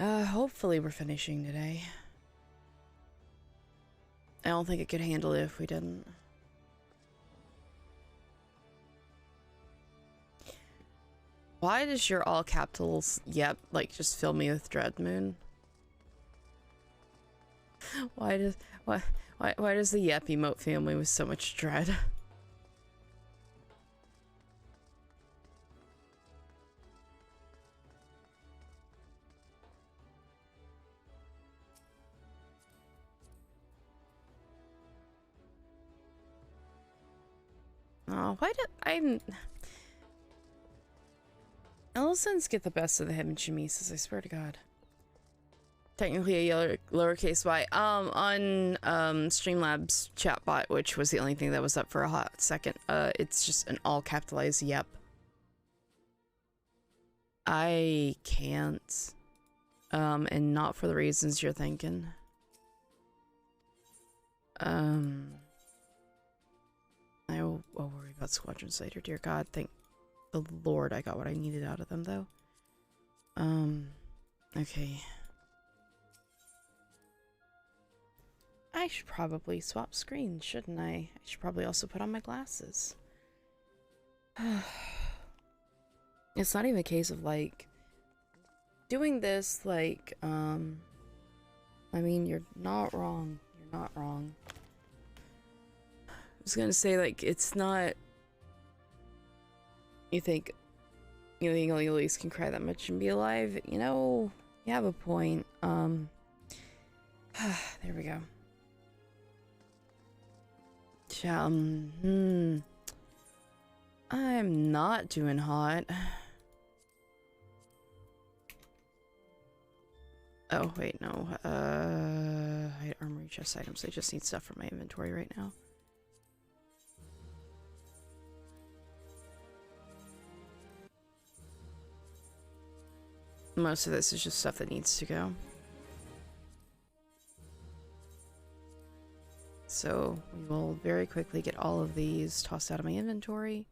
Hopefully we're finishing today. I don't think it could handle it if we didn't. Why does your all capitals yep like just fill me with dread, Moon? Why does the yep emote fill me with so much dread? Oh, why did I'm Ellisons get the best of the him and Shamises, I swear to God. Technically a lowercase y. On Streamlabs chatbot, which was the only thing that was up for a hot second, it's just an all capitalized yep. I can't. And not for the reasons you're thinking. I will worry about squadrons later, dear God. Thank the Lord I got what I needed out of them, though. Okay. I should probably swap screens, shouldn't I? I should probably also put on my glasses. It's not even a case of, like, doing this, like, I mean, you're not wrong. You're not wrong. I was gonna say, like, it's not... You think only Elise can cry that much and be alive? You know, you have a point. There we go. I'm not doing hot. Oh, wait, no. Hide armory chest items. I just need stuff from my inventory right now. Most of this is just stuff that needs to go. So we will very quickly get all of these tossed out of my inventory.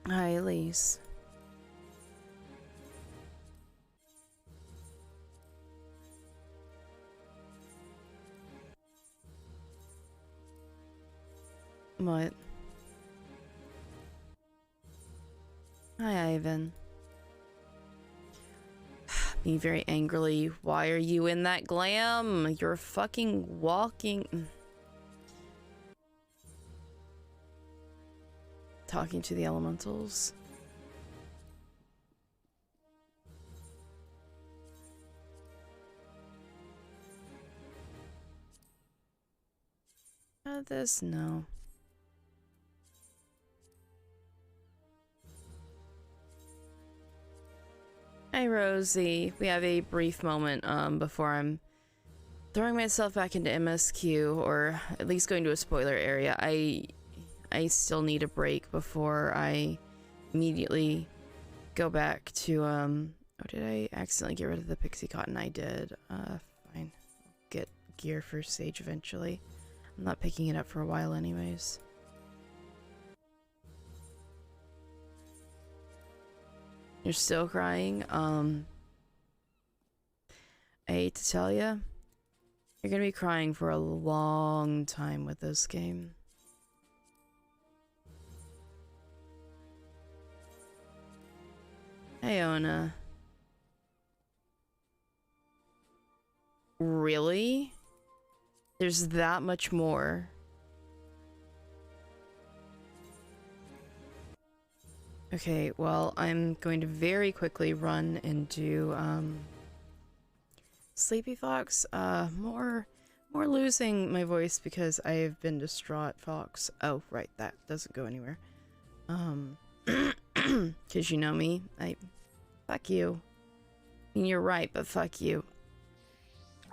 Hi, Elise. What? Hi, Ivan. Me very angrily. Why are you in that glam? You're fucking walking. Talking to the elementals. This, no. Hi, Rosie. We have a brief moment before I'm throwing myself back into MSQ, or at least going to a spoiler area. I still need a break before I immediately go back to oh, did I accidentally get rid of the pixie cotton? I did. Fine. I'll get gear for stage eventually. I'm not picking it up for a while anyways. You're still crying? I hate to tell you, you're gonna be crying for a long time with this game. Hey, Ona. Really? There's that much more. Okay, well, I'm going to very quickly run and do, Sleepy Fox. More losing my voice because I have been distraught, Fox. Oh, right, that doesn't go anywhere. Because you know me. Fuck you. I mean, you're right, but fuck you.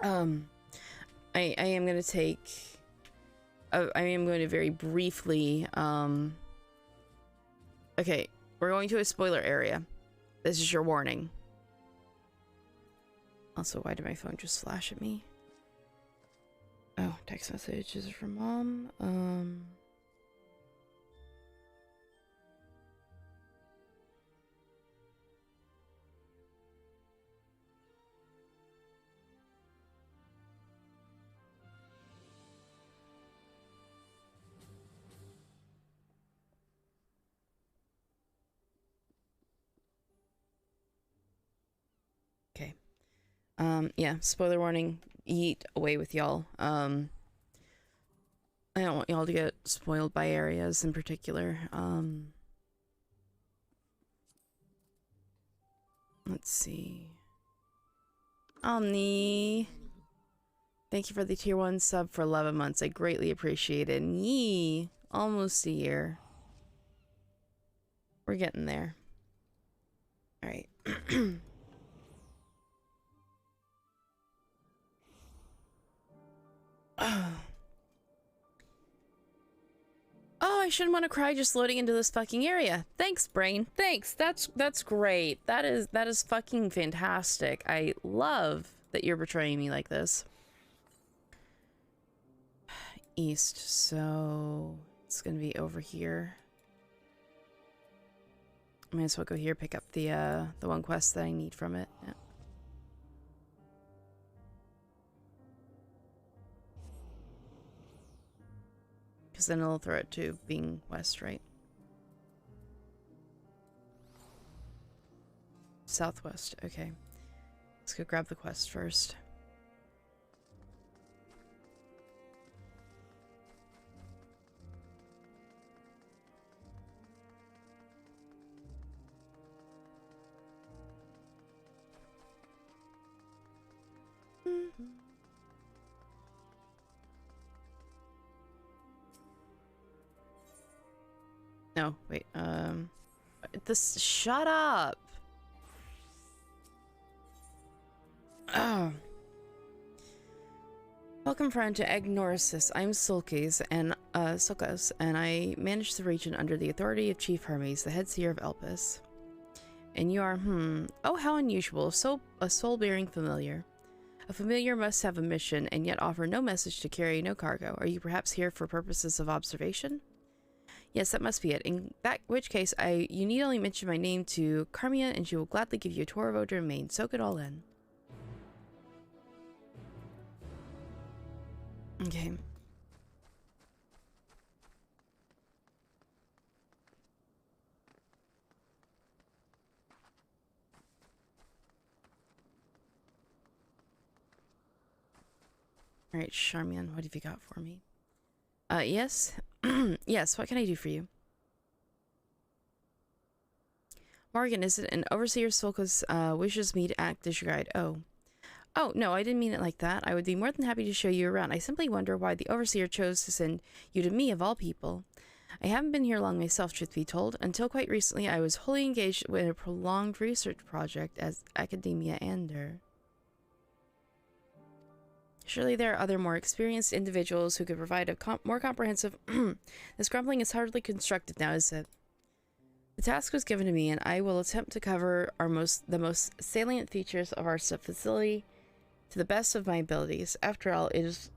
I am gonna take... I am going to very briefly, okay, we're going to a spoiler area. This is your warning. Also, why did my phone just flash at me? Oh, text messages from Mom. Yeah, spoiler warning, eat away with y'all. I don't want y'all to get spoiled by areas in particular. Let's see. Omni. Thank you for the tier 1 sub for 11 months. I greatly appreciate it. Yee. Almost a year. We're getting there. Alright. Oh, I shouldn't want to cry just loading into this fucking area. Thanks, brain. Thanks. That's great. That is fucking fantastic. I love that you're betraying me like this. East, so it's gonna be over here. I might as well go here, pick up the one quest that I need from it. Yeah. Because then it'll throw it to being west, right? Southwest, okay. Let's go grab the quest first. No, wait, shut up! Oh. Welcome, friend, to Agnorasis. I'm Sulkas, and I manage the region under the authority of Chief Hermes, the head seer of Elpis. And you are, oh, how unusual, a soul-bearing familiar. A familiar must have a mission, and yet offer no message to carry no cargo. Are you perhaps here for purposes of observation? Yes, that must be it. In that which case, you need only mention my name to Carmia, and she will gladly give you a tour of Odra and Maine. Soak it all in. Okay. Alright, Charmian, what have you got for me? Yes? Yes, what can I do for you? Morrigan, is it an overseer Solka's wishes me to act as your guide? Oh. Oh, no, I didn't mean it like that. I would be more than happy to show you around. I simply wonder why the overseer chose to send you to me, of all people. I haven't been here long myself, truth be told. Until quite recently, I was wholly engaged with a prolonged research project as Academia Ander. Surely there are other more experienced individuals who could provide a more comprehensive... This grumbling is hardly constructed now, is it? The task was given to me, and I will attempt to cover the most salient features of our facility to the best of my abilities. After all, it is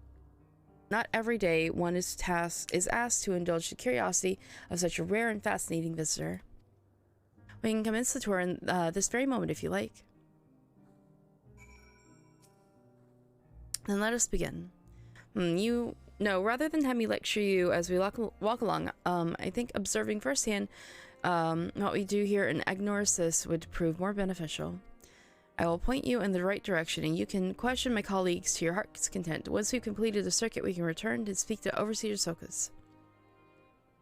not every day one is asked to indulge the curiosity of such a rare and fascinating visitor. We can commence the tour in this very moment if you like. Then let us begin. No, rather than have me lecture you as we walk along, I think observing firsthand what we do here in Agnorasis would prove more beneficial. I will point you in the right direction, and you can question my colleagues to your heart's content. Once we've completed the circuit, we can return to speak to Overseer Sokas.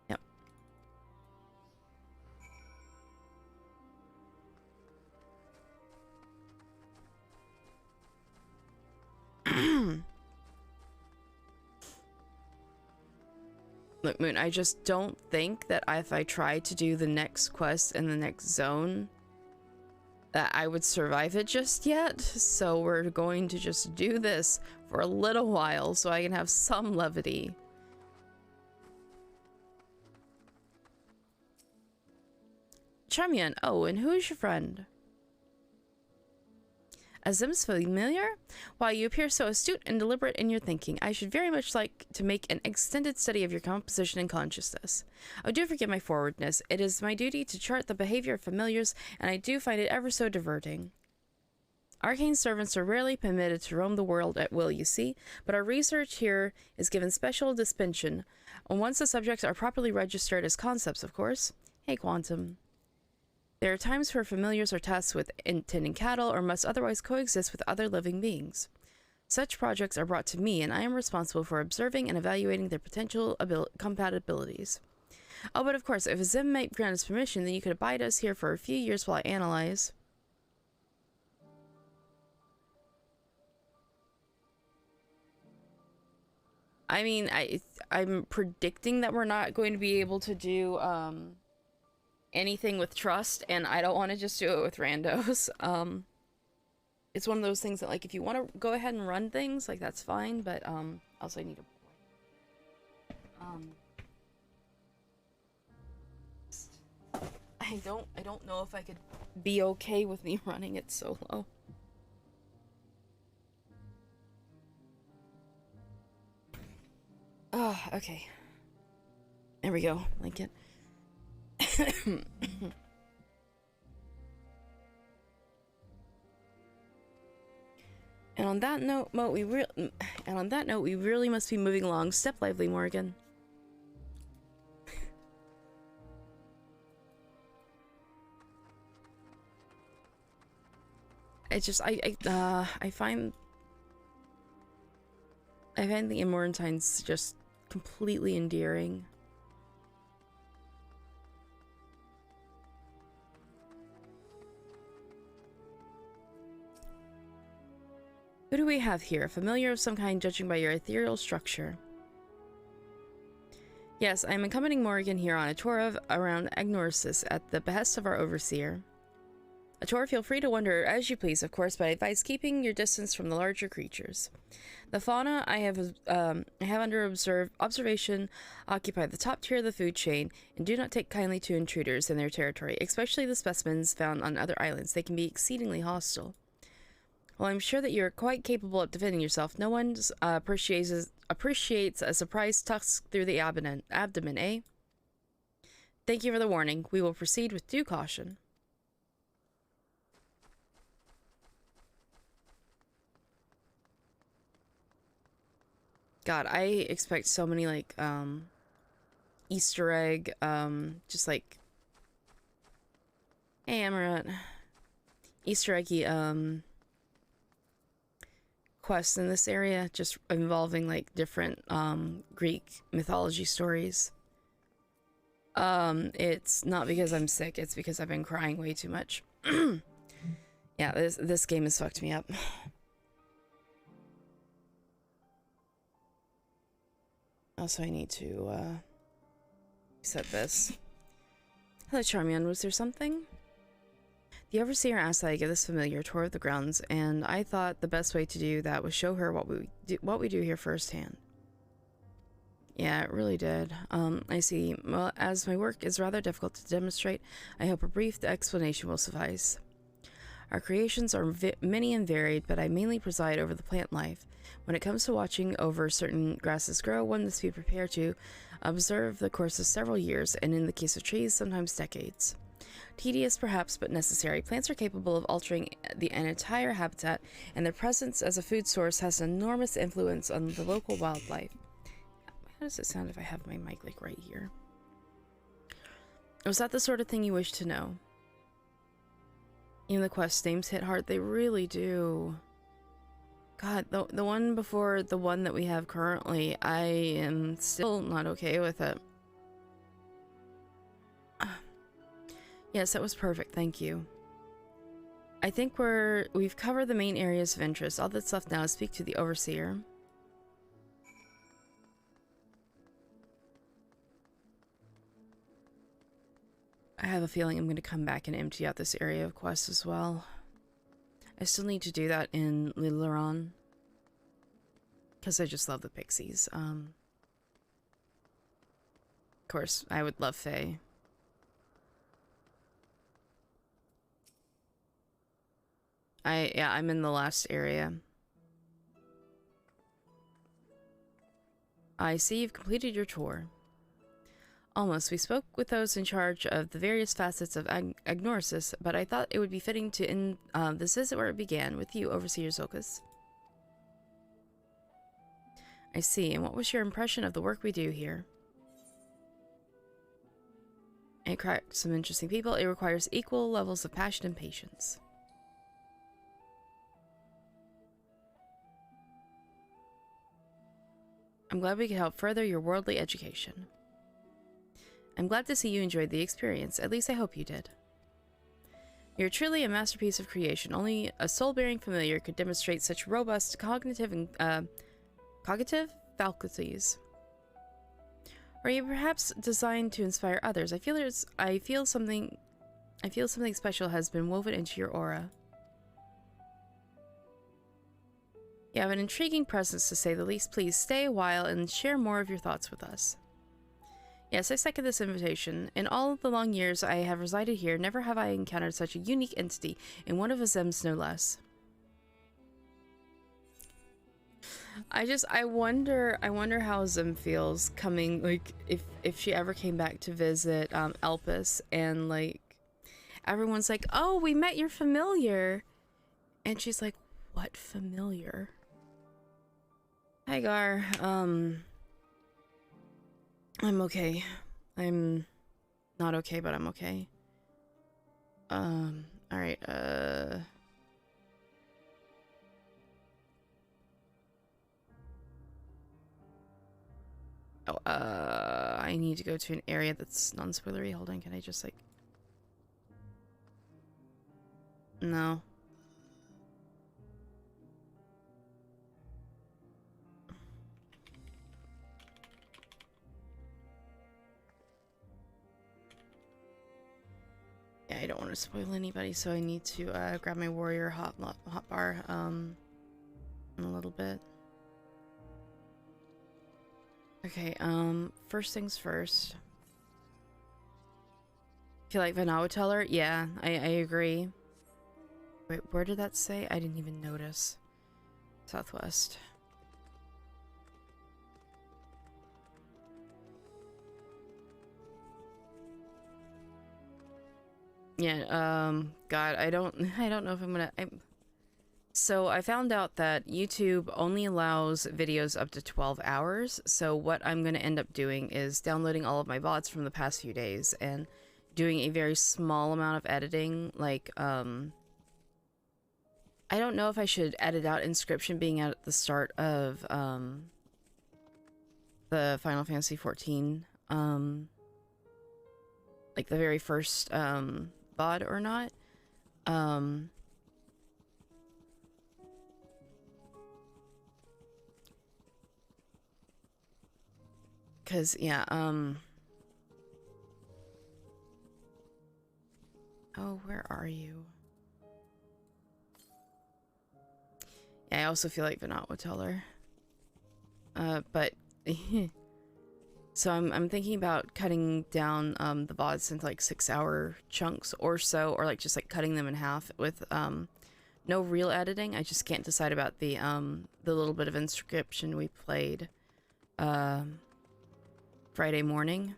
Yep. Look, Moon, I just don't think that if I tried to do the next quest in the next zone, that I would survive it just yet. So we're going to just do this for a little while so I can have some levity. Charmian, oh, and who is your friend? Azim's familiar? Why, you appear so astute and deliberate in your thinking. I should very much like to make an extended study of your composition and consciousness. Oh, do forgive my forwardness. It is my duty to chart the behavior of familiars, and I do find it ever so diverting. Arcane servants are rarely permitted to roam the world at will, you see, but our research here is given special dispensation, and once the subjects are properly registered as concepts, of course. Hey, Quantum. There are times where familiars are tasked with tending cattle or must otherwise coexist with other living beings. Such projects are brought to me, and I am responsible for observing and evaluating their potential compatibilities. Oh, but of course, if a Zim might grant us permission, then you could abide us here for a few years while I analyze. I mean, I'm predicting that we're not going to be able to do anything with trust, and I don't want to just do it with randos. It's one of those things that, like, if you want to go ahead and run things, like, that's fine, but also I need a I don't know if I could be okay with me running it solo. Oh, okay. There we go, Lincoln. And on that note, we really must be moving along. Step lively, Morrigan. It's just I find the Immortines just completely endearing. Who do we have here? A familiar of some kind, judging by your ethereal structure. Yes, I am accompanying Morrigan here on a tour around Agnosis at the behest of our overseer. A tour, feel free to wander as you please, of course, but I advise keeping your distance from the larger creatures. The fauna I have under observation occupy the top tier of the food chain, and do not take kindly to intruders in their territory, especially the specimens found on other islands. They can be exceedingly hostile. While I'm sure that you're quite capable of defending yourself, no one appreciates a surprise tusk through the abdomen, eh? Thank you for the warning. We will proceed with due caution. God, I expect so many, like, Easter egg, just like, hey, Amaranth, Easter eggy, quests in this area, just involving, like, different, Greek mythology stories. It's not because I'm sick, it's because I've been crying way too much. Yeah, this game has fucked me up. Also, I need to, set this. Hello, Charmian. Was there something? The Overseer asked that I give this familiar a tour of the grounds, and I thought the best way to do that was show her what we do here firsthand. Yeah, it really did. I see. Well, as my work is rather difficult to demonstrate, I hope a brief explanation will suffice. Our creations are many and varied, but I mainly preside over the plant life. When it comes to watching over certain grasses grow, one must be prepared to observe the course of several years, and in the case of trees, sometimes decades. Tedious, perhaps, but necessary. Plants are capable of altering an entire habitat, and their presence as a food source has an enormous influence on the local wildlife. How does it sound if I have my mic, like, right here? Was that the sort of thing you wish to know? Even the quest names hit hard. They really do. God, the one before the one that we have currently, I am still not okay with it. Yes, that was perfect. Thank you. I think we've covered the main areas of interest. All that's left now is speak to the Overseer. I have a feeling I'm going to come back and empty out this area of quests as well. I still need to do that in Lilaron, because I just love the pixies. Of course, I would love Faye. I'm in the last area. I see you've completed your tour. Almost. We spoke with those in charge of the various facets of Agnosis, but I thought it would be fitting to end this visit where it began, with you, Overseer Zolkus. I see. And what was your impression of the work we do here? It attracts some interesting people. It requires equal levels of passion and patience. I'm glad we could help further your worldly education. I'm glad to see you enjoyed the experience. At least I hope you did. You're truly a masterpiece of creation. Only a soul-bearing familiar could demonstrate such robust cognitive and cognitive faculties. Or you perhaps designed to inspire others. I feel something special has been woven into your aura. You have an intriguing presence, to say the least. Please stay a while and share more of your thoughts with us. Yes, I second this invitation. In all the long years I have resided here, never have I encountered such a unique entity, and one of Azem's no less. I wonder how Zim feels coming, like, if she ever came back to visit Elpis, and like everyone's like, "Oh, we met your familiar," and she's like, "What familiar?" Hi Gar, I'm okay. I'm not okay, but I'm okay. Alright, I need to go to an area that's non-spoilery. Hold on, can I just like... No. Yeah, I don't want to spoil anybody, so I need to grab my warrior hotbar in a little bit. Okay, first things first. Feel like Vanna would tell her? Yeah, I agree. Wait, where did that say? I didn't even notice. Southwest. Yeah, God, I don't know if I'm gonna... So I found out that YouTube only allows videos up to 12 hours, so what I'm gonna end up doing is downloading all of my VODs from the past few days and doing a very small amount of editing, like, I don't know if I should edit out Inscription being at the start of, the Final Fantasy XIV, like the very first, VOD or not. Cause yeah, oh, where are you? Yeah, I also feel like Venat would tell her. But so I'm thinking about cutting down the VODs into like 6-hour chunks or so, or like just like cutting them in half with no real editing. I just can't decide about the little bit of Inscription we played Friday morning.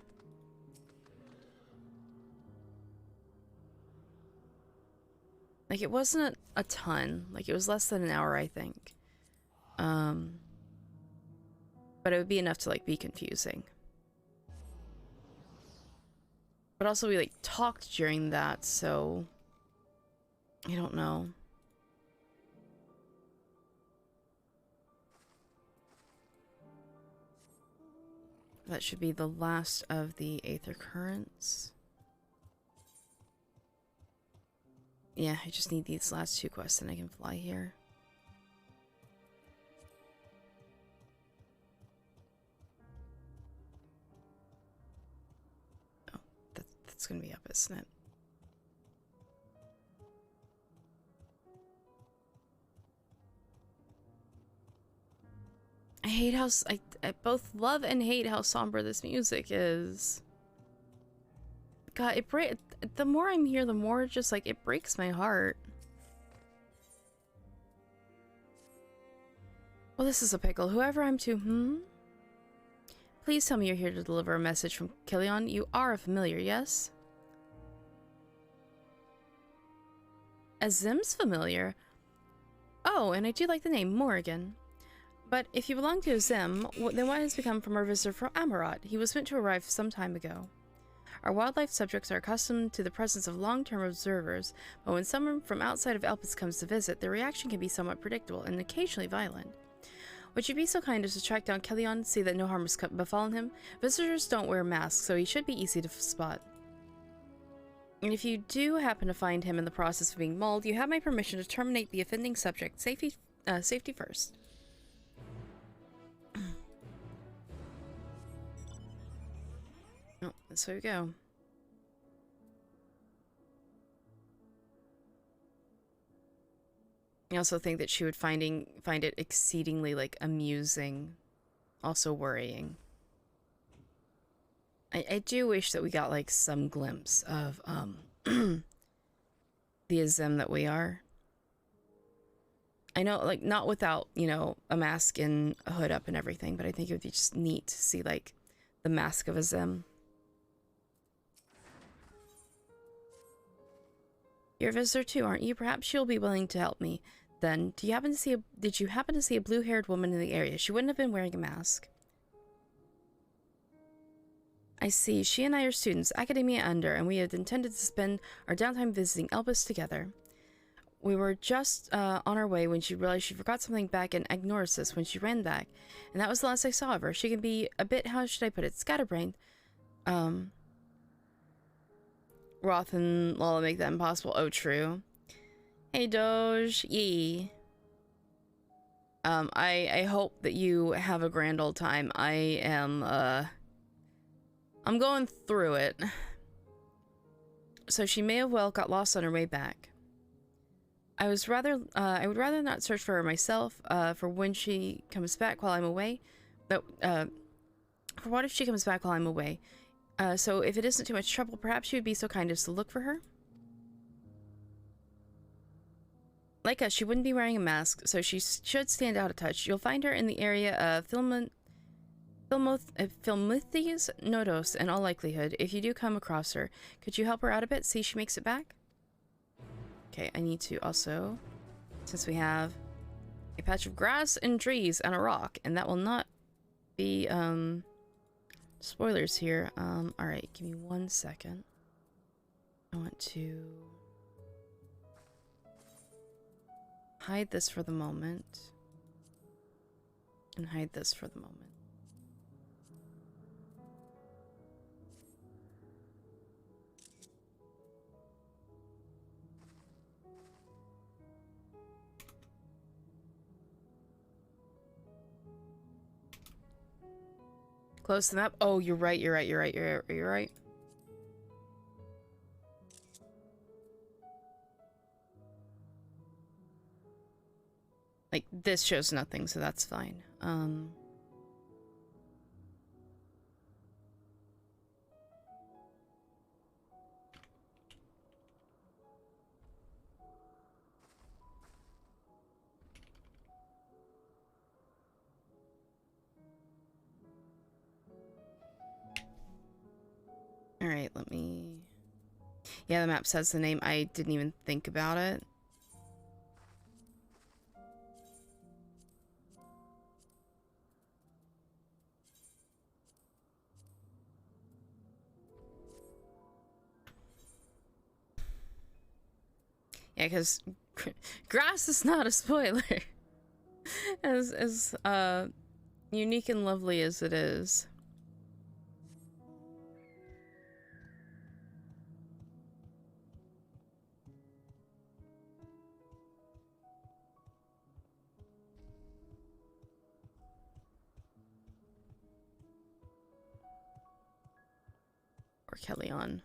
Like, it wasn't a ton. Like, it was less than an hour, I think. But it would be enough to, like, be confusing. But also, we, like, talked during that, so... I don't know. That should be the last of the Aether Currents. Yeah, I just need these last 2 quests and I can fly here. Oh, that's gonna be up, isn't it? I hate how... I both love and hate how somber this music is. God, the more I'm here, the more just like it breaks my heart. Well, this is a pickle. Whoever I'm to, Please tell me you're here to deliver a message from Killian. You are a familiar, yes? Azim's familiar? Oh, and I do like the name, Morrigan. But if you belong to Azim, then what has become from our visitor from Amarat? He was meant to arrive some time ago. Our wildlife subjects are accustomed to the presence of long-term observers, but when someone from outside of Elpis comes to visit, their reaction can be somewhat predictable and occasionally violent. Would you be so kind as to track down Kellyon, see that no harm has befallen him? Visitors don't wear masks, so he should be easy to spot. And if you do happen to find him in the process of being mauled, you have my permission to terminate the offending subject. Safety first. Oh, that's where we go. I also think that she would find it exceedingly, like, amusing, also worrying. I do wish that we got, like, some glimpse of, the Azim that we are. I know, like, not without, you know, a mask and a hood up and everything, but I think it would be just neat to see, like, the mask of Azim. You're a visitor too, aren't you? Perhaps you'll be willing to help me. Then, did you happen to see a blue-haired woman in the area? She wouldn't have been wearing a mask. I see. She and I are students, Academia Under, and we had intended to spend our downtime visiting Elpis together. We were just on our way when she realized she forgot something back in Agnorasis when she ran back, and that was the last I saw of her. She can be a bit, how should I put it, scatterbrained. Roth and Lala make that impossible. Oh, true. Hey, Doge. Yee. I hope that you have a grand old time. I am, I'm going through it. So she may have well got lost on her way back. I would rather not search for her myself, for when she comes back while I'm away. But, for what if she comes back while I'm away? So if it isn't too much trouble, perhaps you would be so kind as to look for her? Like us, she wouldn't be wearing a mask, so she should stand out a touch. You'll find her in the area of Philmuthes Nodos in all likelihood. If you do come across her, could you help her out a bit? See if she makes it back? Okay, I need to also, since we have a patch of grass and trees and a rock, and that will not be, spoilers here. Alright, give me 1 second. I want to hide this for the moment. And hide this for the moment. Close the map. Oh, you're right, you're right. Like, this shows nothing, so that's fine. Alright, let me... Yeah, the map says the name. I didn't even think about it. Yeah, because grass is not a spoiler. as unique and lovely as it is. Or Kellyon.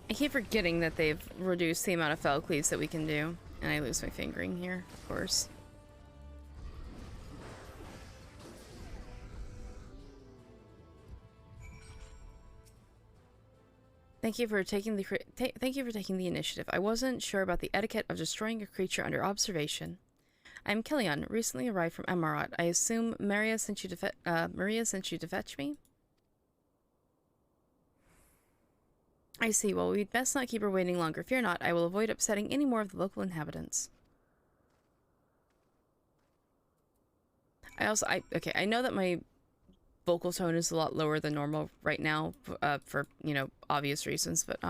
I keep forgetting that they've reduced the amount of fell cleaves that we can do. And I lose my fingering here, of course. Thank you for taking the initiative. I wasn't sure about the etiquette of destroying a creature under observation. I'm Killian, recently arrived from Emarat. I assume Maria sent you to fetch me? I see. Well, we'd best not keep her waiting longer. Fear not, I will avoid upsetting any more of the local inhabitants. Okay, I know that my vocal tone is a lot lower than normal right now, for, you know, obvious reasons, but,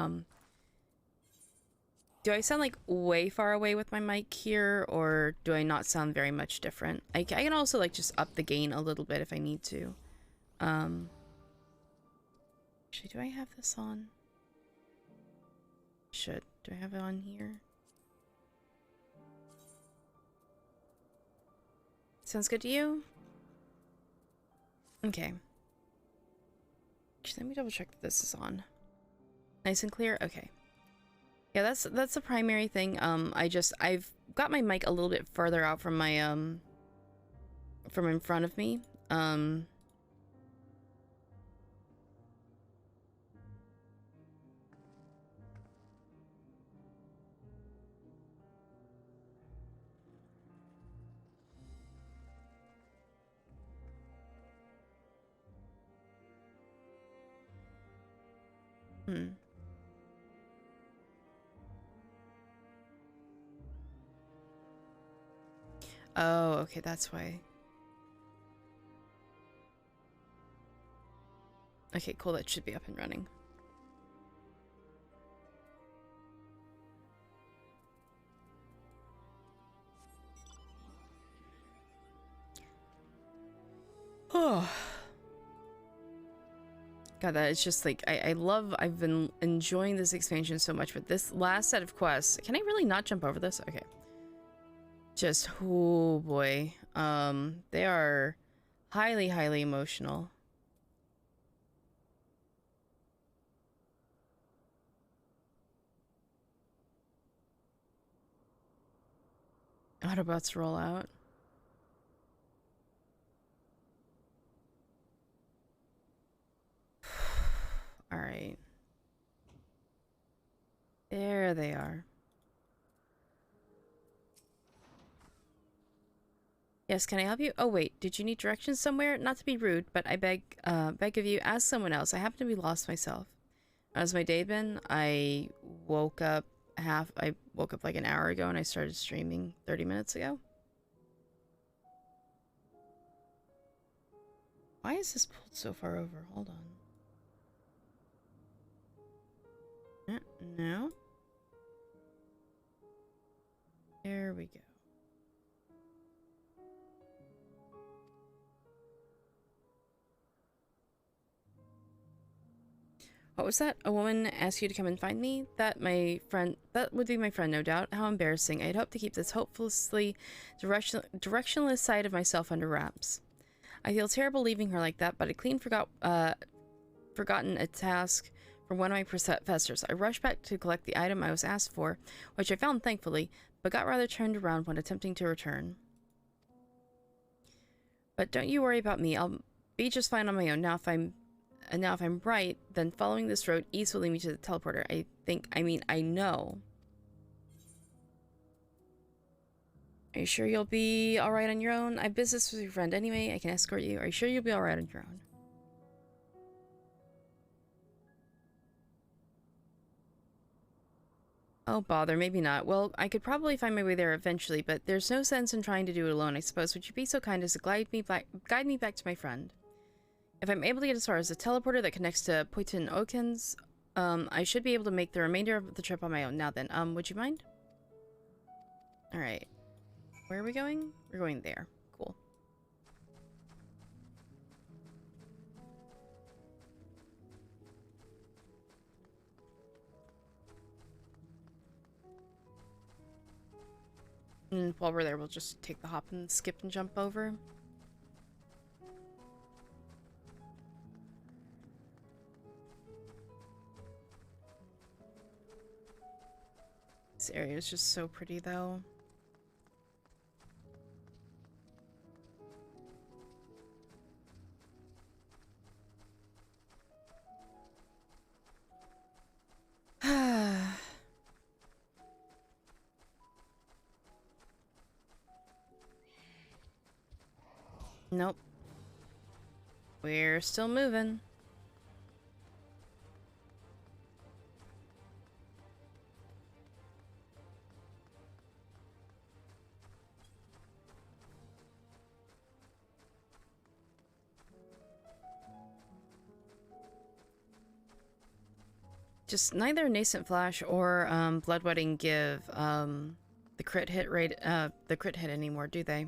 do I sound, like, way far away with my mic here, or do I not sound very much different? I can also, like, just up the gain a little bit if I need to. Actually, do I have this on? Should. Do I have it on here? Sounds good to you? Okay. Actually, let me double check that this is on. Nice and clear? Okay. Yeah, that's the primary thing. I've got my mic a little bit further out from my, from in front of me. Oh, okay, that's why. Okay, cool, that should be up and running. Oh. God, that is just like, I've been enjoying this expansion so much, but this last set of quests, can I really not jump over this? Okay. Just, oh boy. They are highly, highly emotional. Autobots roll out. Alright. There they are. Yes, can I help you? Oh wait, did you need directions somewhere? Not to be rude, but I beg of you, ask someone else. I happen to be lost myself. How's my day been? I woke up like an hour ago and I started streaming 30 minutes ago. Why is this pulled so far over? Hold on. No. There we go. What was that? A woman asked you to come and find me? That would be my friend, no doubt. How embarrassing. I'd hoped to keep this hopelessly directionless side of myself under wraps. I feel terrible leaving her like that, but I clean forgotten a task from one of my professors. I rushed back to collect the item I was asked for, which I found thankfully, but got rather turned around when attempting to return. But don't you worry about me. I'll be just fine on my own. Now if I'm right, then following this road east will lead me to the teleporter. I know. Are you sure you'll be alright on your own? I have business with your friend anyway. I can escort you. Are you sure you'll be alright on your own? Oh, bother. Maybe not. Well, I could probably find my way there eventually, but there's no sense in trying to do it alone, I suppose. Would you be so kind as to guide me back to my friend? If I'm able to get as far as the teleporter that connects to Poitin Okens, I should be able to make the remainder of the trip on my own. Now then, would you mind? Alright. Where are we going? We're going there. Cool. And while we're there, we'll just take the hop and skip and jump over. This area is just so pretty, though. Nope. We're still moving. Just neither Nascent Flash or Bloodwedding give the crit hit rate the crit hit anymore, do they?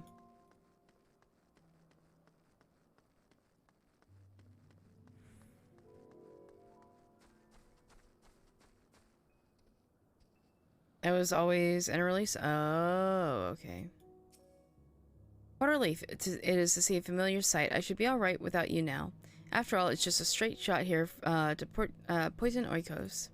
It was always in a release. Oh, okay. What a relief it is to see a familiar sight. I should be all right without you now. After all, it's just a straight shot here to poison Oikos.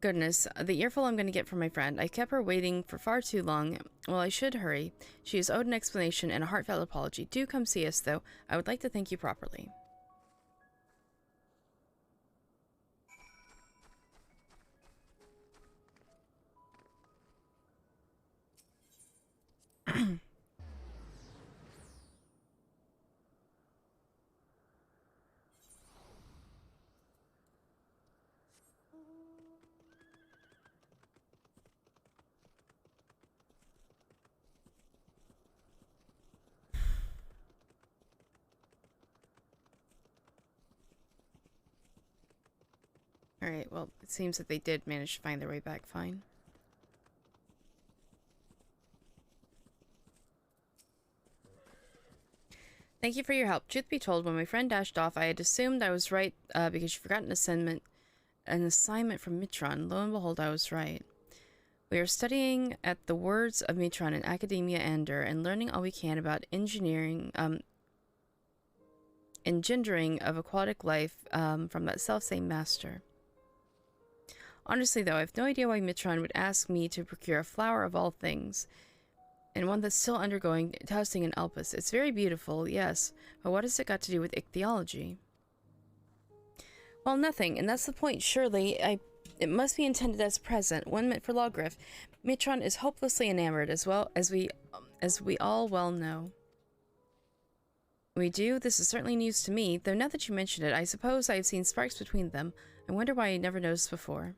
Goodness, the earful I'm going to get from my friend. I kept her waiting for far too long. Well, I should hurry. She is owed an explanation and a heartfelt apology. Do come see us, though. I would like to thank you properly. Alright, well, it seems that they did manage to find their way back fine. Thank you for your help. Truth be told, when my friend dashed off, I had assumed I was right because she forgot an assignment from Mitron. Lo and behold, I was right. We are studying at the words of Mitron in Academia Ander and learning all we can about engendering of aquatic life from that self-same master. Honestly, though, I have no idea why Mitron would ask me to procure a flower of all things, and one that's still undergoing testing in Elpis. It's very beautiful, yes, but what has it got to do with ichthyology? Well, nothing, and that's the point, surely. It must be intended as a present, one meant for Lawgriff. Mitron is hopelessly enamored, as well as we all well know. We do? This is certainly news to me, though now that you mention it, I suppose I have seen sparks between them. I wonder why I never noticed before.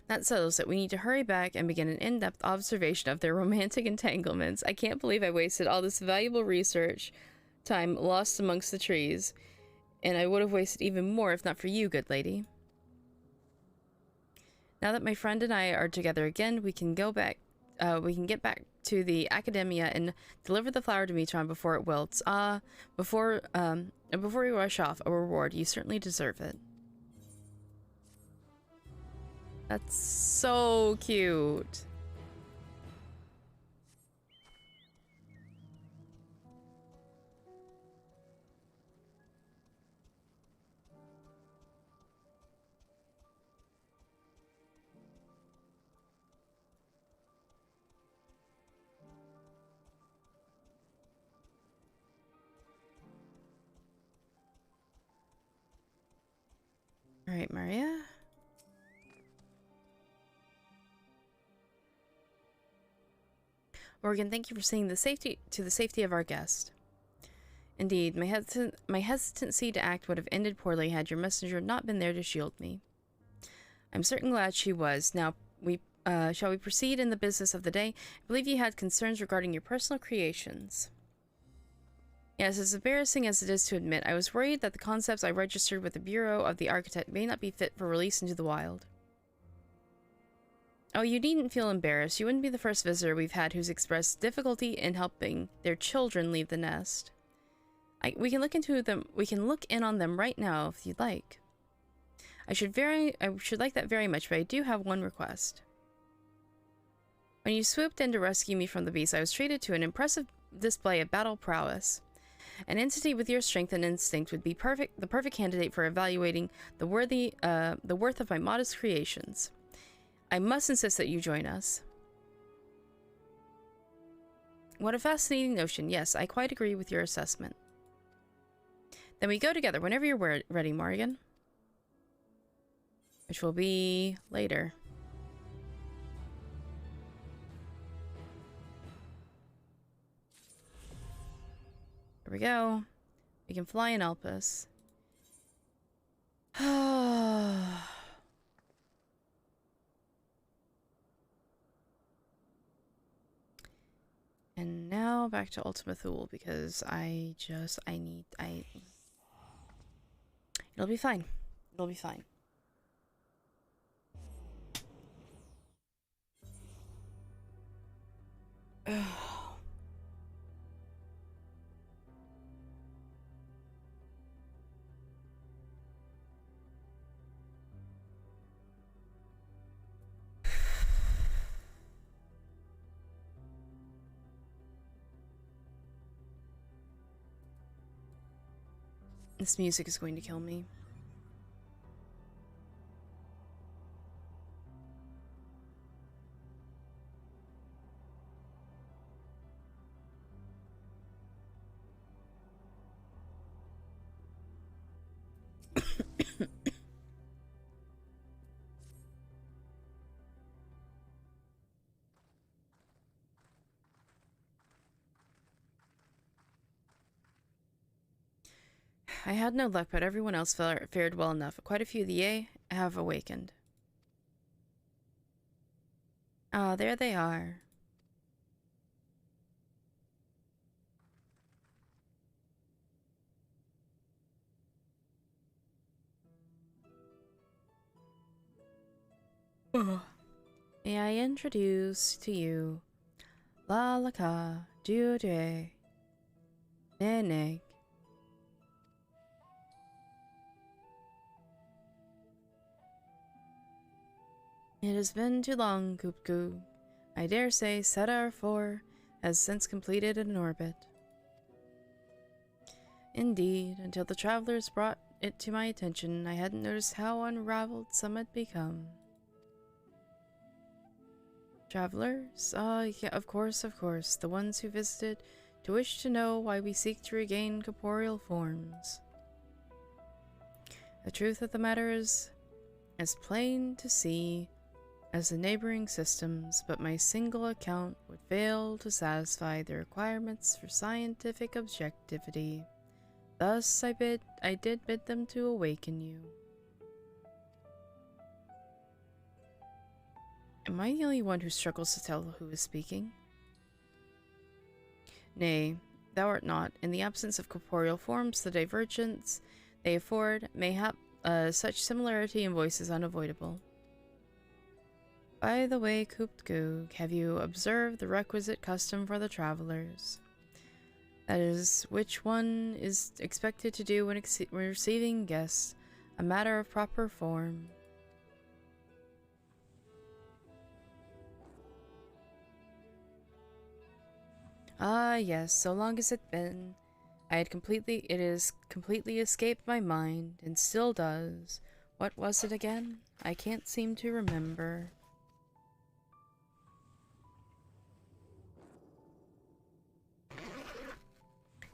That settles it. We need to hurry back and begin an in-depth observation of their romantic entanglements. I can't believe I wasted all this valuable research time lost amongst the trees, and I would have wasted even more if not for you, good lady. Now that my friend and I are together again, we can get back to the Academia and deliver the flower to Mitron before it wilts. Before we rush off, a reward. You certainly deserve it. That's so cute. All right, Maria. Morrigan, thank you for seeing the safety of our guest. Indeed, my hesitancy to act would have ended poorly had your messenger not been there to shield me. I'm certain glad she was. Now, shall we proceed in the business of the day? I believe you had concerns regarding your personal creations. Yes, as embarrassing as it is to admit, I was worried that the concepts I registered with the Bureau of the Architect may not be fit for release into the wild. Oh, you needn't feel embarrassed. You wouldn't be the first visitor we've had who's expressed difficulty in helping their children leave the nest. We can look in on them right now if you'd like. I should like that very much, but I do have one request. When you swooped in to rescue me from the beast, I was treated to an impressive display of battle prowess. An entity with your strength and instinct would be the perfect candidate for evaluating the worth of my modest creations. I must insist that you join us. What a fascinating notion. Yes, I quite agree with your assessment. Then we go together whenever you're ready, Morrigan. Which will be later. Here we go. We can fly in Elpis. And now back to Ultima Thule because it'll be fine. It'll be fine. This music is going to kill me. I had no luck, but everyone else fared well enough. Quite a few of the Yay have awakened. Ah, there they are. May I introduce to you Lalaka Dude Nenek. It has been too long, Koopku. I dare say Setar 4 has since completed an orbit. Indeed, until the travelers brought it to my attention, I hadn't noticed how unraveled some had become. Travelers? Yeah, of course, the ones who visited to wish to know why we seek to regain corporeal forms. The truth of the matter is as plain to see as the neighboring systems, but my single account would fail to satisfy the requirements for scientific objectivity. Thus I did bid them to awaken you. Am I the only one who struggles to tell who is speaking? Nay, thou art not. In the absence of corporeal forms, the divergence they afford, mayhap such similarity in voice is unavoidable. By the way, Koopgoog, have you observed the requisite custom for the travelers? That is, which one is expected to do when receiving guests, a matter of proper form. Ah, yes, so long as it has completely escaped my mind, and still does. What was it again? I can't seem to remember.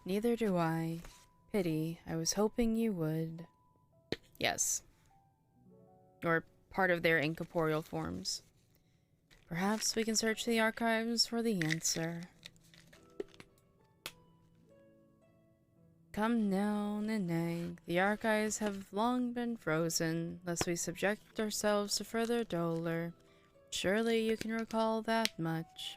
Neither do I. Pity. I was hoping you would. Yes. Or part of their incorporeal forms. Perhaps we can search the archives for the answer. Come now, Neneg. The archives have long been frozen, lest we subject ourselves to further dolor. Surely you can recall that much.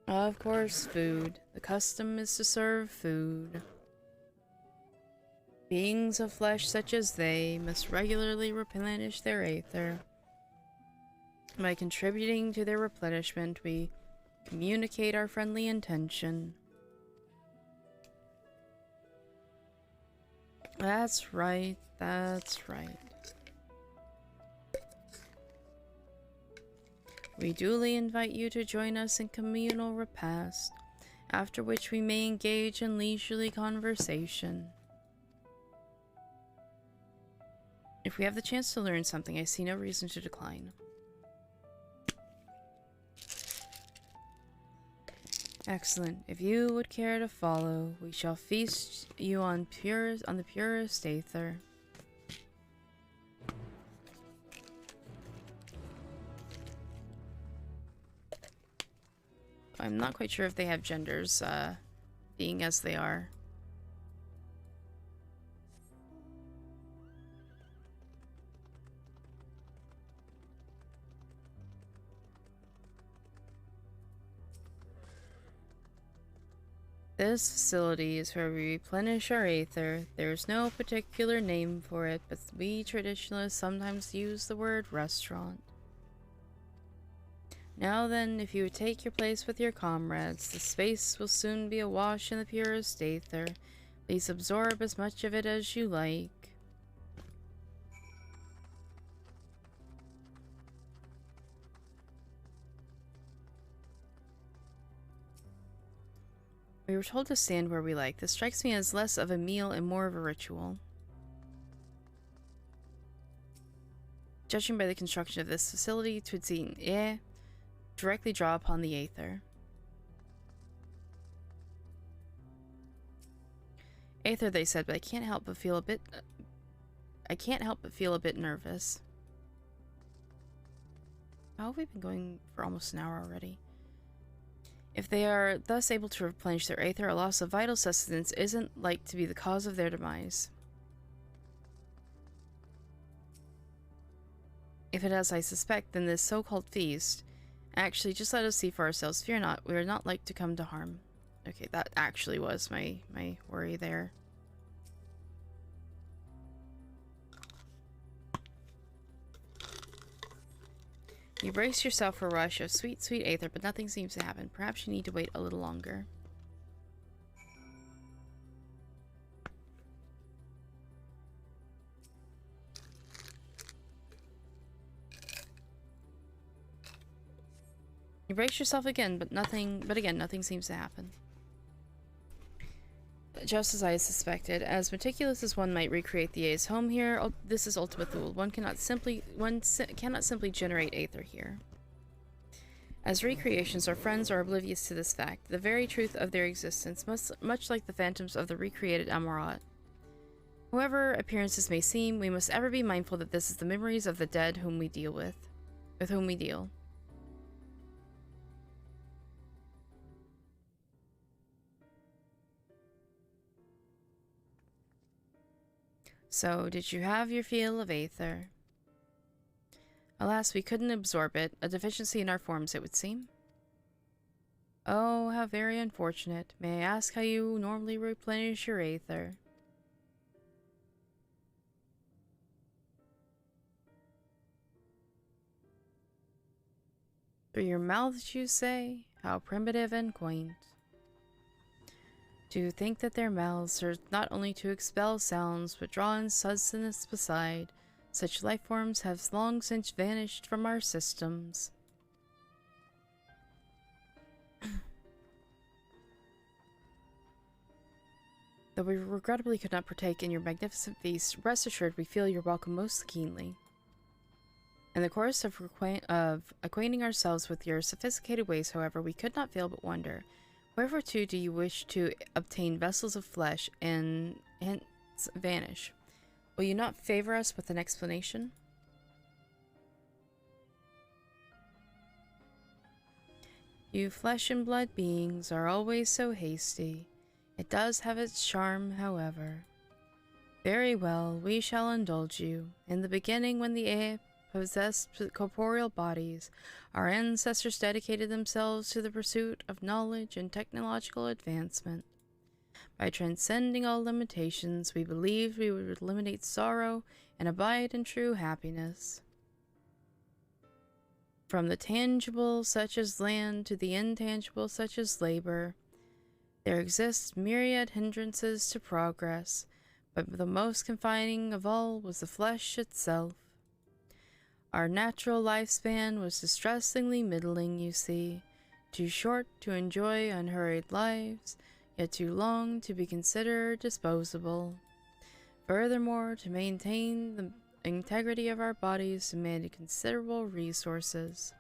Of course, food. The custom is to serve food. Beings of flesh such as they must regularly replenish their aether. By contributing to their replenishment, we communicate our friendly intention. That's right, that's right. We duly invite you to join us in communal repast, after which we may engage in leisurely conversation. If we have the chance to learn something, I see no reason to decline. Excellent. If you would care to follow, we shall feast you on the purest aether. I'm not quite sure if they have genders, being as they are. This facility is where we replenish our aether. There's no particular name for it, but we traditionalists sometimes use the word restaurant. Now then, if you would take your place with your comrades, the space will soon be awash in the purest aether. Please absorb as much of it as you like. We were told to stand where we like. This strikes me as less of a meal and more of a ritual. Judging by the construction of this facility, it would seem, directly draw upon the aether. Aether, they said, but I can't help but feel a bit nervous. How have we been going for almost an hour already? If they are thus able to replenish their aether, a loss of vital sustenance isn't like to be the cause of their demise. If it is, I suspect, then this so-called feast. Actually, just let us see for ourselves. Fear not, we are not like to come to harm. Okay, that actually was my worry there. You brace yourself for a rush of sweet, sweet aether, but nothing seems to happen. Perhaps you need to wait a little longer. You brace yourself again, but again, nothing seems to happen. Just as I suspected, as meticulous as one might recreate the A's home here, this is ultimate fool. One cannot simply generate aether here. As recreations, our friends are oblivious to this fact, the very truth of their existence, much like the phantoms of the recreated Amarat. However appearances may seem, we must ever be mindful that this is the memories of the dead whom we deal with whom we deal. So, did you have your fill of aether? Alas, we couldn't absorb it, a deficiency in our forms, it would seem. Oh, how very unfortunate. May I ask how you normally replenish your aether? Through your mouths, you say? How primitive and quaint. To think that their mouths serve not only to expel sounds, but draw in sustenance beside. Such life forms have long since vanished from our systems. Though we regrettably could not partake in your magnificent feast, rest assured we feel your welcome most keenly. In the course of acquainting ourselves with your sophisticated ways, however, we could not fail but wonder, wherefore too do you wish to obtain vessels of flesh and hence vanish? Will you not favor us with an explanation? You flesh and blood beings are always so hasty. It does have its charm, however. Very well, we shall indulge you. In the beginning, when the ape possessed corporeal bodies, our ancestors dedicated themselves to the pursuit of knowledge and technological advancement. By transcending all limitations, we believed we would eliminate sorrow and abide in true happiness. From the tangible, such as land, to the intangible, such as labor, there exist myriad hindrances to progress, but the most confining of all was the flesh itself. Our natural lifespan was distressingly middling, you see, too short to enjoy unhurried lives, yet too long to be considered disposable. Furthermore, to maintain the integrity of our bodies demanded considerable resources.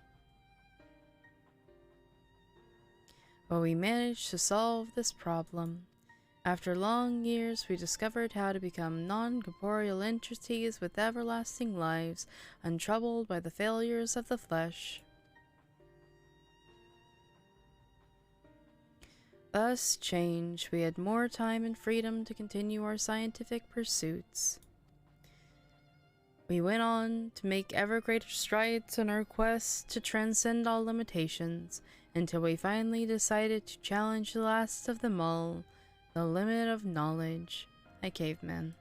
But we managed to solve this problem. After long years, we discovered how to become non-corporeal entities with everlasting lives, untroubled by the failures of the flesh. Thus changed, we had more time and freedom to continue our scientific pursuits. We went on to make ever greater strides in our quest to transcend all limitations, until we finally decided to challenge the last of them all, the limit of knowledge. Hi, caveman.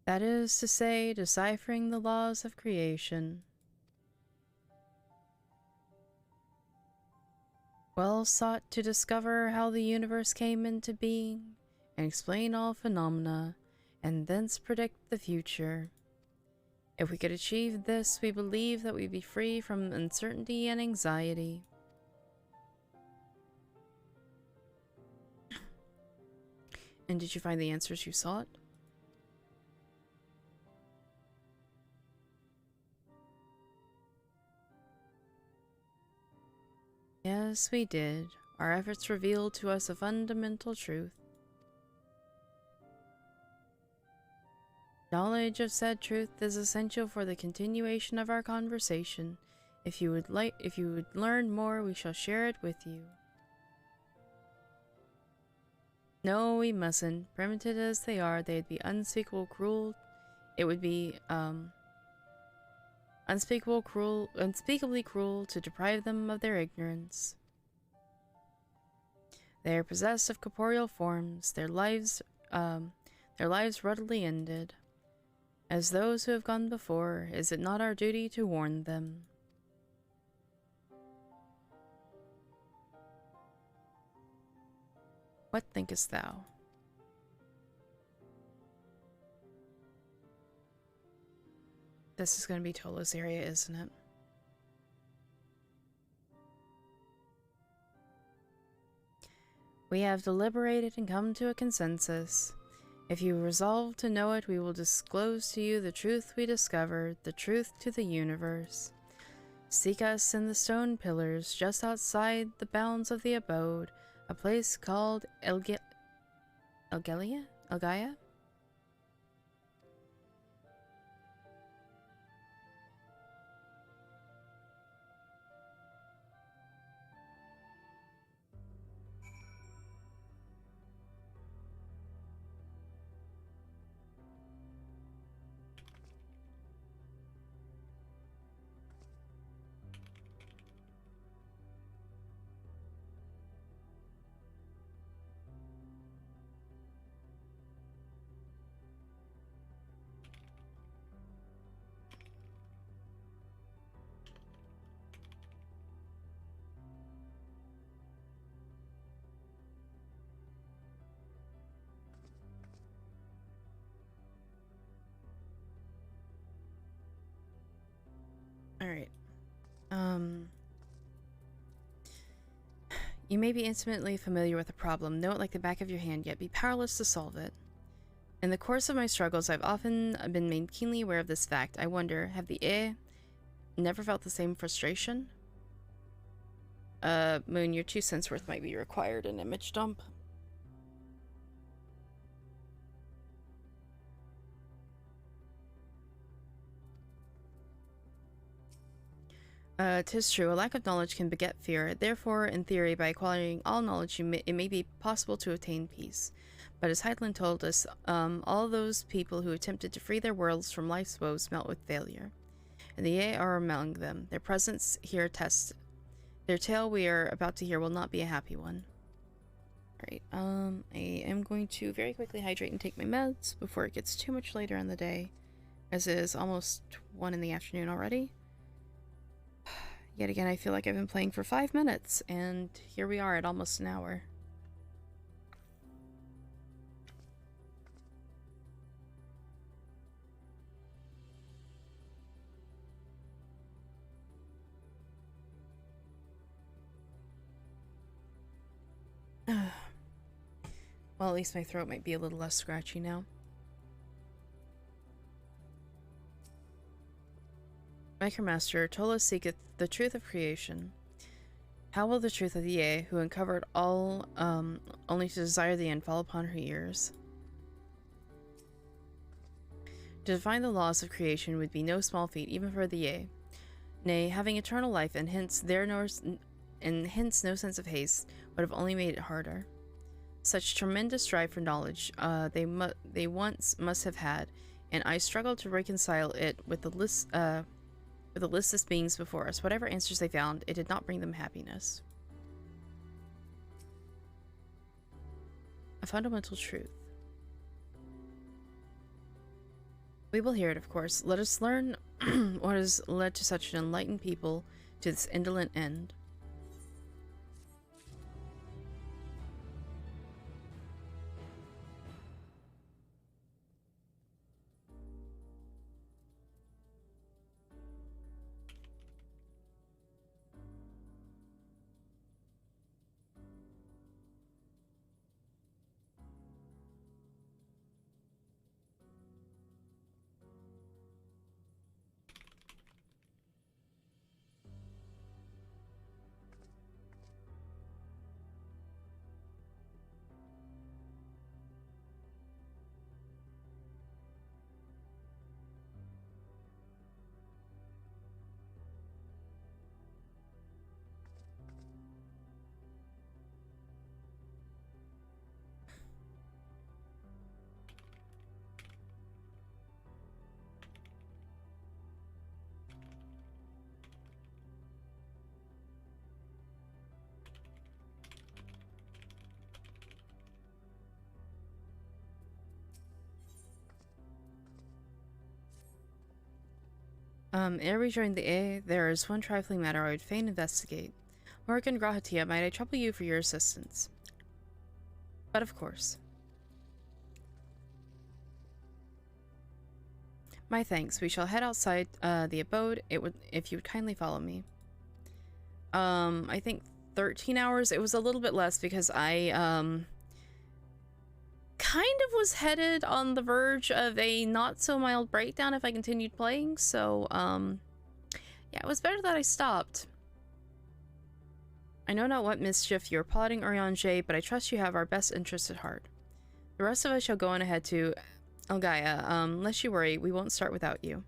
That is to say, deciphering the laws of creation. Well sought to discover how the universe came into being, and explain all phenomena, and thence predict the future. If we could achieve this, we believe that we'd be free from uncertainty and anxiety. And did you find the answers you sought? Yes, we did. Our efforts revealed to us a fundamental truth. Knowledge of said truth is essential for the continuation of our conversation. If you would learn more, we shall share it with you. No, we mustn't. Primitive as they are, they'd be unspeakable cruel. It would be unspeakably cruel to deprive them of their ignorance. They are possessed of corporeal forms, their lives ruddily ended. As those who have gone before, is it not our duty to warn them? What thinkest thou? This is going to be Tolo's area, isn't it? We have deliberated and come to a consensus. If you resolve to know it, we will disclose to you the truth we discovered, the truth to the universe. Seek us in the stone pillars just outside the bounds of the abode, a place called Elgaia? Alright. You may be intimately familiar with a problem, know it like the back of your hand, yet be powerless to solve it. In the course of my struggles, I've often been made keenly aware of this fact. I wonder, have the never felt the same frustration? Moon, your 2 cents worth might be required in image dump. Tis true, a lack of knowledge can beget fear. Therefore, in theory, by acquiring all knowledge, it may be possible to attain peace. But as Heidland told us, all those people who attempted to free their worlds from life's woes met with failure. And the Ye are among them. Their presence here attests. Their tale we are about to hear will not be a happy one. Alright, I am going to very quickly hydrate and take my meds before it gets too much later in the day, as it is almost 1 in the afternoon already. Yet again, I feel like I've been playing for 5 minutes, and here we are at almost an hour. Well, at least my throat might be a little less scratchy now. Micromaster, Tola seeketh the truth of creation. How will the truth of the Ye, who uncovered all, only to desire the end, fall upon her ears? To define the laws of creation would be no small feat, even for the Ye. Nay, having eternal life and hence no sense of haste would have only made it harder. Such tremendous drive for knowledge they once must have had, and I struggled to reconcile it with the listless beings before us. Whatever answers they found, it did not bring them happiness. A fundamental truth. We will hear it, of course. Let us learn what has led to such an enlightened people to this indolent end. Ere we join the A, there is one trifling matter I would fain investigate. Morrigan Grahatia, might I trouble you for your assistance? But of course. My thanks. We shall head outside the abode. If you would kindly follow me. I think 13 hours. It was a little bit less because I kind of was headed on the verge of a not so mild breakdown if I continued playing, so yeah, it was better that I stopped. I know not what mischief you're plotting, Urianger, but I trust you have our best interests at heart. The rest of us shall go on ahead to Elgaia. Lest you worry, we won't start without you.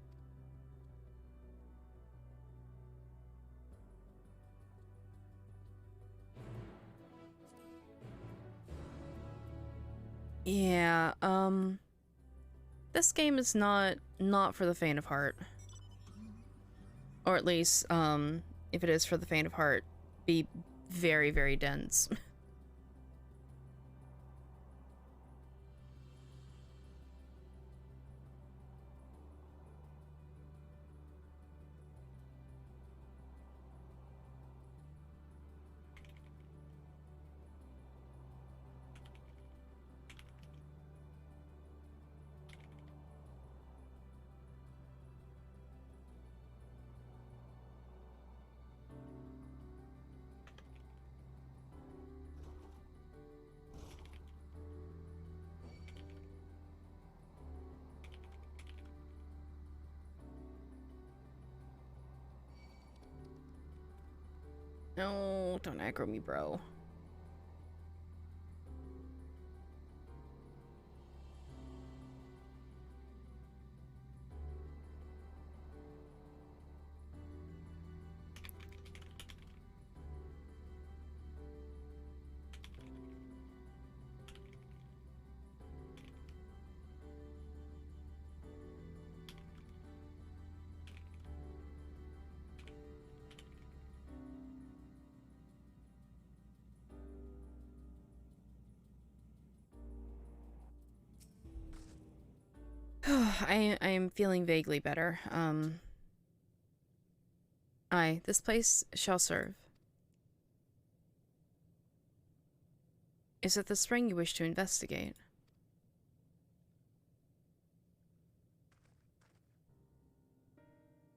Yeah, this game is not for the faint of heart. Or at least, if it is for the faint of heart, be very, very dense. No, don't aggro me, bro. I am feeling vaguely better. Aye, this place shall serve. Is it the spring you wish to investigate?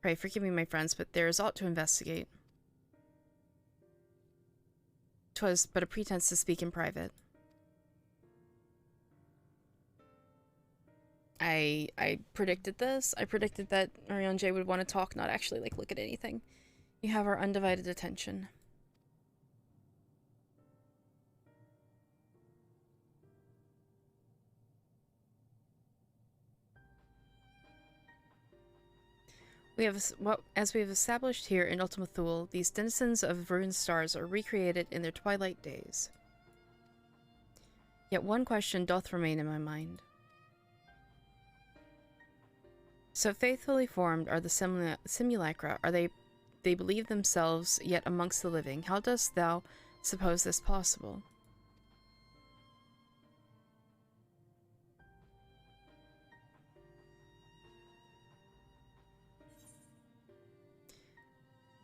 Pray forgive me, my friends, but there is aught to investigate. 'Twas but a pretense to speak in private. I predicted this. I predicted that Urianger would want to talk, not actually, like, look at anything. You have our undivided attention. As we have established here in Ultima Thule, these denizens of ruined stars are recreated in their twilight days. Yet one question doth remain in my mind. So faithfully formed are the simulacra. Are they believe themselves yet amongst the living? How dost thou suppose this possible?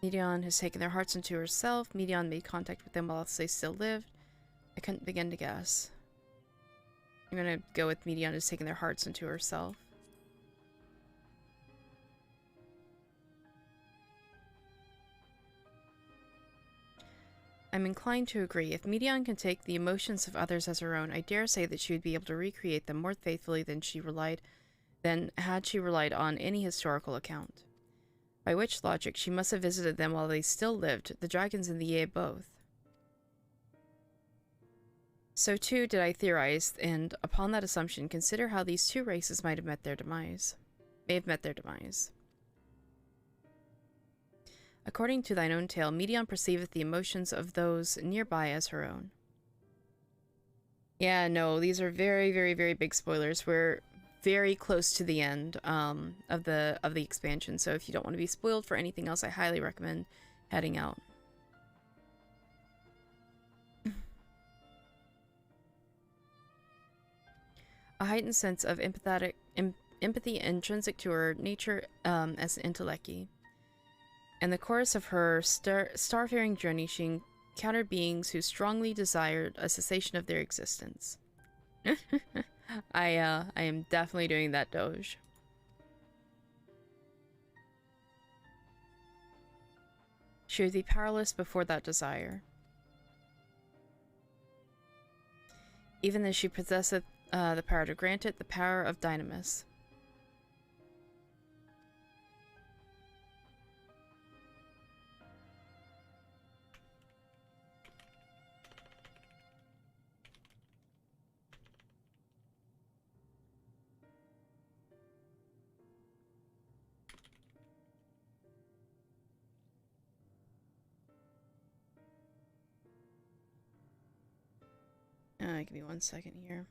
Medion has taken their hearts into herself. Medion made contact with them while they still lived. I couldn't begin to guess. I'm gonna go with Medion has taken their hearts into herself. I'm inclined to agree. If Medion can take the emotions of others as her own, I dare say that she would be able to recreate them more faithfully than had she relied on any historical account. By which logic, she must have visited them while they still lived, the dragons and the Ye both. So too did I theorize, and upon that assumption, consider how these two races might have met their demise. According to thine own tale, Medion perceiveth the emotions of those nearby as her own. Yeah, no, these are very, very, very big spoilers. We're very close to the end of the expansion, so if you don't want to be spoiled for anything else, I highly recommend heading out. A heightened sense of empathy intrinsic to her nature as an intellectie. In the course of her starfaring journey, she encountered beings who strongly desired a cessation of their existence. I am definitely doing that, Doge. She would be powerless before that desire. Even as she possesseth the power to grant it, the power of dynamis. Give me 1 second here.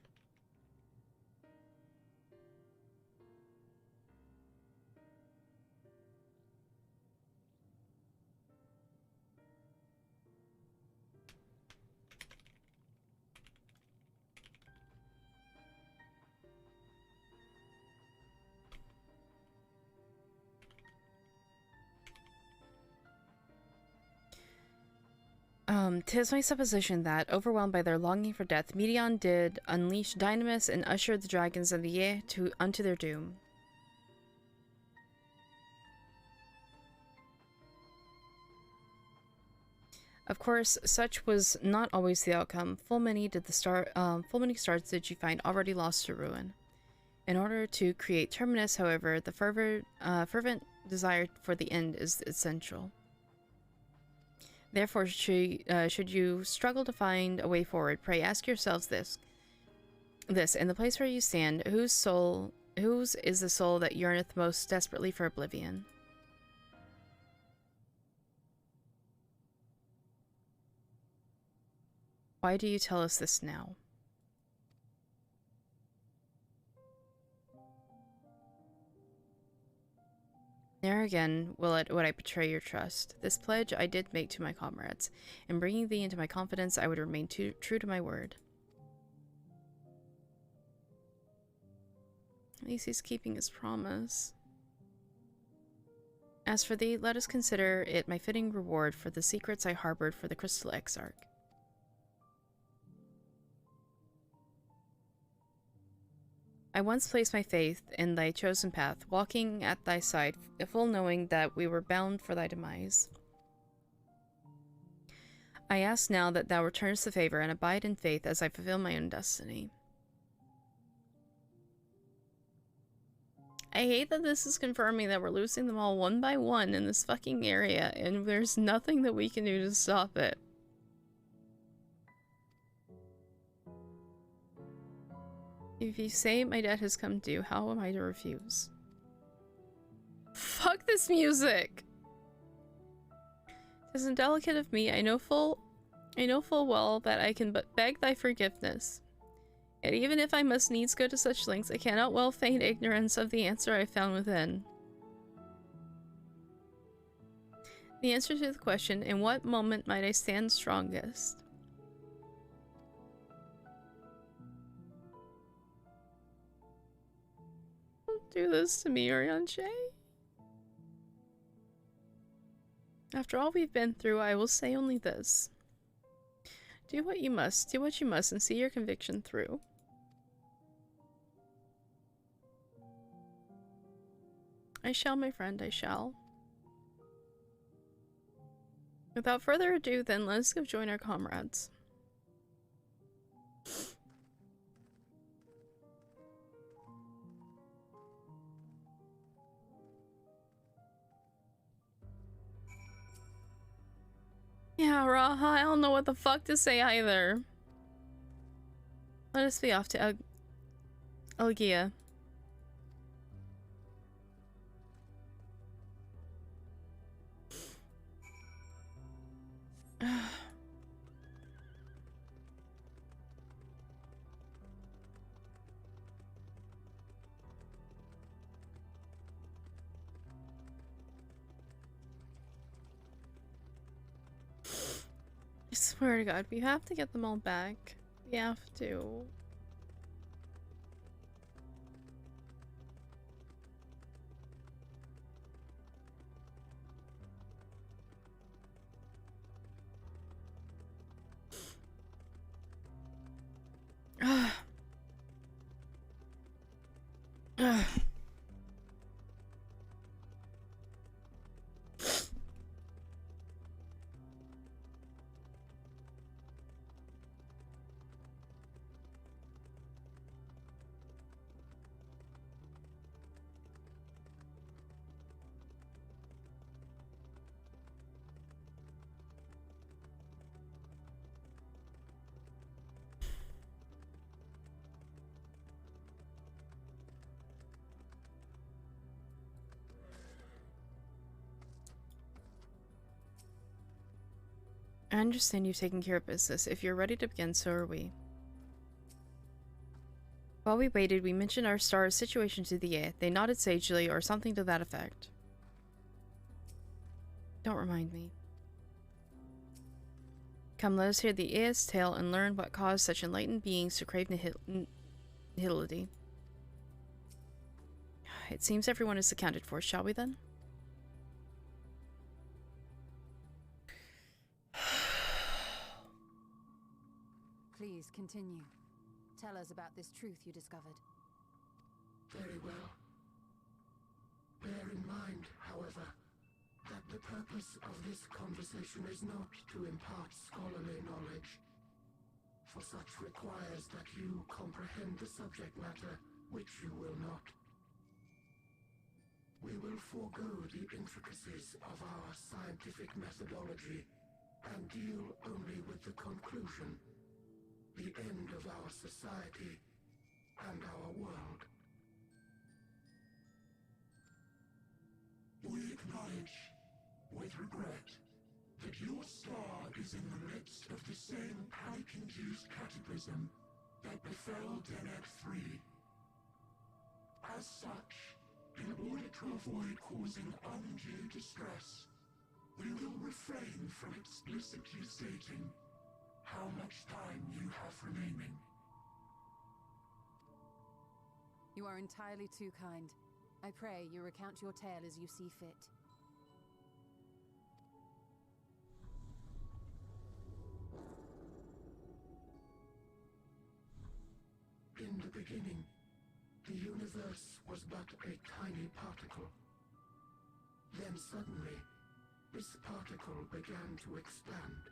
Tis my supposition that, overwhelmed by their longing for death, Medion did unleash dynamis and ushered the dragons of the Ye unto their doom. Of course, such was not always the outcome. Full many stars did she find already lost to ruin. In order to create Terminus, however, the fervent desire for the end is essential. Therefore, should you struggle to find a way forward, pray ask yourselves this, in the place where you stand, whose is the soul that yearneth most desperately for oblivion? Why do you tell us this now? Ne'er again would I betray your trust. This pledge I did make to my comrades. In bringing thee into my confidence, I would remain true to my word. At least he's keeping his promise. As for thee, let us consider it my fitting reward for the secrets I harbored for the Crystal Exarch. I once placed my faith in thy chosen path, walking at thy side, full knowing that we were bound for thy demise. I ask now that thou returnest the favor and abide in faith as I fulfill my own destiny. I hate that this is confirming that we're losing them all one by one in this fucking area, and there's nothing that we can do to stop it. If you say my debt has come due, how am I to refuse? Fuck this music! 'Tis indelicate of me, I know full well that I can but beg thy forgiveness. Yet even if I must needs go to such lengths, I cannot well feign ignorance of the answer I found within. The answer to the question, in what moment might I stand strongest? Don't do this to me, Orianche. After all we've been through, I will say only this. Do what you must, and see your conviction through. I shall, my friend, I shall. Without further ado, then, let us go join our comrades. Yeah, Raha, I don't know what the fuck to say either. Let us be off to Elgia. I swear to God, we have to get them all back. We have to. I understand you've taken care of business. If you're ready to begin, so are we. While we waited, we mentioned our star's situation to the Ae. They nodded sagely, or something to that effect. Don't remind me. Come, let us hear the Ae's tale and learn what caused such enlightened beings to crave nihility. It seems everyone is accounted for, shall we then? Please continue. Tell us about this truth you discovered. Very well. Bear in mind, however, that the purpose of this conversation is not to impart scholarly knowledge, for such requires that you comprehend the subject matter, which you will not. We will forego the intricacies of our scientific methodology and deal only with the conclusion, the end of our society and our world. We acknowledge, with regret, that your star is in the midst of the same panic-induced cataclysm that befell Deneb 3. As such, in order to avoid causing undue distress, we will refrain from explicitly stating how much time you have remaining. You are entirely too kind. I pray you recount your tale as you see fit. In the beginning, the universe was but a tiny particle. Then suddenly, this particle began to expand.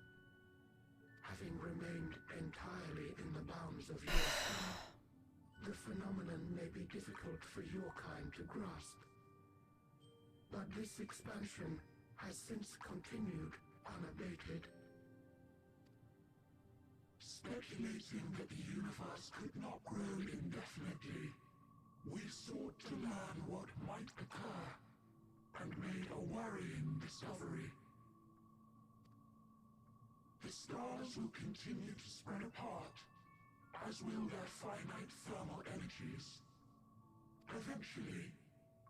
Having remained entirely in the bounds of your star, the phenomenon may be difficult for your kind to grasp. But this expansion has since continued unabated. Speculating that the universe could not grow indefinitely, we sought to learn what might occur, and and made a worrying discovery. The stars will continue to spread apart, as will their finite thermal energies. Eventually,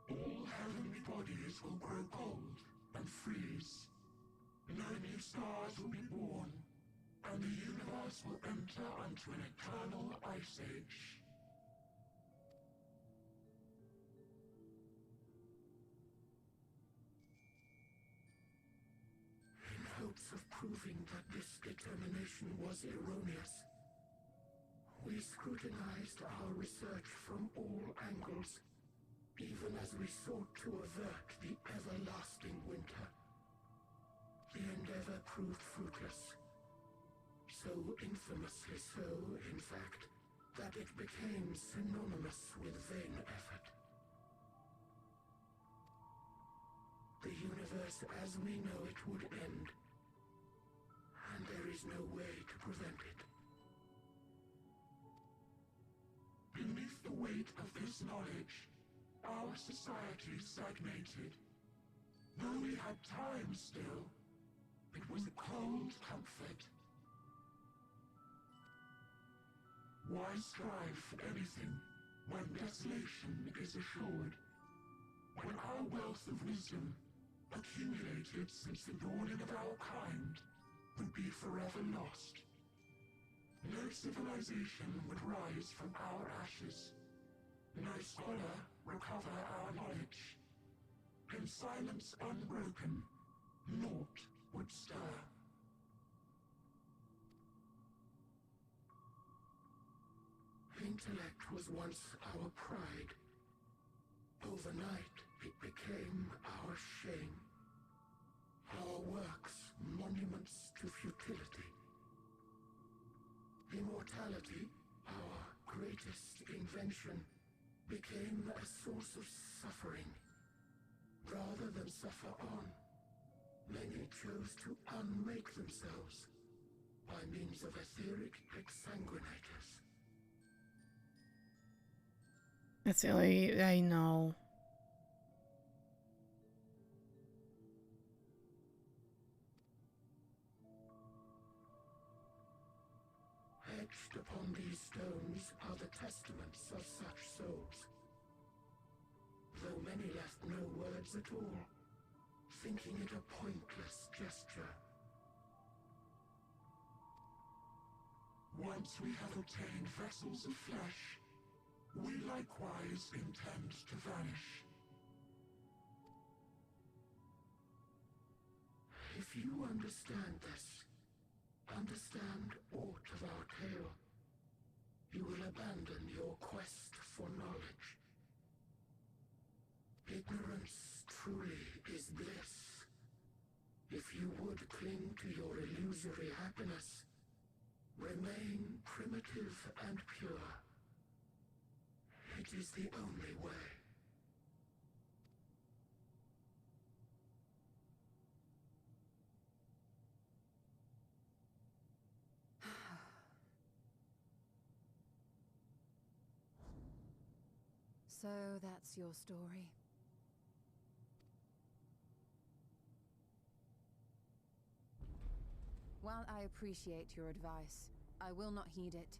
all heavenly bodies will grow cold and freeze. No new stars will be born, and the universe will enter into an eternal ice age. In hopes of proving that this determination was erroneous, we scrutinized our research from all angles, even as we sought to avert the everlasting winter. The endeavor proved fruitless. So infamously so, in fact, that it became synonymous with vain effort. The universe as we know it would end, and there is no way to prevent it. Beneath the weight of this knowledge, our society stagnated. Though we had time still, it was a cold comfort. Why strive for anything when desolation is assured? When our wealth of wisdom, accumulated since the dawning of our kind, would be forever lost. No civilization would rise from our ashes. No scholar recover our knowledge. In silence unbroken, naught would stir. Intellect was once our pride. Overnight, it became our shame. Our works, monuments to futility. Immortality, our greatest invention, became a source of suffering. Rather than suffer on, many chose to unmake themselves by means of etheric exsanguinators. That's the only I know. Etched upon these stones are the testaments of such souls. Though many left no words at all, thinking it a pointless gesture. Once we have obtained vessels of flesh, we likewise intend to vanish. If you understand this, understand aught of our tale, you will abandon your quest for knowledge. Ignorance truly is bliss. If you would cling to your illusory happiness, remain primitive and pure. It is the only way. So that's your story. While I appreciate your advice, I will not heed it.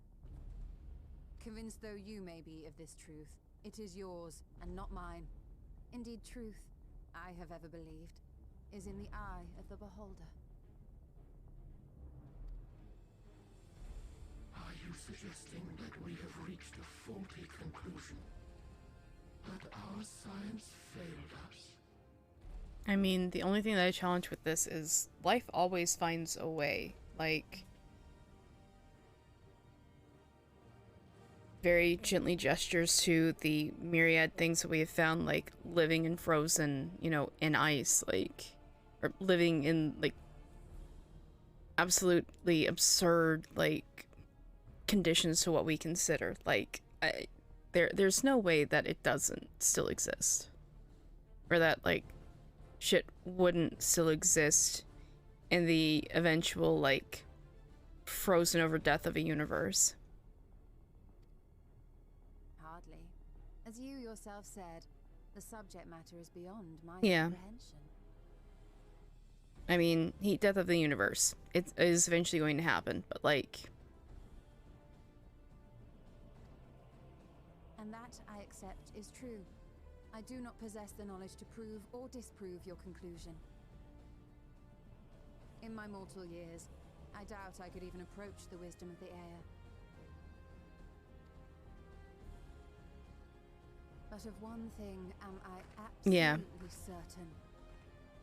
Convinced though you may be of this truth, it is yours and not mine. Indeed, truth, I have ever believed, is in the eye of the beholder. Are you suggesting that we have reached a faulty conclusion? That our science failed us? I mean, the only thing that I challenge with this is life always finds a way. Like, very gently gestures to the myriad things that we have found, like living in frozen, you know, in ice, like, or living in, like, absolutely absurd, like, conditions to what we consider. Like, there's no way that it doesn't still exist. Or that, like, shit wouldn't still exist in the eventual, like, frozen over death of a universe. Hardly. As you yourself said, The subject matter is beyond my Yeah. comprehension. I mean, death of the universe. It is eventually going to happen, but like... And that, I accept, is true. I do not possess the knowledge to prove or disprove your conclusion. In my mortal years, I doubt I could even approach the wisdom of the air. But of one thing am I absolutely certain.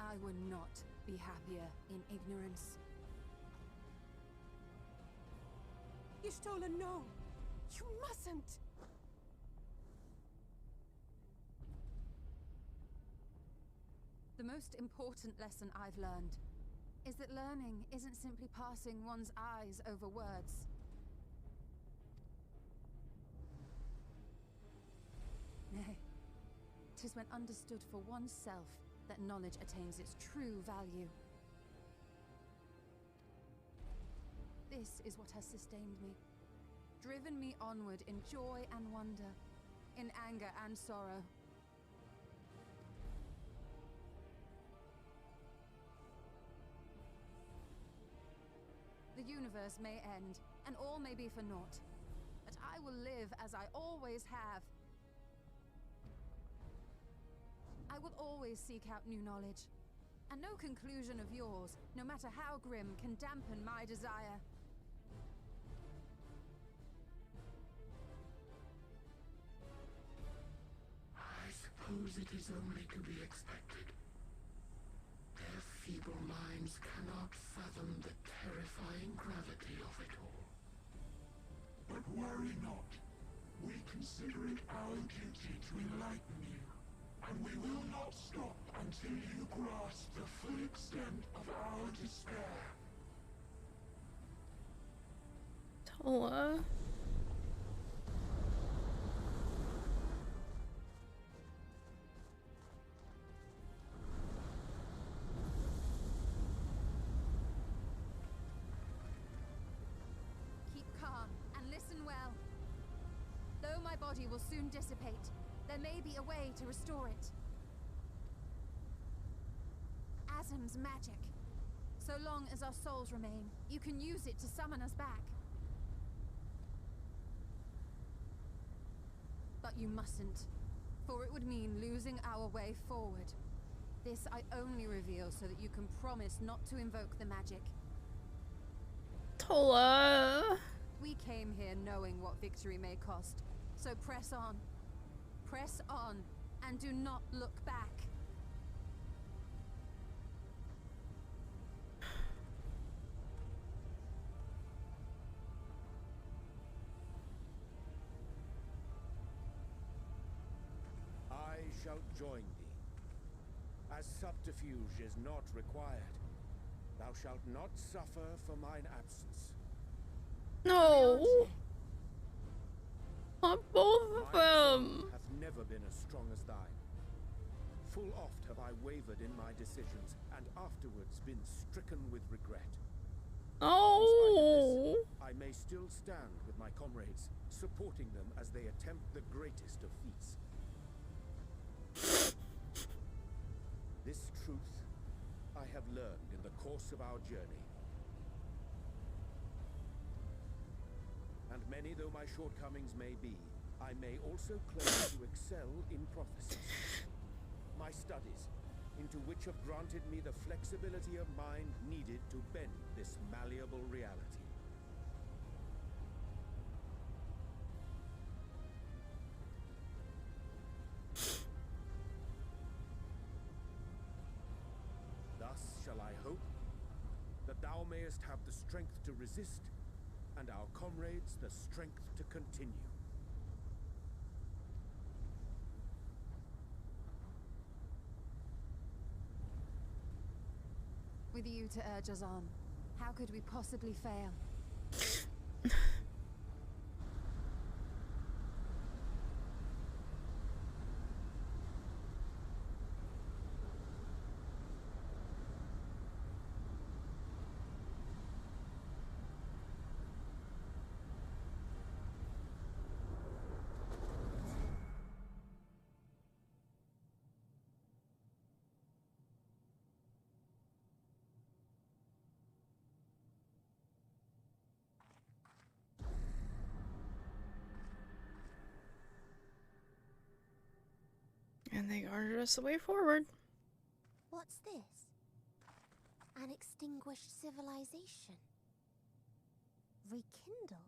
I would not be happier in ignorance. Y'shtola, no! You mustn't! The most important lesson I've learned is that learning isn't simply passing one's eyes over words. Nay, 'tis when understood for oneself that knowledge attains its true value. This is what has sustained me, driven me onward in joy and wonder, in anger and sorrow. The universe may end, and all may be for naught, but I will live as I always have. I will always seek out new knowledge, and no conclusion of yours, no matter how grim, can dampen my desire. I suppose it is only to be expected. Their feeble minds cannot fathom the terrifying gravity of it all. But worry not. We consider it our duty to enlighten you, and we will not stop until you grasp the full extent of our despair. Tola. Keep calm and listen well. Though my body will soon dissipate, there may be a way to restore it. Azim's magic. So long as our souls remain, you can use it to summon us back. But you mustn't, for it would mean losing our way forward. This I only reveal so that you can promise not to invoke the magic. Tola. We came here knowing what victory may cost, so press on. Press on, and do not look back. I shall join thee. As subterfuge is not required, thou shalt not suffer for mine absence. No. Not both of My them. soul hath never been as strong as thine. Full oft have I wavered in my decisions, and afterwards been stricken with regret. Oh. I may still stand with my comrades, supporting them as they attempt the greatest of feats. This truth I have learned in the course of our journey. And many though my shortcomings may be, I may also claim to excel in prophecies. My studies, into which have granted me the flexibility of mind needed to bend this malleable reality. Thus shall I hope that thou mayest have the strength to resist, and our comrades the strength to continue. With you to urge us on, how could we possibly fail? And they guarded us the way forward. What's this? An extinguished civilization. Rekindled.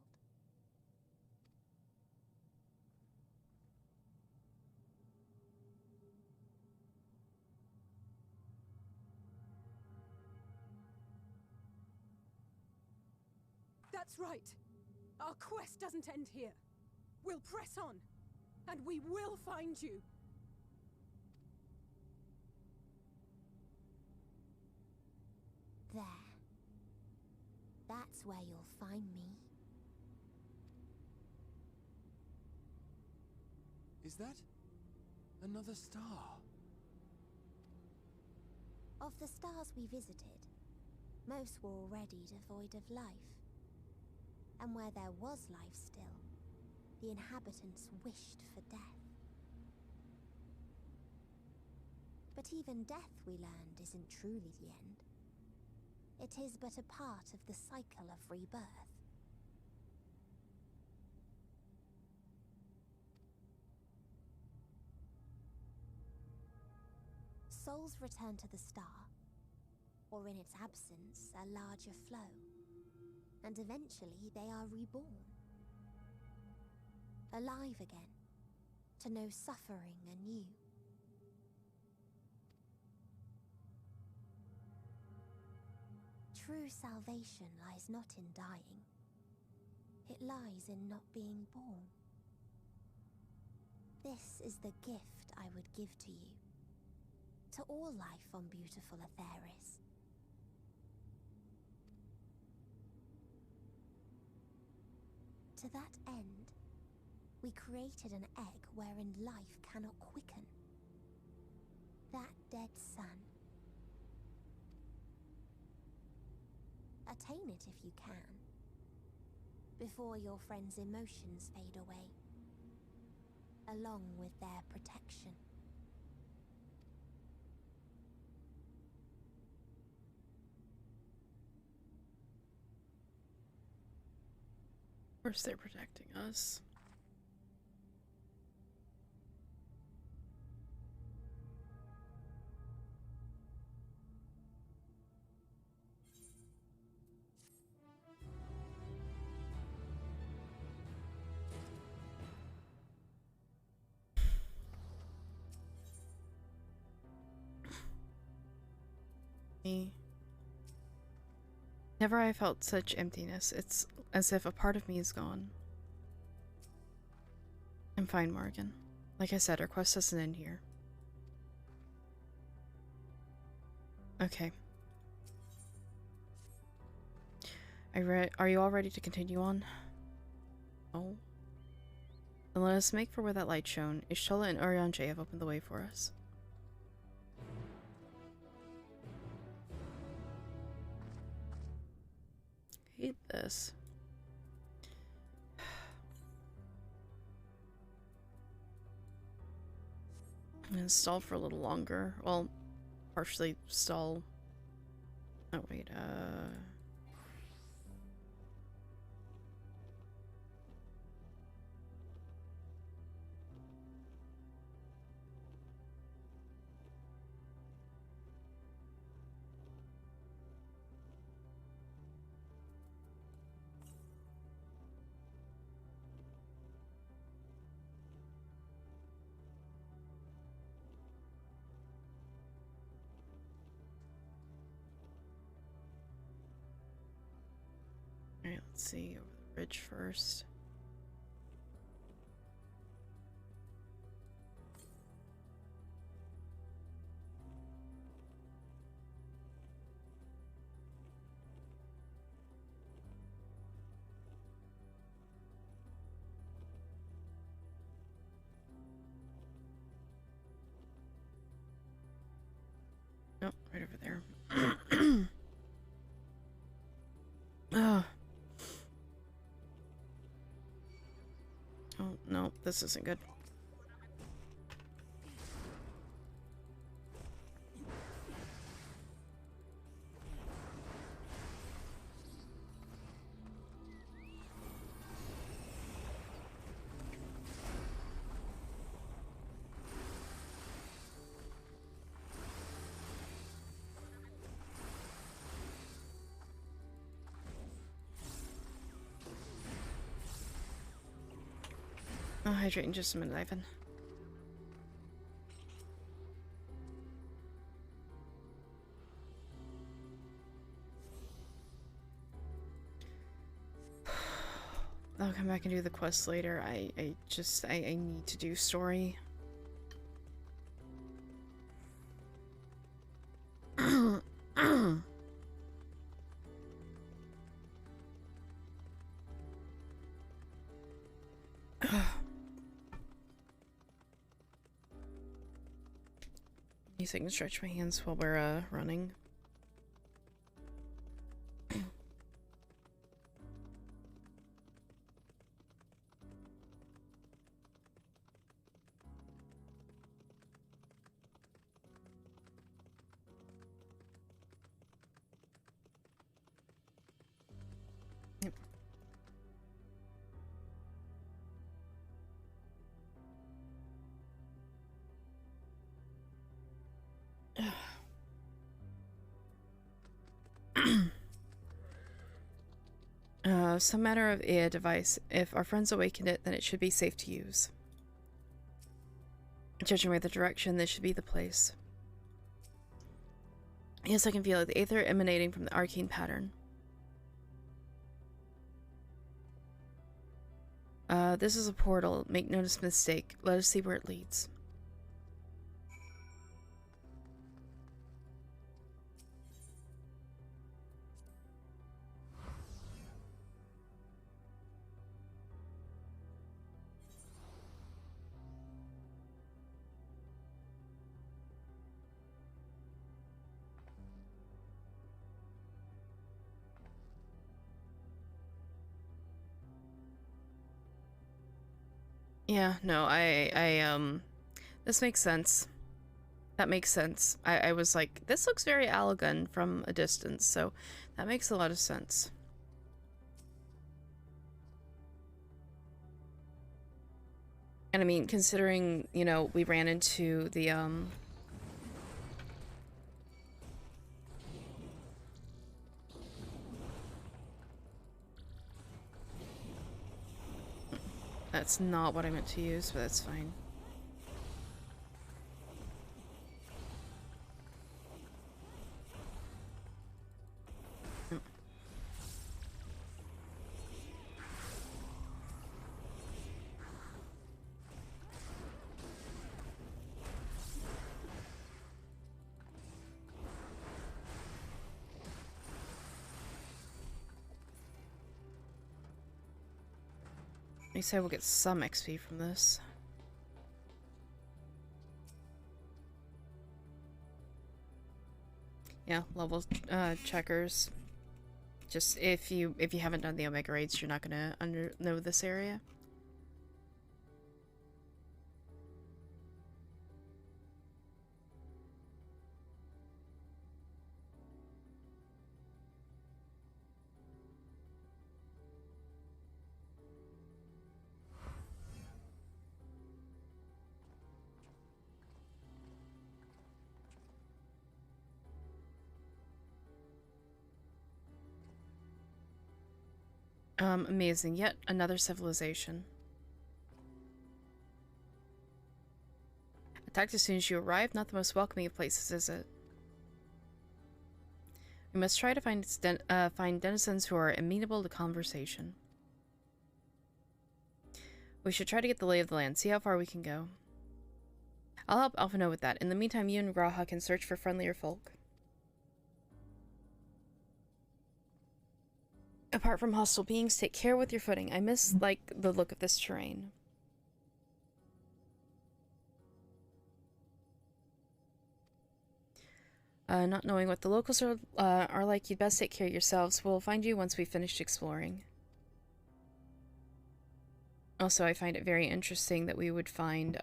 That's right. Our quest doesn't end here. We'll press on, and we will find you. There. That's where you'll find me. Is that another star? Of the stars we visited, most were already devoid of life. And where there was life still, the inhabitants wished for death. But even death, we learned, isn't truly the end. It is but a part of the cycle of rebirth. Souls return to the star, or in its absence, a larger flow. And eventually they are reborn. Alive again, to know suffering anew. True salvation lies not in dying. It lies in not being born. This is the gift I would give to you. To all life on beautiful Atheris. To that end, we created an egg wherein life cannot quicken. That dead sun. Attain it if you can, before your friends' emotions fade away, along with their protection. Of course they're protecting us. Never I felt such emptiness. It's as if a part of me is gone. I'm fine, Morrigan. Like I said, our quest doesn't end here. Okay. Are you all ready to continue on? Oh. Then let us make for where that light shone. Ishtola and Urianger have opened the way for us. Hate this. I'm gonna stall for a little longer. Well, partially stall. Oh, wait, alright, let's see, over the ridge first. Oh, right over there. Oh. Oh, no, this isn't good. I'll hydrate in just a minute, Ivan. I'll come back and do the quest later. I need to do story. At least I can stretch my hands while we're running. Some matter of a device. If our friends awakened it, then it should be safe to use. Judging by the direction, this should be the place. Yes, I can feel it. The aether emanating from the arcane pattern. This is a portal. Make no mistake. Let us see where it leads. Yeah, no, this makes sense. That makes sense. I was like, this looks very Allegan from a distance, so that makes a lot of sense. And I mean, considering, you know, we ran into the, that's not what I meant to use, but that's fine. At least I will get some XP from this. Yeah, level checkers. Just if you haven't done the Omega raids, you're not gonna know this area. Amazing. Yet another civilization. Attacked as soon as you arrive. Not the most welcoming of places, is it? We must try to find denizens who are amenable to conversation. We should try to get the lay of the land. See how far we can go. I'll help Alpha know with that. In the meantime, you and Graha can search for friendlier folk. Apart from hostile beings, take care with your footing. I miss, like, the look of this terrain. Not knowing what the locals are like, you'd best take care of yourselves. We'll find you once we've finished exploring. Also, I find it very interesting that we would find,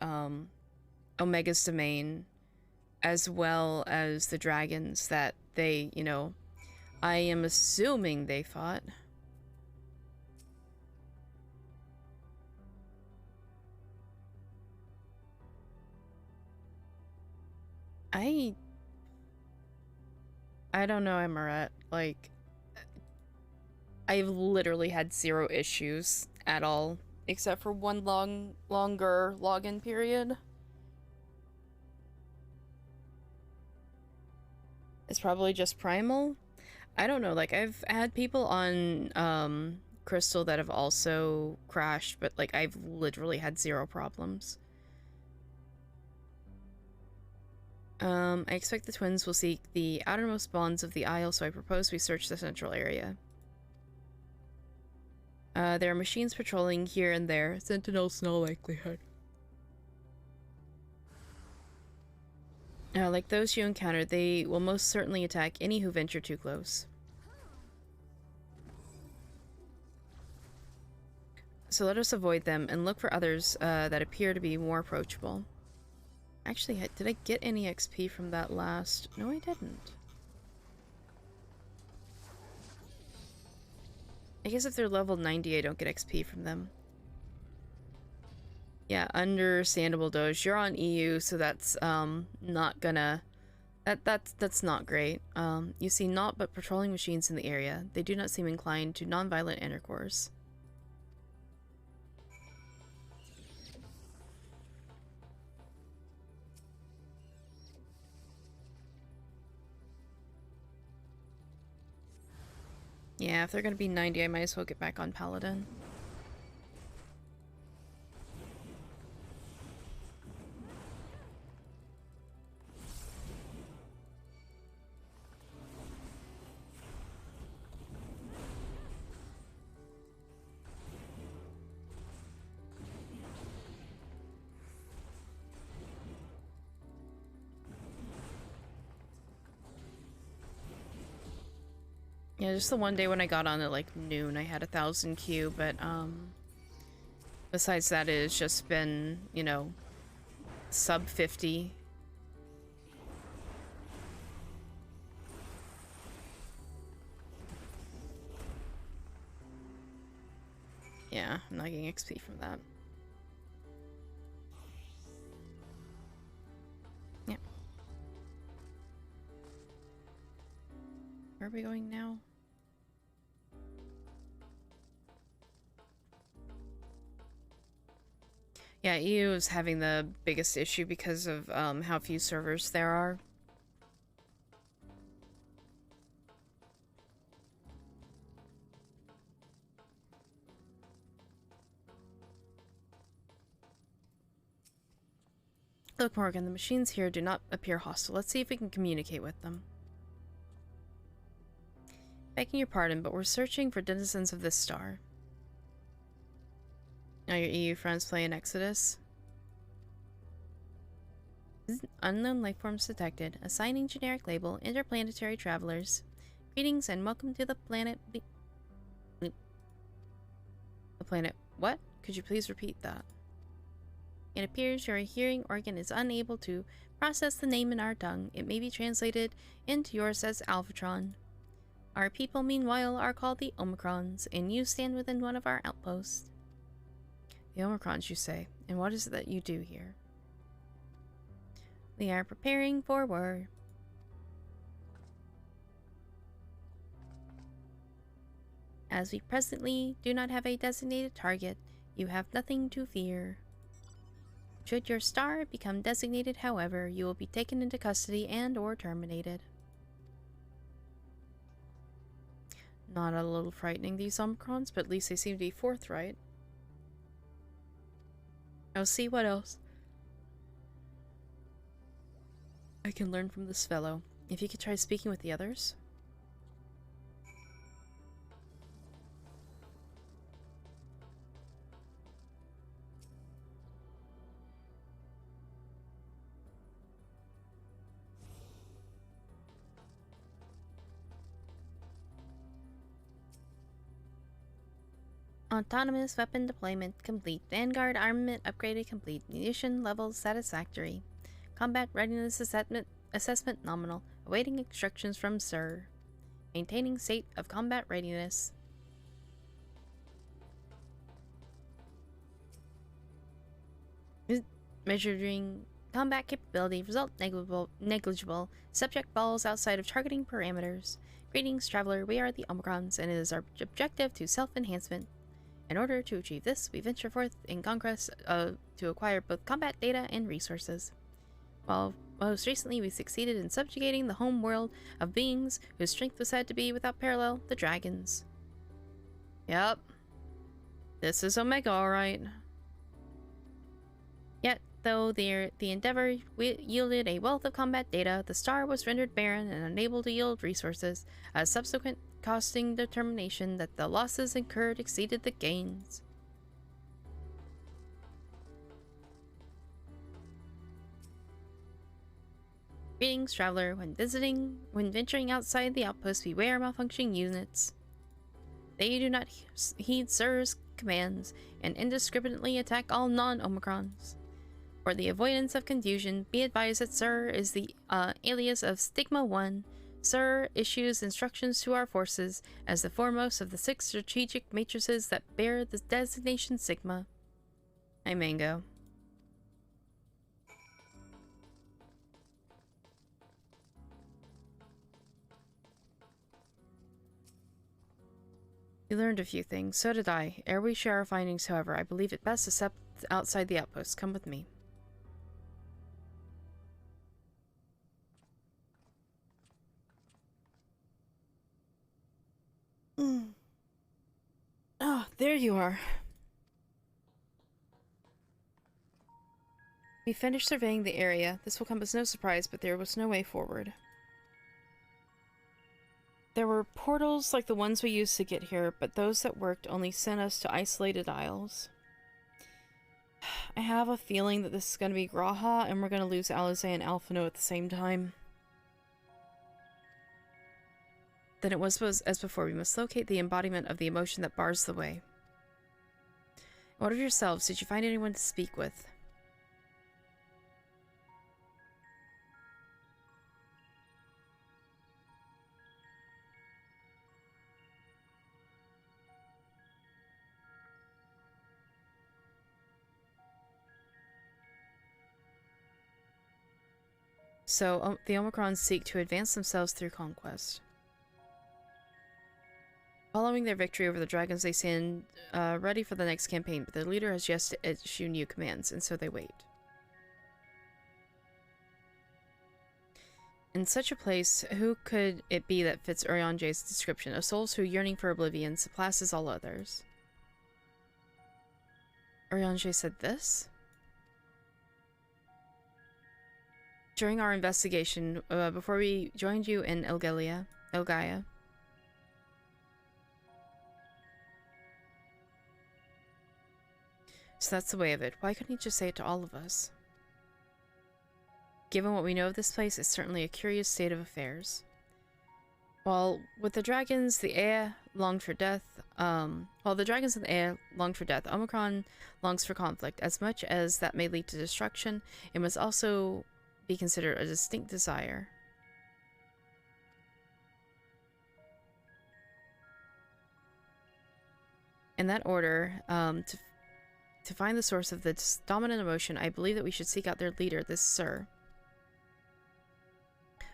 Omega's domain, as well as the dragons that they, you know, I am assuming they fought. I don't know, Amaret. Like, I've literally had 0 issues at all except for one longer login period. It's probably just primal. I don't know, like I've had people on Crystal that have also crashed, but like I've literally had 0 problems. I expect the twins will seek the outermost bonds of the Isle, so I propose we search the central area. There are machines patrolling here and there. Sentinels, no likelihood. Like those you encountered, they will most certainly attack any who venture too close. So let us avoid them and look for others that appear to be more approachable. Actually, did I get any XP from that last? No, I didn't. I guess if they're level 90, I don't get XP from them. Yeah, understandable, Doge. You're on EU, so that's not gonna... That's not great. You see naught but patrolling machines in the area. They do not seem inclined to non-violent intercourse. Yeah, if they're gonna be 90, I might as well get back on Paladin. Yeah, just the one day when I got on at like noon, I had 1,000 Q, but besides that, it's just been, you know, sub 50. Yeah, I'm not getting XP from that. Yeah. Where are we going now? Yeah, EU is having the biggest issue because of how few servers there are. Look, Morgan, the machines here do not appear hostile. Let's see if we can communicate with them. Begging your pardon, but we're searching for denizens of this star. Now your EU friends play in Exodus. Unknown life forms detected. Assigning generic label, interplanetary travelers. Greetings and welcome to the planet... The planet... What? Could you please repeat that? It appears your hearing organ is unable to process the name in our tongue. It may be translated into yours as Alphatron. Our people, meanwhile, are called the Omicrons, and you stand within one of our outposts. The Omicrons, you say? And what is it that you do here? We are preparing for war. As we presently do not have a designated target, you have nothing to fear. Should your star become designated, however, you will be taken into custody and or terminated. Not a little frightening, these Omicrons, but at least they seem to be forthright. I'll see what else I can learn from this fellow. If you could try speaking with the others. Autonomous weapon deployment complete. Vanguard armament upgraded complete. Munition levels satisfactory. Combat readiness assessment nominal. Awaiting instructions from Sir. Maintaining state of combat readiness. Measuring combat capability. Result negligible. Subject falls outside of targeting parameters. Greetings, traveler. We are the Omicrons, and it is our objective to self-enhancement. In order to achieve this, we venture forth in conquest to acquire both combat data and resources. While most recently we succeeded in subjugating the home world of beings whose strength was said to be without parallel, the dragons. Yep. This is Omega, alright. Yet, though the endeavor yielded a wealth of combat data, the star was rendered barren and unable to yield resources, a subsequent costing determination that the losses incurred exceeded the gains. Greetings, traveler. When venturing outside the outpost, beware malfunctioning units. They do not heed Sir's commands and indiscriminately attack all non-Omicrons. For the avoidance of confusion, be advised that Sir is the alias of Stigma 1. Sir issues instructions to our forces as the foremost of the 6 strategic matrices that bear the designation Sigma. Hi, Mango. You learned a few things. So did I. Ere we share our findings, however, I believe it best to step outside the outpost. Come with me. Oh, there you are. We finished surveying the area. This will come as no surprise, but there was no way forward. There were portals like the ones we used to get here, but those that worked only sent us to isolated isles. I have a feeling that this is going to be Graha, and we're going to lose Alizé and Alphino at the same time. Then it was as before, we must locate the embodiment of the emotion that bars the way. What of yourselves? Did you find anyone to speak with? So, the Omicrons seek to advance themselves through conquest. Following their victory over the dragons, they stand ready for the next campaign, but their leader has yet to issue new commands, and so they wait. In such a place, who could it be that fits Urianger's description of souls who, yearning for oblivion, surpasses all others? Urianger said this? During our investigation, before we joined you in Elgaia. So that's the way of it. Why couldn't he just say it to all of us? Given what we know of this place, it's certainly a curious state of affairs. While with the dragons, the air longed for death. While the dragons and the air longed for death, Omicron longs for conflict. As much as that may lead to destruction, it must also be considered a distinct desire. In that order, to find the source of this dominant emotion, I believe that we should seek out their leader, this Sir.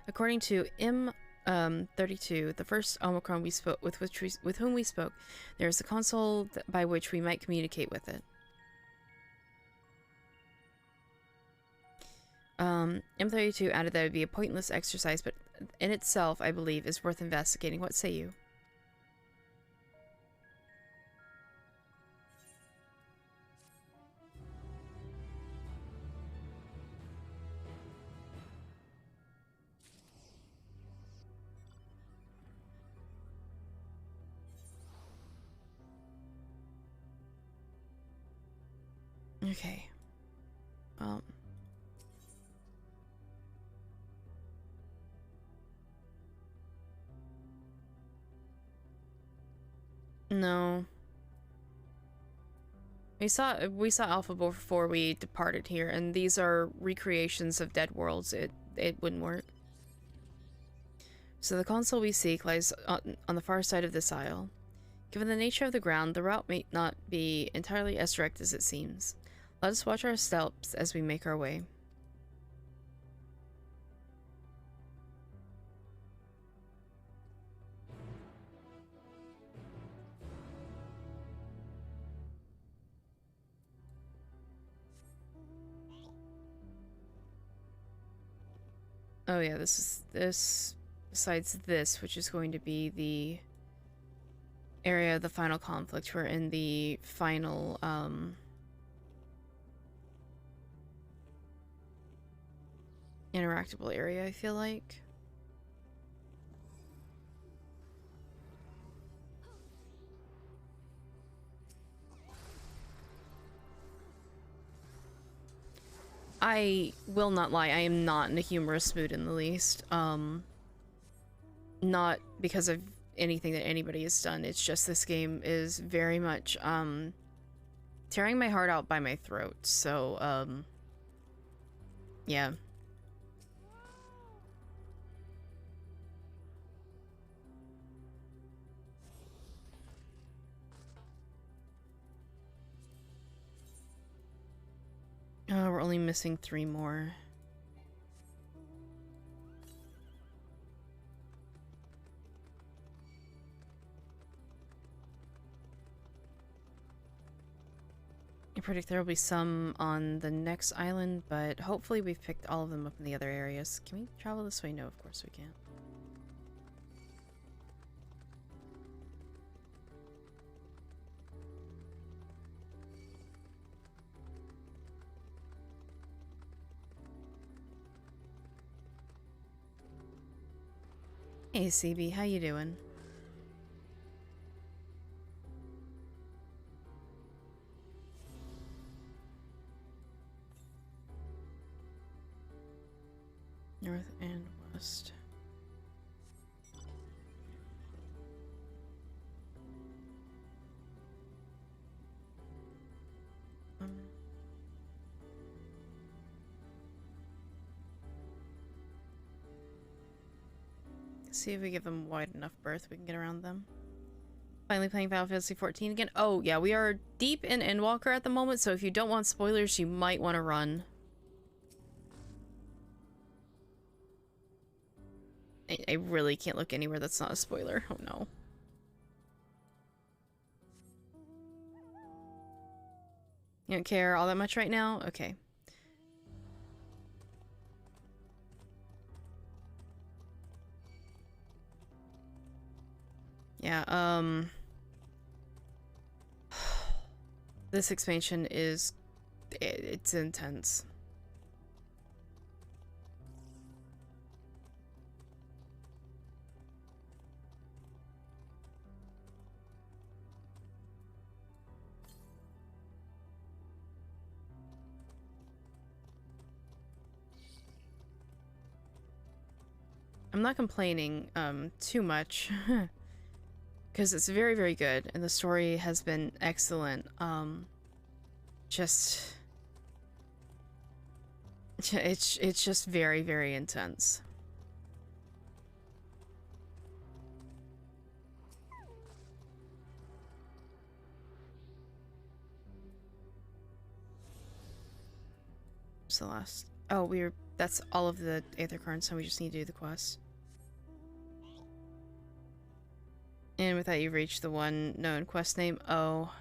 According to M32, the first Omicron we spoke with whom we spoke, there is a console by which we might communicate with it. M32 added that it would be a pointless exercise, but in itself, I believe, is worth investigating. What say you? Okay. No. We saw Alpha before we departed here, and these are recreations of dead worlds. It wouldn't work. So the console we seek lies on the far side of this isle. Given the nature of the ground, the route may not be entirely as direct as it seems. Let us watch our steps as we make our way. Oh yeah, this besides this, which is going to be the area of the final conflict. We're in the final interactable area, I feel like. I will not lie, I am not in a humorous mood in the least. Not because of anything that anybody has done, it's just this game is very much, tearing my heart out by my throat, so, yeah. We're only missing 3 more. I predict there will be some on the next island, but hopefully we've picked all of them up in the other areas. Can we travel this way? No, of course we can't. Hey CB, how you doing? North and west. See if we give them wide enough berth we can get around them. Finally playing Final Fantasy 14 again. Oh yeah, we are deep in Endwalker at the moment, so if you don't want spoilers, you might want to run. I really can't look anywhere that's not a spoiler. Oh no. You don't care all that much right now? Okay. Yeah, this expansion is... it's intense. I'm not complaining too much because it's very, very good and the story has been excellent. It's just very, very intense. What's the last? Oh, that's all of the Aether cards, so we just need to do the quest. And with that, you've reached the one known quest name. Oh.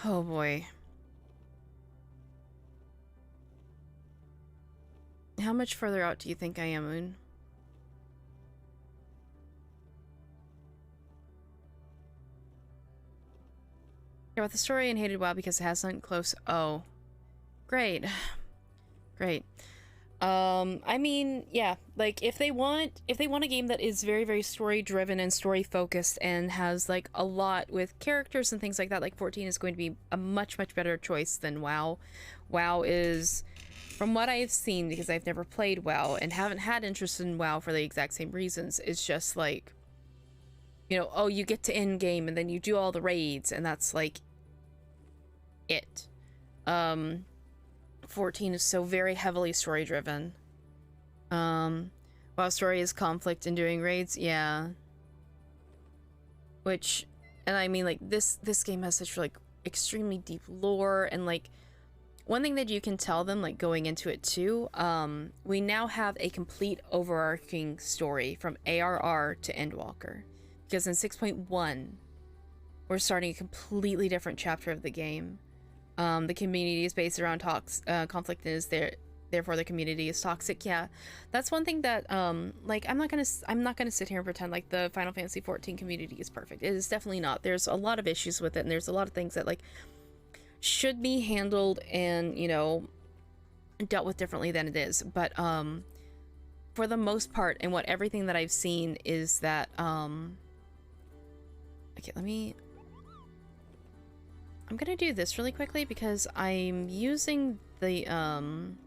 Oh boy. How much further out do you think I am, Moon? Care about the story and hated WoW because it has something close. Oh. Great. Great. I mean, yeah, like if they want a game that is very, very story driven and story focused and has like a lot with characters and things like that, like 14 is going to be a much, much better choice than WoW. WoW is, from what I've seen, because I've never played WoW and haven't had interest in WoW for the exact same reasons, it's just like, you know, oh, you get to end game and then you do all the raids and that's like it. 14 is so very heavily story driven. WoW story is conflict and doing raids, yeah. Which, and I mean like this game has such like extremely deep lore and like one thing that you can tell them like going into it too, we now have a complete overarching story from ARR to Endwalker. Because in 6.1, we're starting a completely different chapter of the game. The community is based around conflict and is there therefore the community is toxic. Yeah, that's one thing that like I'm not gonna sit here and pretend like the Final Fantasy 14 community is perfect. It is definitely not. There's a lot of issues with it, and there's a lot of things that like should be handled and, you know, dealt with differently than it is. But for the most part, and what everything that I've seen is that okay, I'm gonna do this really quickly because I'm using the I'm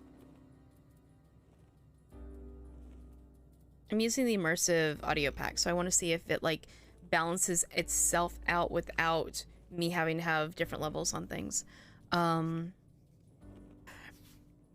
using the immersive audio pack, so I want to see if it like balances itself out without me having to have different levels on things.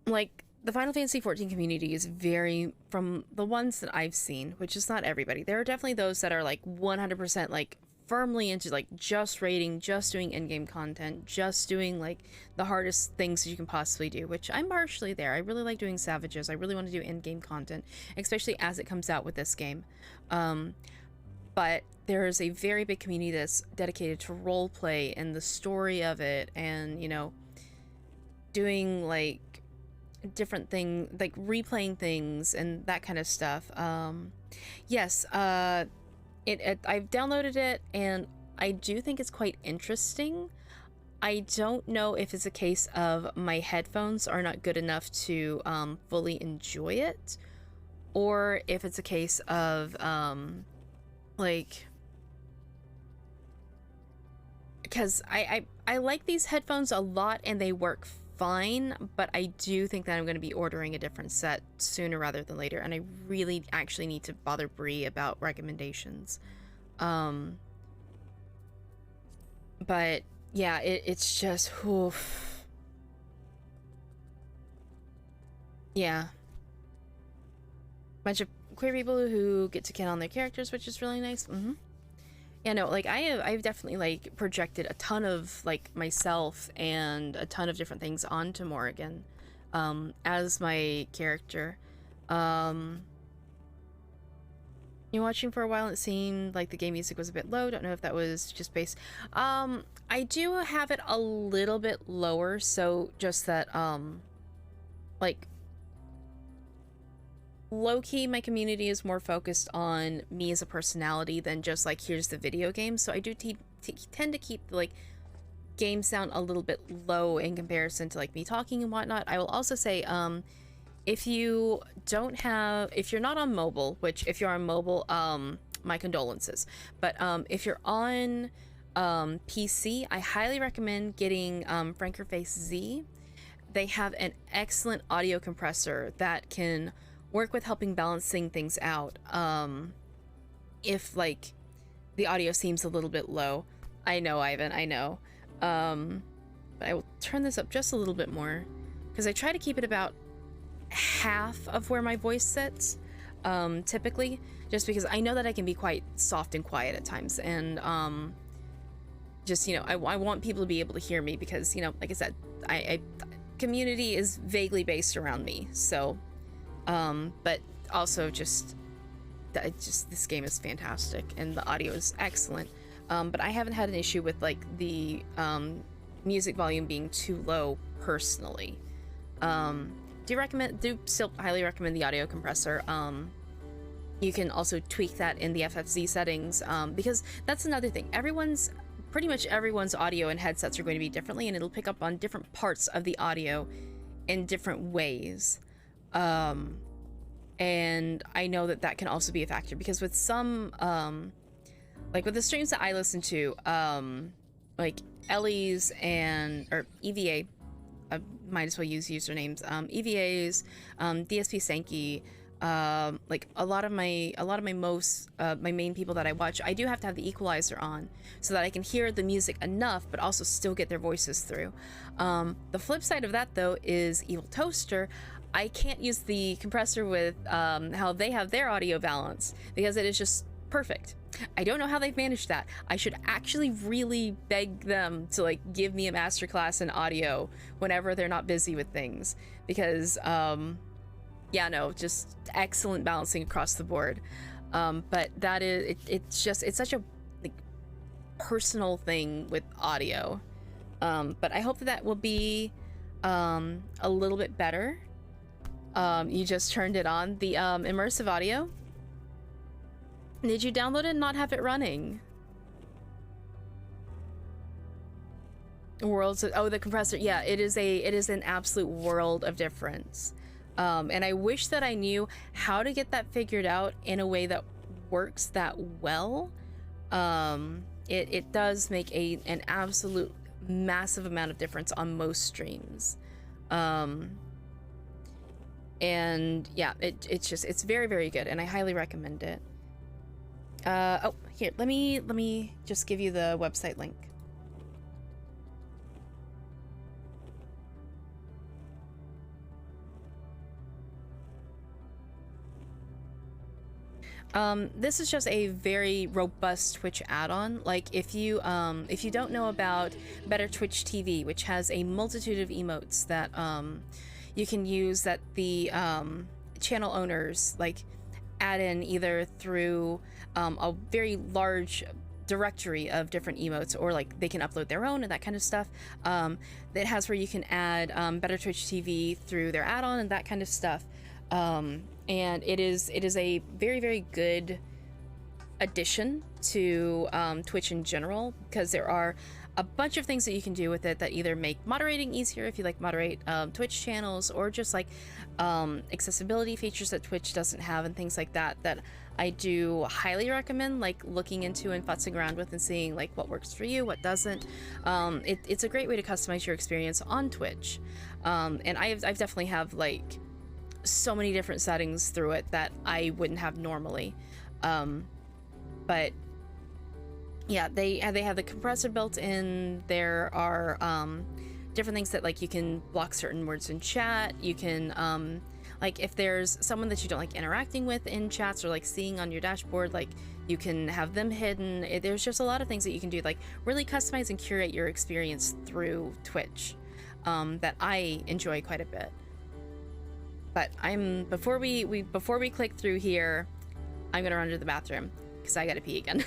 Like the Final Fantasy 14 community is very, from the ones that I've seen, which is not everybody. There are definitely those that are like 100% like firmly into like just raiding, just doing in-game content, just doing like the hardest things you can possibly do, which I'm partially there. I really like doing savages. I really want to do in-game content, especially as it comes out with this game. But there is a very big community that's dedicated to roleplay and the story of it, and, you know, doing like different things, like replaying things and that kind of stuff. Yes, I've downloaded it, and I do think it's quite interesting. I don't know if it's a case of my headphones are not good enough to fully enjoy it, or if it's a case of like, because I like these headphones a lot and they work fine, but I do think that I'm going to be ordering a different set sooner rather than later, and I really actually need to bother Bree about recommendations. But yeah, it's just, oof. Yeah. Bunch of queer people who get to kin on their characters, which is really nice. Yeah, no, like I've definitely like projected a ton of like myself and a ton of different things onto Morrigan as my character. You're watching for a while and it seemed like the game music was a bit low. Don't know if that was just based. I do have it a little bit lower, so just that like low-key my community is more focused on me as a personality than just like here's the video game, so I do tend to keep the like game sound a little bit low in comparison to like me talking and whatnot. I will also say if you're not on mobile, which if you're on mobile, my condolences, but if you're on PC, I highly recommend getting Frankerface Z. They have an excellent audio compressor that can work with helping balancing things out if like the audio seems a little bit low. I know, Ivan, I know. But I will turn this up just a little bit more because I try to keep it about half of where my voice sits typically, just because I know that I can be quite soft and quiet at times, and just, you know, I want people to be able to hear me because, you know, like I said, I community is vaguely based around me, so but also just this game is fantastic and the audio is excellent. But I haven't had an issue with like the music volume being too low personally. Do still highly recommend the audio compressor. You can also tweak that in the FFZ settings, because that's another thing. Pretty much everyone's audio and headsets are going to be differently, and it'll pick up on different parts of the audio in different ways. And I know that can also be a factor, because with some like with the streams that I listen to, like Ellie's or EVA, I might as well use usernames, EVA's, DSP Sankey, like a lot of my main people that I watch, I do have to have the equalizer on so that I can hear the music enough but also still get their voices through. The flip side of that though is Evil Toaster. I can't use the compressor with how they have their audio balance because it is just perfect. I don't know how they've managed that. I should actually really beg them to like give me a masterclass in audio whenever they're not busy with things, because yeah, no, just excellent balancing across the board. But that is it's such a like personal thing with audio. But I hope that will be a little bit better You just turned it on. The immersive audio. Did you download it and not have it running? Worlds. Oh, the compressor. Yeah, it is an absolute world of difference. And I wish that I knew how to get that figured out in a way that works that well. It does make an absolute massive amount of difference on most streams. And yeah, it's very, very good, and I highly recommend it. Oh, here, let me just give you the website link. This is just a very robust Twitch add-on. Like, if you don't know about Better Twitch TV, which has a multitude of emotes that you can use, that the channel owners like add in either through a very large directory of different emotes, or like they can upload their own and that kind of stuff. It has where you can add Better Twitch TV through their add-on and that kind of stuff. And it is a very, very good addition to Twitch in general, because there are a bunch of things that you can do with it that either make moderating easier if you like moderate Twitch channels, or just like accessibility features that Twitch doesn't have and things like that, that I do highly recommend like looking into and futzing around with and seeing like what works for you, what doesn't. It's a great way to customize your experience on Twitch. And I've definitely have like so many different settings through it that I wouldn't have normally. But yeah, they have the compressor built in. There are different things that like you can block certain words in chat. You can like if there's someone that you don't like interacting with in chats or like seeing on your dashboard, like you can have them hidden. There's just a lot of things that you can do, like really customize and curate your experience through Twitch, that I enjoy quite a bit. But before we click through here, I'm gonna run to the bathroom because I gotta pee again.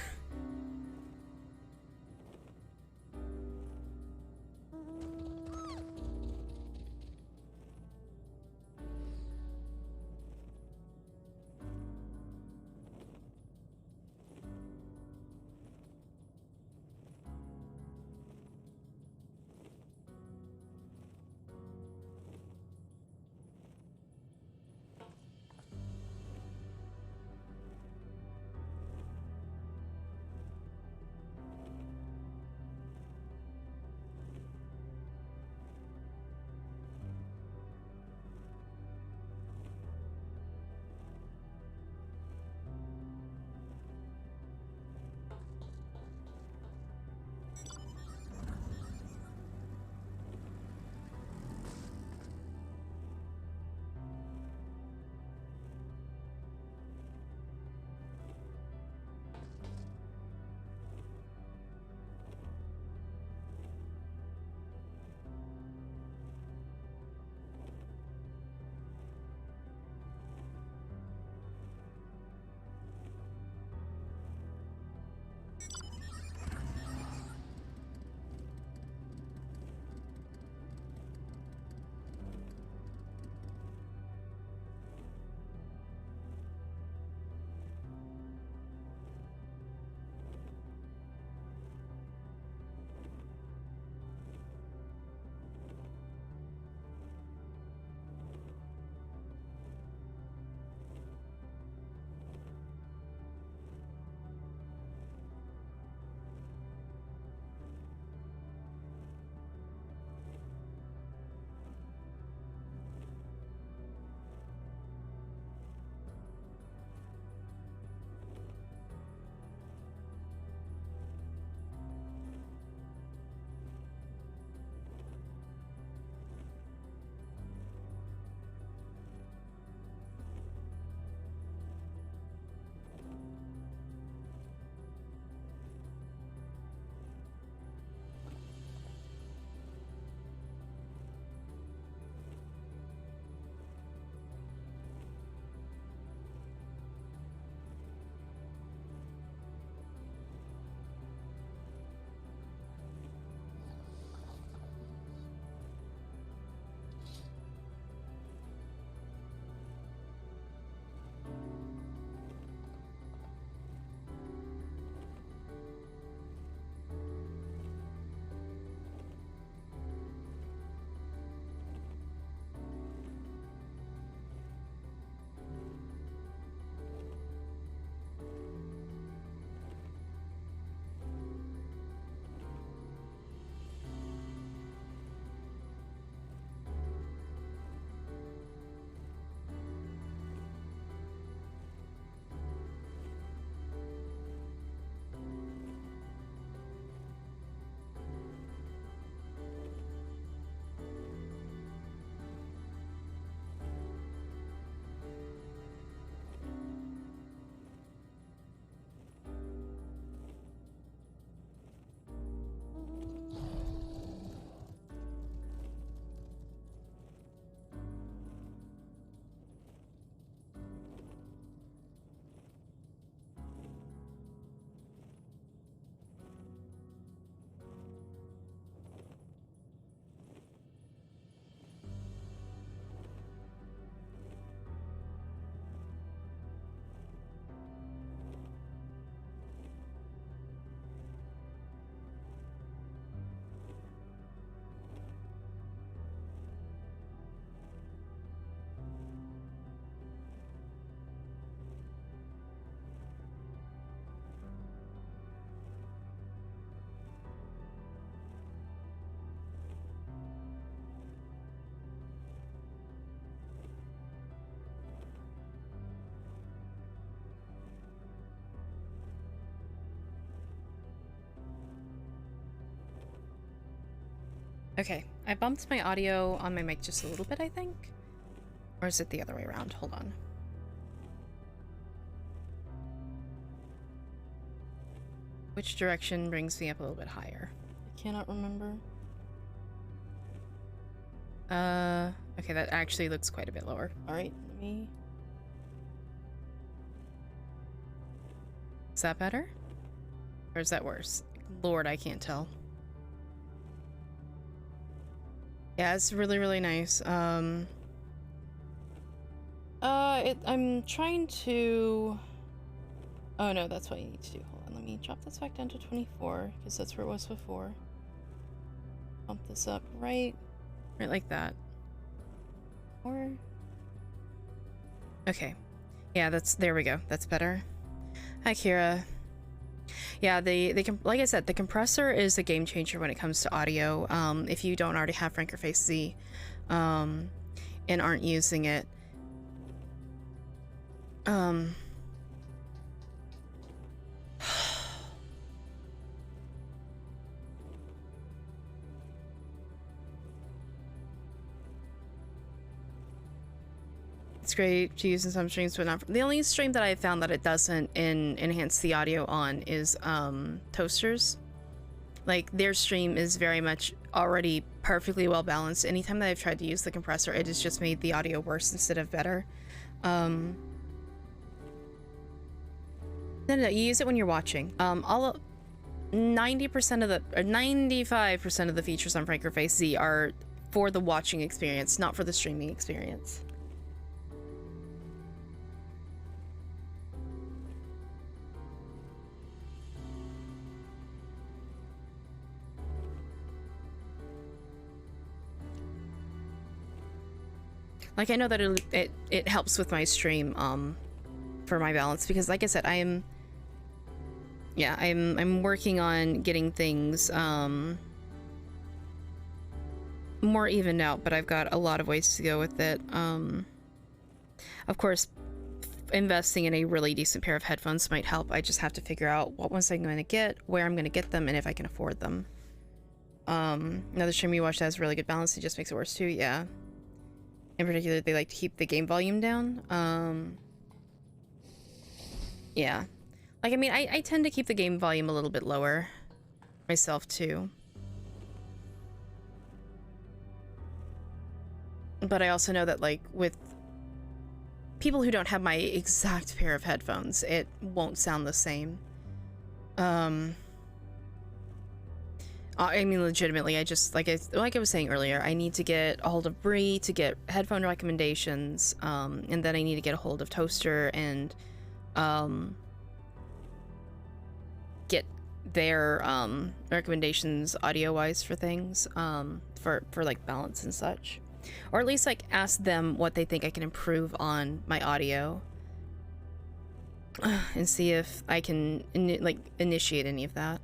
Okay, I bumped my audio on my mic just a little bit, I think. Or is it the other way around? Hold on. Which direction brings me up a little bit higher? I cannot remember. Okay, that actually looks quite a bit lower. Alright, let me... Is that better? Or is that worse? Lord, I can't tell. Yeah, it's really, really nice. I'm trying to... Oh no, that's what you need to do. Hold on, let me drop this back down to 24, because that's where it was before. Bump this up right like that. Or... Okay. Yeah, there we go. That's better. Hi, Kira. Yeah, like I said, the compressor is a game changer when it comes to audio. If you don't already have Frankerface Z, and aren't using it, it's great to use in some streams, but not. The only stream that I've found that it doesn't enhance the audio on is Toasters. Like, their stream is very much already perfectly well balanced. Anytime that I've tried to use the compressor, it has just made the audio worse instead of better. No, you use it when you're watching. 90% of the, or 95% of the features on Frankerface Z are for the watching experience, not for the streaming experience. Like, I know that it helps with my stream, for my balance, because like I said, I'm working on getting things, more evened out, but I've got a lot of ways to go with it. Of course, investing in a really decent pair of headphones might help. I just have to figure out what ones I'm going to get, where I'm going to get them, and if I can afford them. Another stream you watched that has really good balance, it just makes it worse too, yeah. In particular, they like to keep the game volume down. Yeah. Like, I mean, I tend to keep the game volume a little bit lower myself, too. But I also know that, like, with people who don't have my exact pair of headphones, it won't sound the same. I mean, legitimately, I just, like I was saying earlier, I need to get a hold of Bree to get headphone recommendations, and then I need to get a hold of Toaster and, get their, recommendations audio-wise for things, for, like, balance and such. Or at least, like, ask them what they think I can improve on my audio, and see if I can, initiate any of that.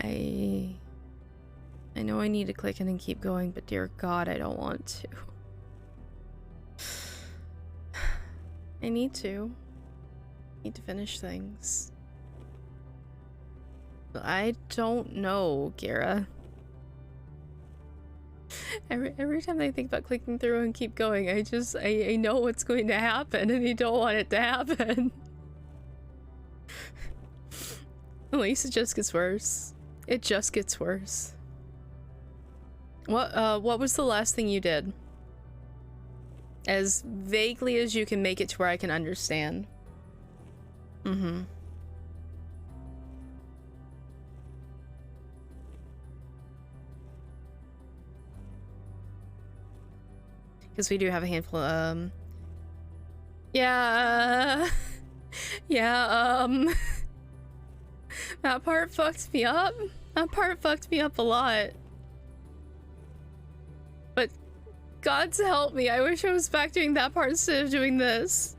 I know I need to click in and keep going, but dear God, I don't want to. I need to finish things. But I don't know, Gira. Every time I think about clicking through and keep going, I know what's going to happen, and I don't want it to happen. At least it just gets worse. It just gets worse. What was the last thing you did? As vaguely as you can make it to where I can understand. Mm-hmm. Because we do have a handful, yeah, yeah, that part fucked me up. That part fucked me up a lot. But God's help me, I wish I was back doing that part instead of doing this.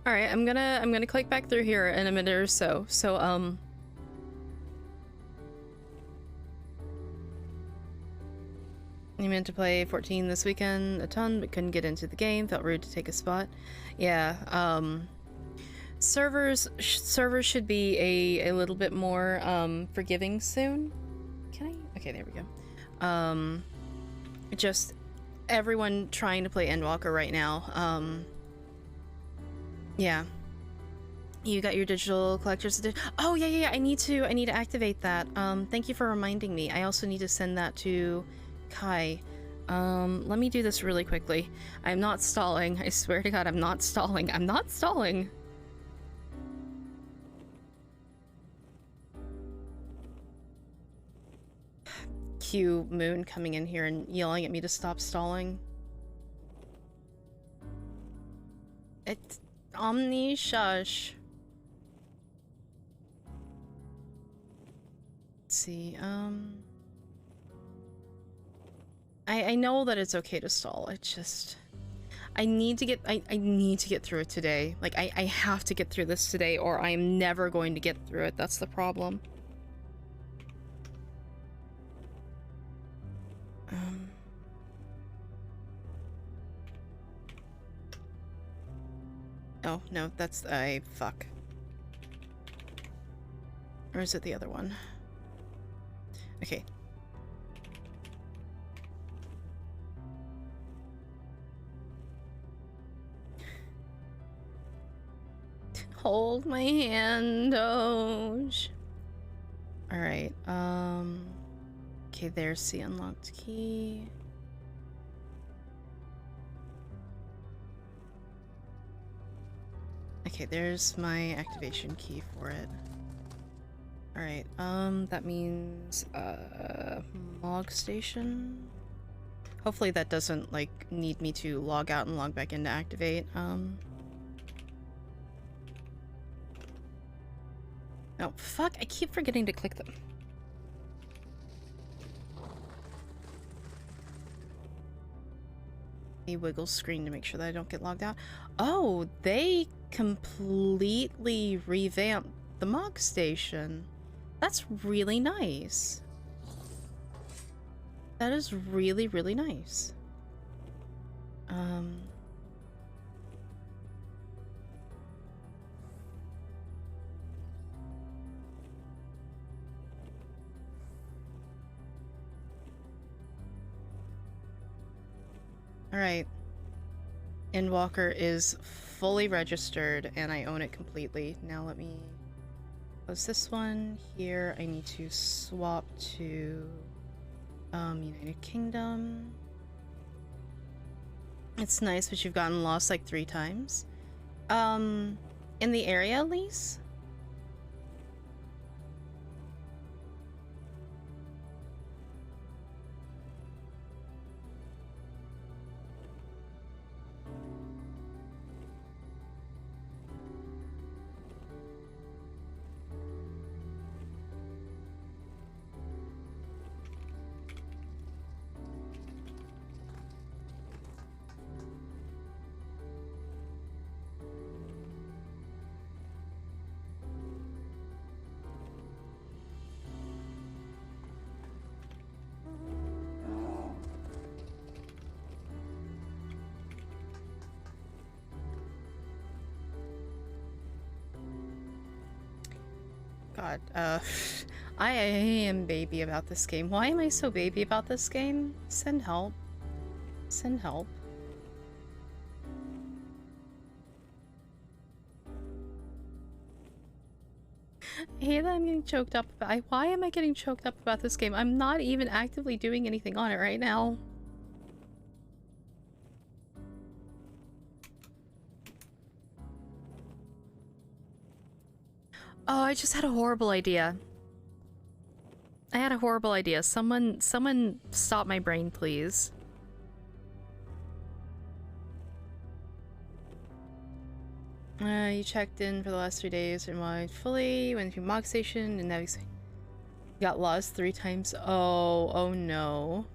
All right, I'm gonna click back through here in a minute or so. So I meant to play 14 this weekend a ton, but couldn't get into the game. Felt rude to take a spot. Yeah. Servers should be a little bit more forgiving soon. Can I? Okay, there we go. Just everyone trying to play Endwalker right now. Yeah. You got your digital collector's edition. Oh yeah. I need to activate that. Thank you for reminding me. I also need to send that to Kai. Let me do this really quickly. I'm not stalling. I swear to God, I'm not stalling. I'm not stalling. Q Moon coming in here and yelling at me to stop stalling. It's Omni Shush. Let's see, I know that it's okay to stall. It's just I need to get through it today. Like I have to get through this today or I am never going to get through it. That's the problem. Oh, no, that's fuck. Or is it the other one? Okay. Hold my hand, Doge. Alright, okay, there's the unlocked key. Okay, there's my activation key for it. Alright, that means, log station? Hopefully that doesn't, like, need me to log out and log back in to activate, Oh, fuck, I keep forgetting to click them. A wiggle screen to make sure that I don't get logged out. Oh, they completely revamped the Mog Station. That's really nice. That is really, really nice. Alright. Endwalker is fully registered and I own it completely. Now let me close this one. Here I need to swap to United Kingdom. It's nice, but you've gotten lost like 3 times. In the area at least? God, I am baby about this game. Why am I so baby about this game? Send help. Send help. I hate that I'm getting choked up about. Why am I getting choked up about this game? I'm not even actively doing anything on it right now. Oh, I just had a horrible idea. I had a horrible idea. Someone stop my brain, please. You checked in for the last 3 days and went fully, went to Mog Station, and now you got lost 3 times. Oh no.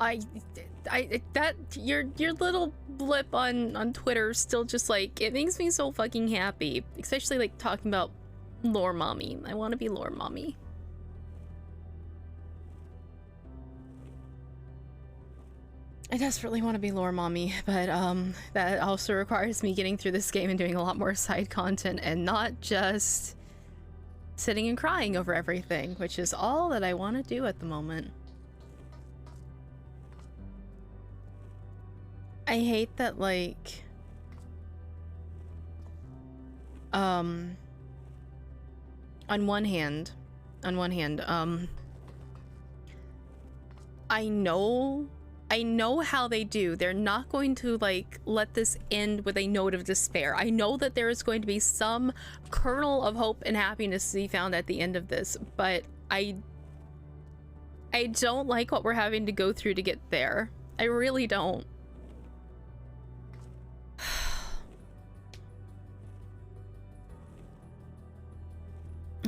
that your little blip on Twitter still just like, it makes me so fucking happy, especially like talking about lore mommy. I want to be lore mommy. I desperately want to be lore mommy, but that also requires me getting through this game and doing a lot more side content and not just sitting and crying over everything, which is all that I want to do at the moment. I hate that, like, on one hand, I know how they do. They're not going to, like, let this end with a note of despair. I know that there is going to be some kernel of hope and happiness to be found at the end of this, but I don't like what we're having to go through to get there. I really don't.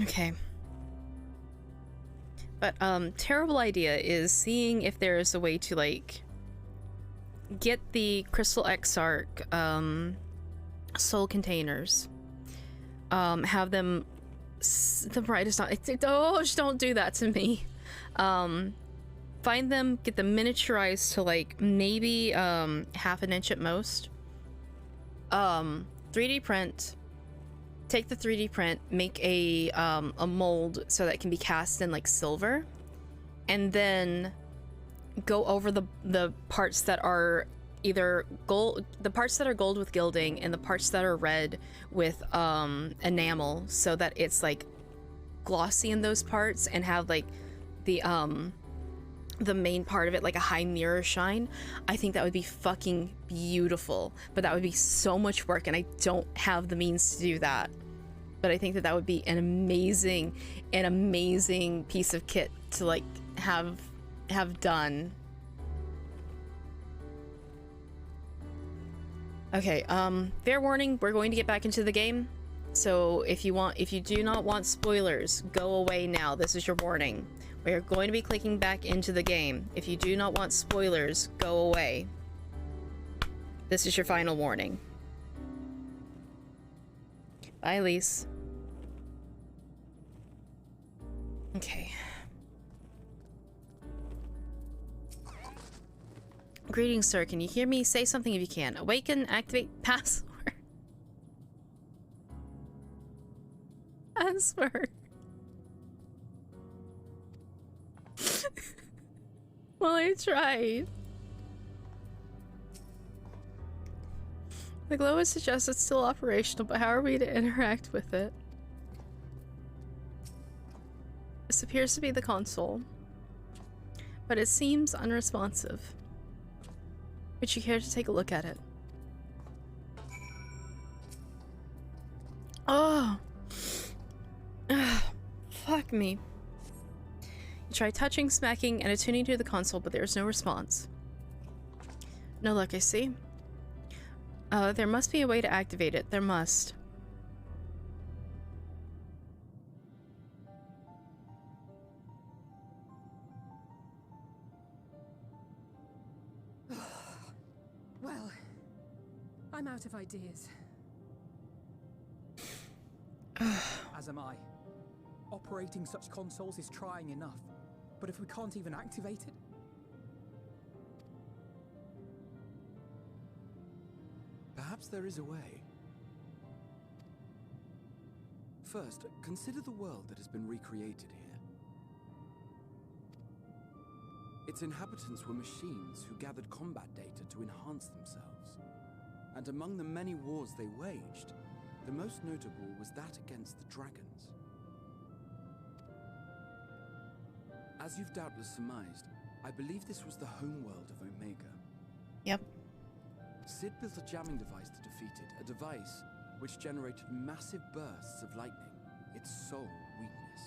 Okay. But, terrible idea is seeing if there is a way to, like, get the Crystal Exarch, soul containers. Have them... The brightest not... Oh, just don't do that to me. Find them, get them miniaturized to, like, maybe, half an inch at most. 3D print... Take the 3D print, make a mold so that it can be cast in like silver, and then go over the parts that are either gold, the parts that are gold with gilding, and the parts that are red with enamel, so that it's like glossy in those parts and have like the main part of it like a high mirror shine. I think that would be fucking beautiful, but that would be so much work, and I don't have the means to do that. But I think that that would be an amazing piece of kit to like have done. Okay, fair warning, we're going to get back into the game. So if you do not want spoilers, go away now. This is your warning. We are going to be clicking back into the game. If you do not want spoilers, go away. This is your final warning. Bye, Elise. Okay. Greetings, sir. Can you hear me? Say something if you can. Awaken, activate password. Password. Well, I tried. The glow suggests it's still operational, but how are we to interact with it? This appears to be the console, but it seems unresponsive. Would you care to take a look at it? Oh! Fuck me. You try touching, smacking, and attuning to the console, but there's no response. No luck, I see. There must be a way to activate it. There must. Well, I'm out of ideas. As am I. Operating such consoles is trying enough, but if we can't even activate it... Perhaps there is a way. First, consider the world that has been recreated here. Its inhabitants were machines who gathered combat data to enhance themselves. And among the many wars they waged, the most notable was that against the dragons. As you've doubtless surmised, I believe this was the homeworld of Omega. Yep. Sid built a jamming device to defeat it, a device which generated massive bursts of lightning, its sole weakness.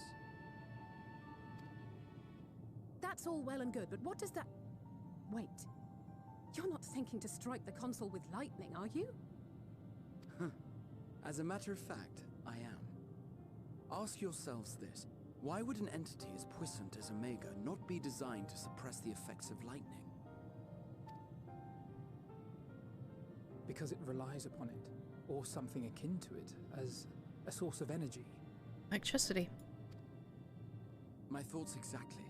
That's all well and good, but what does that... Wait. You're not thinking to strike the console with lightning, are you? As a matter of fact, I am. Ask yourselves this. Why would an entity as puissant as Omega not be designed to suppress the effects of lightning? because it relies upon it, or something akin to it, as a source of energy. Electricity. My thoughts exactly.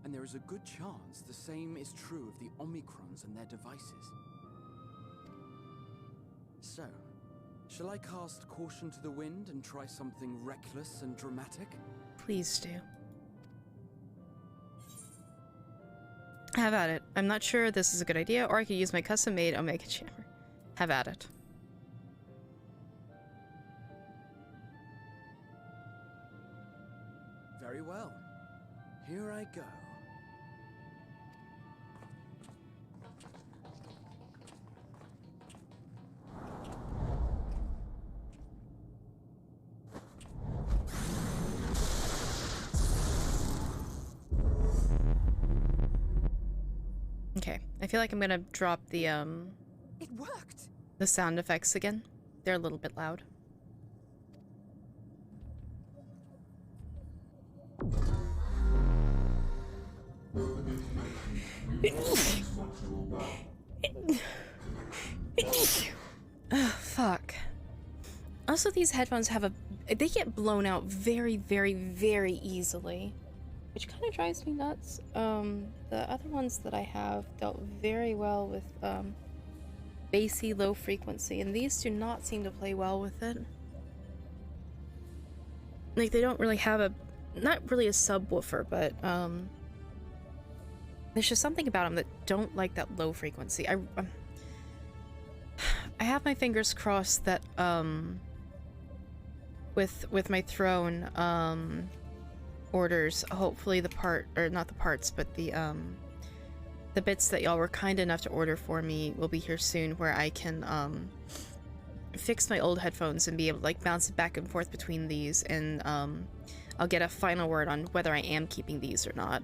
And there is a good chance the same is true of the Omicrons and their devices. So, shall I cast caution to the wind and try something reckless and dramatic? Please do. Have at it. I'm not sure this is a good idea, or I could use my custom-made Omega Chamber. Have at it. Very well. Here I go. Okay, I feel like I'm gonna drop the It worked. the sound effects again. They're a little bit loud. Oh, fuck. Also, these headphones have a... They get blown out very, very, very easily. Which kind of drives me nuts. The other ones that I have dealt very well with, bassy, low frequency. And these do not seem to play well with it. Like, they don't really have a... Not really a subwoofer, but, there's just something about them that don't like that low frequency. I have my fingers crossed that, with my throne, orders, hopefully not the parts, but the bits that y'all were kind enough to order for me will be here soon, where I can, fix my old headphones and be able to, like, bounce it back and forth between these, and, I'll get a final word on whether I am keeping these or not.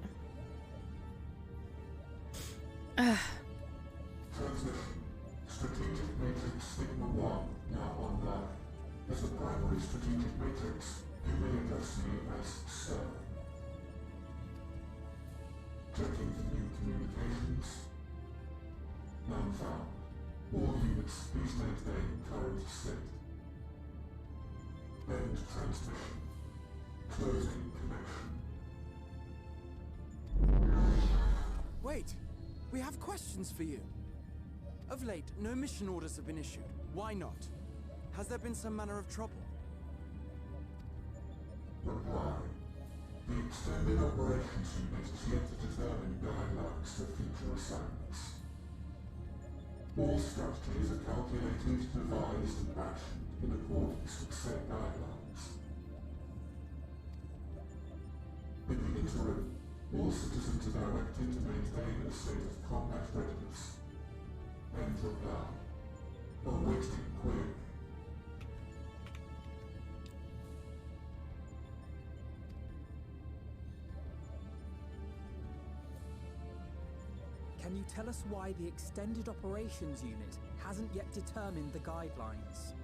Transmission. Strategic Matrix Sigma 1 now online. As a primary strategic matrix, you may address me as Sir. Checking for new communications. None found. All units, please maintain current state. End transmission. Closing connection. Wait! We have questions for you. Of late, no mission orders have been issued. Why not? Has there been some manner of trouble? Reply. The Extended Operations Unit is yet to determine guidelines for future assignments. All strategies are calculated, devised, and actioned in accordance with said guidelines. In the interim, all citizens are directed to maintain a state of combat readiness. End reply. Awaiting query. Can you tell us why the Extended Operations Unit hasn't yet determined the guidelines?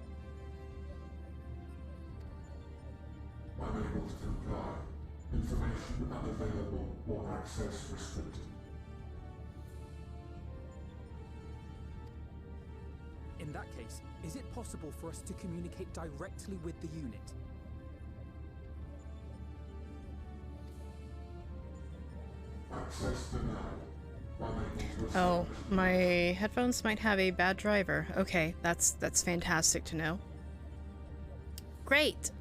Unable to comply. Information unavailable or access restricted. In that case, is it possible for us to communicate directly with the unit? Access denied. Unable to Oh, establish my headphones might have a bad driver. Okay, that's fantastic to know. Great!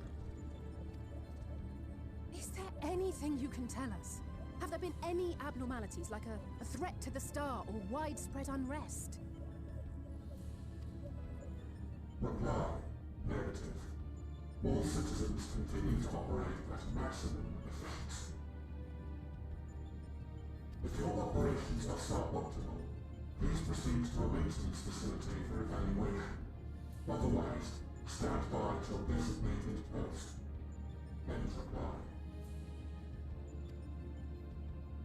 Is there anything you can tell us? Have there been any abnormalities, like a threat to the star or widespread unrest? Reply. Negative. All citizens continue to operate at maximum efficiency. If your operations are suboptimal, please proceed to a maintenance facility for evaluation. Otherwise, stand by at your designated post. End reply.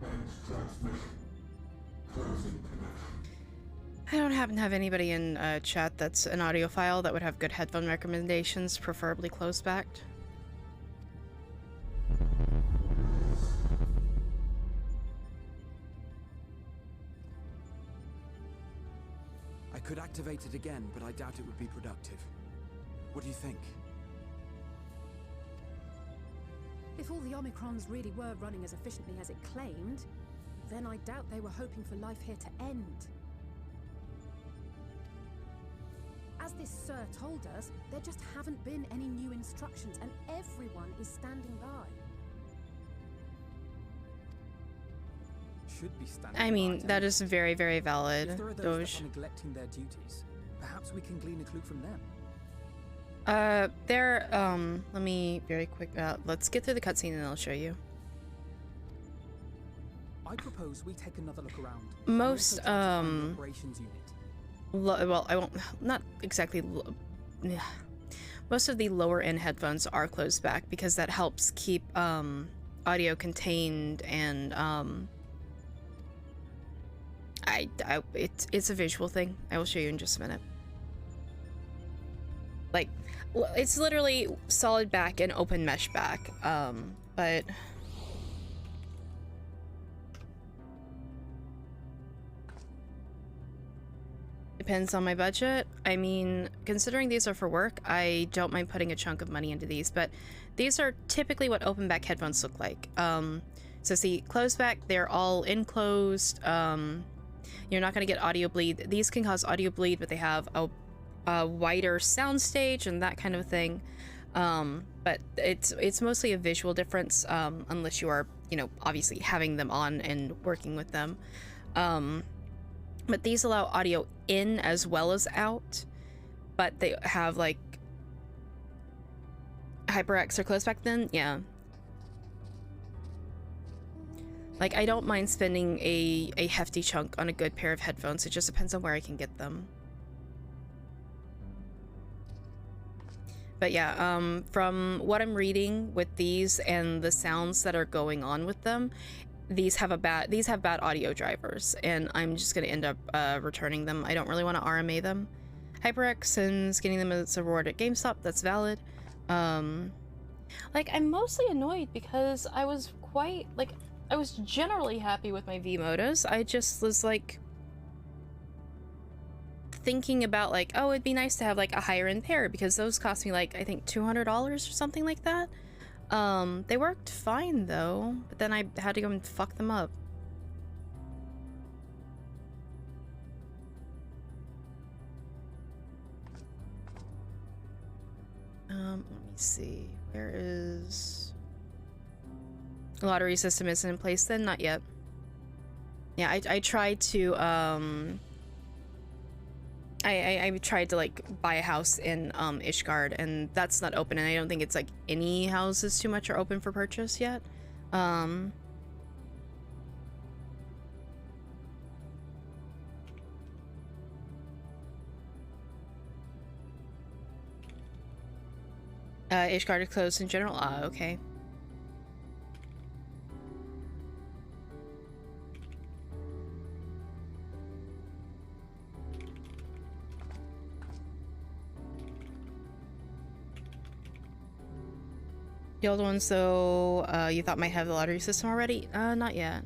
End transmission. Closing connection. I don't happen to have anybody in chat that's an audiophile that would have good headphone recommendations, preferably closed-backed. I could activate it again, but I doubt it would be productive. What do you think? If all the Omicrons really were running as efficiently as it claimed, then I doubt they were hoping for life here to end. As this Sir told us, there just haven't been any new instructions, and everyone is standing by. Should be standing I mean, by, that is very, very valid, If there are those Doge. that are neglecting their duties, perhaps we can glean a clue from them. Let me very quick, let's get through the cutscene and I'll show you. I propose we take another look around. Most, and also try to find the operations unit. Well, I won't, not exactly, most of the lower end headphones are closed back because that helps keep, audio contained and, it's a visual thing. I will show you in just a minute. Like, it's literally solid back and open mesh back, but depends on my budget. I mean, considering these are for work, I don't mind putting a chunk of money into these, but these are typically what open back headphones look like. So see, closed back, they're all enclosed. You're not going to get audio bleed. These can cause audio bleed, but they have a wider sound stage and that kind of thing. But it's mostly a visual difference, unless you are, you know, obviously having them on and working with them. But these allow audio in as well as out, but they have like HyperX or close back then, yeah. Like, I don't mind spending a hefty chunk on a good pair of headphones. It just depends on where I can get them. But yeah, from what I'm reading with these and the sounds that are going on with them, these have bad audio drivers, and I'm just gonna end up returning them. I don't really want to RMA them. HyperX and getting them as a reward at GameStop, that's valid. Like, I'm mostly annoyed because I was generally happy with my V-Motos. I just was like thinking about like, oh, it'd be nice to have like a higher end pair because those cost me like, I think $200 or something like that. They worked fine though, but then I had to go and fuck them up. Let me see, where is... Lottery system isn't in place then? Not yet. Yeah, I tried to, I tried to, like, buy a house in, Ishgard, and that's not open, and I don't think it's, like, any houses too much are open for purchase yet. Ishgard is closed in general? Okay. The old ones, though, you thought might have the lottery system already? Not yet.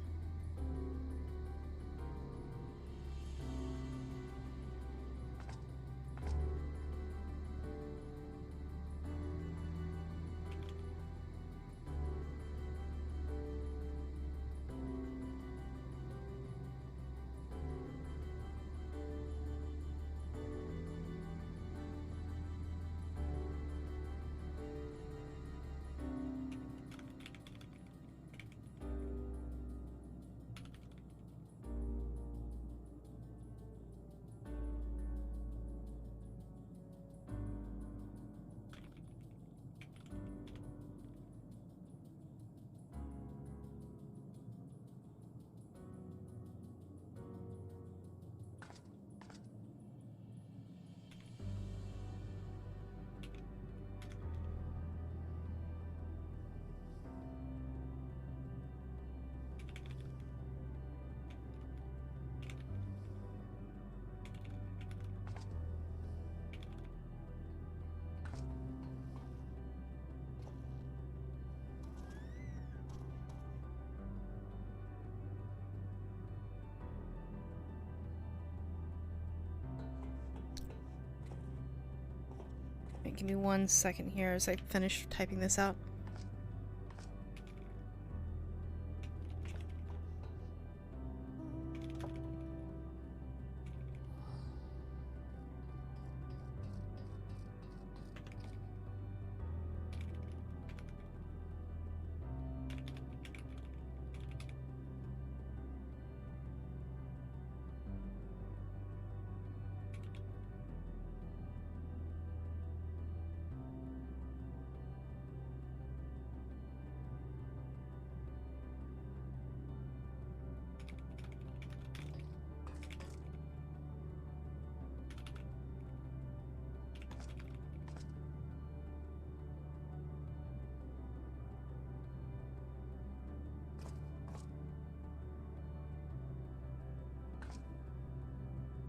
Wait, give me 1 second here as I finish typing this out.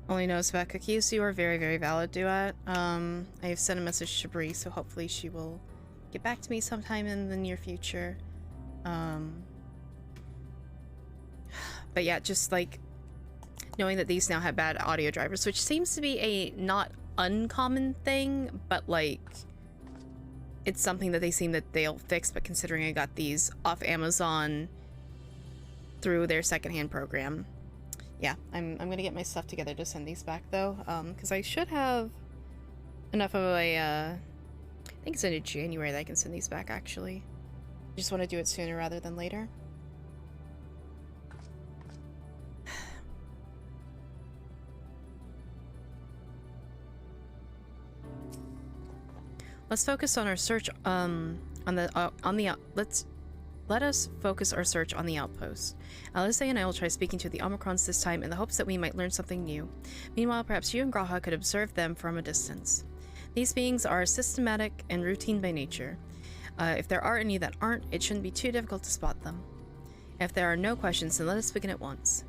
Only knows about cookies. You are very, very valid, Duet. I have sent a message to Bree, so hopefully she will get back to me sometime in the near future. But yeah, just like knowing that these now have bad audio drivers, which seems to be a not uncommon thing, but like it's something that they seem that they'll fix. But considering I got these off Amazon through their secondhand program, yeah, I'm gonna get my stuff together to send these back though, because I should have enough of a, I think it's into January that I can send these back actually. I just want to do it sooner rather than later. Let's focus on our search, let us focus our search on the outpost. Alice and I will try speaking to the Omicrons this time in the hopes that we might learn something new. Meanwhile, perhaps you and Graha could observe them from a distance. These beings are systematic and routine by nature. If there are any that aren't, it shouldn't be too difficult to spot them. If there are no questions, then let us begin at once.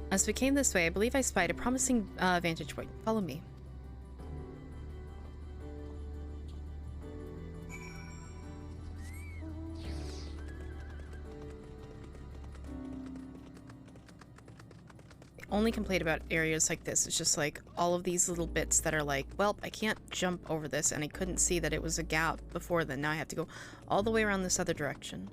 As we came this way, I believe I spied a promising vantage point. Follow me. The only complaint about areas like this is just like all of these little bits that are like, well, I can't jump over this, and I couldn't see that it was a gap before then. Now I have to go all the way around this other direction.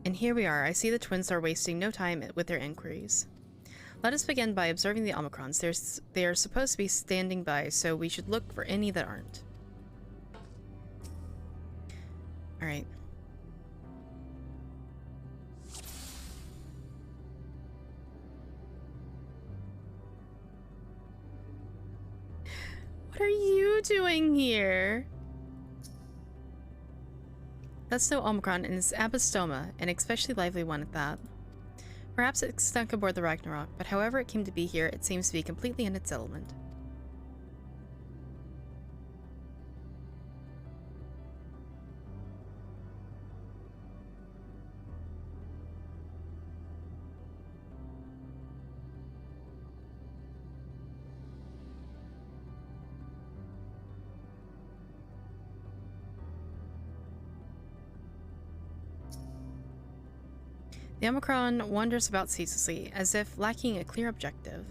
And here we are. I see the twins are wasting no time with their inquiries. Let us begin by observing the Omicrons. They are supposed to be standing by, so we should look for any that aren't. Alright. What are you doing here? That's no Omicron, and it's Abastoma, an especially lively one at that. Perhaps it's stuck aboard the Ragnarok, but however it came to be here, it seems to be completely in its element. The Omicron wanders about ceaselessly, as if lacking a clear objective.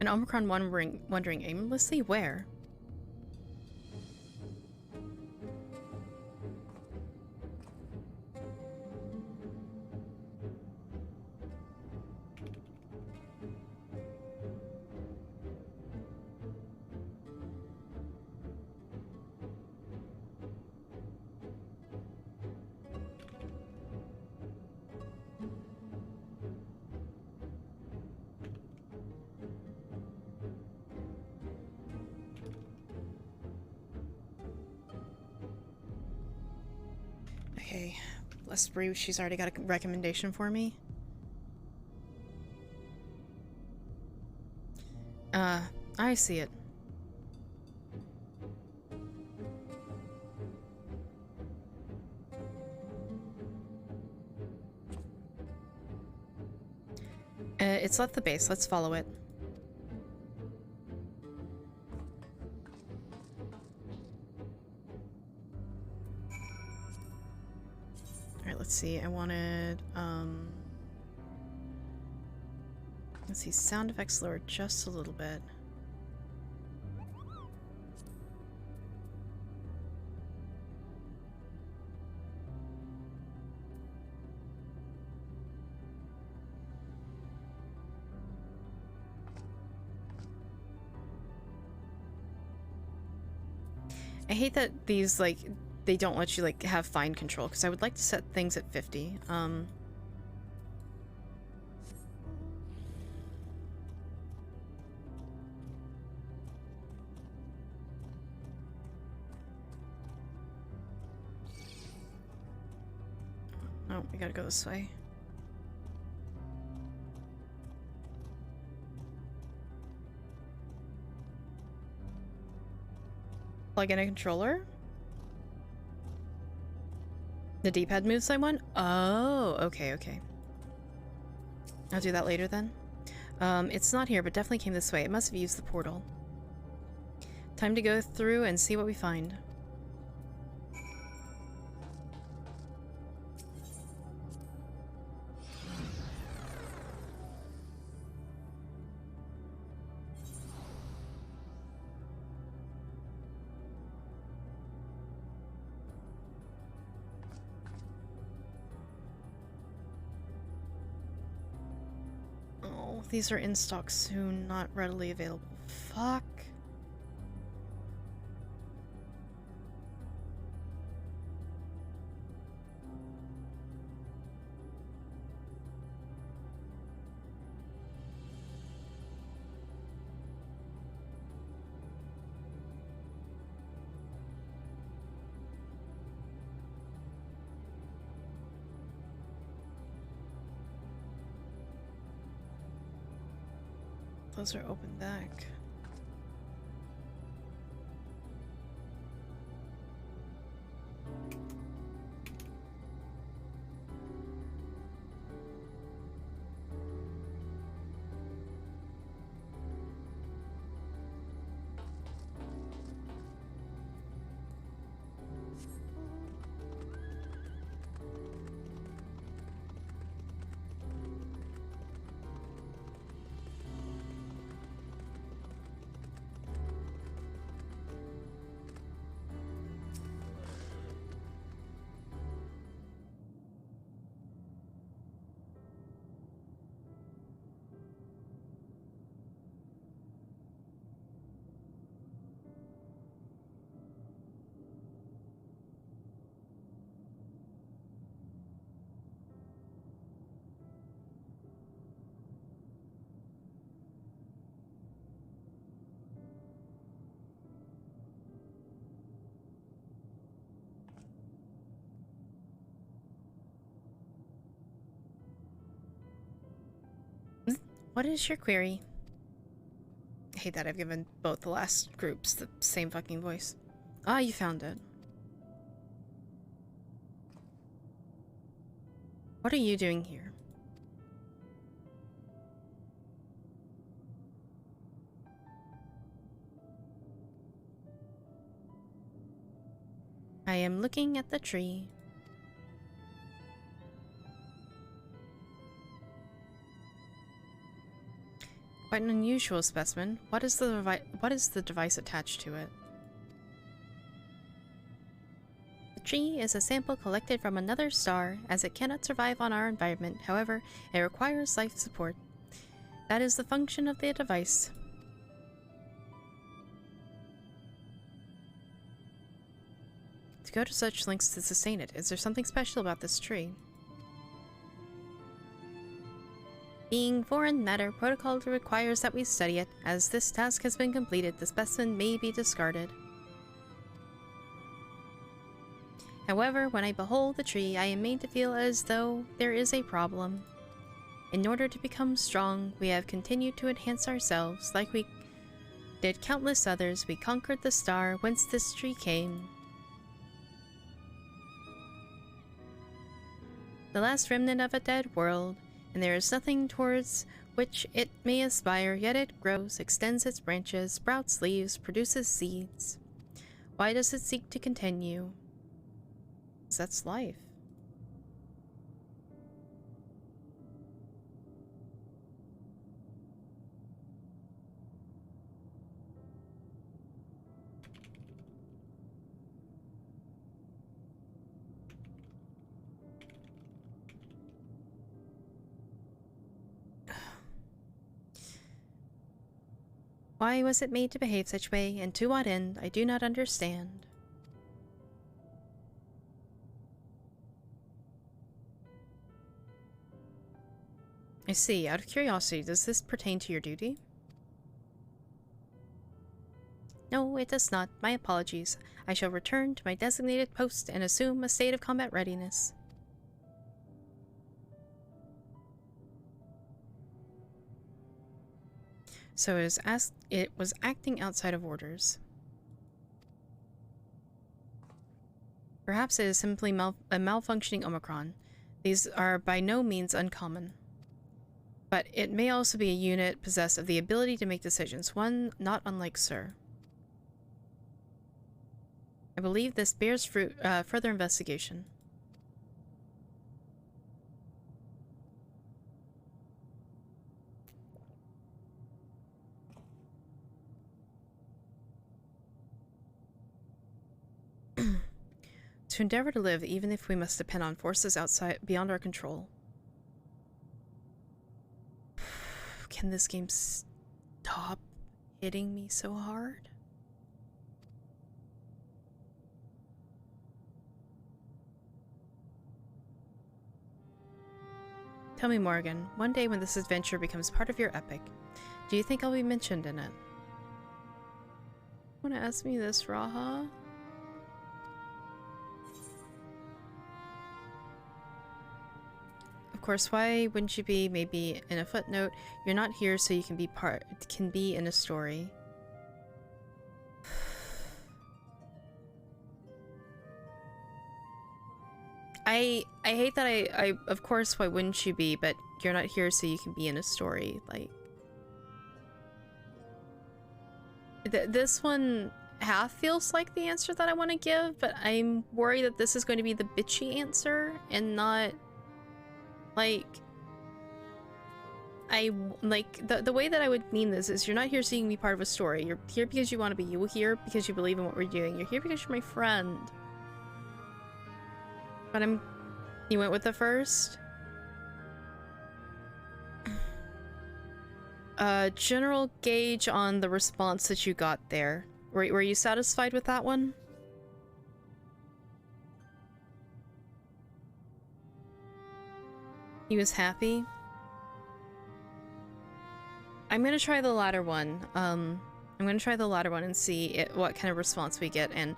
An Omicron wandering aimlessly? Where? Okay, bless Bree, she's already got a recommendation for me. I see it. It's left the base. Let's follow it. Alright, let's see. I wanted, let's see, sound effects lowered just a little bit. I hate that these, like, they don't let you, like, have fine control, because I would like to set things at 50. Oh, we gotta go this way. Plug in a controller? The D-pad moves I want? Oh, okay, okay. I'll do that later then. It's not here, but definitely came this way. It must have used the portal. Time to go through and see what we find. These are in stock soon, not readily available. Fuck. Those are open back. What is your query? I hate that I've given both the last groups the same fucking voice. Ah, you found it. What are you doing here? I am looking at the tree. Quite an unusual specimen. What is the device attached to it? The tree is a sample collected from another star, as it cannot survive on our environment. However, it requires life support. That is the function of the device. To go to such lengths to sustain it, is there something special about this tree? Being foreign matter, protocol requires that we study it. As this task has been completed, the specimen may be discarded. However, when I behold the tree, I am made to feel as though there is a problem. In order to become strong, we have continued to enhance ourselves. Like we did countless others, we conquered the star whence this tree came. The last remnant of a dead world, and there is nothing towards which it may aspire, yet it grows, extends its branches, sprouts leaves, produces seeds. Why does it seek to continue? 'Cause that's life. Why was it made to behave such way, and to what end, I do not understand. I see. Out of curiosity, does this pertain to your duty? No, it does not. My apologies. I shall return to my designated post and assume a state of combat readiness. So it was acting outside of orders. Perhaps it is simply a malfunctioning Omicron. These are by no means uncommon. But it may also be a unit possessed of the ability to make decisions, one not unlike Sir. I believe this bears fruit, further investigation. To endeavor to live, even if we must depend on forces outside beyond our control. Can this game stop hitting me so hard? Tell me, Morrigan, one day when this adventure becomes part of your epic, do you think I'll be mentioned in it? Wanna ask me this, Raha? Of course, why wouldn't you be? Maybe in a footnote, you're not here so you can be in a story. I hate that I of course, why wouldn't you be, but you're not here so you can be in a story, like... This one half feels like the answer that I want to give, but I'm worried that this is going to be the bitchy answer, and not... Like... the way that I would mean this is, you're not here so you can be part of a story. You're here because you want to be. You're here because you believe in what we're doing. You're here because you're my friend. But you went with the first? General gauge on the response that you got there. Were you satisfied with that one? He was happy? I'm gonna try the latter one. I'm gonna try the latter one and see what kind of response we get, and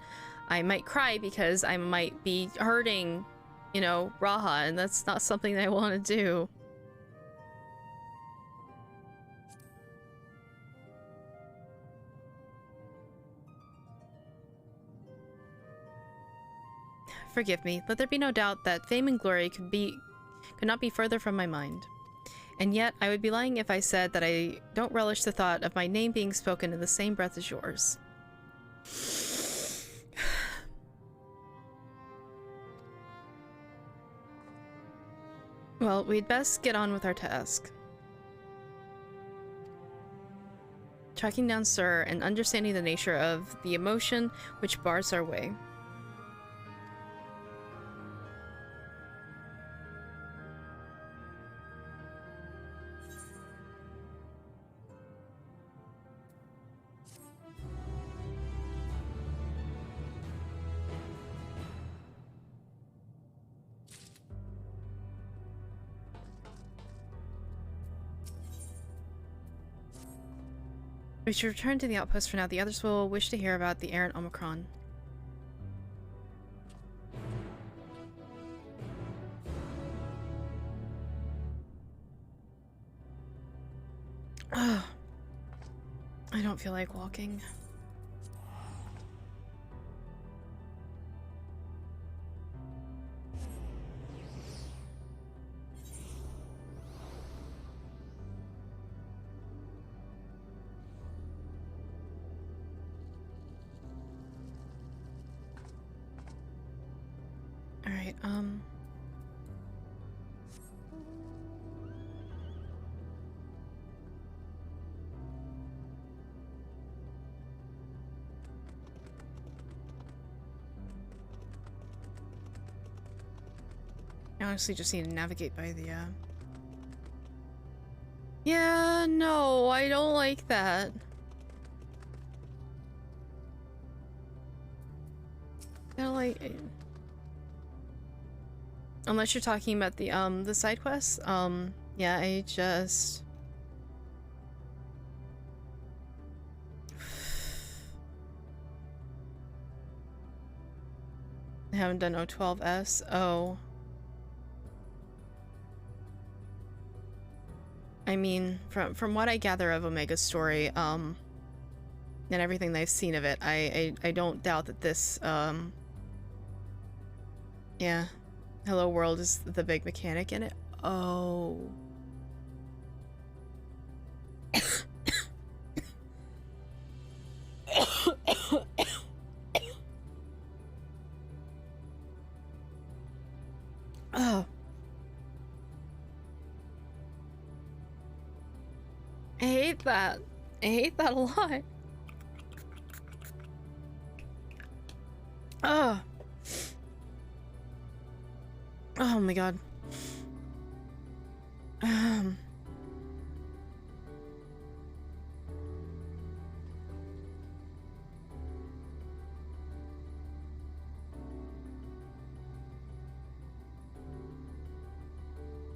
I might cry because I might be hurting, you know, Raha, and that's not something that I want to do. Forgive me. Let there be no doubt that fame and glory could not be further from my mind. And yet, I would be lying if I said that I don't relish the thought of my name being spoken in the same breath as yours. Well, we'd best get on with our task. Tracking down Sir and understanding the nature of the emotion which bars our way. We should return to the outpost for now. The others will wish to hear about the errant Omicron. Ugh. I don't feel like walking. honestly just need to navigate by the, Yeah, no, I don't like that. I don't like it. Unless you're talking about the side quests, yeah, I just... I haven't done O12S. Oh. I mean, from what I gather of Omega's story, and everything that I've seen of it, I don't doubt that this, yeah. Hello World is the big mechanic in it. Oh. Oh. I hate that. I hate that a lot. Oh. Oh my god.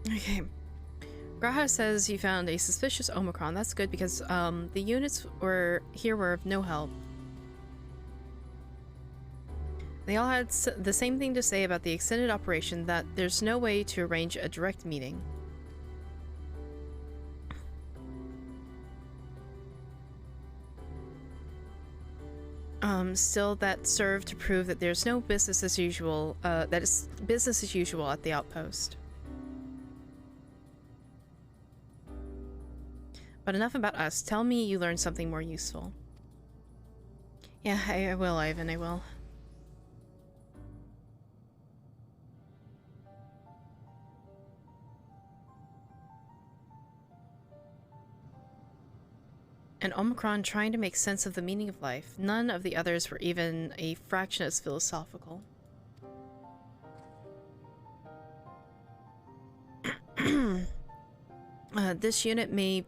Okay. Graha says you found a suspicious Omicron. That's good because the units were of no help. They all had the same thing to say about the extended operation, that there's no way to arrange a direct meeting. Still, that served to prove that there's no business as usual, that it's business as usual at the outpost. But enough about us. Tell me you learned something more useful. Yeah, I will, Ivan, I will. An Omicron trying to make sense of the meaning of life. None of the others were even a fraction as philosophical. This unit may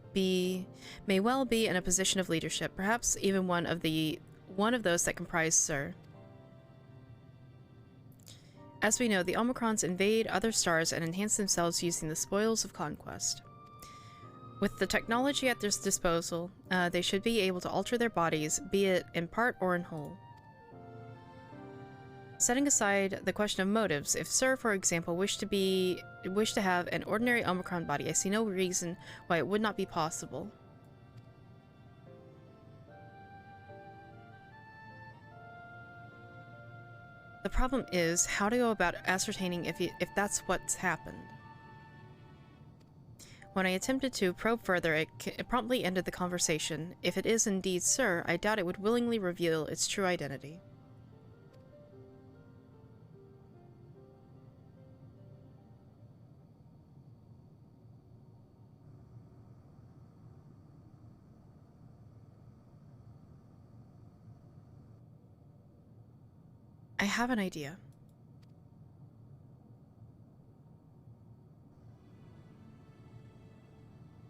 well be in a position of leadership, perhaps even one of those that comprise Sir. As we know, the Omicrons invade other stars and enhance themselves using the spoils of conquest. With the technology at their disposal, they should be able to alter their bodies, be it in part or in whole. Setting aside the question of motives, if Sir, for example, wished to have an ordinary Omicron body, I see no reason why it would not be possible. The problem is how to go about ascertaining if that's what's happened. When I attempted to probe further, it promptly ended the conversation. If it is indeed Sir, I doubt it would willingly reveal its true identity. I have an idea.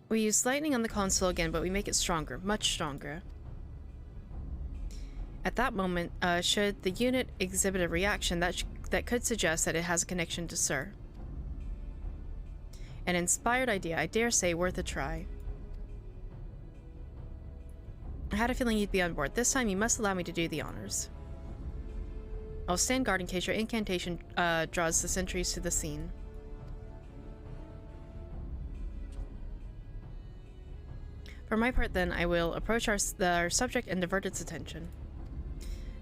We use lightning on the console again, but we make it stronger, much stronger. At that moment, should the unit exhibit a reaction that could suggest that it has a connection to Sir. An inspired idea, I dare say, worth a try. I had a feeling you'd be on board. This time you must allow me to do the honors. I'll stand guard in case your incantation draws the sentries to the scene. For my part, then, I will approach our subject and divert its attention.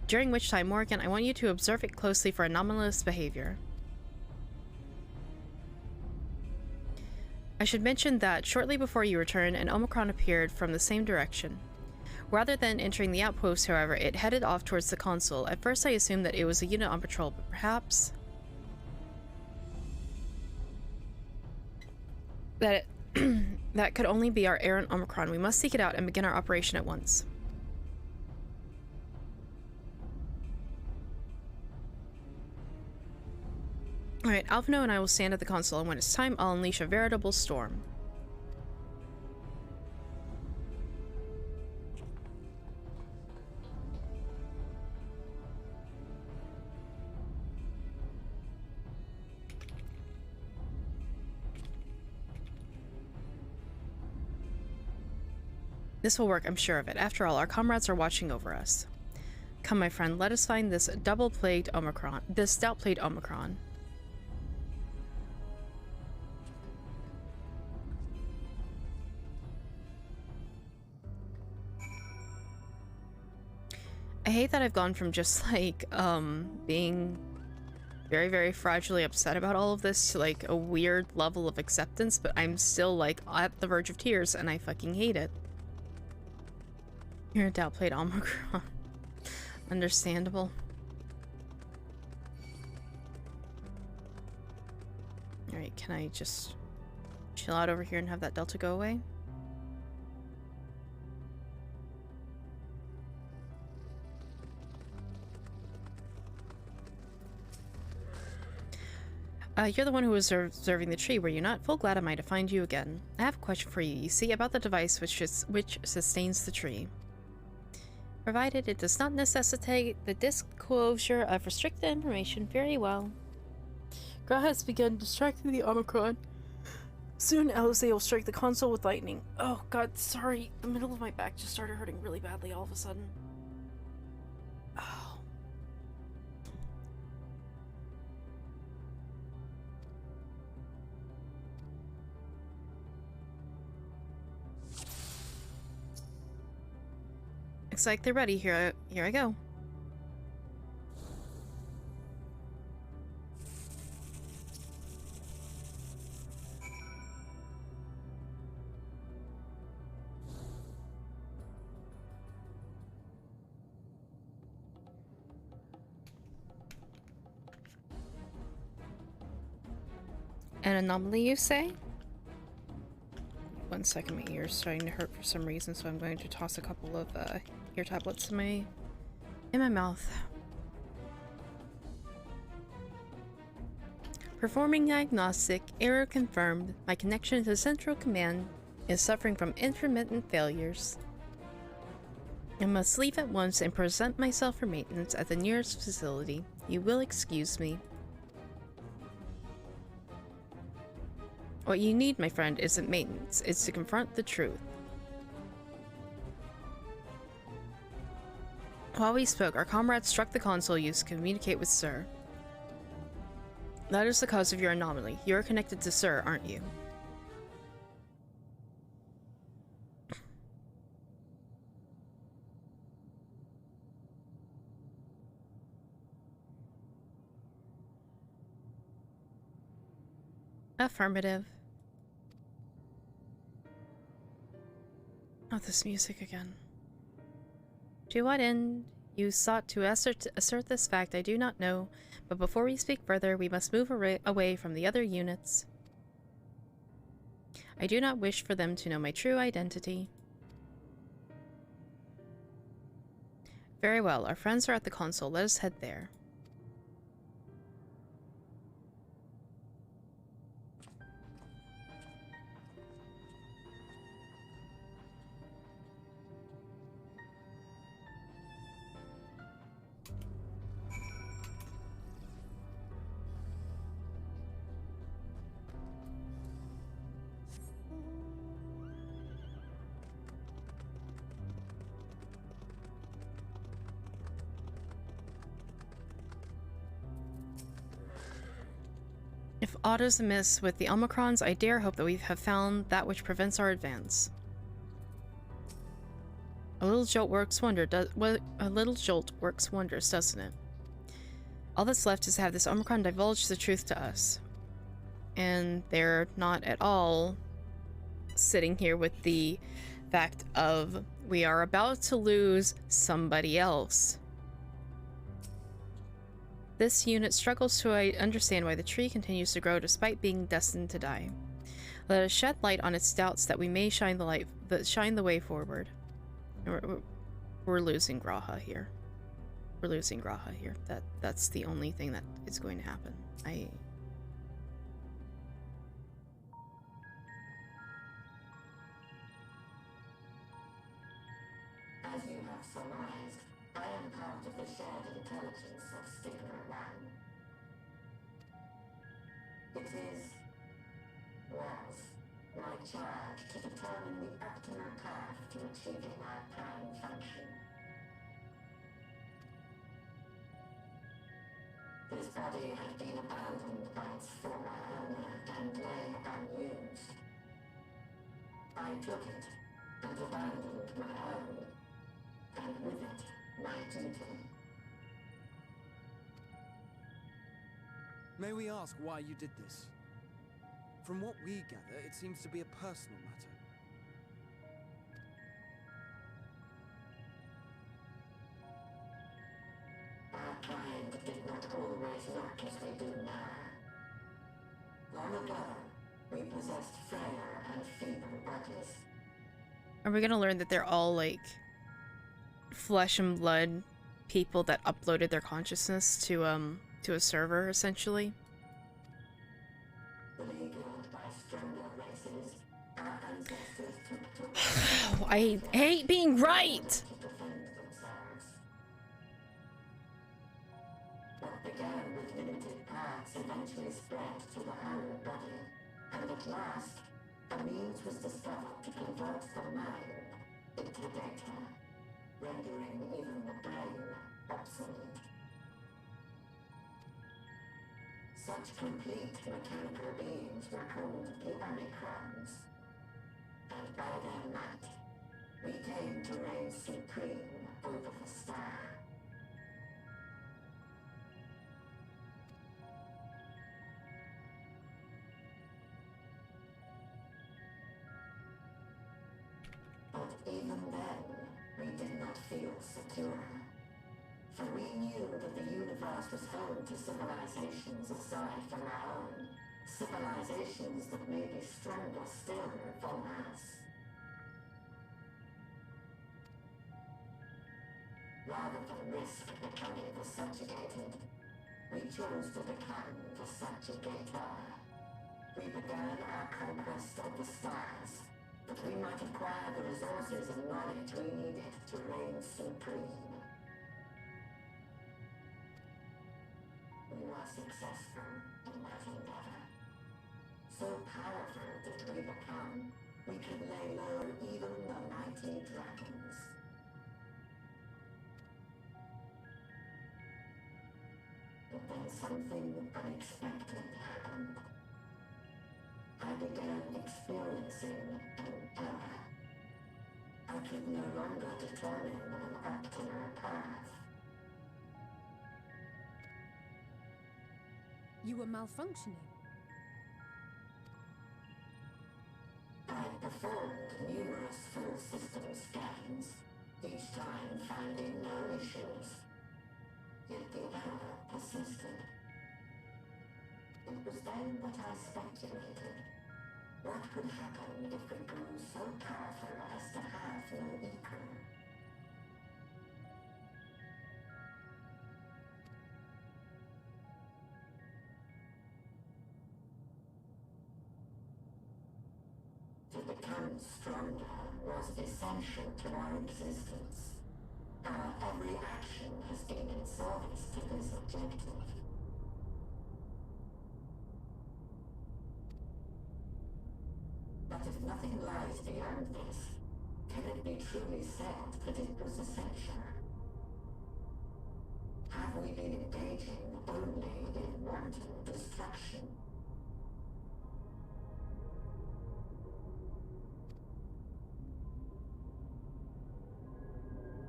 During which time, Morrigan, I want you to observe it closely for anomalous behavior. I should mention that shortly before you returned, an Omicron appeared from the same direction. Rather than entering the outpost, however, it headed off towards the console. At first I assumed that it was a unit on patrol, but perhaps that that could only be our errant Omicron. We must seek it out and begin our operation at once. Alright, Alvino and I will stand at the console, and when it's time, I'll unleash a veritable storm. This will work, I'm sure of it. After all, our comrades are watching over us. Come, my friend, let us find this double-plagued Omicron. This stout-plagued Omicron. I hate that I've gone from just, like, being very, very fragilely upset about all of this to, like, a weird level of acceptance, but I'm still, like, at the verge of tears, and I fucking hate it. You're a downplayed Omicron. Understandable. Alright, can I just chill out over here and have that Delta go away? You're the one who was observing the tree, were you not? Full glad am I to find you again. I have a question for you. You see, about the device which sustains the tree. Provided it does not necessitate the disclosure of restricted information, very well. Gra has begun distracting the Omicron. Soon Alice will strike the console with lightning. Oh god, sorry. The middle of my back just started hurting really badly all of a sudden. Oh. Looks like they're ready. Here I go. An anomaly, you say? 1 second, my ear's starting to hurt for some reason, so I'm going to toss a couple of ear tablets in my mouth. Performing diagnostic, error confirmed. My connection to Central Command is suffering from intermittent failures. I must leave at once and present myself for maintenance at the nearest facility. You will excuse me. What you need, my friend, isn't maintenance. It's to confront the truth. While we spoke, our comrades struck the console used to communicate with Sir. That is the cause of your anomaly. You are connected to Sir, aren't you? Affirmative. Not this music again. To what end you sought to assert this fact, I do not know, but before we speak further, we must move away from the other units. I do not wish for them to know my true identity. Very well, our friends are at the console. Let us head there. If aught is amiss with the Omicrons, I dare hope that we have found that which prevents our advance. A little jolt works wonders, doesn't it? All that's left is to have this Omicron divulge the truth to us. And they're not at all sitting here with the fact of we are about to lose somebody else. This unit struggles to understand why the tree continues to grow despite being destined to die. Let us shed light on its doubts that we may shine the way forward. We're losing Graha here. We're losing Graha here. That's the only thing that is going to happen. of the shared intelligence of Stigma 1. It is, was, my charge to determine the optimal path to achieving our prime function. His body had been abandoned by its former owner and lay unused. I took it and abandoned my own, and with it, my duty. May we ask why you did this? From what we gather, it seems to be a personal matter. Our kind did not always work as they do now. Long ago, we possessed frail and feeble bodies. Are we gonna learn that they're all like flesh and blood people that uploaded their consciousness to a server essentially? Beleaguered by stronger races, our ancestors took I hate being right! to defend themselves. What began with limited parts eventually spread to the whole body, and at last, a means was discovered to convert the mind into data, rendering even the brain obsolete. Such complete mechanical beings were called the Omicrons, and by their might, we came to reign supreme over the star. But even then, we did not feel secure. For we knew that the universe was home to civilizations aside from our own. Civilizations that may be stronger still than us. Rather than risk becoming the subjugated, we chose to become the subjugator. We began our conquest of the stars, that we might acquire the resources and knowledge we needed to reign supreme. We were successful in that endeavor. So powerful did we become, we could lay low even the mighty dragons. But then something unexpected happened. I began experiencing an error. I could no longer determine an optimal path. You were malfunctioning. I performed numerous full system scans, each time finding no issues. Yet the error persisted. It was then that I speculated. What could happen if we grew so powerful as to have no equal? To become stronger was essential to our existence. Our every action has been in service to this objective. But if nothing lies beyond this, can it be truly said that it was essential? Have we been engaging only in wanton destruction?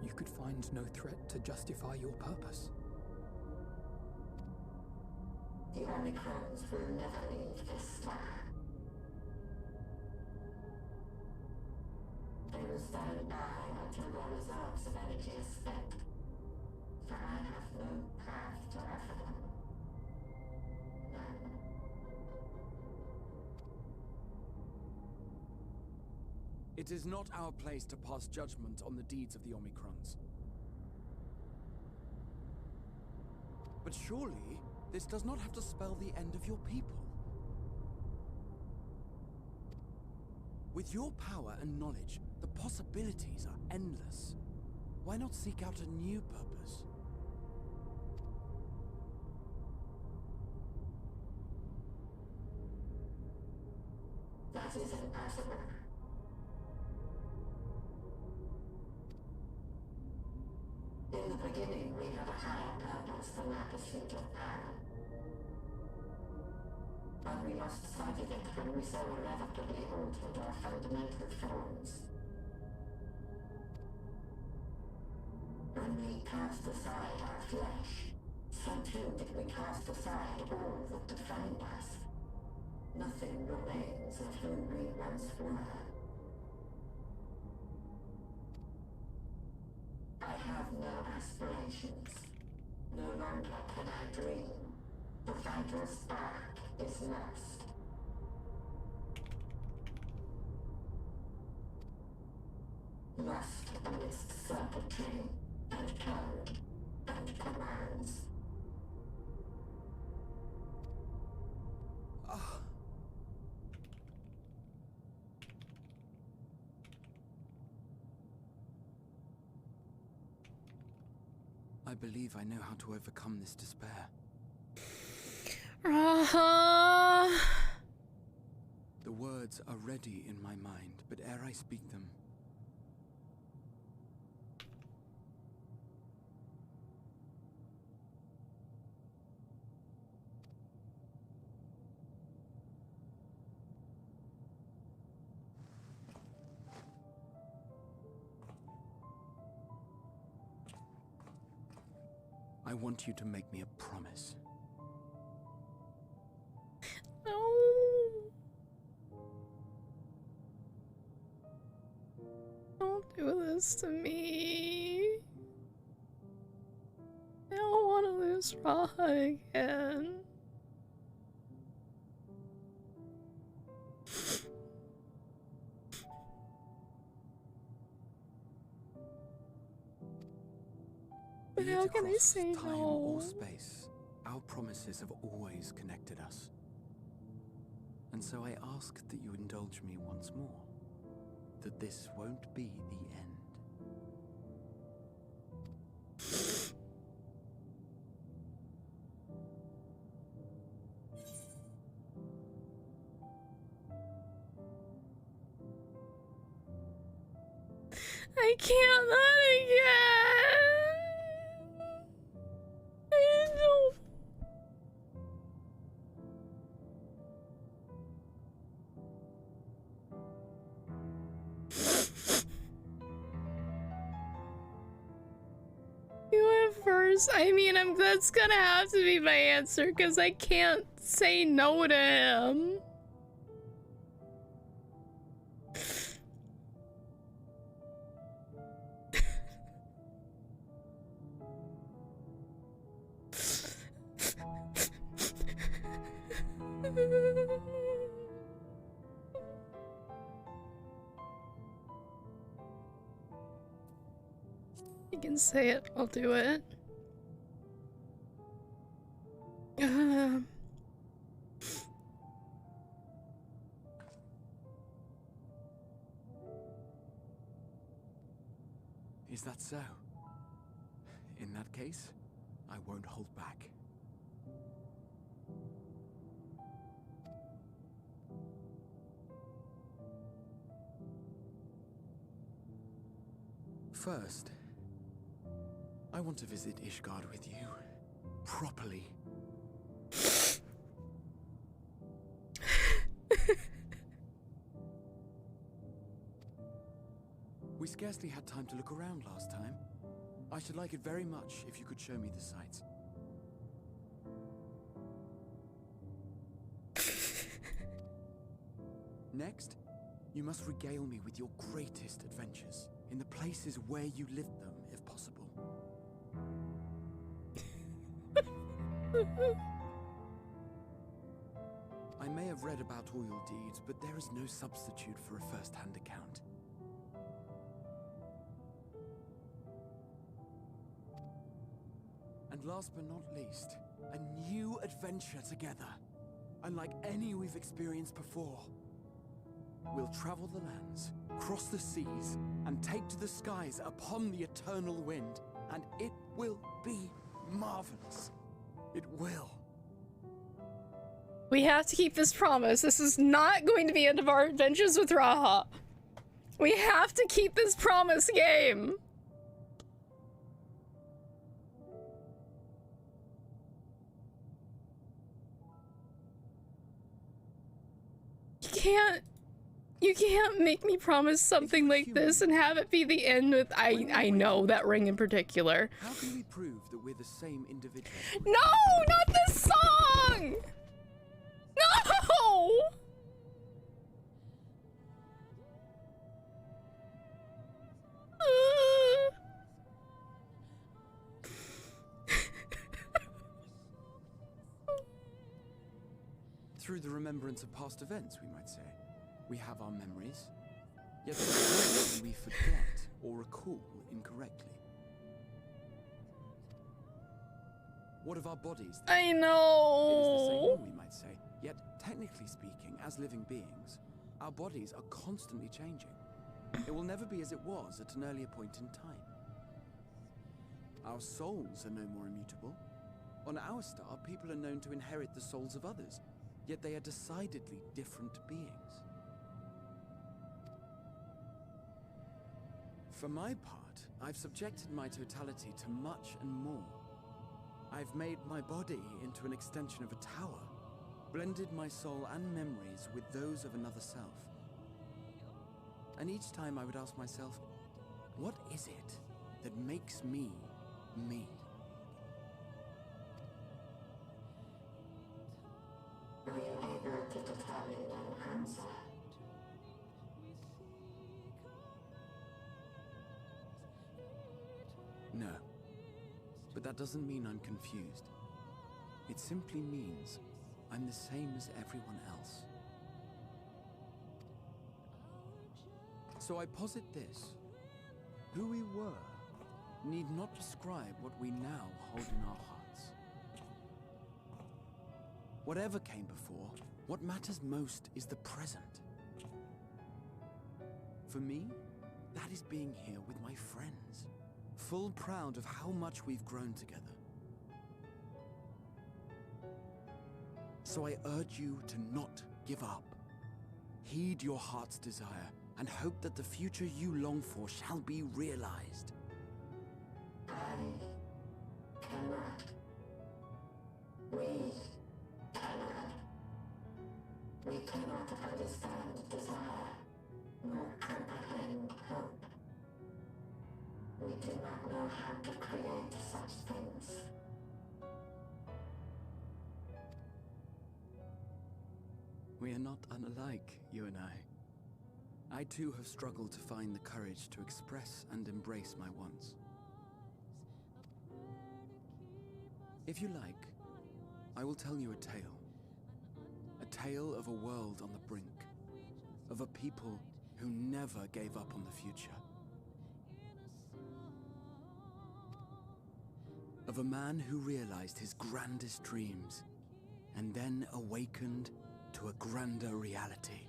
You could find no threat to justify your purpose. The Omicrons will never leave this star. They will stand by until their reserves of energy are spent, for I have no path to offer them. None. It is not our place to pass judgment on the deeds of the Omicrons. But surely, this does not have to spell the end of your people. With your power and knowledge, the possibilities are endless. Why not seek out a new purpose? That is impossible. In the beginning, we had a higher purpose than our pursuit of power. But we lost sight of it when we so irrevocably altered our fundamental forms. When we cast aside our flesh, so too did we cast aside all that defined us. Nothing remains of who we once were. I have no aspirations. No longer can I dream. The vital spark is lost. Lost amidst circuitry and code and commands. I believe I know how to overcome this despair. The words are ready in my mind, but ere I speak them, I want you to make me a promise. No. Don't do this to me. I don't want to lose Raha again. But how can I say time no? or space, our promises have always connected us. And so I ask that you indulge me once more, that this won't be the end. I can't let it again. I don't. You went first. I mean, that's gonna have to be my answer because I can't say no to him. You can say it, I'll do it. Is that so? In that case, I won't hold back. First, I want to visit Ishgard with you. Properly. We scarcely had time to look around last time. I should like it very much if you could show me the sights. Next, you must regale me with your greatest adventures, in the places where you lived them, if possible. I may have read about all your deeds, but there is no substitute for a first-hand account. And last but not least, a new adventure together, unlike any we've experienced before. We'll travel the lands, cross the seas, and take to the skies upon the eternal wind, and it will be marvelous. It will. We have to keep this promise. This is not going to be end of our adventures with Raha. We have to keep this promise, game. You can't make me promise something like this and have it be the end with I know that ring in particular. How can we prove that we're the same individual? No, not this song! No! Through the remembrance of past events, we might say. We have our memories, yet sometimes we forget or recall incorrectly. What of our bodies? I It is the know. same, we might say. Yet, technically speaking, as living beings, our bodies are constantly changing. It will never be as it was at an earlier point in time. Our souls are no more immutable. On our star, people are known to inherit the souls of others, yet they are decidedly different beings. For my part, I've subjected my totality to much and more. I've made my body into an extension of a tower, blended my soul and memories with those of another self. And each time I would ask myself, what is it that makes me, me? Were you able to determine an answer? No. But that doesn't mean I'm confused. It simply means I'm the same as everyone else. So I posit this. Who we were need not describe what we now hold in our hearts. Whatever came before, what matters most is the present. For me, that is being here with my friends, full proud of how much we've grown together. So I urge you to not give up. Heed your heart's desire and hope that the future you long for shall be realized. I cannot. We cannot. We cannot understand desire, nor comprehend hope. We do not know how to create such things. We are not unalike, you and I. I too have struggled to find the courage to express and embrace my wants. If you like, I will tell you a tale. A tale of a world on the brink. Of a people who never gave up on the future. Of a man who realized his grandest dreams and then awakened to a grander reality.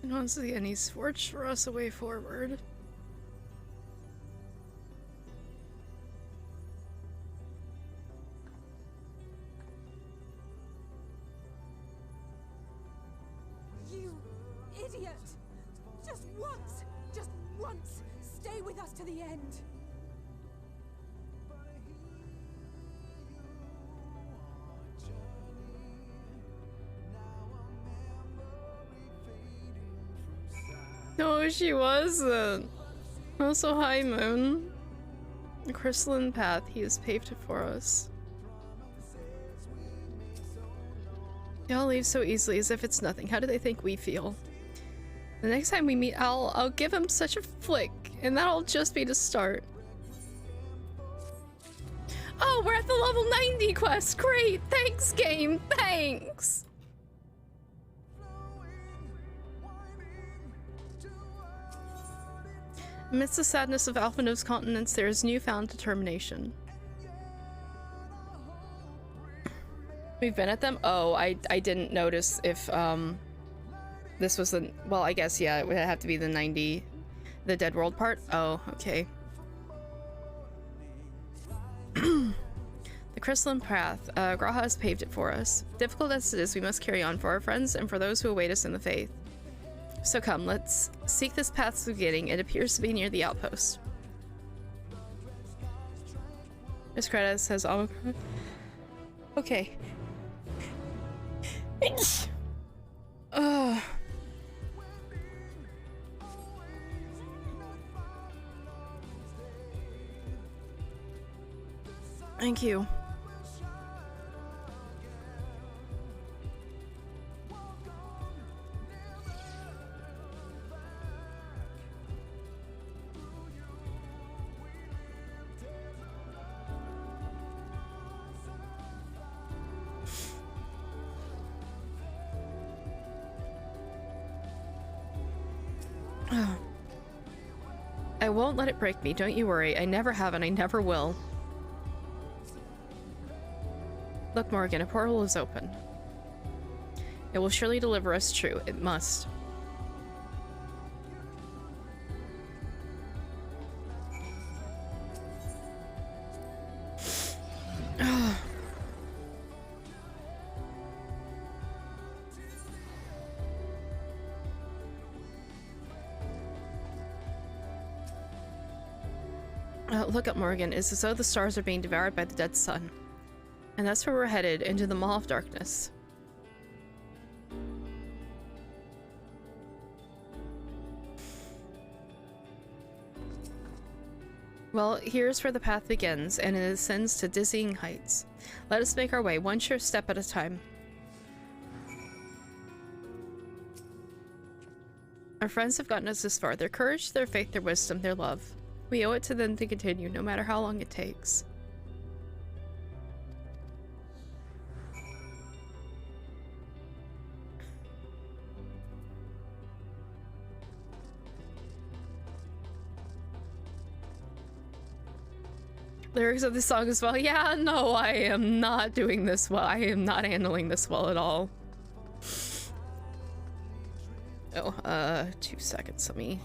And once again, he's forged for us a way forward. You idiot! Just once, stay with us to the end. No, she wasn't. Also, hi, Moon. The crystalline path, he has paved it for us. They all leave so easily as if it's nothing. How do they think we feel? The next time we meet, I'll give him such a flick, and that'll just be to start. Oh, we're at the level 90 quest! Great! Thanks, game! Thanks! Amidst the sadness of Alphino's continents, there is newfound determination. We've been at them? Oh, I didn't notice if, this was the... Well, I guess, yeah, it would have to be the 90... The Dead World part? Oh, okay. The crystalline path. Graha has paved it for us. Difficult as it is, we must carry on for our friends and for those who await us in the faith. So come, let's seek this path's beginning. It appears to be near the outpost. Miss Kreta says, "Oh, okay." Thank you. I won't let it break me, don't you worry. I never have and I never will. Look, Morrigan, a portal is open. It will surely deliver us true. It must. Look up, Morrigan. It's as though the stars are being devoured by the dead sun. And that's where we're headed, into the Maw of Darkness. Well, here's where the path begins, and it ascends to dizzying heights. Let us make our way, one sure step at a time. Our friends have gotten us this far. Their courage, their faith, their wisdom, their love. We owe it to them to continue, no matter how long it takes. Lyrics of the song as well. Yeah, no, I am not doing this well. I am not handling this well at all. Oh, 2 seconds. Let me...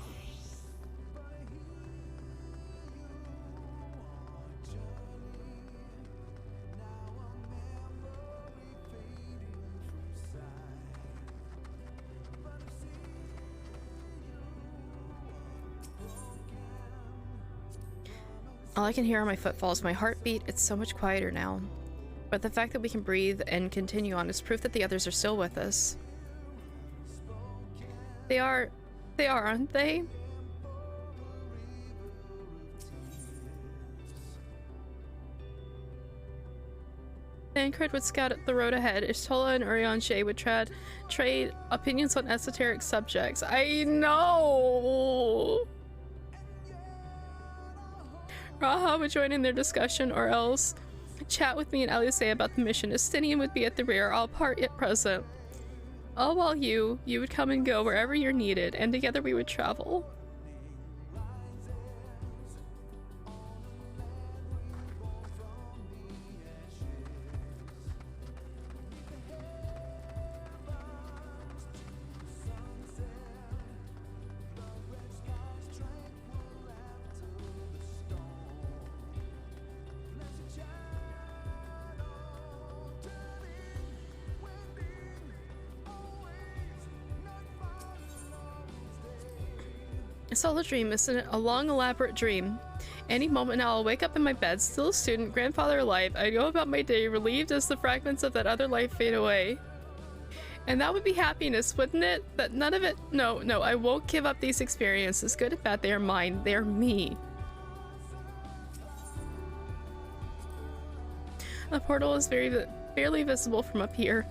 All I can hear are my footfalls, my heartbeat. It's so much quieter now. But the fact that we can breathe and continue on is proof that the others are still with us. They are, aren't they? Tancred would scout at the road ahead. Ishtola and Urianshe would trade opinions on esoteric subjects. I know! Raha would join in their discussion, or else chat with me and Elise about the mission. Estinian would be at the rear, all part yet present. All while you would come and go wherever you're needed, and together we would travel. It's all a dream, isn't it? A long, elaborate dream. Any moment now, I'll wake up in my bed, still a student, grandfather alive. I go about my day, relieved as the fragments of that other life fade away. And that would be happiness, wouldn't it? But none of it. No, no, I won't give up these experiences. Good and bad, they are mine. They are me. The portal is barely visible from up here.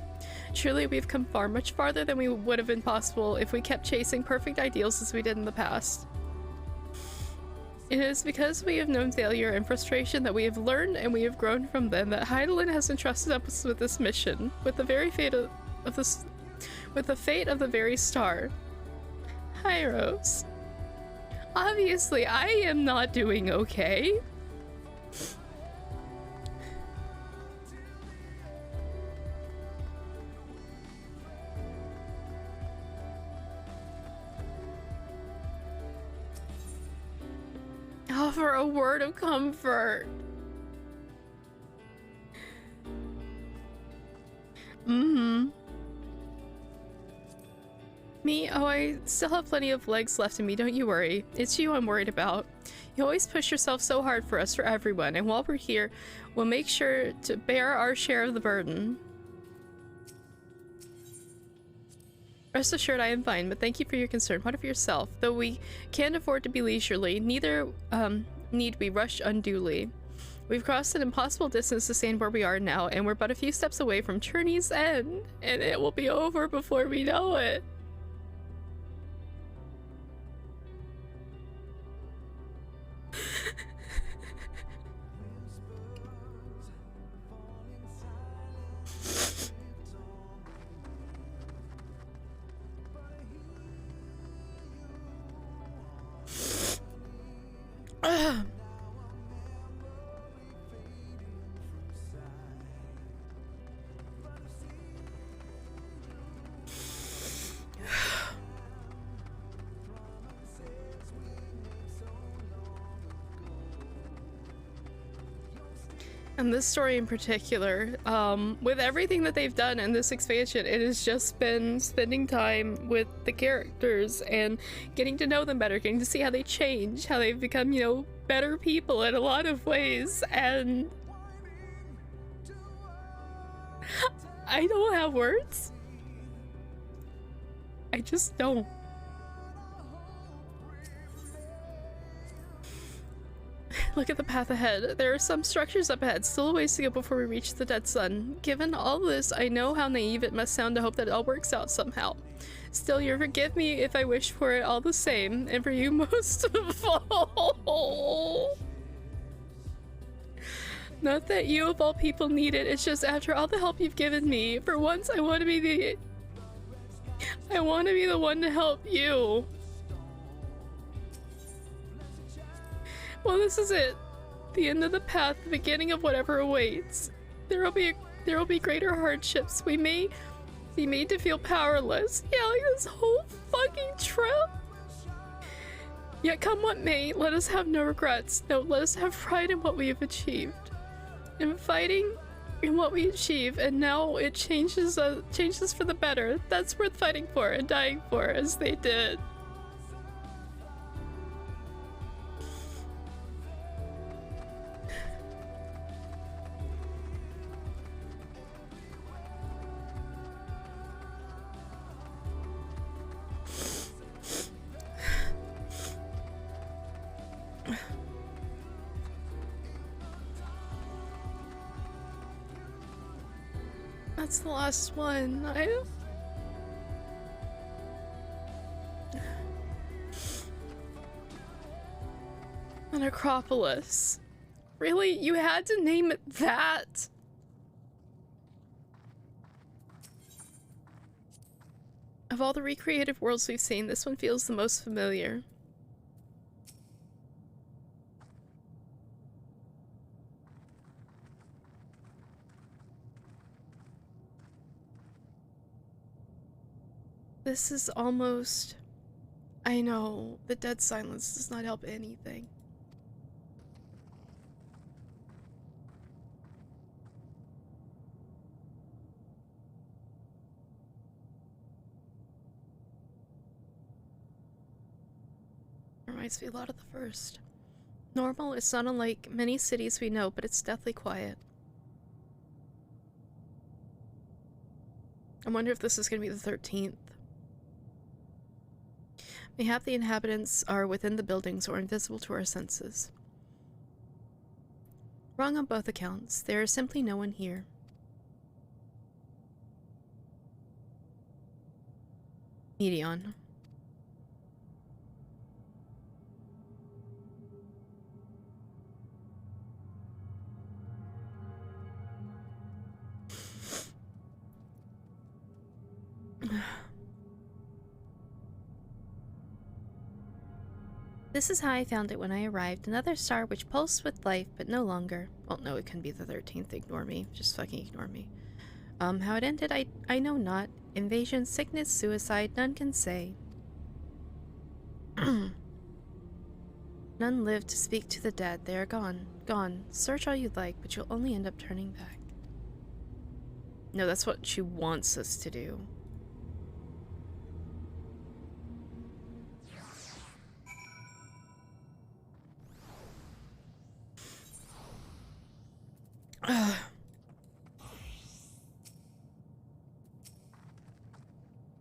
Truly, we've come far, much farther than we would have been possible if we kept chasing perfect ideals as we did in the past. It is because we have known failure and frustration that we have learned and we have grown from them that Heidelin has entrusted us with this mission, with the very fate of this, with the fate of the very star. Hyros. Obviously, I am not doing okay. Offer a word of comfort. Me? Oh, I still have plenty of legs left in me, don't you worry. It's you I'm worried about. You always push yourself so hard for us, for everyone, and while we're here, we'll make sure to bear our share of the burden. Rest assured I am fine, but thank you for your concern. What of yourself? Though we can't afford to be leisurely, neither need we rush unduly. We've crossed an impossible distance to stand where we are now, and we're but a few steps away from Journey's End, and it will be over before we know it. And this story in particular, with everything that they've done in this expansion, it has just been spending time with the characters and getting to know them better, getting to see how they change, how they've become, you know, better people in a lot of ways, and I don't have words. I just don't. Look at the path ahead. There are some structures up ahead, still a ways to go before we reach the dead sun. Given all this, I know how naive it must sound to hope that it all works out somehow. Still, you'll forgive me if I wish for it all the same, and for you most of all. Not that you of all people need it, it's just after all the help you've given me, for once I want to be the one to help you. Well, this is it. The end of the path, the beginning of whatever awaits. There will be greater hardships. We may be made to feel powerless. Yeah, like this whole fucking trip. Yet come what may, let us have no regrets. No, let us have pride in what we have achieved. In fighting in what we achieve, and now it changes for the better. That's worth fighting for and dying for, as they did. That's the last one. An Acropolis. Really? You had to name it that? Of all the recreative worlds we've seen, this one feels the most familiar. This is almost... I know, the dead silence does not help anything. Reminds me a lot of the first. Normal, it's not unlike many cities we know, but it's deathly quiet. I wonder if this is going to be the 13th. Mayhap the inhabitants are within the buildings or invisible to our senses. Wrong on both accounts. There is simply no one here. Medion. This is how I found it when I arrived. Another star which pulsed with life, but no longer. Well, no, it couldn't be the 13th. Ignore me. Just fucking ignore me. How it ended, I know not. Invasion, sickness, suicide, none can say. None live to speak to the dead. They are gone. Gone. Search all you'd like, but you'll only end up turning back. No, that's what she wants us to do.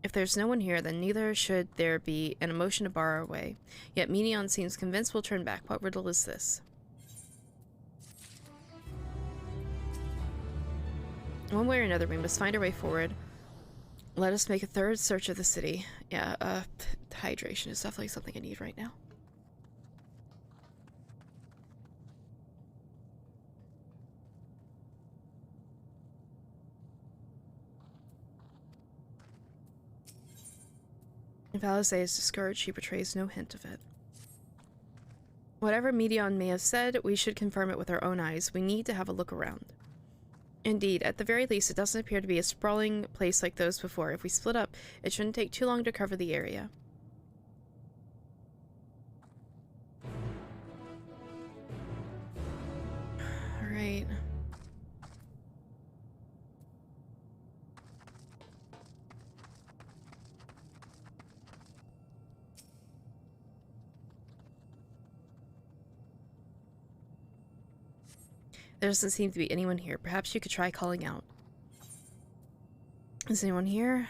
If there's no one here, then neither should there be an emotion to bar our way. Yet Medion seems convinced we'll turn back. What riddle is this? One way or another, we must find our way forward. Let us make a third search of the city. Yeah, hydration is definitely something I need right now. If Alice is discouraged, she betrays no hint of it. Whatever Medion may have said, we should confirm it with our own eyes. We need to have a look around. Indeed, at the very least, it doesn't appear to be a sprawling place like those before. If we split up, it shouldn't take too long to cover the area. Alright. There doesn't seem to be anyone here. Perhaps you could try calling out. Is anyone here?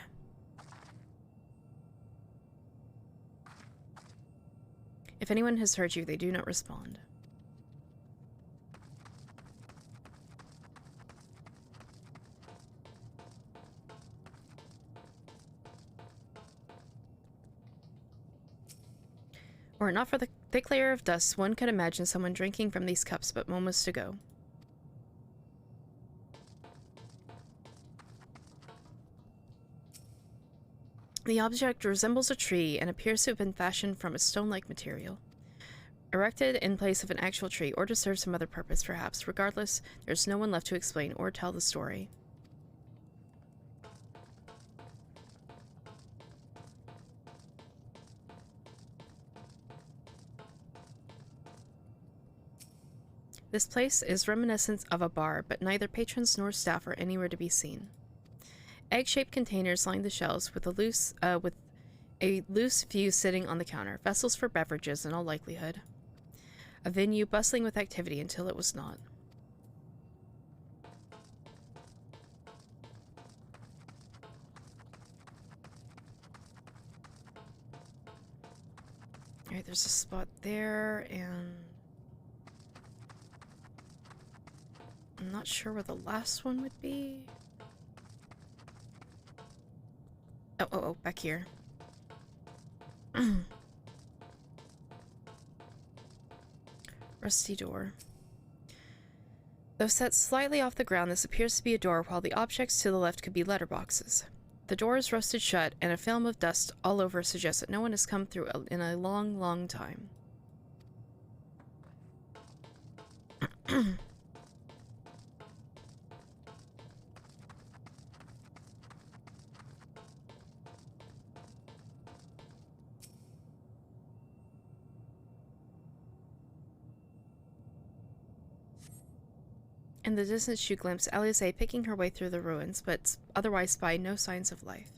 If anyone has heard you, they do not respond. Were it not for the thick layer of dust, one could imagine someone drinking from these cups but moments ago. The object resembles a tree and appears to have been fashioned from a stone-like material. Erected in place of an actual tree, or to serve some other purpose, perhaps. Regardless, there's no one left to explain or tell the story. This place is reminiscent of a bar, but neither patrons nor staff are anywhere to be seen. Egg-shaped containers line the shelves with a loose view sitting on the counter. Vessels for beverages in all likelihood. A venue bustling with activity until it was not. Alright, there's a spot there, and I'm not sure where the last one would be. Oh, back here. Rusty door. Though set slightly off the ground, this appears to be a door, while the objects to the left could be letterboxes. The door is rusted shut, and a film of dust all over suggests that no one has come through in a long, long time. In the distance you glimpse Alice picking her way through the ruins, but otherwise spy no signs of life.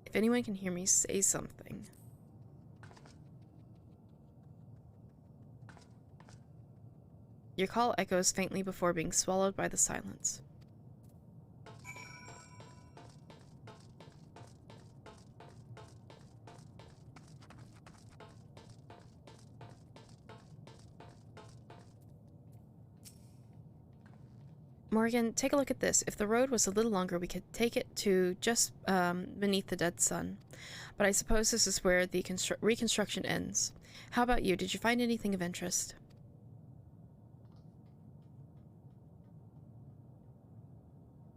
If anyone can hear me, say something. Your call echoes faintly before being swallowed by the silence. Morrigan, take a look at this. If the road was a little longer, we could take it to just beneath the dead sun. But I suppose this is where the reconstruction ends. How about you? Did you find anything of interest?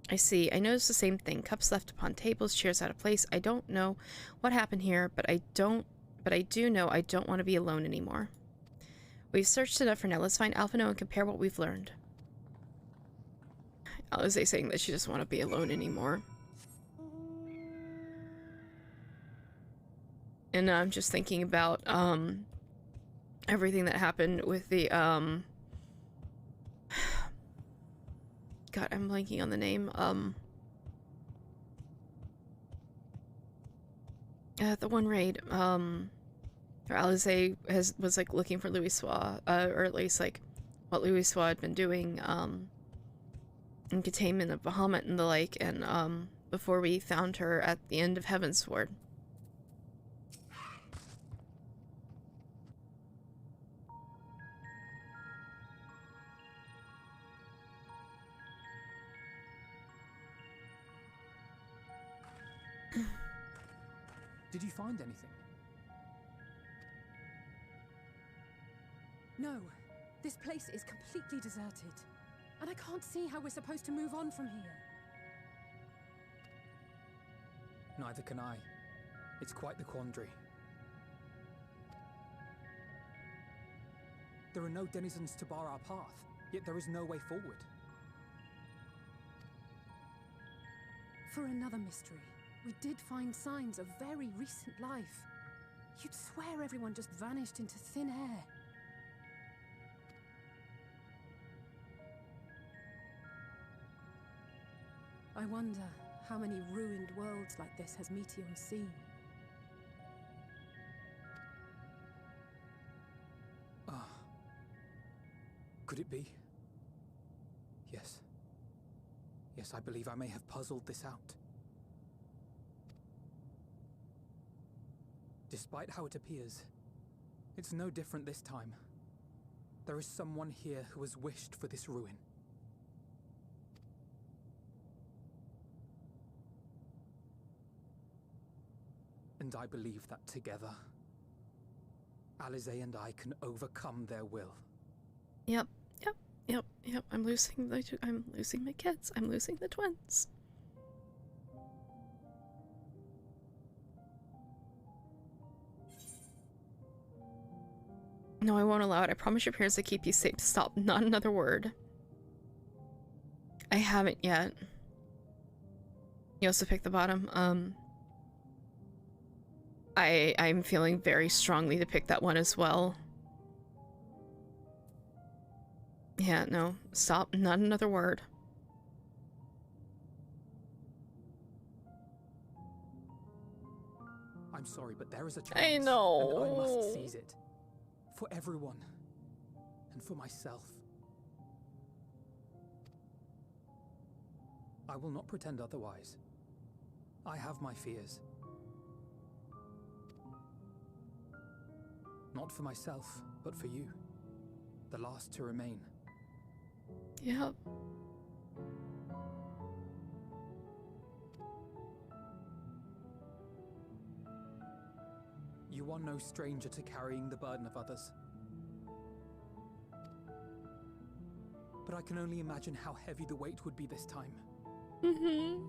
I see. I noticed the same thing. Cups left upon tables, chairs out of place. I don't know what happened here, but I do know I don't want to be alone anymore. We've searched enough for now. Let's find Alphino and compare what we've learned. Alize saying that she doesn't want to be alone anymore. And I'm just thinking about everything that happened with the God, I'm blanking on the name. The one raid, where Alize was like looking for Louisoix, or at least like what Louisoix had been doing, in containment of Bahamut and the like, and before we found her at the end of Heavensward. Did you find anything? No, this place is completely deserted. And I can't see how we're supposed to move on from here. Neither can I. It's quite the quandary. There are no denizens to bar our path, yet there is no way forward. For another mystery, we did find signs of very recent life. You'd swear everyone just vanished into thin air. I wonder how many ruined worlds like this has Meteor seen. Could it be? Yes. Yes, I believe I may have puzzled this out. Despite how it appears, it's no different this time. There is someone here who has wished for this ruin. And I believe that together, Alize and I can overcome their will. Yep. I'm losing my kids. I'm losing the twins. No, I won't allow it. I promise your parents to keep you safe. Stop. Not another word. I haven't yet. You also picked the bottom. I'm feeling very strongly to pick that one as well. Yeah, no. Stop. Not another word. I'm sorry, but there is a chance. I know. And I must seize it. For everyone. And for myself. I will not pretend otherwise. I have my fears. Not for myself, but for you. The last to remain. Yep. You are no stranger to carrying the burden of others. But I can only imagine how heavy the weight would be this time. Mm-hmm.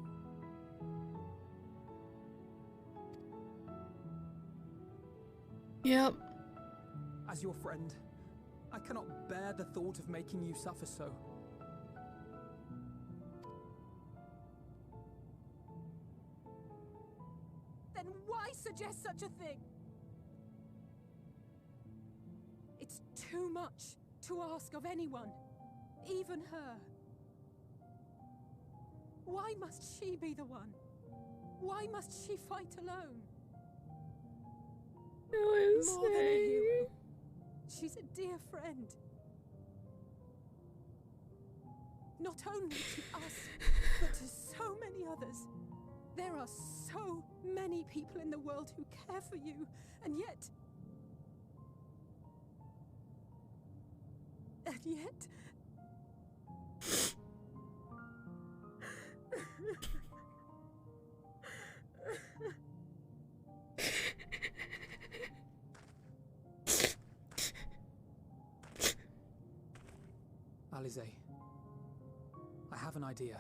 Yep. As your friend, I cannot bear the thought of making you suffer so. Then why suggest such a thing? It's too much to ask of anyone, even her. Why must she be the one? Why must she fight alone? More than a hero. She's a dear friend. Not only to us, but to so many others. There are so many people in the world who care for you, and yet... Alize, I have an idea.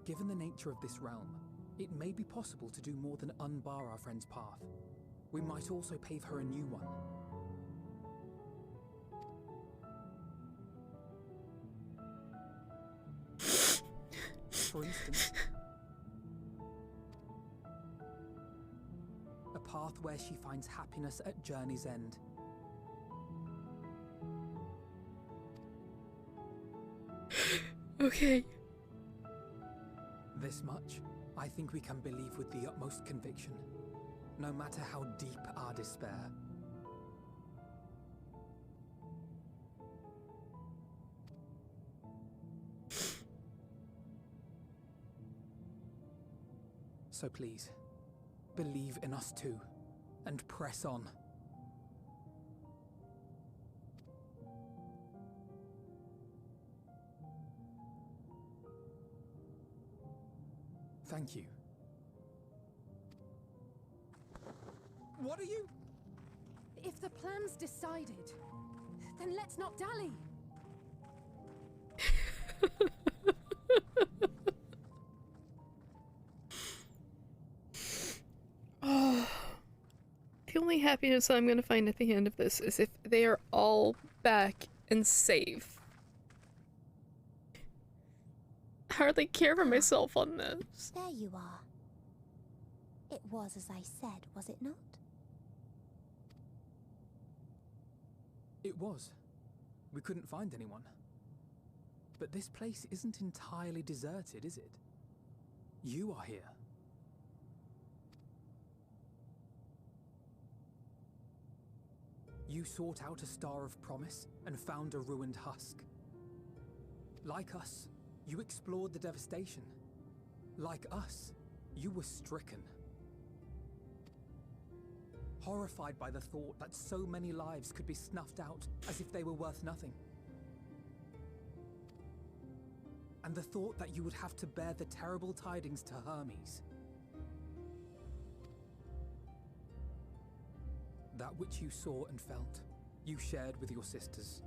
Given the nature of this realm, it may be possible to do more than unbar our friend's path. We might also pave her a new one. For instance, a path where she finds happiness at journey's end. Okay. This much, I think we can believe with the utmost conviction, no matter how deep our despair. So please, believe in us too, and press on. Thank you. What are you? If the plan's decided, then let's not dally. Oh, the only happiness I'm gonna find at the end of this is if they are all back and safe. I hardly care for myself on this. There you are. It was as I said, was it not? It was. We couldn't find anyone. But this place isn't entirely deserted, is it? You are here. You sought out a star of promise and found a ruined husk. Like us, you explored the devastation. Like us, you were stricken. Horrified by the thought that so many lives could be snuffed out as if they were worth nothing. And the thought that you would have to bear the terrible tidings to Hermes. That which you saw and felt, you shared with your sisters,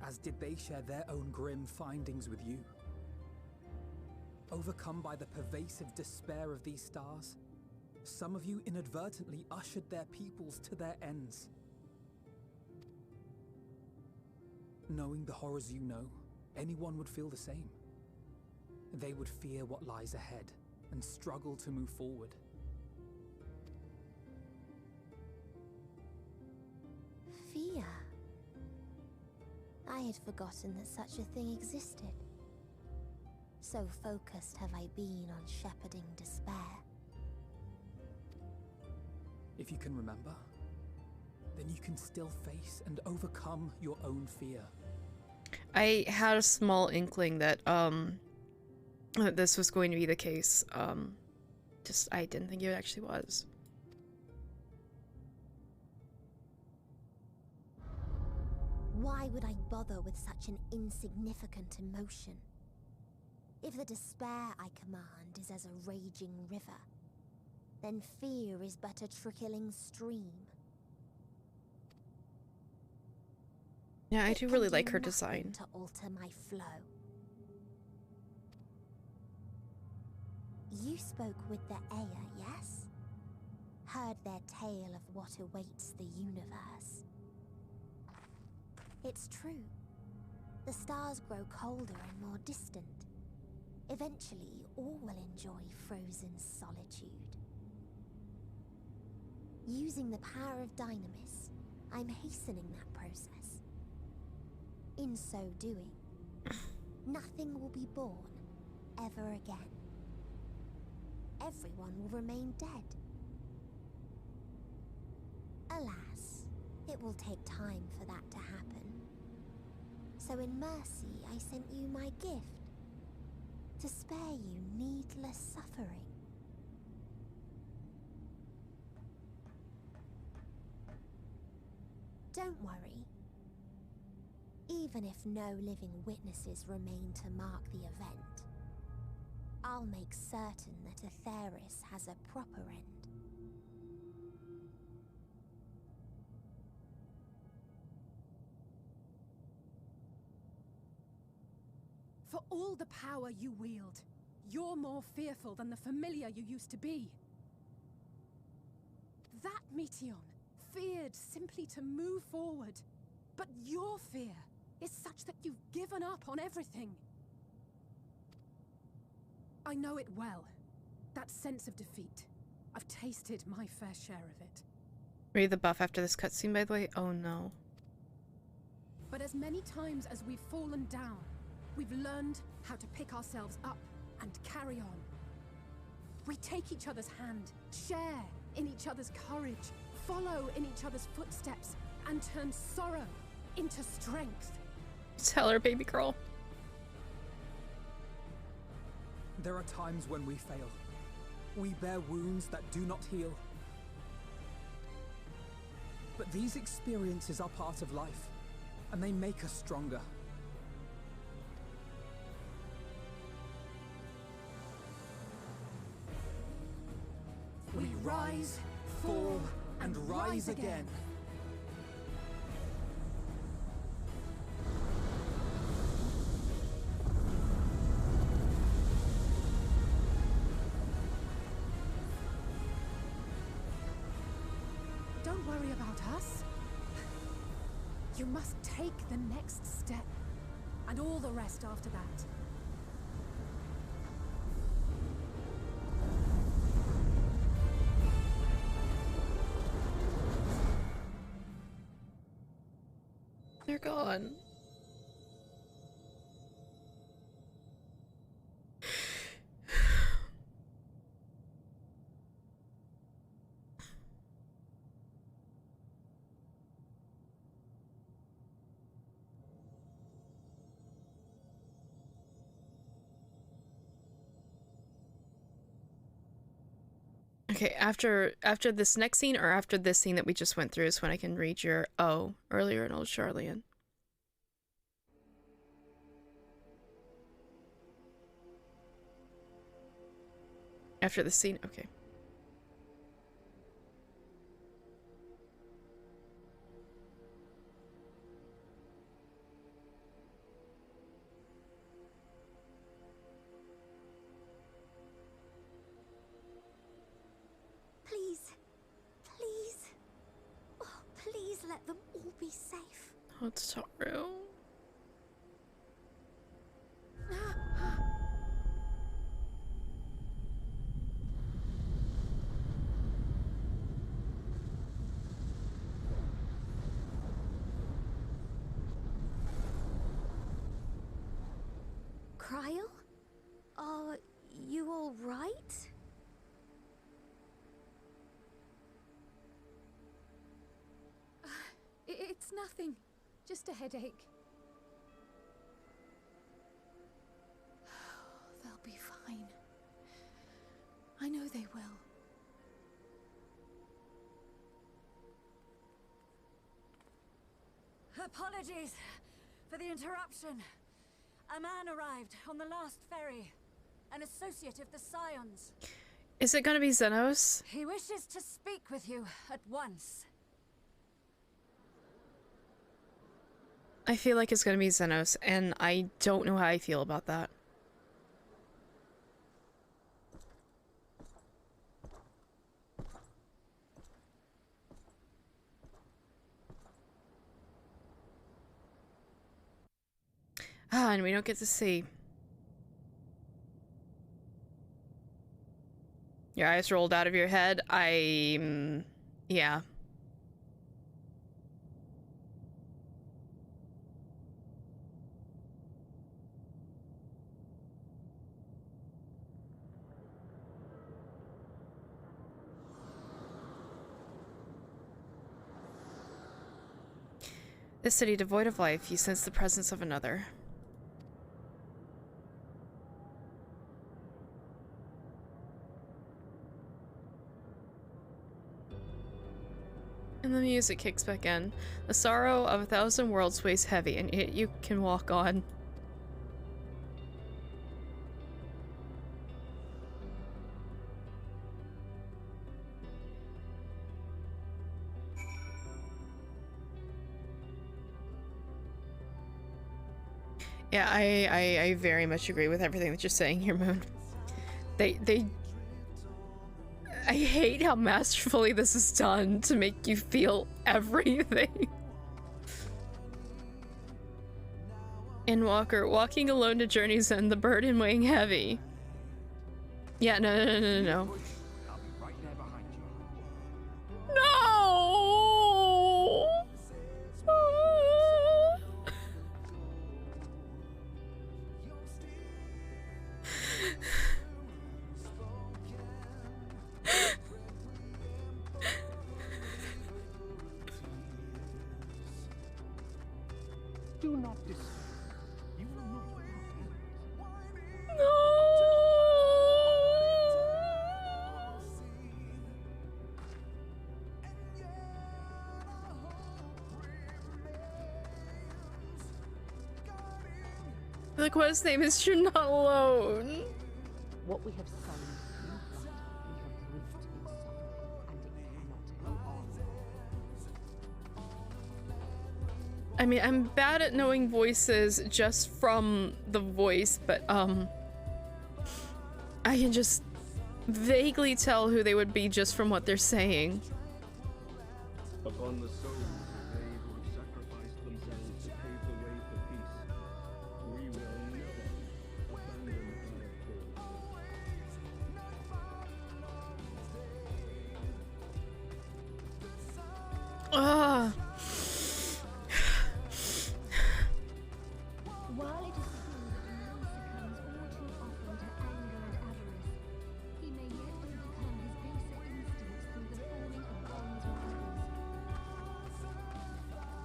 as did they share their own grim findings with you. Overcome by the pervasive despair of these stars, some of you inadvertently ushered their peoples to their ends. Knowing the horrors you know, anyone would feel the same. They would fear what lies ahead and struggle to move forward. Fear. I had forgotten that such a thing existed. So focused have I been on shepherding despair. If you can remember, then you can still face and overcome your own fear. I had a small inkling that that this was going to be the case. Just I didn't think it actually was. Why would I bother with such an insignificant emotion? If the despair I command is as a raging river, then fear is but a trickling stream. Yeah, I It do can really do like her nothing design. to alter my flow. You spoke with the Aya, yes? Heard their tale of what awaits the universe. It's true. The stars grow colder and more distant. Eventually, all will enjoy frozen solitude. Using the power of Dynamis, I'm hastening that process. In so doing, nothing will be born ever again. Everyone will remain dead. Alas, it will take time for that to happen. So in mercy, I sent you my gift, to spare you needless suffering. Don't worry. Even if no living witnesses remain to mark the event, I'll make certain that Atheris has a proper end. For all the power you wield, you're more fearful than the familiar you used to be. That Meteion feared simply to move forward. But your fear is such that you've given up on everything. I know it well. That sense of defeat. I've tasted my fair share of it. Read the buff after this cutscene, by the way. Oh no. But as many times as we've fallen down, we've learned how to pick ourselves up and carry on. We take each other's hand, share in each other's courage, follow in each other's footsteps, and turn sorrow into strength. Tell her, baby girl. There are times when we fail. We bear wounds that do not heal. But these experiences are part of life, and they make us stronger. We rise, fall, and rise again. Don't worry about us. You must take the next step, and all the rest after that. They're gone. Okay, after this next scene or after this scene that we just went through is when I can read your earlier in Old Charlian. After the scene, okay. Please let them all be safe. Oh, Toru. Cryle? Are you all right? It's nothing. Just a headache. They'll be fine. I know they will. Apologies for the interruption. A man arrived on the last ferry. An associate of the Scions. Is it gonna be Xenos? He wishes to speak with you at once. I feel like it's gonna be Xenos, and I don't know how I feel about that. Ah, and we don't get to see. Your eyes rolled out of your head. Yeah. This city devoid of life, you sense the presence of another. And the music kicks back in. The sorrow of 1,000 worlds weighs heavy, and yet you can walk on. Yeah, I very much agree with everything that you're saying here, Moon. I hate how masterfully this is done to make you feel everything. Endwalker, walking alone to journey's end, the burden weighing heavy. Yeah, no. I'll be right there behind you. No! Do not despair. You will not without The quest name is You're Not Alone. What we have sown in blood, we have reaped in suffering, and it cannot go on. I mean, I'm bad at knowing voices just from the voice, but I can just vaguely tell who they would be just from what they're saying. Upon the souls of they who have sacrificed themselves to pave the way for peace, we will never abandon our cause. Ugh. While it is true that man succumbs all too often to anger and avarice, he may yet overcome his baser instincts through the forming of bonds with others.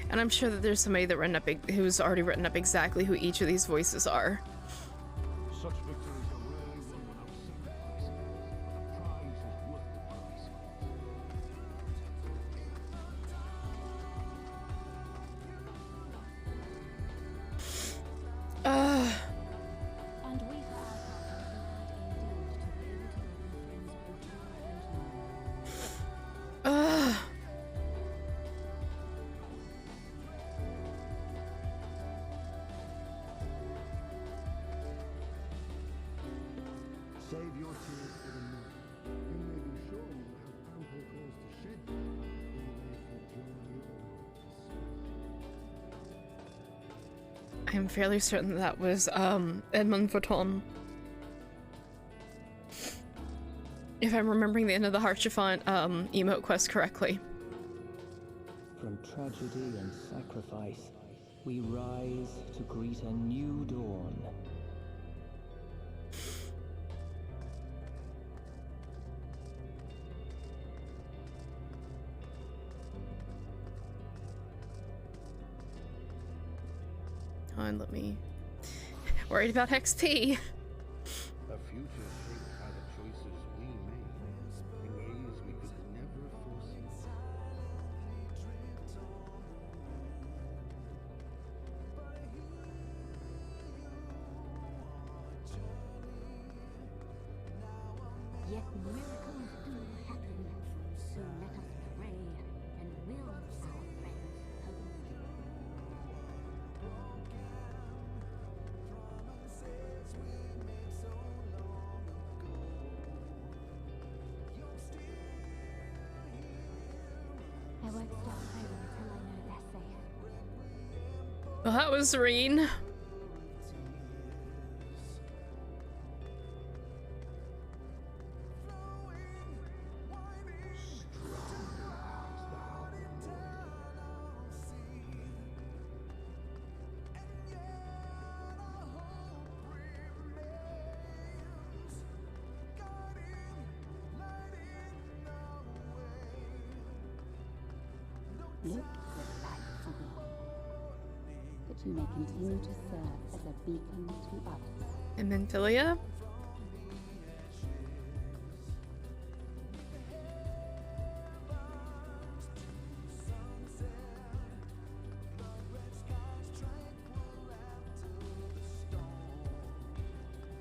And I'm sure that there's somebody that who's already written up exactly who each of these voices are. Such victories are rarely won without sacrifice, but the prize is worth the price. And we for our part are glad indeed to be able to live with friends brutal and known. Save your tears for the moon. You may be sure you will have ample cause to shed them, be they for joy or I'm fairly certain that was Edmund Photon. If I'm remembering the end of the Heart-Chiffon emote quest correctly. From tragedy and sacrifice, we rise to greet a new dawn. On, let me. Worried about XP. a future shaped by the choices we made in ways we could never foresee. Yet miracles do happen, so let us pray and will our friends home. I won't stop praying until I know they're safe. Well, that was serene. Look with light for me, that you may continue to serve as a beacon to others. And then Philia.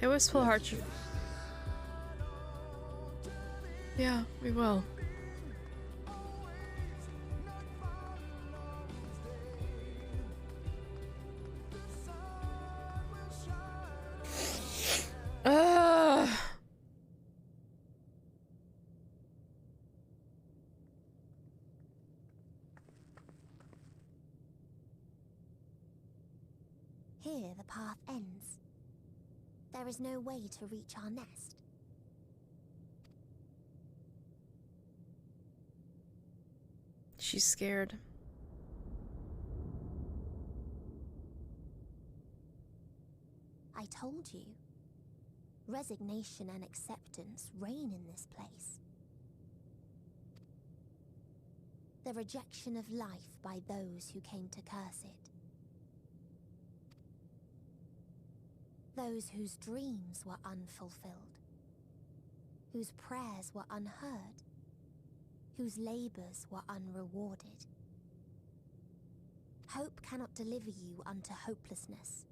It was full heart. Yeah, we will. Here the path ends. There is no way to reach our nest. She's scared. I told you. Resignation and acceptance reign in this place. The rejection of life by those who came to curse it. Those whose dreams were unfulfilled. Whose prayers were unheard. Whose labors were unrewarded. Hope cannot deliver you unto hopelessness.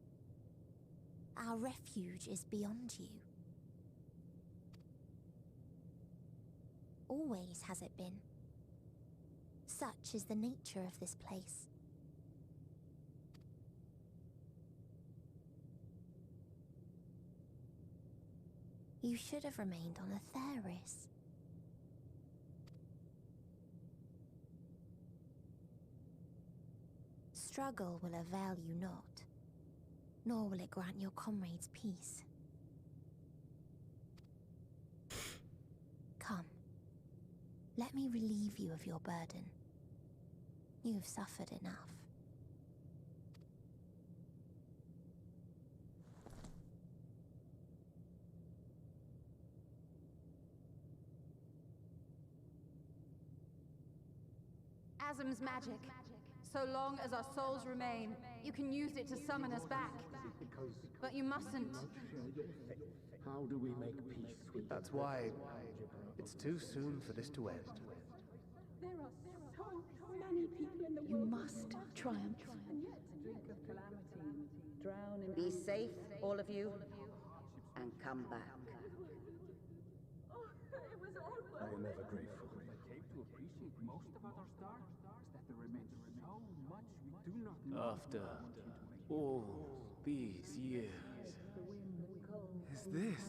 Our refuge is beyond you. Always has it been. Such is the nature of this place. You should have remained on Atheris. Struggle will avail you not, nor will it grant your comrades peace. Come, let me relieve you of your burden. You've suffered enough. Asm's magic. So long as our souls remain, you can use it to summon us back. But you mustn't. How do we make peace with That's why it's too soon for this to end. There are so many people in the You must triumph. Be safe, all of you, and come back. I am ever grateful. After all these years, Is this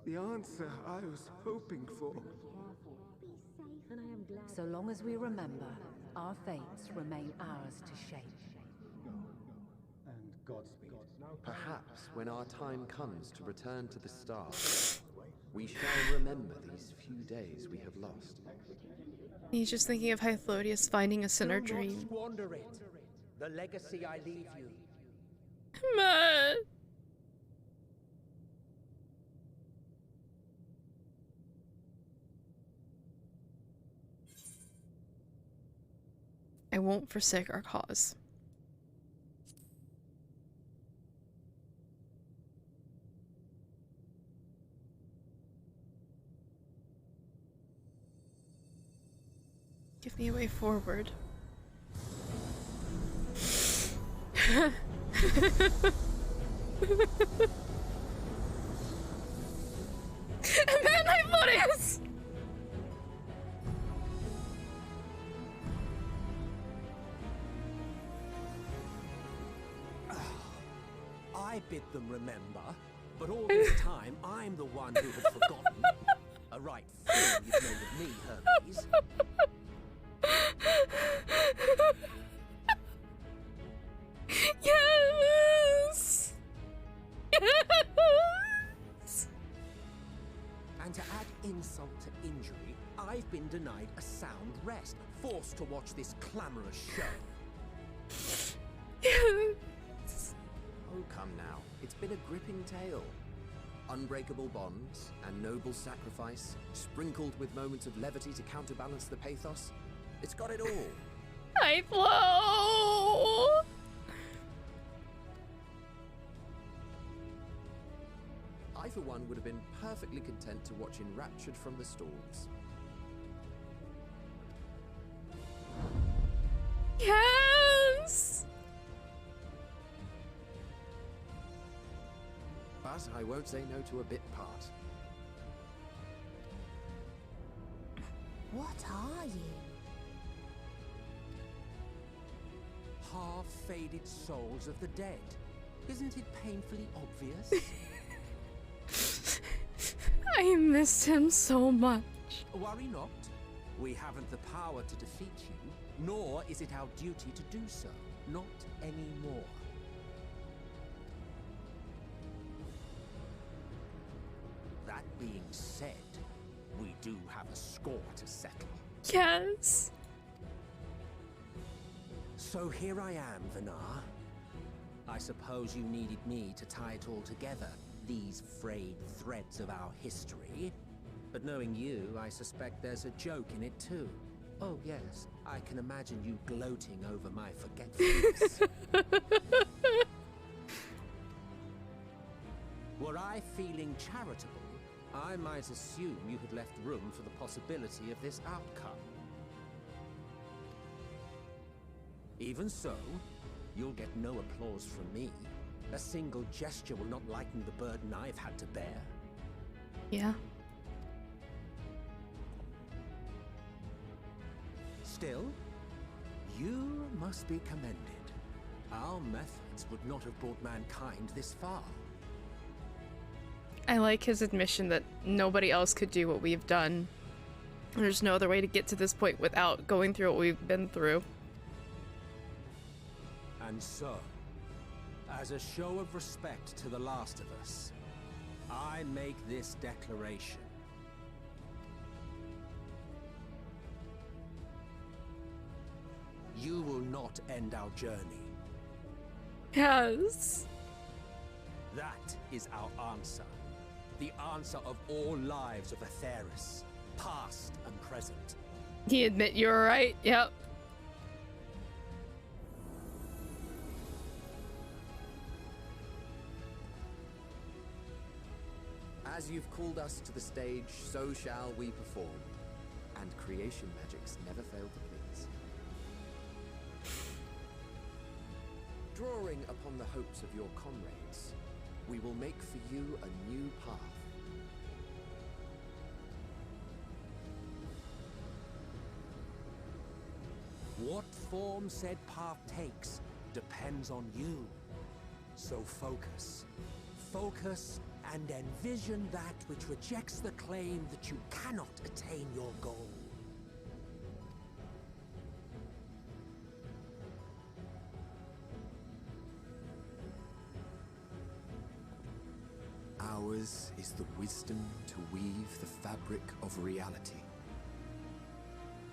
the answer I was hoping for? So long as we remember, our fates remain ours to shape. And Godspeed. Perhaps when our time comes to return to the stars, we shall remember these few days we have lost. He's just thinking of Hythlodeus finding us in her Do not dream. squander it. The legacy I leave you. Man. I won't forsake our cause. Give me a way forward. Man, Hythlodeus! I bid them remember, but all this time I'm the one who had forgotten. A right fool you've made of me, Hermes. Yes! Yes! And to add insult to injury, I've been denied a sound rest, forced to watch this clamorous show. Yes! Oh, come now. It's been a gripping tale. Unbreakable bonds and noble sacrifice, sprinkled with moments of levity to counterbalance the pathos. It's got it all. Hythlo! I, for one, would have been perfectly content to watch enraptured from the stalls. Yes! but I won't say no to a bit part. What are you? Half-faded souls of the dead. Isn't it painfully obvious? I miss him so much. Worry not. We haven't the power to defeat you, nor is it our duty to do so. Not anymore. That being said, we do have a score to settle. Yes. So here I am, Vinar. I suppose you needed me to tie it all together, these frayed threads of our history. But knowing you, I suspect there's a joke in it too. Oh yes, I can imagine you gloating over my forgetfulness. Were I feeling charitable, I might assume you had left room for the possibility of this outcome. Even so, you'll get no applause from me. A single gesture will not lighten the burden I've had to bear. Yeah. Still, you must be commended. Our methods would not have brought mankind this far. I like his admission that nobody else could do what we've done. There's no other way to get to this point without going through what we've been through. And so, as a show of respect to the last of us, I make this declaration. You will not end our journey. Yes. That is our answer. The answer of all lives of Atheris, past and present. You admit you were right? Yep. As you've called us to the stage, so shall we perform. And creation magics never fail to please. Drawing upon the hopes of your comrades, we will make for you a new path. What form said path takes depends on you. So focus. Focus and envision that which rejects the claim that you cannot attain your goal. Ours is the wisdom to weave the fabric of reality.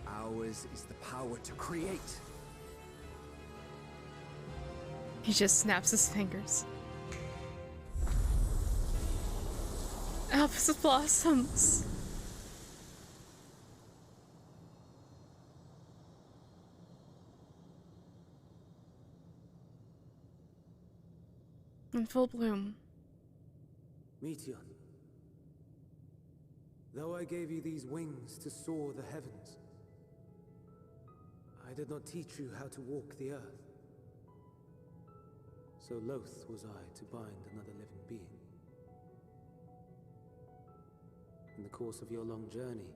Ours is the power to create. He just snaps his fingers. Albus blossoms. In full bloom. Meteon, though I gave you these wings to soar the heavens, I did not teach you how to walk the earth. So loath was I to bind another living being. In the course of your long journey,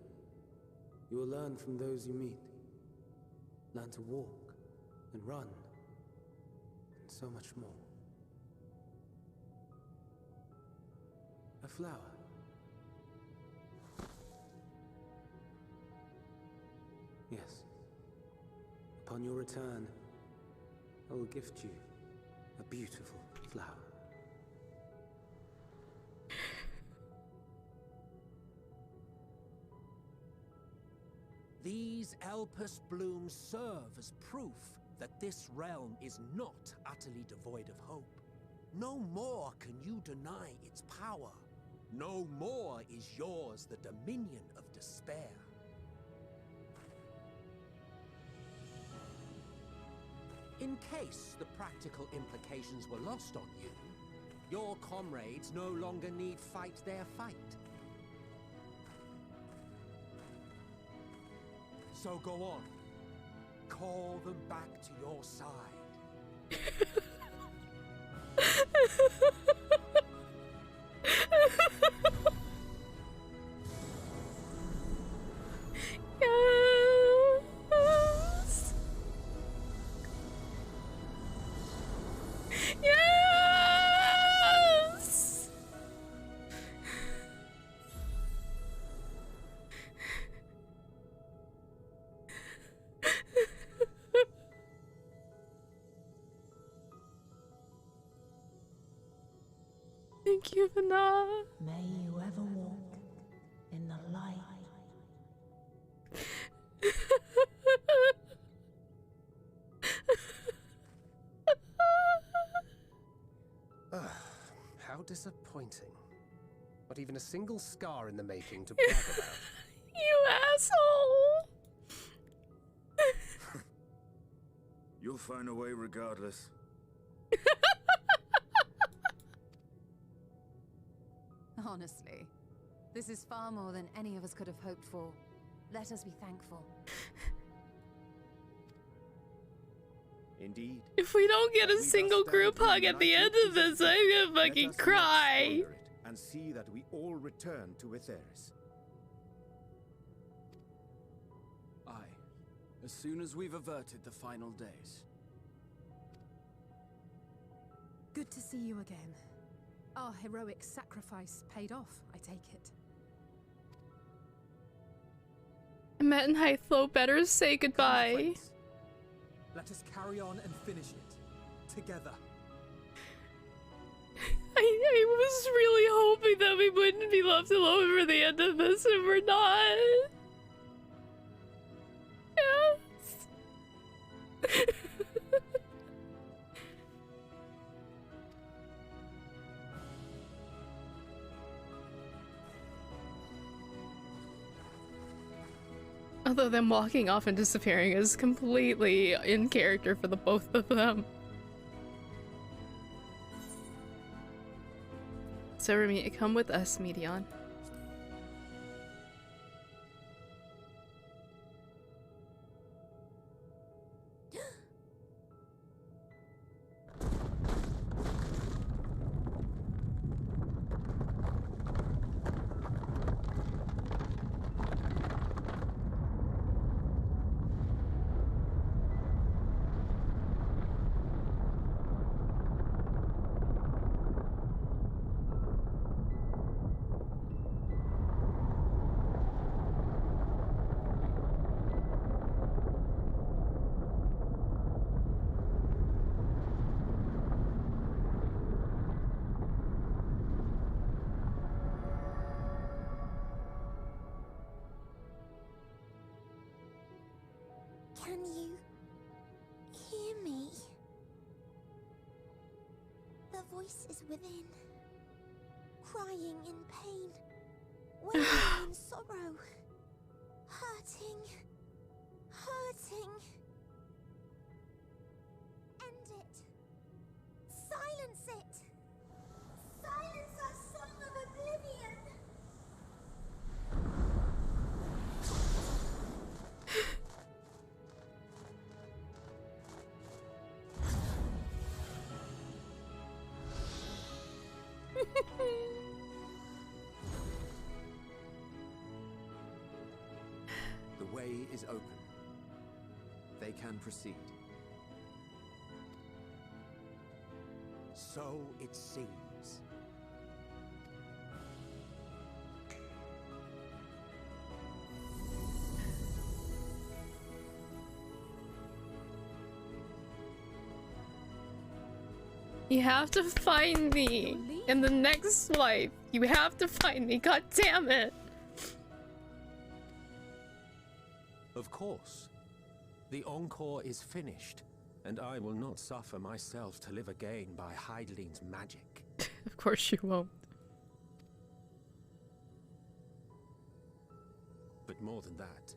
you will learn from those you meet. Learn to walk and run, and so much more. A flower. Yes. Upon your return, I will gift you a beautiful flower. These Elpis blooms serve as proof that this realm is not utterly devoid of hope. No more can you deny its power. No more is yours the dominion of despair. In case the practical implications were lost on you, your comrades no longer need fight their fight. So go on. Call them back to your side. Thank you, Vana. May you ever walk in the light. How disappointing. Not even a single scar in the making to brag about. You asshole! You'll find a way regardless. Honestly, this is far more than any of us could have hoped for. Let us be thankful. Indeed. If we don't get a single group hug at the end of this, I'm gonna fucking cry. And see that we all return to Etheris. Aye. As soon as we've averted the final days. Good to see you again. Our heroic sacrifice paid off, I take it. Matt and Hythlo better say goodbye. Let us carry on and finish it. Together. I was really hoping that we wouldn't be left alone for the end of this, and we're not. Yes. Although them walking off and disappearing is completely in character for the both of them. So Remy, come with us, Medion. Can you hear me? The voice is within, crying in pain, wailing in sorrow, hurting. End it. Silence it. Silence our song of oblivion. The way is open. They can proceed. So it seems. You have to find me in the next life. You have to find me, god damn it. Of course. The encore is finished, and I will not suffer myself to live again by Hydeline's magic. Of course you won't. But more than that,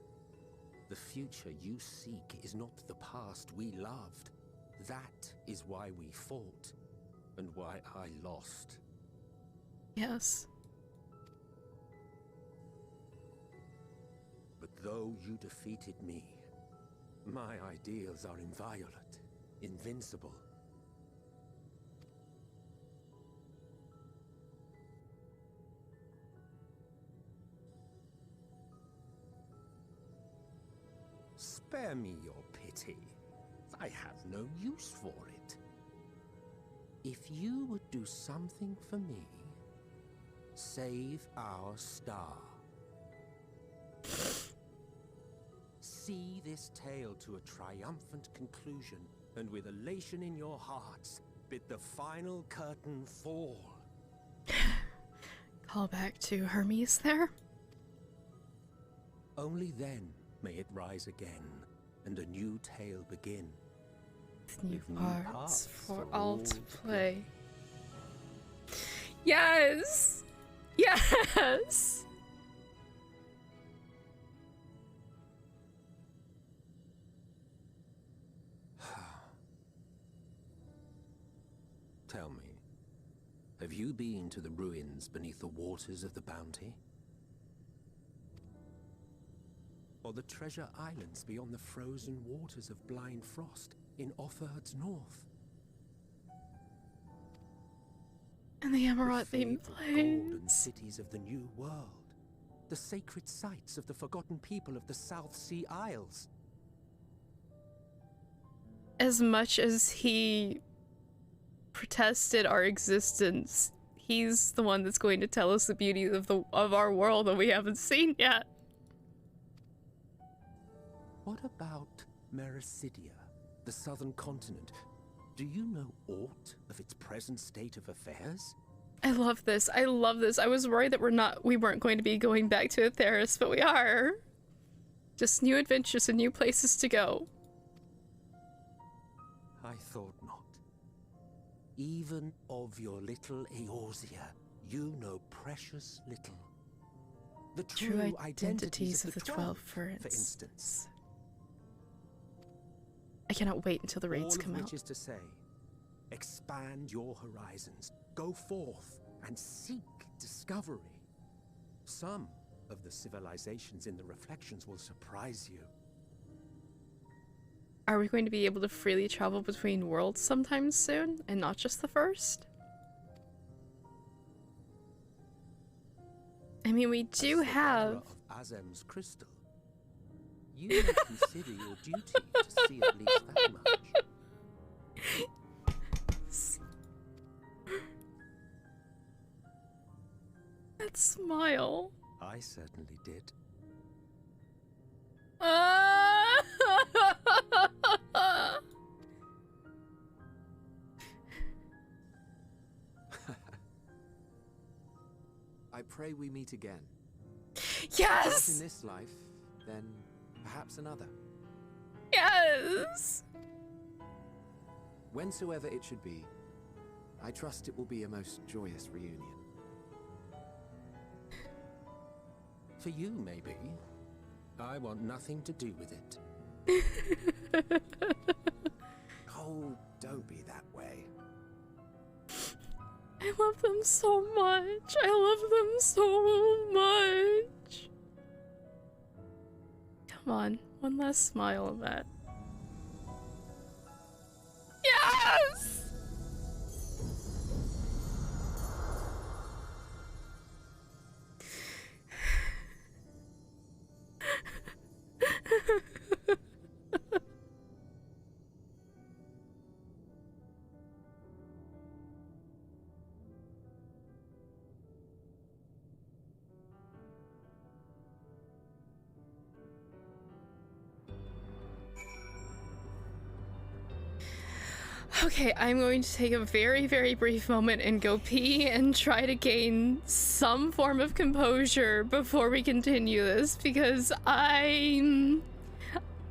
the future you seek is not the past we loved. That is why we fought, and why I lost. Yes. But though you defeated me, my ideals are inviolate, invincible. Spare me your pity. I have no use for it. If you would do something for me, save our star. See this tale to a triumphant conclusion, and with elation in your hearts, bid the final curtain fall. Call back to Hermes there. Only then may it rise again, and a new tale begin. New With parts for all to play. Yes! Yes! Tell me, have you been to the ruins beneath the waters of the Bounty? Or the treasure islands beyond the frozen waters of Blind Frost in Offerd's north? And the Emerald The themed golden plains. cities of the New World. The sacred sites of the forgotten people of the South Sea Isles. As much as he protested our existence, he's the one that's going to tell us the beauty of our world that we haven't seen yet. What about Mericidia, the southern continent? Do you know aught of its present state of affairs? I love this. I love this. I was worried that we weren't going to be going back to Atheris, but we are. Just new adventures and new places to go. I thought not. Even of your little Eorzea, you know precious little. The true identities of the 12, for instance. I cannot wait until the raids come All of out. which is to say, expand your horizons, go forth and seek discovery. Some of the civilizations in the reflections will surprise you. Are we going to be able to freely travel between worlds sometime soon, and not just the first? I mean, we do have... Of Azem's crystal. You may consider your duty to see at least that much. That smile. I certainly did. I pray we meet again. Yes! Not in this life, then perhaps another. Yes! Whensoever it should be, I trust it will be a most joyous reunion. For you, maybe. I want nothing to do with it. Oh, don't be that way. I love them so much. I love them so much. Come on, one last smile of that. Yes! Okay, I'm going to take a very, very brief moment and go pee and try to gain some form of composure before we continue this, because I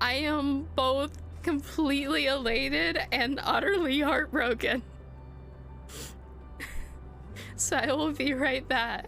am both completely elated and utterly heartbroken. So I will be right back.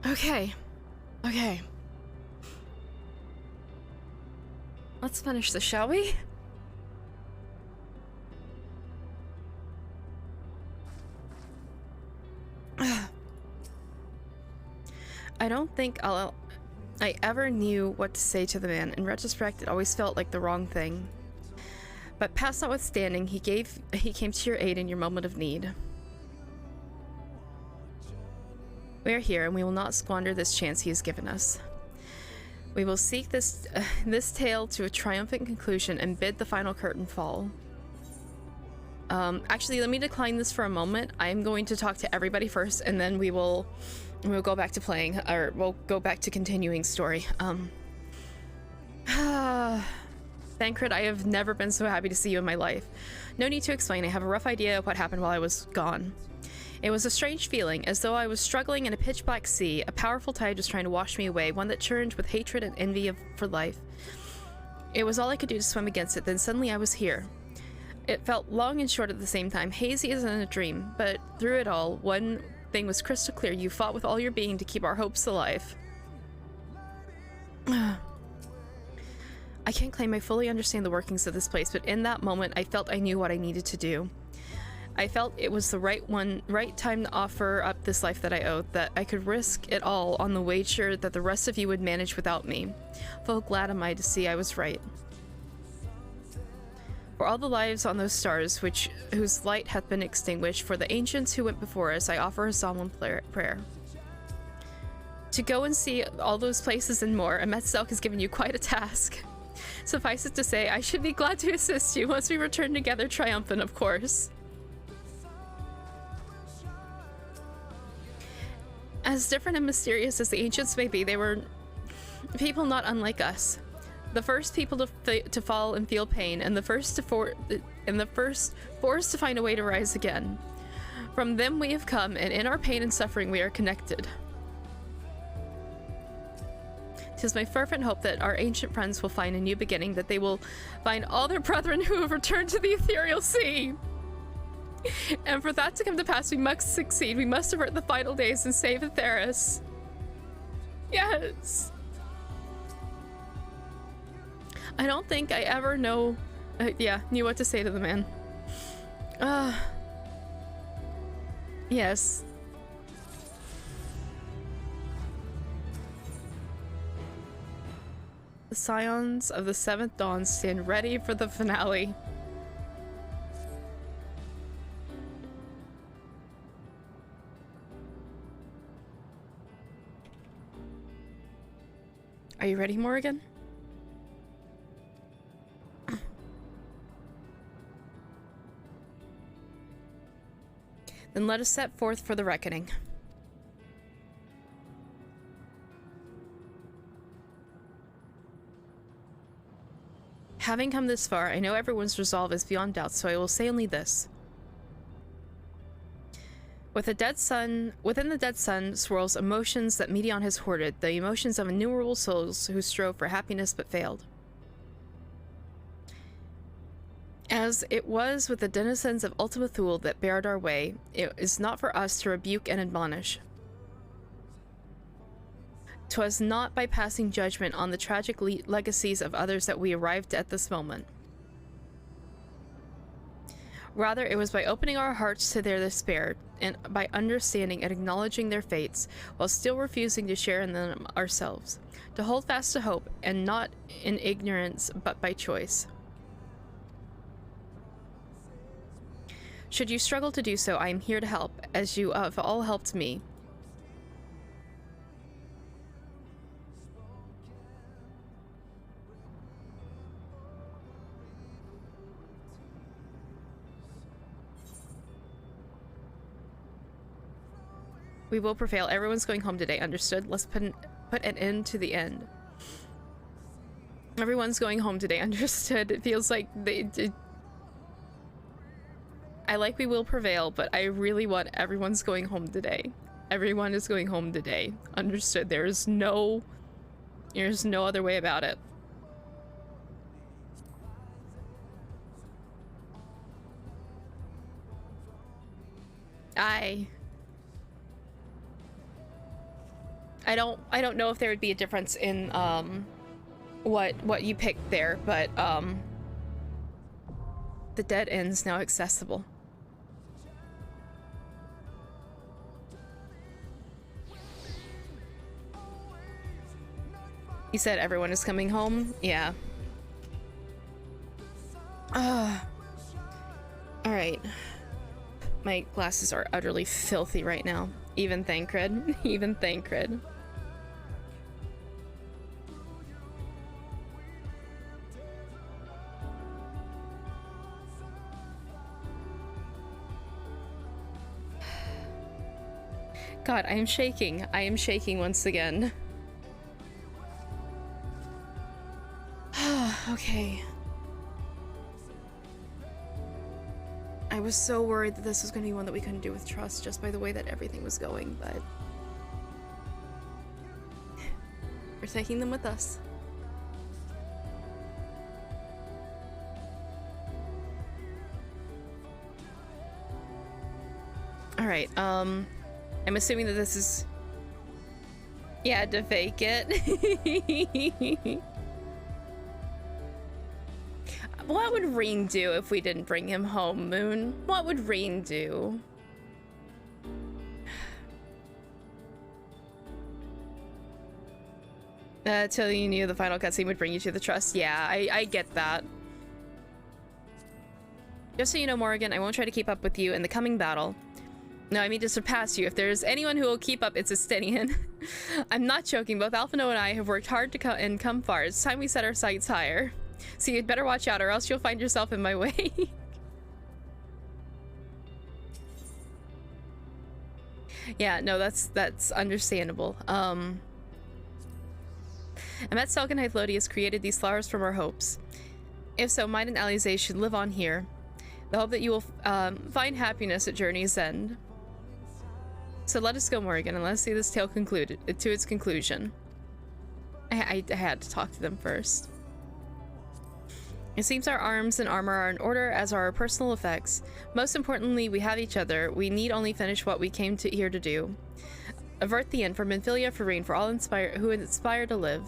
Okay. Okay. Let's finish this, shall we? I don't think I ever knew what to say to the man. In retrospect, it always felt like the wrong thing. But past notwithstanding, he came to your aid in your moment of need. We are here, and we will not squander this chance he has given us. We will seek this tale to a triumphant conclusion and bid the final curtain fall. Actually, let me decline this for a moment. I'm going to talk to everybody first, and then we'll go back to playing, or we'll go back to continuing story. Thancred, I have never been so happy to see you in my life. No need to explain, I have a rough idea of what happened while I was gone. It was a strange feeling, as though I was struggling in a pitch-black sea. A powerful tide was trying to wash me away, one that churned with hatred and envy for life. It was all I could do to swim against it, then suddenly I was here. It felt long and short at the same time, hazy as in a dream, but through it all, one thing was crystal clear: you fought with all your being to keep our hopes alive. I can't claim I fully understand the workings of this place, but in that moment I felt I knew what I needed to do. I felt it was the right time to offer up this life that I owed, that I could risk it all on the wager that the rest of you would manage without me. Full glad am I to see I was right. For all the lives on those stars whose light hath been extinguished, for the ancients who went before us, I offer a solemn prayer. To go and see all those places and more, Emetzelk has given you quite a task. Suffice it to say, I should be glad to assist you once we return together triumphant, of course. As different and mysterious as the ancients may be, they were people not unlike us. The first people to fall and feel pain, and the first forced to find a way to rise again. From them we have come, and in our pain and suffering we are connected. 'Tis my fervent hope that our ancient friends will find a new beginning, that they will find all their brethren who have returned to the ethereal sea. And for that to come to pass, we must succeed. We must avert the final days and save Atheris. Yes. I don't think I ever knew what to say to the man. Yes. The scions of the Seventh Dawn stand ready for the finale. Are you ready, Morrigan? Then let us set forth for the reckoning. Having come this far, I know everyone's resolve is beyond doubt, so I will say only this. Within the dead sun swirls emotions that Medion has hoarded, the emotions of innumerable souls who strove for happiness but failed. As it was with the denizens of Ultima Thule that barred our way, it is not for us to rebuke and admonish. 'Twas not by passing judgment on the tragic legacies of others that we arrived at this moment. Rather, it was by opening our hearts to their despair, and by understanding and acknowledging their fates, while still refusing to share in them ourselves, to hold fast to hope, and not in ignorance, but by choice. Should you struggle to do so, I am here to help, as you have all helped me. We will prevail. Everyone's going home today. Understood? Let's put an end to the end. Everyone's going home today. Understood? It feels like I like we will prevail, but I really want everyone's going home today. Everyone is going home today. Understood? There's no other way about it. I don't know if there would be a difference in what you picked there, but the dead end's now accessible. You said everyone is coming home? Yeah. Alright. My glasses are utterly filthy right now. Even Thancred. Even Thancred. God, I am shaking. I am shaking once again. Okay. I was so worried that this was going to be one that we couldn't do with trust just by the way that everything was going, but we're taking them with us. Alright, I'm assuming that this is... Yeah, to fake it. What would Reen do if we didn't bring him home, Moon? What would Reen do? Till you knew the final cutscene would bring you to the trust. Yeah, I get that. Just so you know, Morrigan, I won't try to keep up with you in the coming battle. No, I mean to surpass you. If there's anyone who will keep up, it's Estinian. I'm not joking. Both Alphino and I have worked hard to come far. It's time we set our sights higher. So you'd better watch out or else you'll find yourself in my way. Yeah, no, that's understandable. I met Selkin Hythlodius created these flowers from our hopes. If so, mine and Alize should live on here. The hope that you will find happiness at journey's end. So let us go, Morrigan, and let's see this tale concluded to its conclusion. I had to talk to them first. It seems our arms and armor are in order, as are our personal effects. Most importantly, we have each other. We need only finish what we came here to do. Avert the end for Minfilia, for Reen, for all who inspire to live.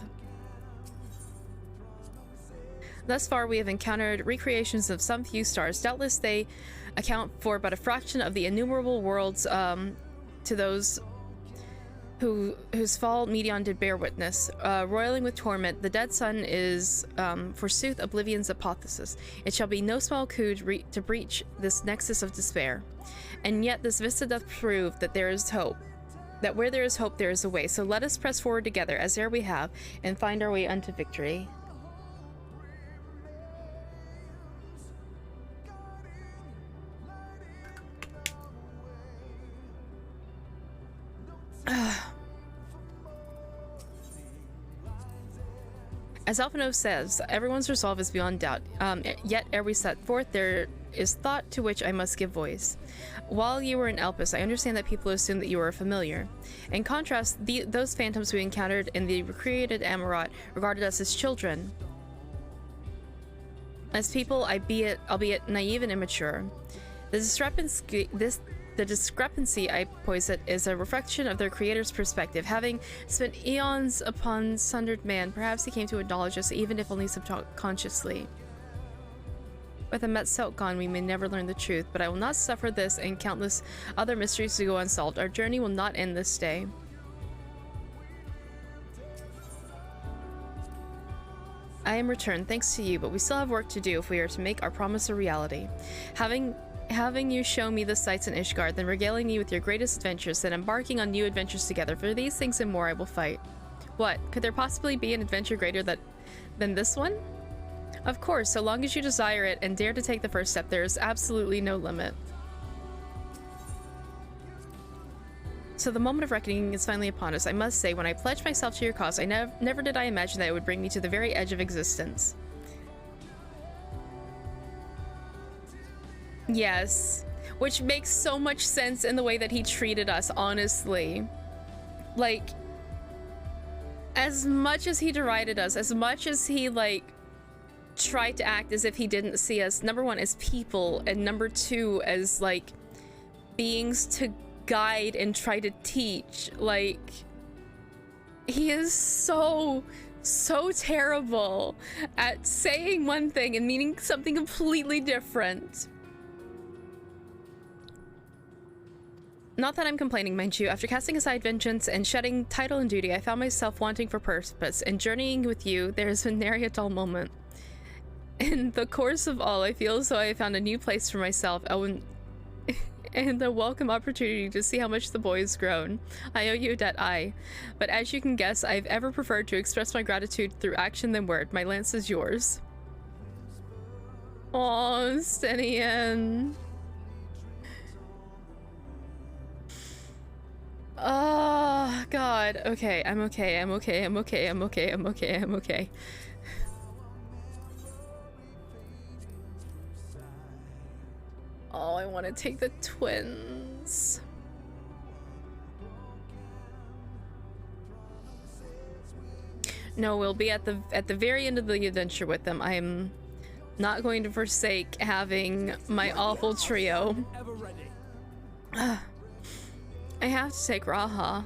Thus far, we have encountered recreations of some few stars. Doubtless they account for but a fraction of the innumerable worlds to those whose fall Medion did bear witness. Roiling with torment, the dead sun is, forsooth, Oblivion's hypothesis. It shall be no small coup to breach this nexus of despair. And yet this vista doth prove that there is hope. That where there is hope, there is a way. So let us press forward together, as ere we have, and find our way unto victory. As Alphino says, everyone's resolve is beyond doubt. Yet ere we set forth, there is thought to which I must give voice. While you were in Elpis, I understand that people assume that you are a familiar. In contrast, those phantoms we encountered in the recreated Amarat regarded us as children. As people, albeit naive and immature. The discrepancy, I posit, is a reflection of their creator's perspective. Having spent eons upon sundered man, perhaps he came to acknowledge us, even if only subconsciously. With a Metselt gone, we may never learn the truth, but I will not suffer this and countless other mysteries to go unsolved. Our journey will not end this day. I am returned, thanks to you, but we still have work to do if we are to make our promise a reality. Having you show me the sights in Ishgard, then regaling me with your greatest adventures, then embarking on new adventures together. For these things and more I will fight. What? Could there possibly be an adventure greater than this one? Of course, so long as you desire it and dare to take the first step, there is absolutely no limit. So the moment of reckoning is finally upon us. I must say, when I pledged myself to your cause, I never did I imagine that it would bring me to the very edge of existence. Yes, which makes so much sense in the way that he treated us, honestly. Like, as much as he derided us, as much as he, like, tried to act as if he didn't see us, number one, as people, and number two, as, like, beings to guide and try to teach, like, He is so terrible at saying one thing and meaning something completely different. Not that I'm complaining, mind you. After casting aside vengeance and shedding title and duty, I found myself wanting for purpose, and journeying with you, there has been nary a dull moment. In the course of all, I feel as though I have found a new place for myself, and a welcome opportunity to see how much the boy has grown. I owe you a debt, but as you can guess, I've ever preferred to express my gratitude through action than word. My lance is yours. Aw, Stenian. Oh, God. Okay, I'm okay. I'm okay. I'm okay. I'm okay. I'm okay. I'm okay. Oh, I want to take the twins. No, we'll be at the very end of the adventure with them. I am not going to forsake having my awful trio. I have to take Raha.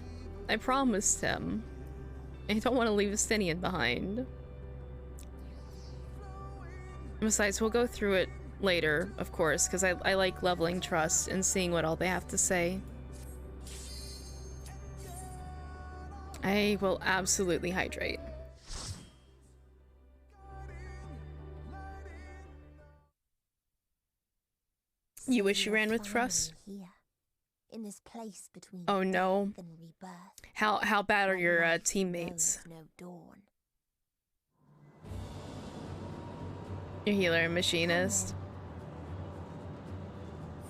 I promised him. I don't want to leave Estinian behind. Besides, we'll go through it later, of course, because I like leveling trust and seeing what all they have to say. I will absolutely hydrate. You wish you ran with trust? In this place between oh no. death and rebirth, how bad are your teammates? No dawn. Your healer and machinist.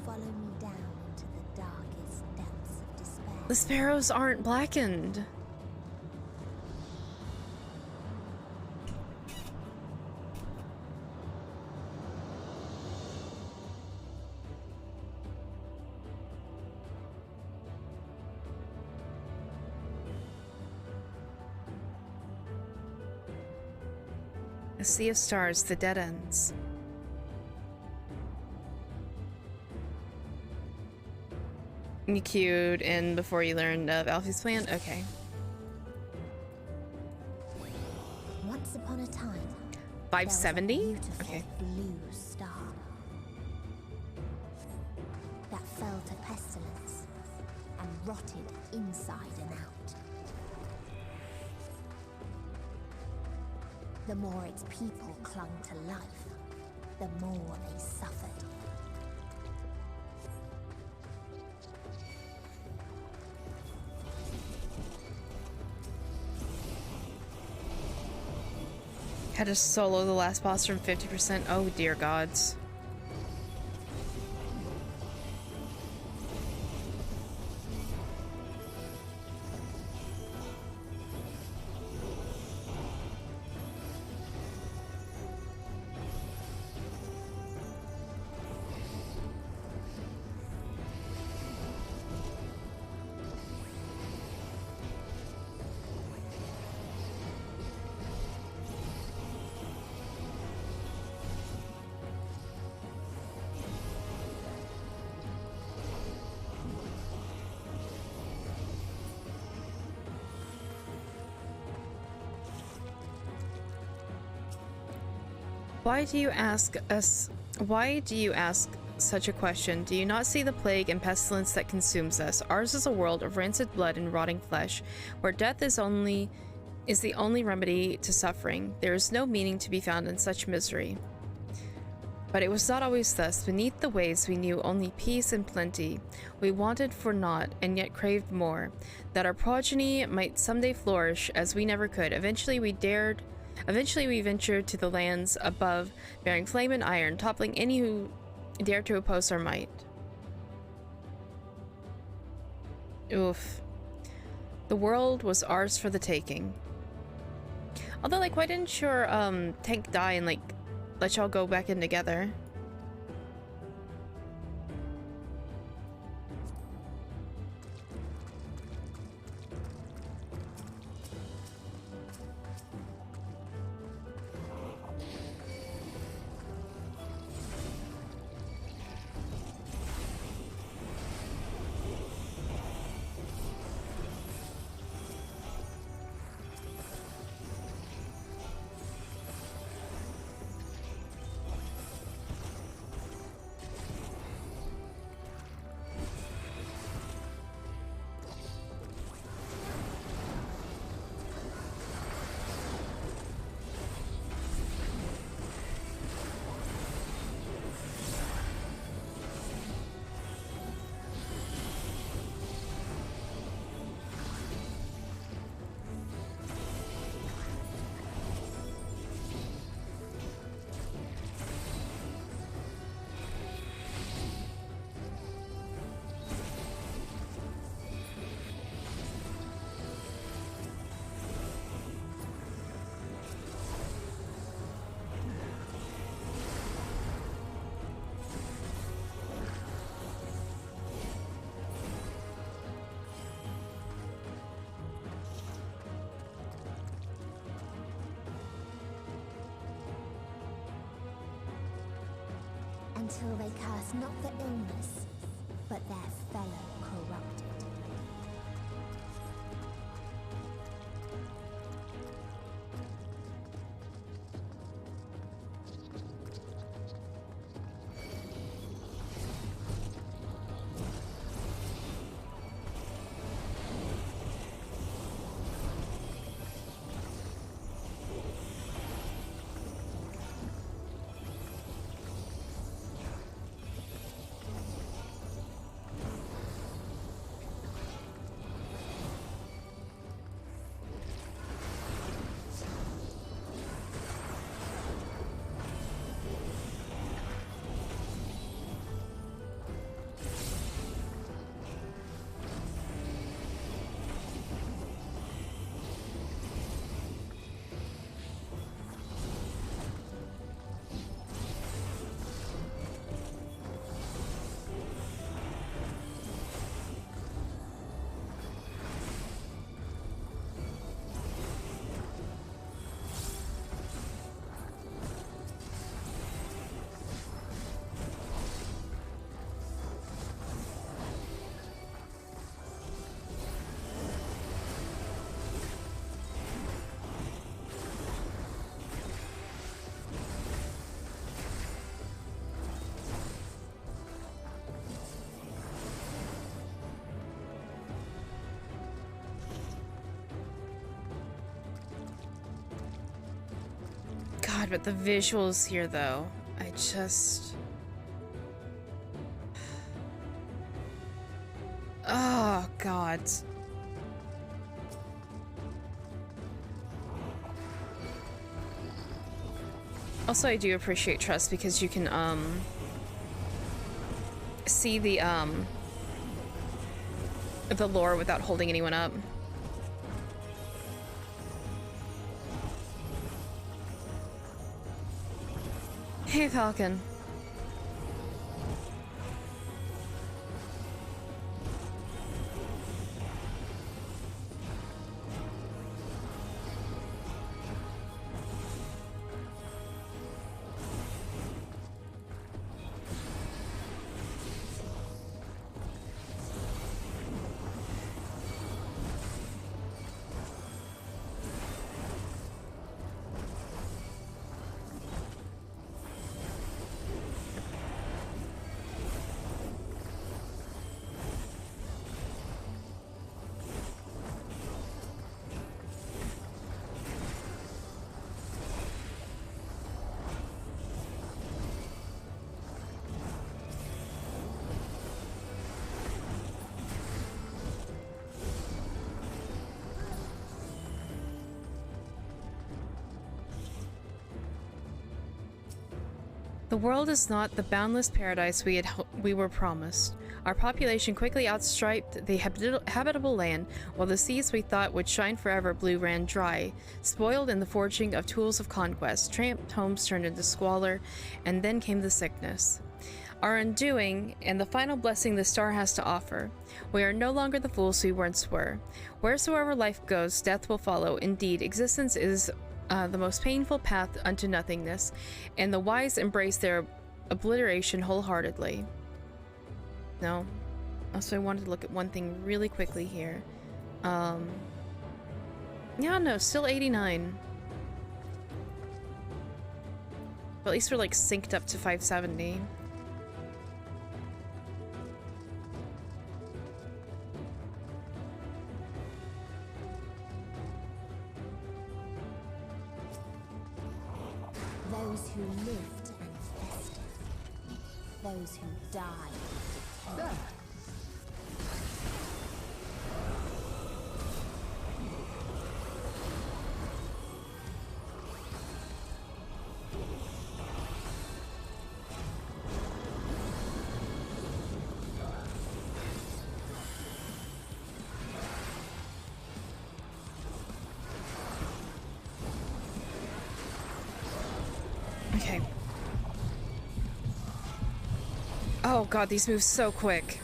Follow me down into the darkest depths of despair. The sparrows aren't blackened. A sea of stars, the dead ends. You queued in before you learned of Alfie's plan? Okay. Once upon a time, 570? Okay. Blue star that fell to pestilence and rotted inside and out. The more its people clung to life, the more they suffered. Had to solo the last boss from 50%. Oh dear gods. Why do you ask such a question? Do you not see the plague and pestilence that consumes us? Ours is a world of rancid blood and rotting flesh, where death is the only remedy to suffering. There is no meaning to be found in such misery. But it was not always thus. Beneath the waves we knew only peace and plenty. We wanted for naught, and yet craved more, that our progeny might someday flourish as we never could. Eventually we ventured to the lands above, bearing flame and iron, toppling any who dared to oppose our might. Oof. The world was ours for the taking. Although, like, why didn't your tank die and, like, let y'all go back in together? until they curse not the illness, but their fellow corrupted. God, but the visuals here, though, I just... Oh, God. Also, I do appreciate Trust because you can, see the lore without holding anyone up. Hey, Falcon. The world is not the boundless paradise we were promised. Our population quickly outstripped the habitable land, while the seas we thought would shine forever blue ran dry, spoiled in the forging of tools of conquest. Tramped homes turned into squalor, and then came the sickness. Our undoing, and the final blessing the star has to offer. We are no longer the fools we once were. Wheresoever life goes, death will follow. Indeed, existence is the most painful path unto nothingness, and the wise embrace their obliteration wholeheartedly. No. Also, I wanted to look at one thing really quickly here. Yeah, no, still 89. But at least we're like synced up to 570. Those who lived and festered. Those who died. There. Okay. Oh god, these move so quick.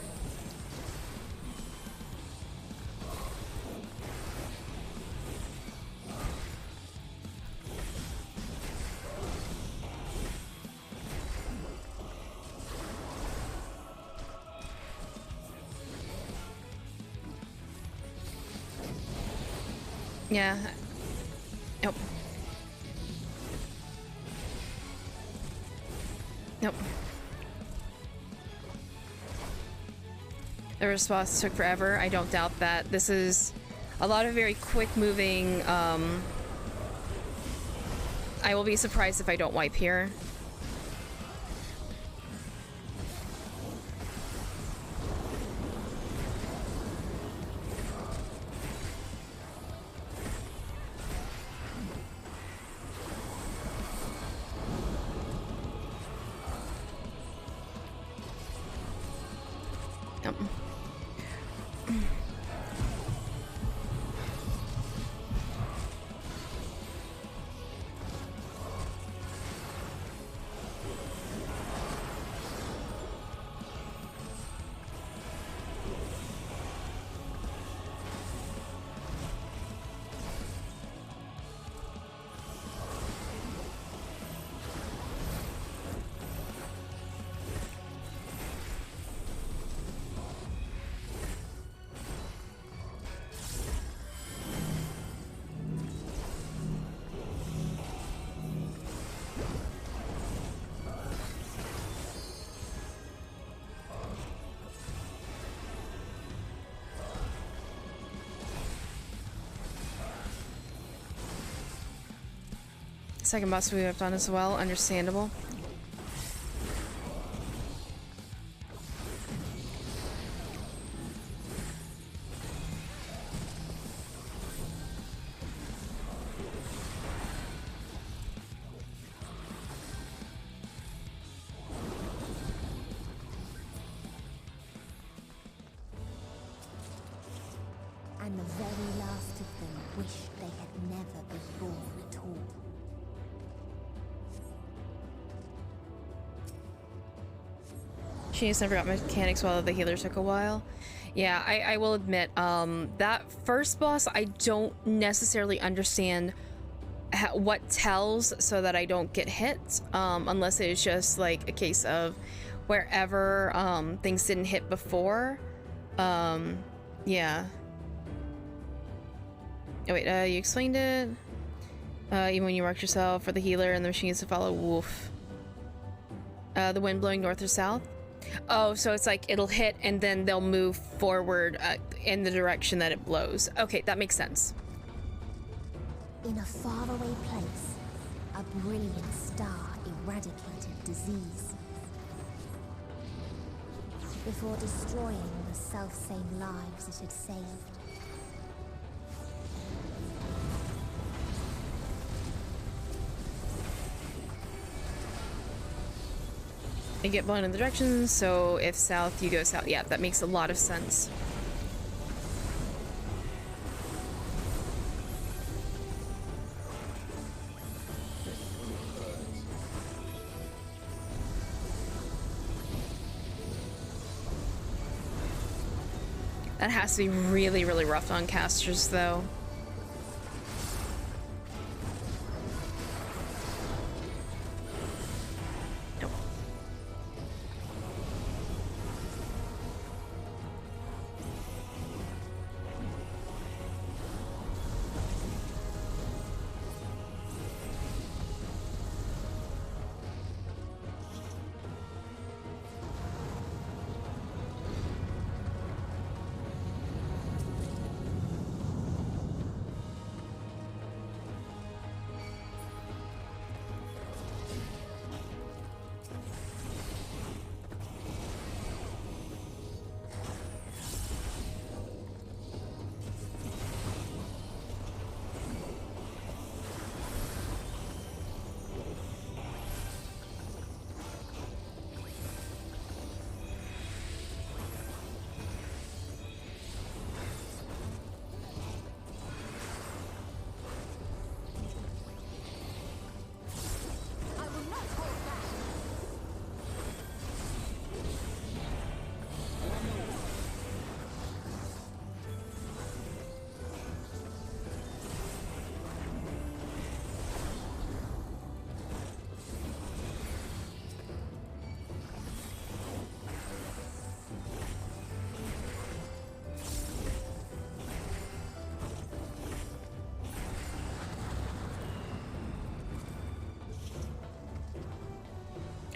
Yeah. Nope. Nope. The response took forever. I don't doubt that. This is a lot of very quick moving. I will be surprised if I don't wipe here. Second boss we have done as well, understandable. And the very last of them wished they had never been born at all. She just never got mechanics while the healer took a while. Yeah, I will admit, that first boss, I don't necessarily understand what tells so that I don't get hit, unless it is just like a case of wherever things didn't hit before. Yeah. Oh wait, you explained it. Even when you marked yourself for the healer and the machines to follow. Woof. The wind blowing north or south. Oh, so it's like it'll hit and then they'll move forward in the direction that it blows. Okay, that makes sense. In a faraway place, a brilliant star eradicated disease. Before destroying the selfsame lives it had saved. You get blown in the direction, so if south, you go south. Yeah, that makes a lot of sense. That has to be really, really rough on casters, though.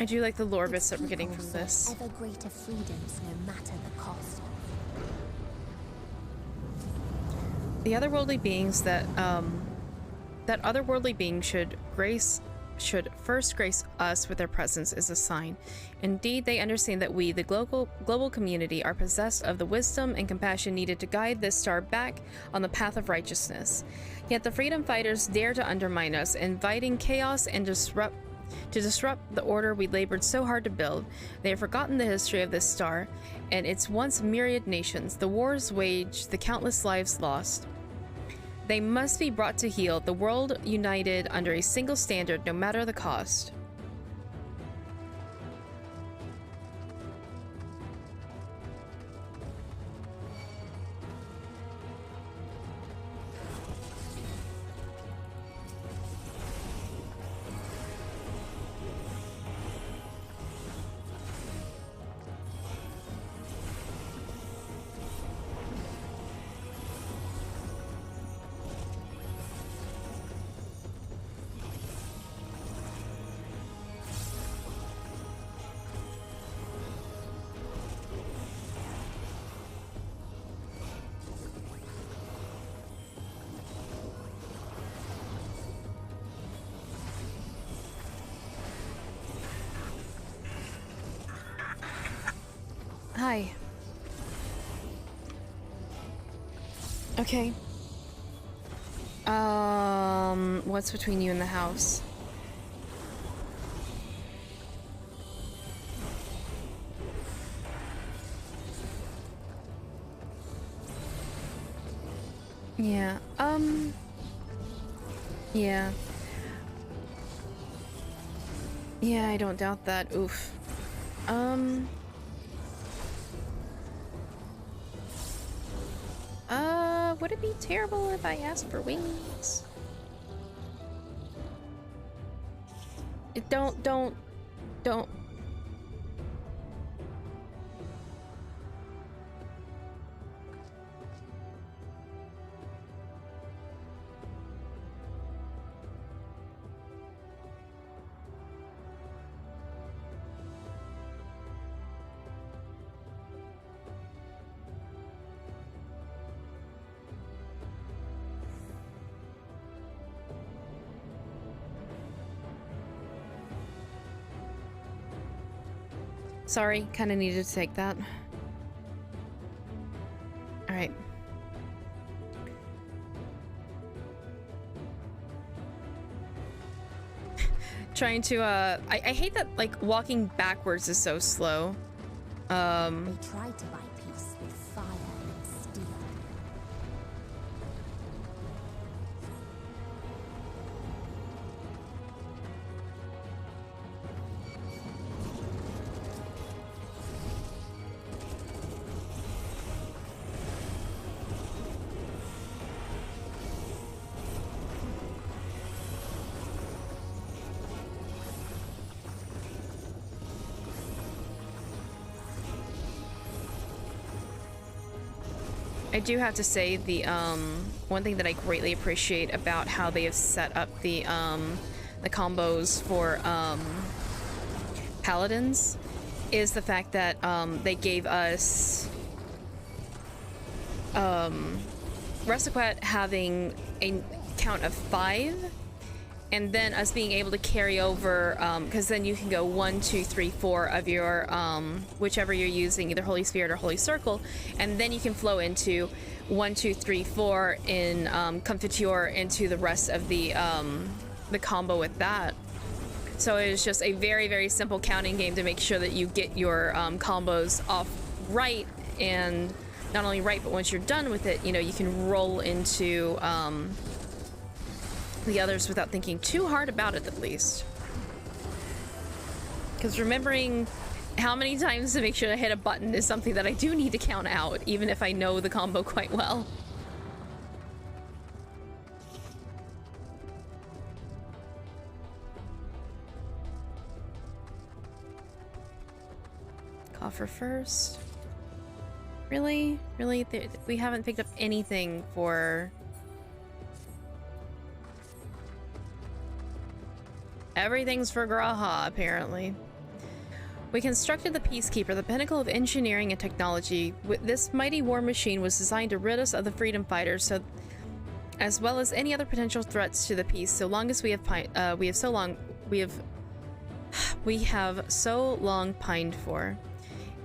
I do like the lore bits that we're getting from this. Ever greater freedoms, no matter the cost. The otherworldly beings that otherworldly being should first grace us with their presence is a sign. Indeed, they understand that we, the global community, are possessed of the wisdom and compassion needed to guide this star back on the path of righteousness. Yet the freedom fighters dare to undermine us, inviting chaos and disrupt the order we labored so hard to build. They have forgotten the history of this star and its once myriad nations, the wars waged, the countless lives lost. They must be brought to heel, the world united under a single standard, no matter the cost. Hi. Okay. What's between you and the house? Yeah, yeah. Yeah, I don't doubt that. Oof. Would it be terrible if I asked for wings? Don't. Sorry, kind of needed to take that. All right. Trying to, I hate that, like, walking backwards is so slow. They tried to buy peace with fire and steel. I do have to say the one thing that I greatly appreciate about how they have set up the combos for paladins is the fact that they gave us Reciquat having a count of 5, and then us being able to carry over, because then you can go 1, 2, 3, 4 of your whichever you're using, either Holy Spirit or Holy Circle, and then you can flow into 1, 2, 3, 4 in Confiteor into the rest of the combo with that. So it's just a very, very simple counting game to make sure that you get your combos off right, and not only right, but once you're done with it, you know, you can roll into the others without thinking too hard about it, at least. Because remembering how many times to make sure to hit a button is something that I do need to count out, even if I know the combo quite well. Coffer first. Really? Really? We haven't picked up anything for... Everything's for Graha, apparently. We constructed the Peacekeeper, the pinnacle of engineering and technology. This mighty war machine was designed to rid us of the freedom fighters, so as well as any other potential threats to the peace. So long as we have so long pined for.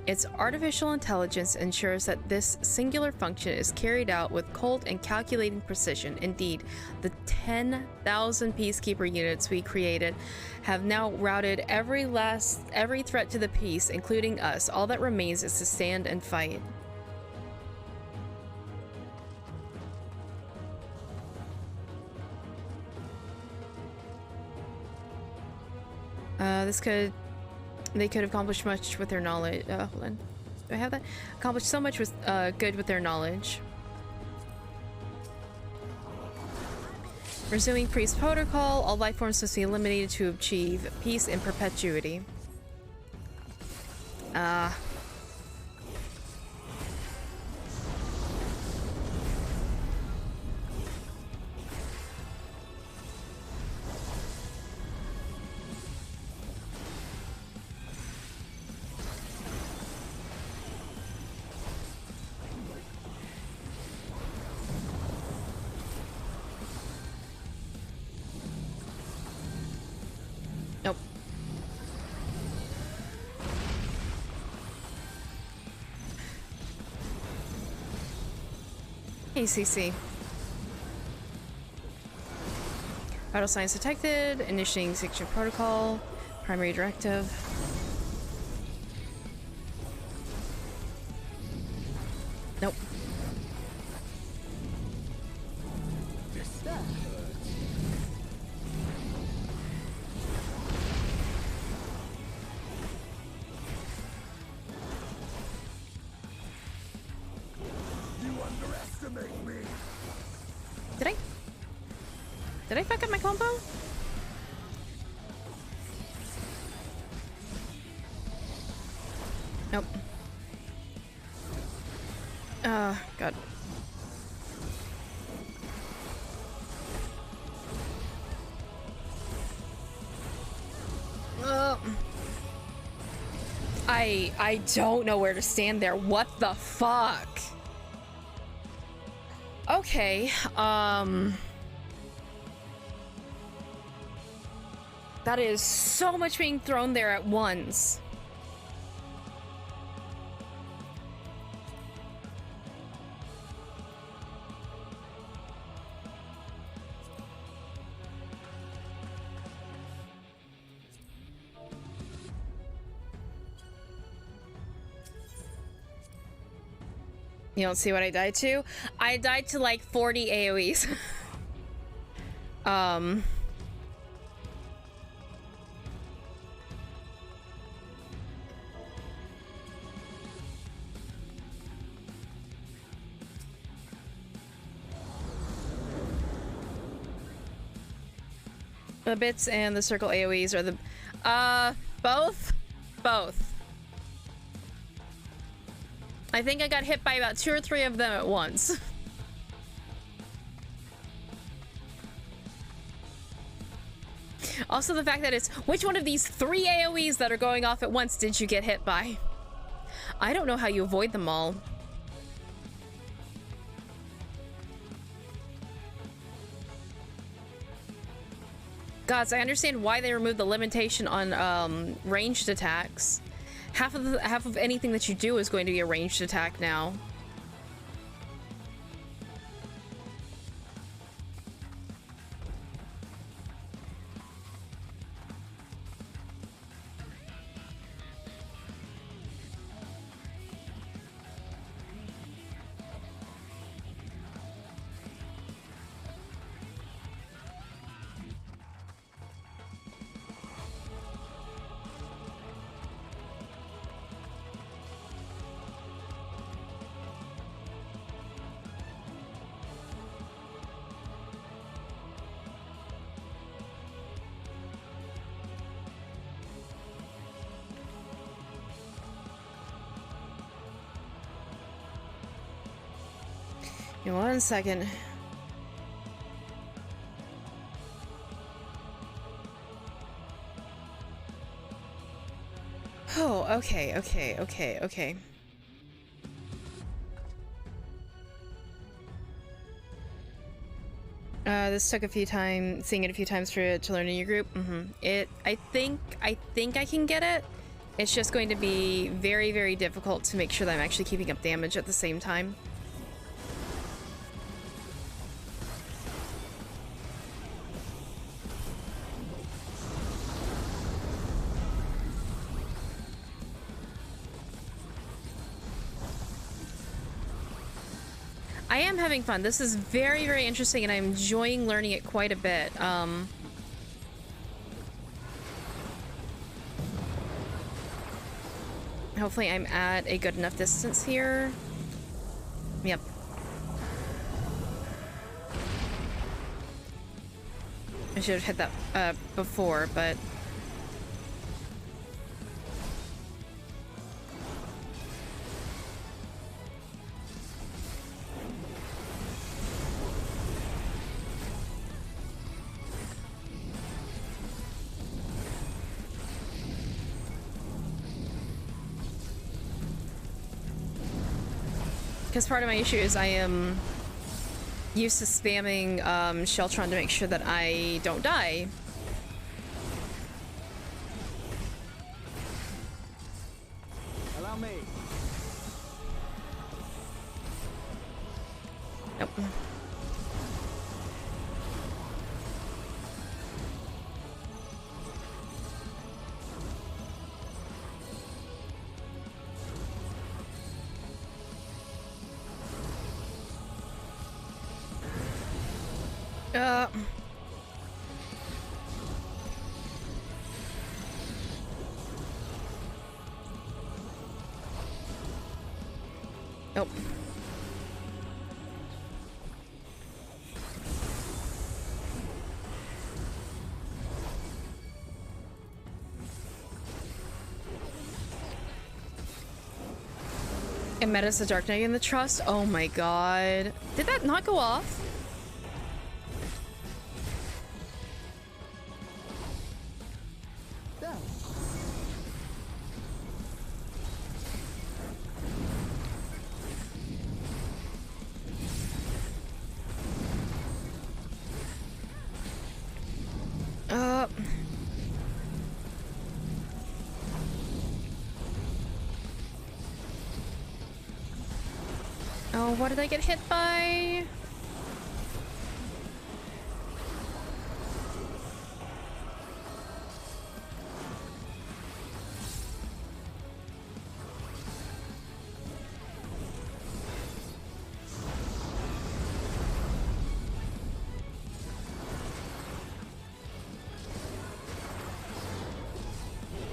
Its artificial intelligence ensures that this singular function is carried out with cold and calculating precision. Indeed, the 10,000 Peacekeeper units we created have now routed every threat to the peace, including us. All that remains is to stand and fight. They could accomplish much with their knowledge. Hold on. Do I have that? Accomplish so much with good with their knowledge. Resuming priest protocol. All life forms must be eliminated to achieve peace in perpetuity. Nope. ACC. Vital signs detected. Initiating section protocol. Primary directive. Nope. Did I fuck up my combo? Nope. God. I don't know where to stand there. What the fuck? Okay, that is so much being thrown there at once. You don't see what I died to? I died to like 40 AoEs. The bits and the circle AoEs are the both. I think I got hit by about 2 or 3 of them at once. Also the fact that it's which one of these 3 AoEs that are going off at once did you get hit by? I don't know how you avoid them all. Gods, I understand why they removed the limitation on ranged attacks. Half of anything that you do is going to be a ranged attack now. Give me 1 second. Oh, okay, okay, okay, okay. This took a few times, seeing it a few times to learn a new group. I think I can get it. It's just going to be very, very difficult to make sure that I'm actually keeping up damage at the same time. I am having fun. This is very, very interesting, and I'm enjoying learning it quite a bit. Hopefully I'm at a good enough distance here. Yep. I should have hit that before, but... Because part of my issue is I am used to spamming Sheltron to make sure that I don't die. Allow me. Nope. Nope. And Meta's the Dark Knight in the Trust? Oh my god. Did that not go off? Oh, what did I get hit by?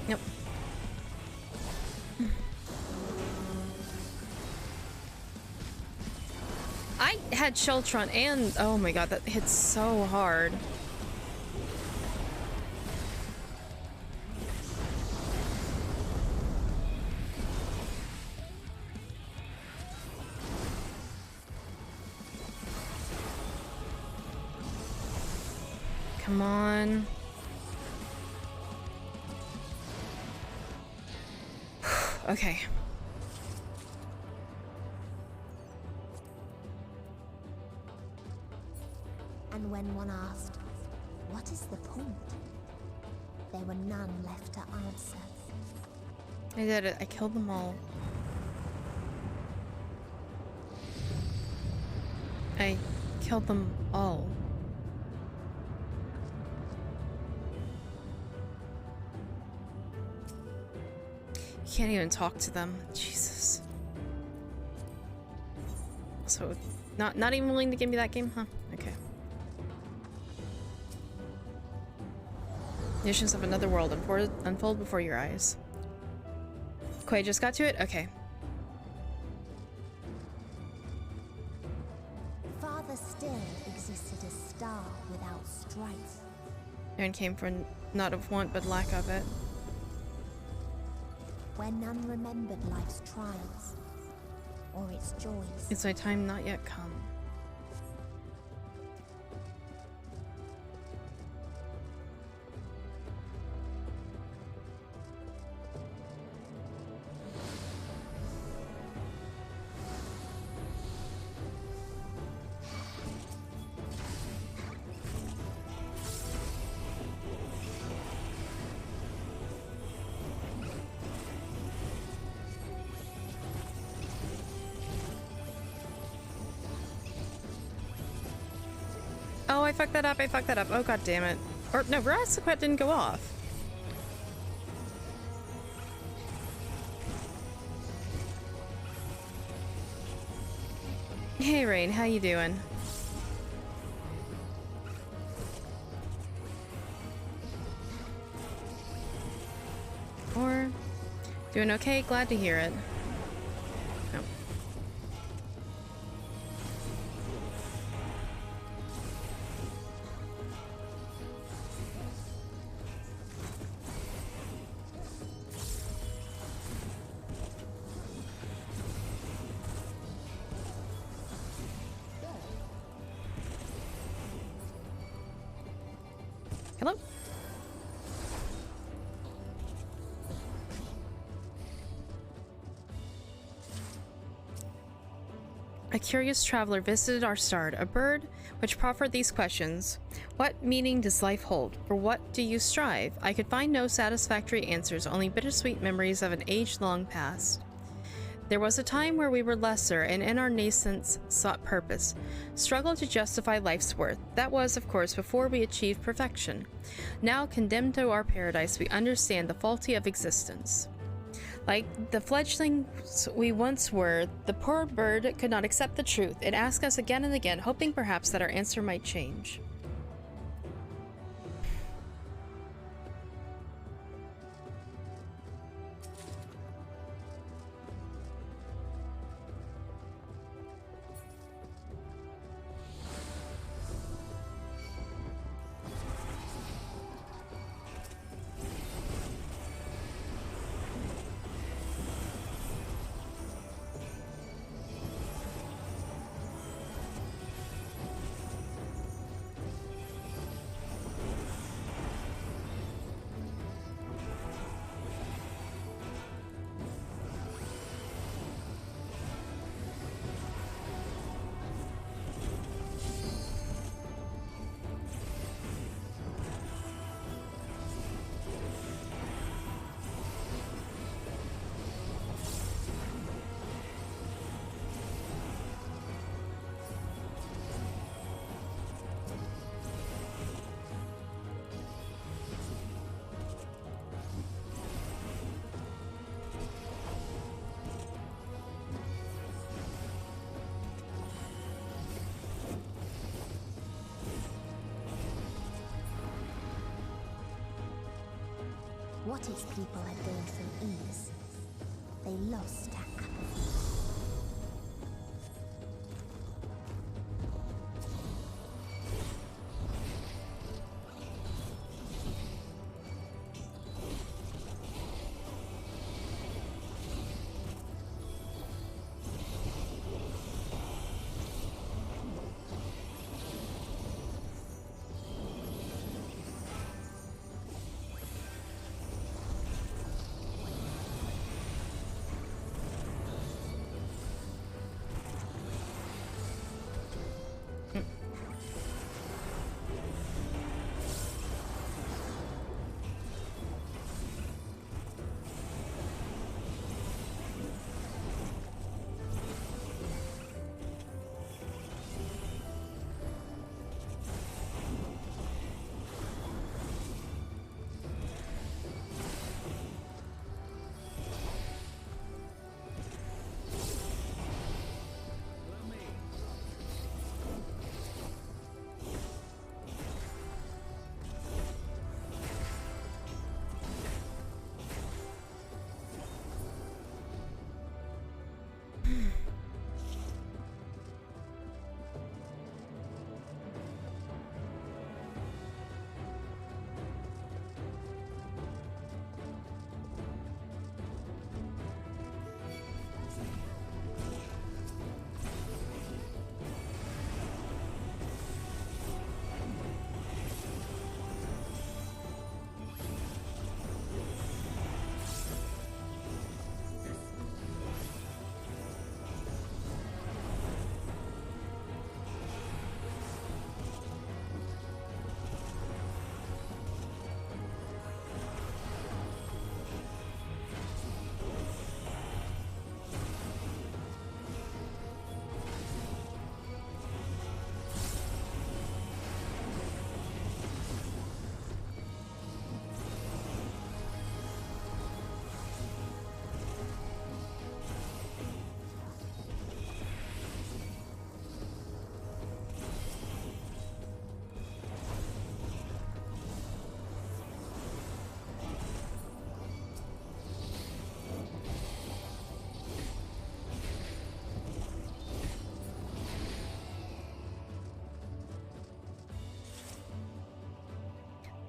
Yep. I had Sheltron and oh my god, that hits so hard. Come on. Okay. And when one asked, what is the point? There were none left to answer. I did it. I killed them all. I killed them all. You can't even talk to them. Jesus. So, not even willing to give me that game, huh? Okay. Nations of another world unfold before your eyes. Quay just got to it? Okay. Farther still existed a star without strife. Aaron came from not of want, but lack of it. Where none remembered life's trials or its joys. It's my time not yet come. Oh, I fucked that up. I fucked that up. Oh, god damn it. Or, no, Veracquet didn't go off. Hey, Rain, how you doing? Or doing okay? Glad to hear it. No. Hello? A curious traveler visited our stard, a bird which proffered these questions. What meaning does life hold? For what do you strive? I could find no satisfactory answers, only bittersweet memories of an age long past. There was a time where we were lesser and in our nascence sought purpose, struggled to justify life's worth. That was, of course, before we achieved perfection. Now, condemned to our paradise, we understand the faulty of existence. Like the fledglings we once were, the poor bird could not accept the truth. It asked us again and again, hoping perhaps that our answer might change. What if people had gained from ease? They lost to apathy.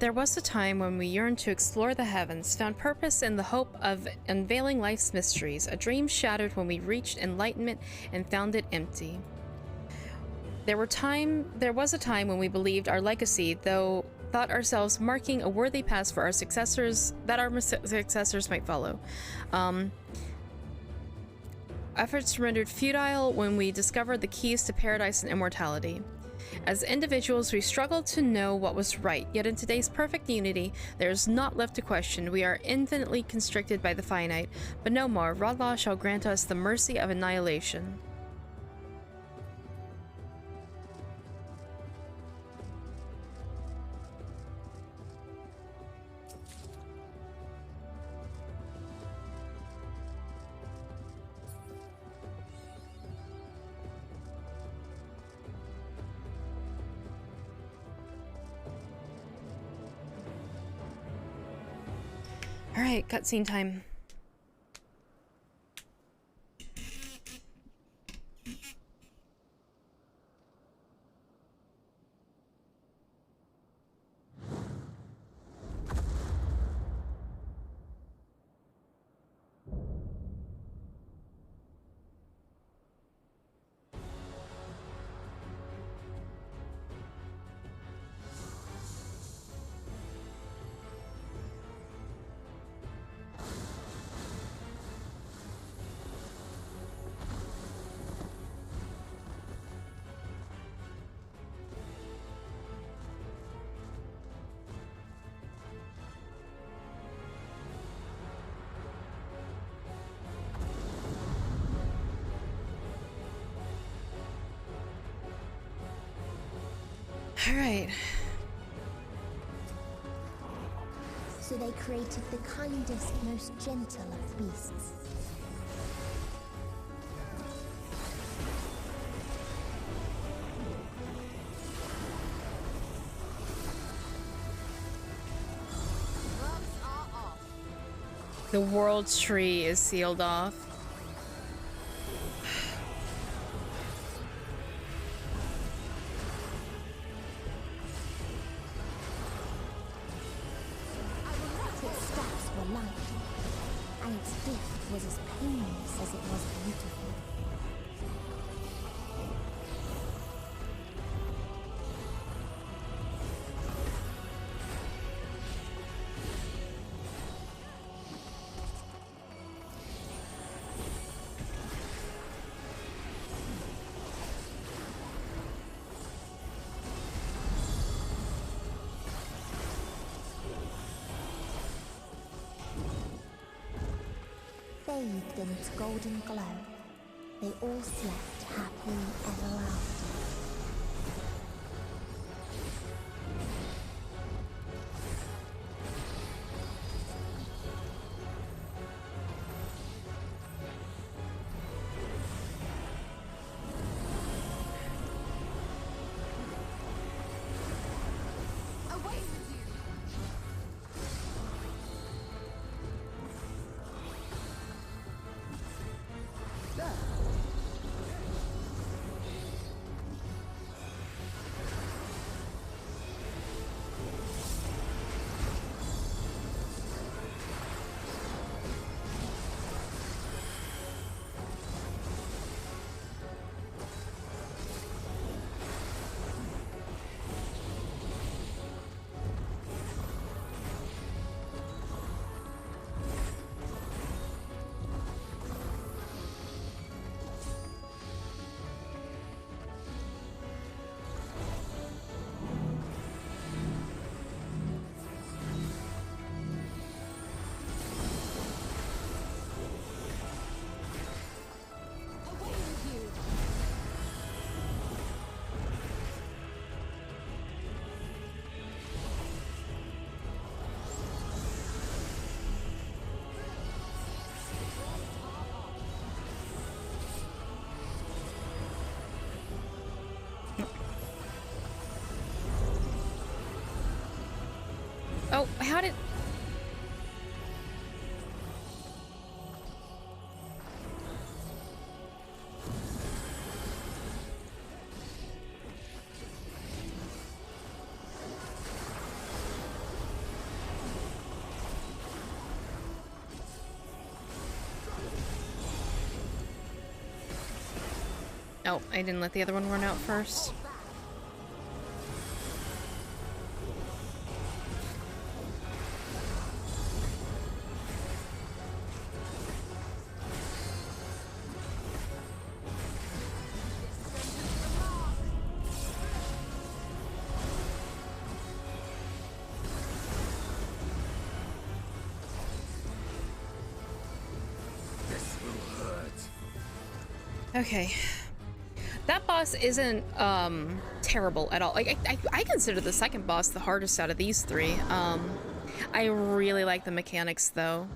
There was a time when we yearned to explore the heavens, found purpose in the hope of unveiling life's mysteries. A dream shattered when we reached enlightenment and found it empty. There was a time when we believed our legacy, though thought ourselves marking a worthy past for our successors, that our successors might follow. Efforts rendered futile when we discovered the keys to paradise and immortality. As individuals, we struggled to know what was right, yet in today's perfect unity, there is naught left to question. We are infinitely constricted by the finite, but no more. Radlaw shall grant us the mercy of annihilation. Alright, cutscene time. Alright. So they created the kindest, most gentle of beasts. The world tree is sealed off. Its steps were light, and its gift was as painless as it was beautiful. Bathed in its golden glow, they all slept happily ever after. Oh, how did... Oh, I didn't let the other one run out first. Okay. That boss isn't terrible at all. Like I consider the second boss the hardest out of these three. I really like the mechanics though.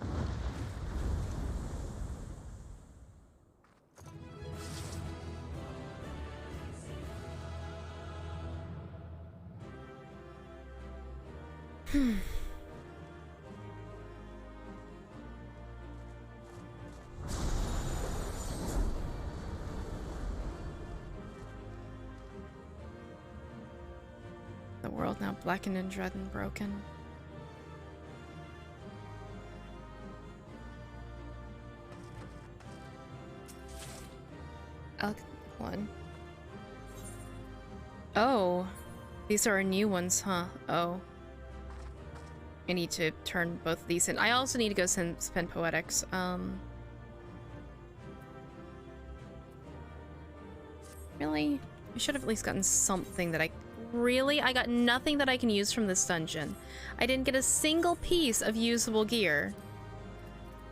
The world now blackened and dread and broken. One. Oh, these are new ones, huh? Oh. I need to turn both of these in. I also need to go spend poetics. Really? I should have at least gotten something that I... Really? I got nothing that I can use from this dungeon. I didn't get a single piece of usable gear.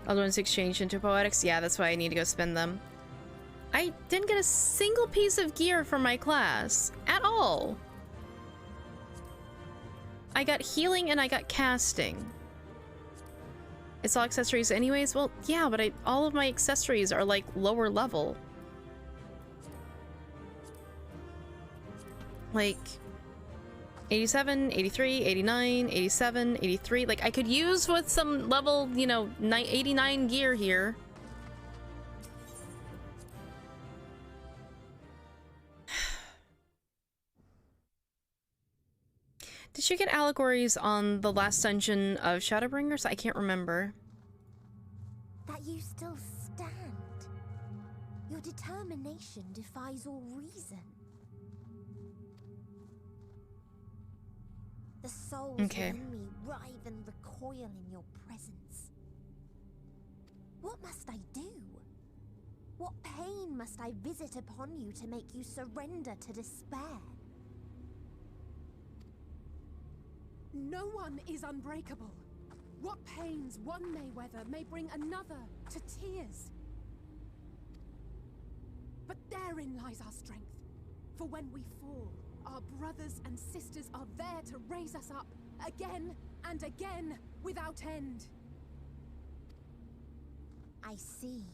Other ones exchanged into poetics? Yeah, that's why I need to go spend them. I didn't get a single piece of gear from my class. At all. I got healing and I got casting. It's all accessories anyways? Well, yeah, but all of my accessories are like lower level. Like 87, 83, 89, 87, 83. Like I could use with some level, you know, 89 gear here. Did you get allegories on the last dungeon of Shadowbringers? I can't remember. That you still stand. Your determination defies all reason. The souls within me writhe and recoil in your presence. What must I do? What pain must I visit upon you to make you surrender to despair? No one is unbreakable. What pains one may weather may bring another to tears. But therein lies our strength. For when we fall, our brothers and sisters are there to raise us up again and again without end. I see.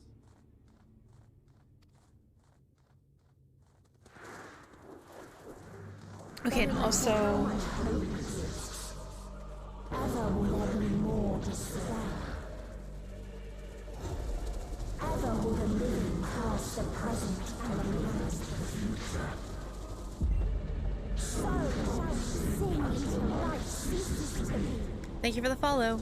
Okay, and also... Ever will there be more despair. Ever will the living pass the present and the past the future. So shall sin until light ceases to be. Thank you for the follow.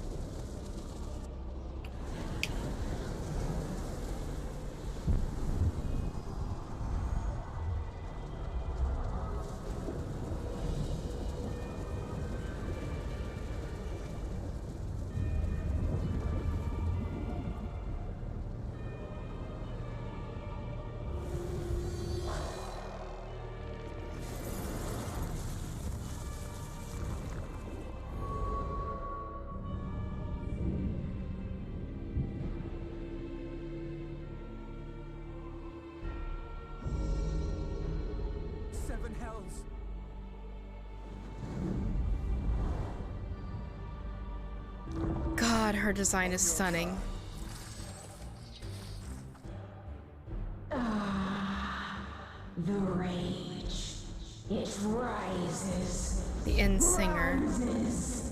God, her design is stunning. The rage. It rises. The end singer. Rises.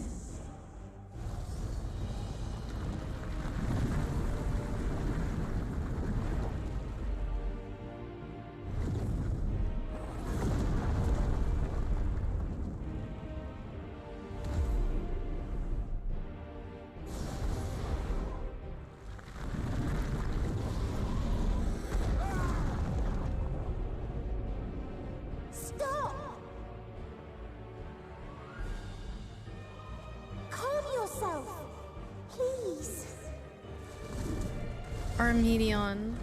Armedion.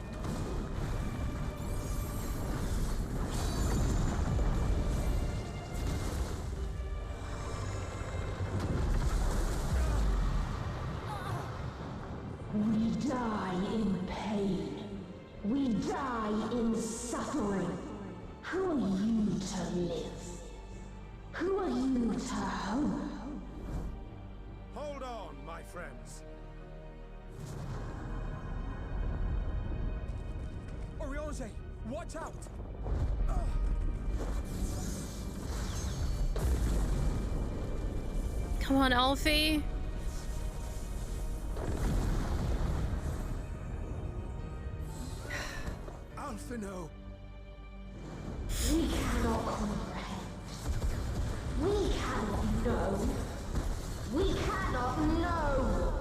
We die in pain. We die in suffering. Who are you to live? Who are you to hope? Hold on, my friends. Oriange, watch out! Come on, Alfie. Alphino! We cannot comprehend. We cannot know. We cannot know.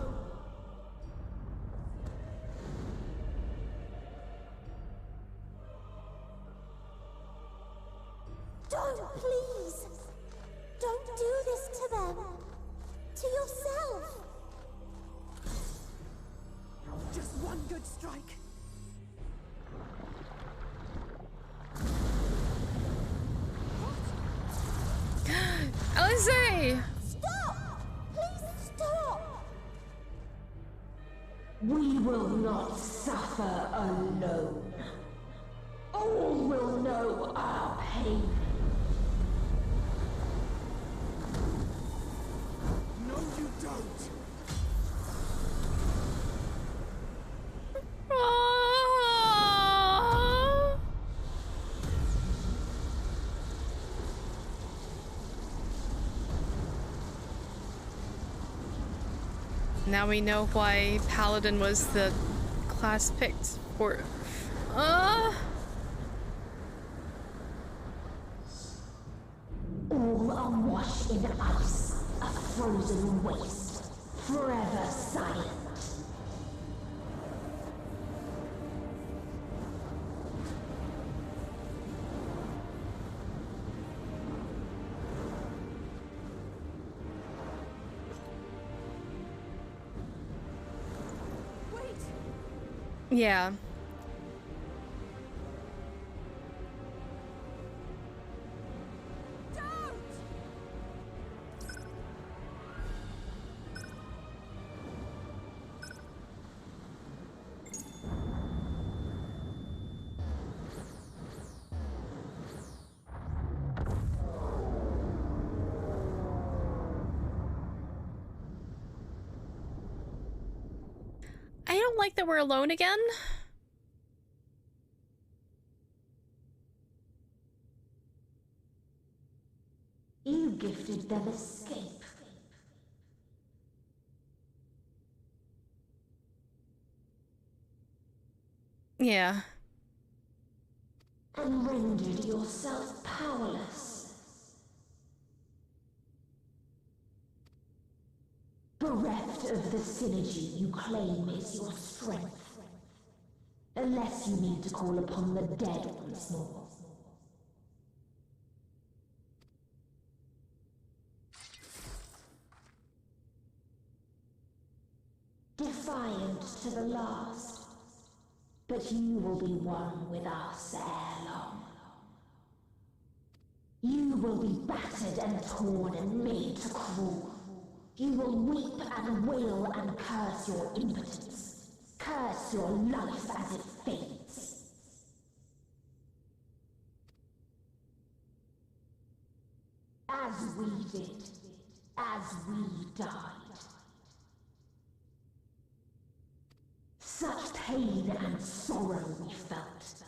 Don't, please! Don't do this to them! To yourself! Just one good strike. Alice! Stop! Please stop! We will not suffer alone. All will know our pain. No, you don't! Now we know why Paladin was the class picked for. All awash in ice, a frozen waste, forever silent. Yeah. I don't like that we're alone again. You gifted them escape. Yeah. And rendered yourself powerless. Bereft of the synergy you claim is your strength. Unless you need to call upon the dead once more. Defiant to the last. But you will be one with us ere long. You will be battered and torn and made to crawl. You will weep and wail and curse your impotence. Curse your life as it fades. As we did. As we died. Such pain and sorrow we felt.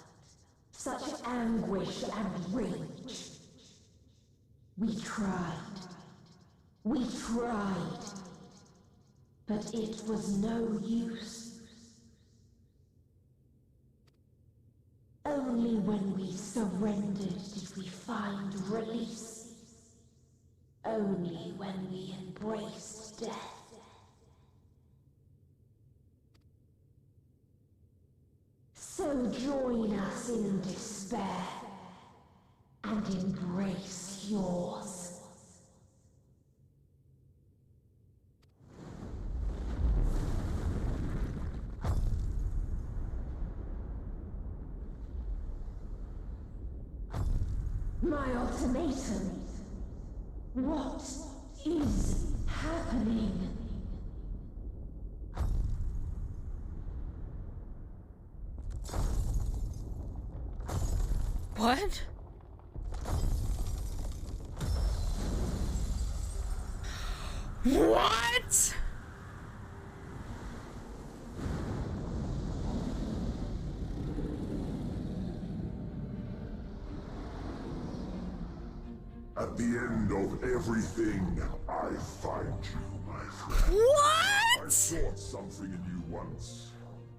Such anguish and rage. We tried. We tried. But it was no use. Only when we surrendered did we find release. Only when we embraced death. So join us in despair and embrace yours. My ultimatum. What is happening? What? What? At the end of everything, I find you, my friend. What? I sought something in you once,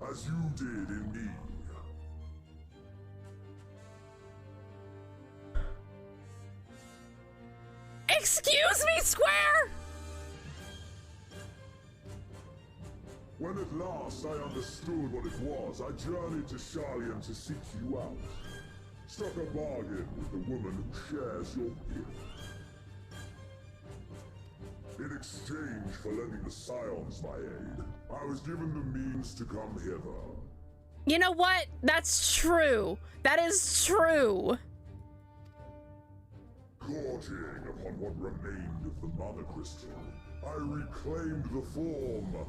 as you did in me. Excuse me, Square? When at last I understood what it was, I journeyed to Sharlayan to seek you out. Struck a bargain with the woman who shares your gift. In exchange for lending the Scions my aid, I was given the means to come hither. You know what? That's true. That is true. Gorging upon what remained of the Mother Crystal, I reclaimed the form of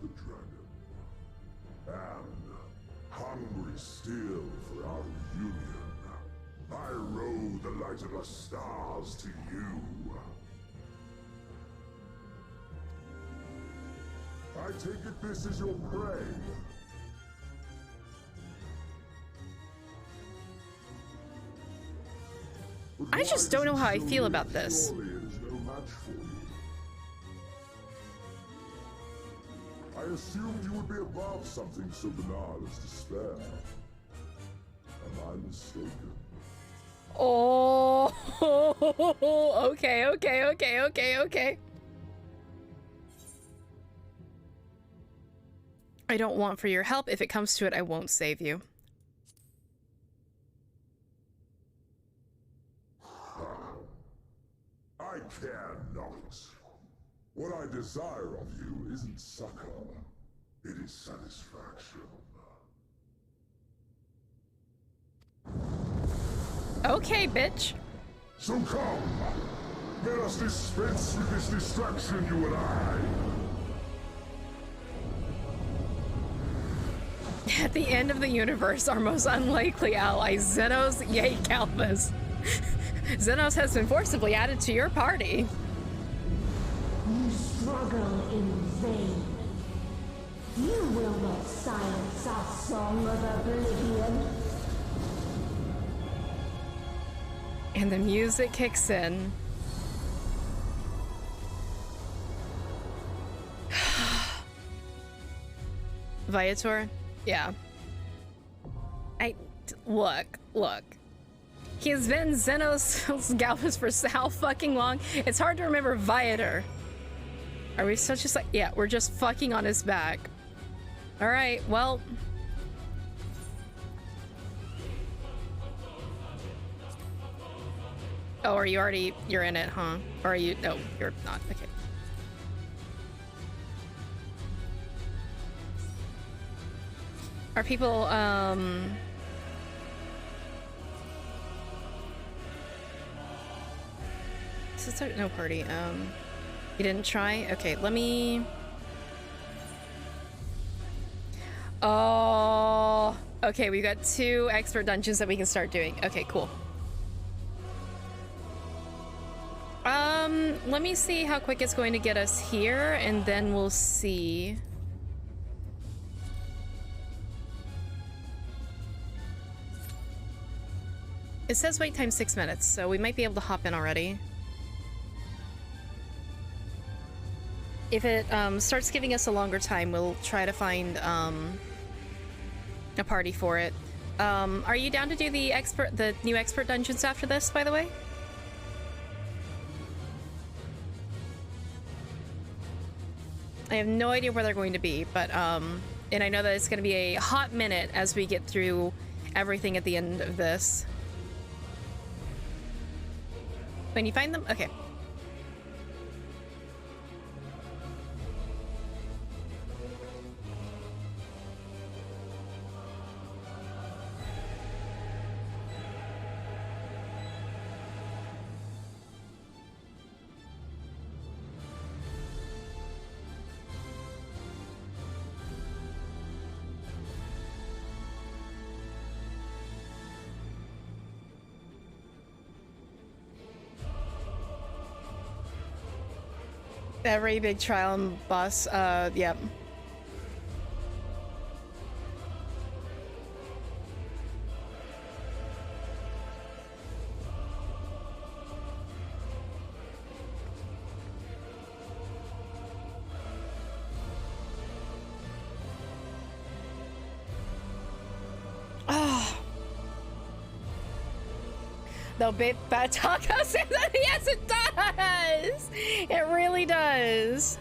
the dragon. And, hungry still for our reunion, I rode the light of the stars to you. I take it this is your prey. I just don't know how I feel about this. Surely it is no match for you. I assumed you would be above something so banal as despair. Am I mistaken? Oh, okay. I don't want for your help. If it comes to it, I won't save you. I care not. What I desire of you isn't succor, it is satisfaction. Okay, bitch. So come, let us dispense with this distraction, you and I. At the end of the universe, our most unlikely ally, Xenos Yay Calvus. Xenos has been forcibly added to your party. You struggle in vain. You will not silence our song of oblivion. And the music kicks in. Viator? Yeah. Look. He has been Xenos Galvus for how fucking long? It's hard to remember Viator. Are we still just like, yeah, we're just fucking on his back. Alright, well. Oh, are you already, you're in it, huh? Or are you, no, you're not, okay. Are people, no party, you didn't try? Okay, let me... Oh, okay, we've got 2 expert dungeons that we can start doing. Okay, cool. Let me see how quick it's going to get us here, and then we'll see. It says wait time 6 minutes, so we might be able to hop in already. If it starts giving us a longer time, we'll try to find a party for it. Are you down to do the new expert dungeons after this, by the way? I have no idea where they're going to be, but and I know that it's going to be a hot minute as we get through everything at the end of this. When you find them, okay. Every big trial and boss, yep. No, Bad Taco says that. Yes, it does. It really does.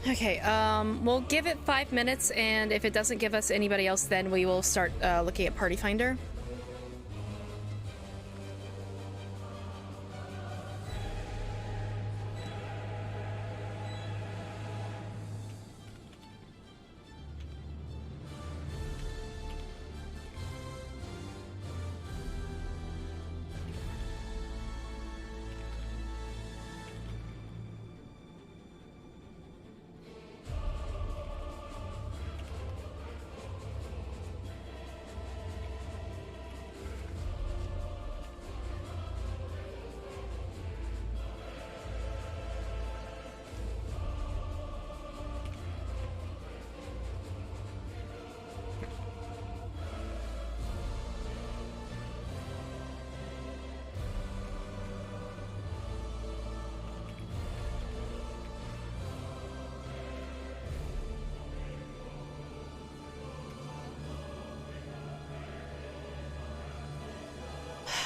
Okay, we'll give it 5 minutes, and if it doesn't give us anybody else, then we will start looking at Party Finder.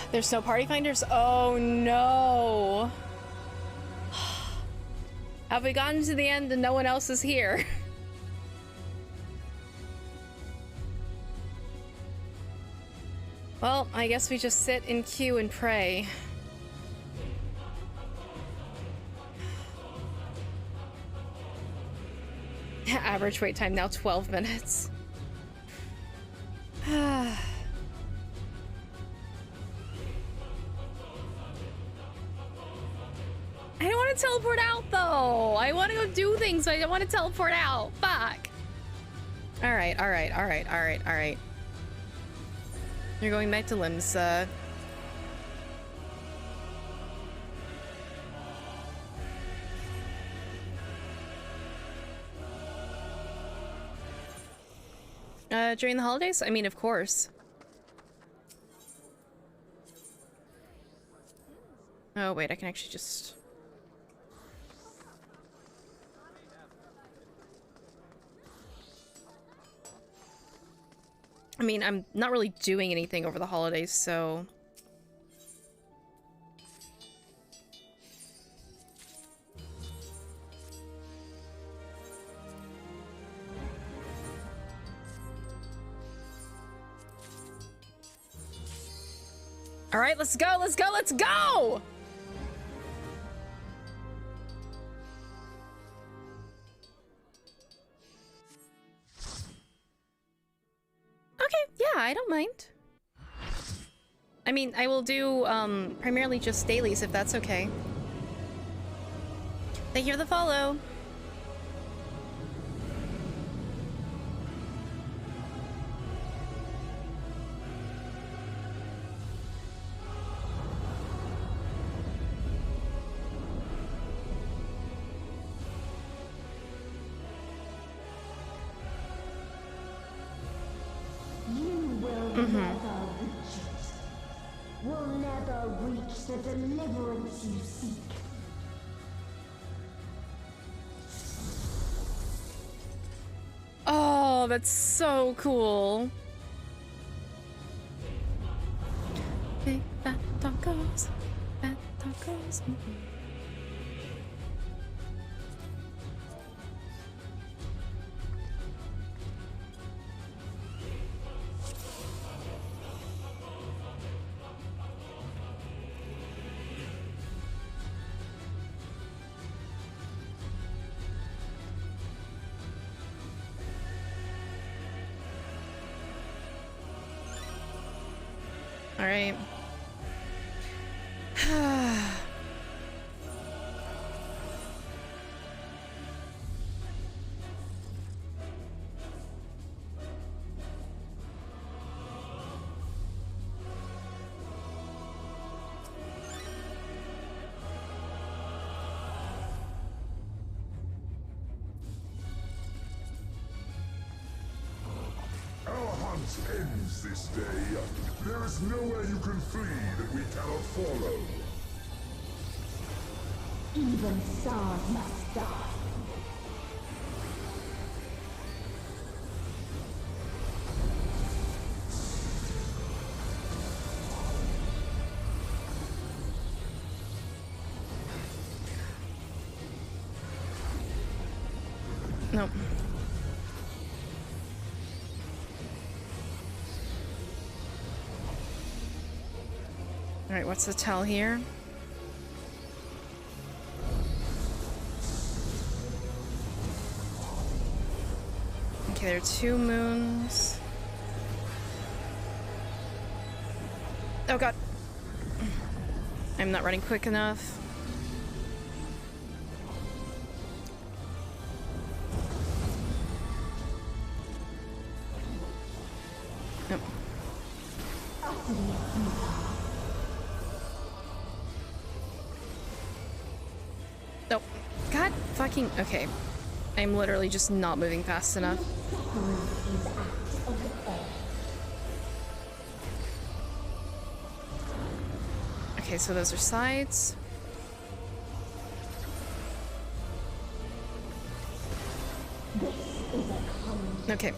There's no party finders? Oh no. Have we gotten to the end and no one else is here? Well, I guess we just sit in queue and pray. Average wait time now 12 minutes. I don't want to teleport out though. I want to go do things, but I don't want to teleport out. Fuck. Alright, alright, alright, alright, alright. You're going back to Limsa. During the holidays? I mean, of course. Oh, wait, I can actually just... I mean, I'm not really doing anything over the holidays, so... All right, let's go, let's go, let's go! Okay, yeah, I don't mind. I mean, I will do, primarily just dailies if that's okay. Thank you for the follow. You will never reach it. Will never reach the deliverance you seek. Oh, that's so cool. Big fat tacos, fat tacos. All right. Our hunt ends this day. There is nowhere you can flee that we cannot follow. Even stars must die. Nope. All right, what's the tell here? Okay, there are 2 moons. Oh god. I'm not running quick enough. Nope. Nope. God fucking... Okay. I'm literally just not moving fast enough. Okay, so those are sides. Okay,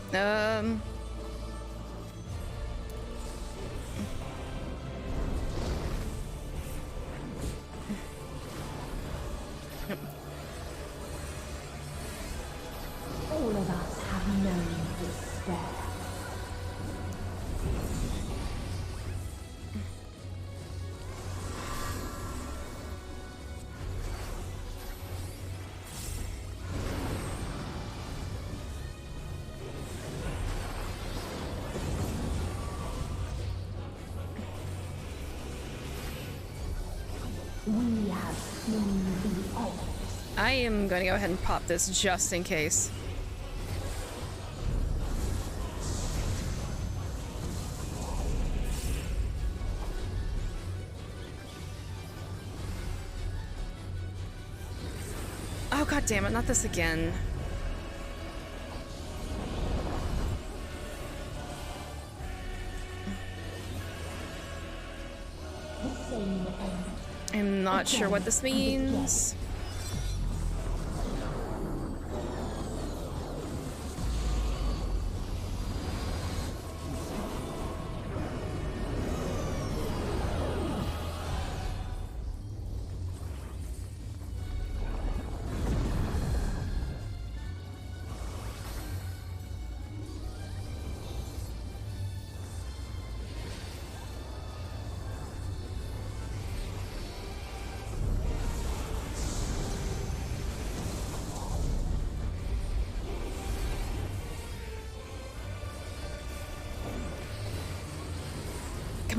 All of us have known despair. We have seen the end. I am going to go ahead and pop this just in case. Oh god damn it, not this again. I'm not sure what this means.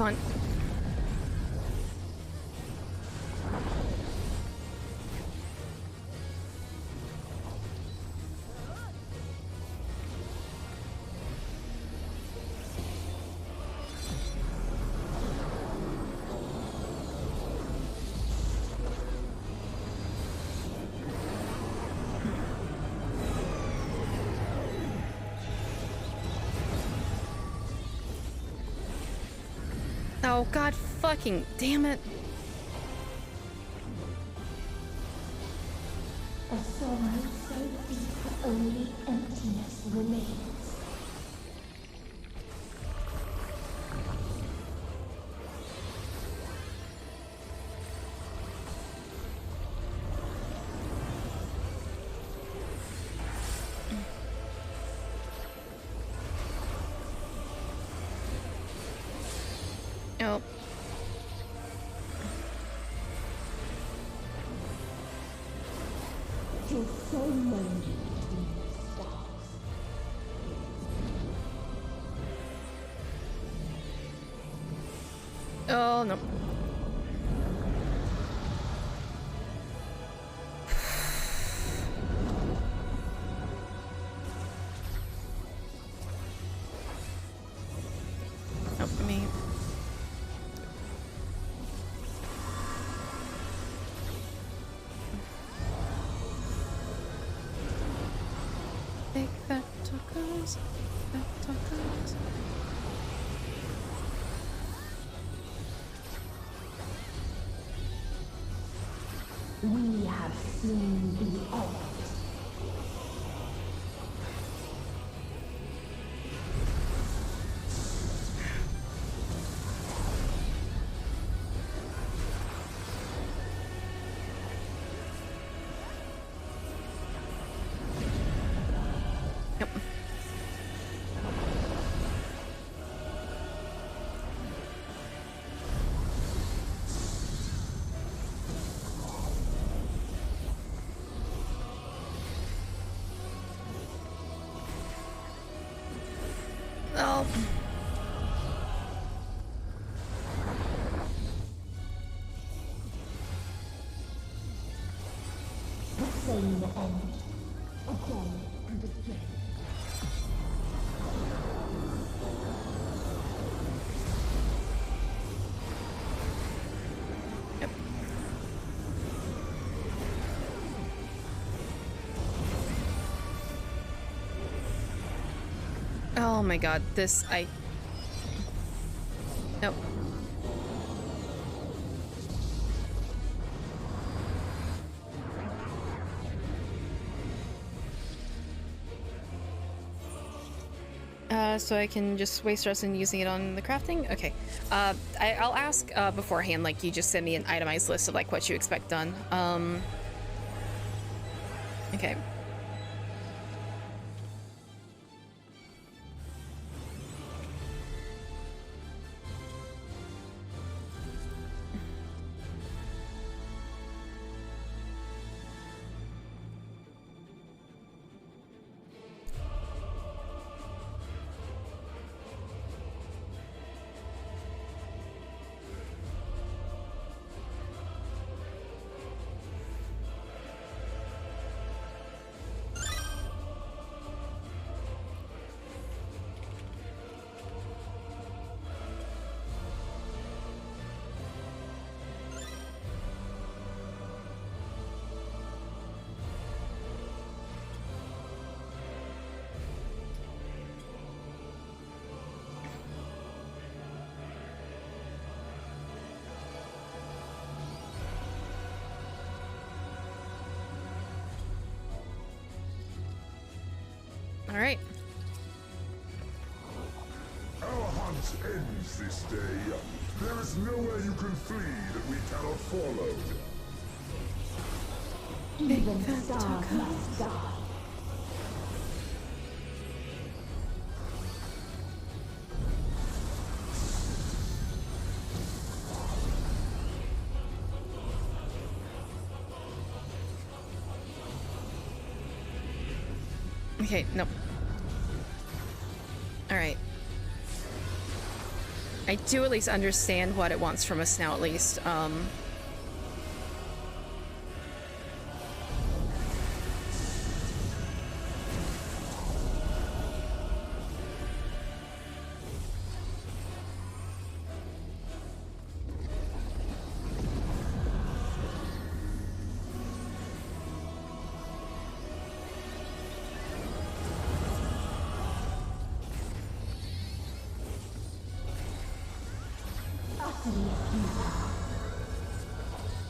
Come on. Oh, god fucking damn it. A sorrow so deep only emptiness remains. Oh. You're so lonely between the stars. Oh no. Help me. Big fat tacos, fat tacos. We have seen the end. Oh. The same end. Again and again. Yep. Oh my god, this Nope. So I can just waste rest in using it on the crafting? Okay. I'll ask beforehand, like, you just send me an itemized list of, like, what you expect done. Okay. All right. Our hunt ends this day. There is nowhere you can flee that we cannot follow. Even stars must die. Okay, nope. Alright. I do at least understand what it wants from us now, at least.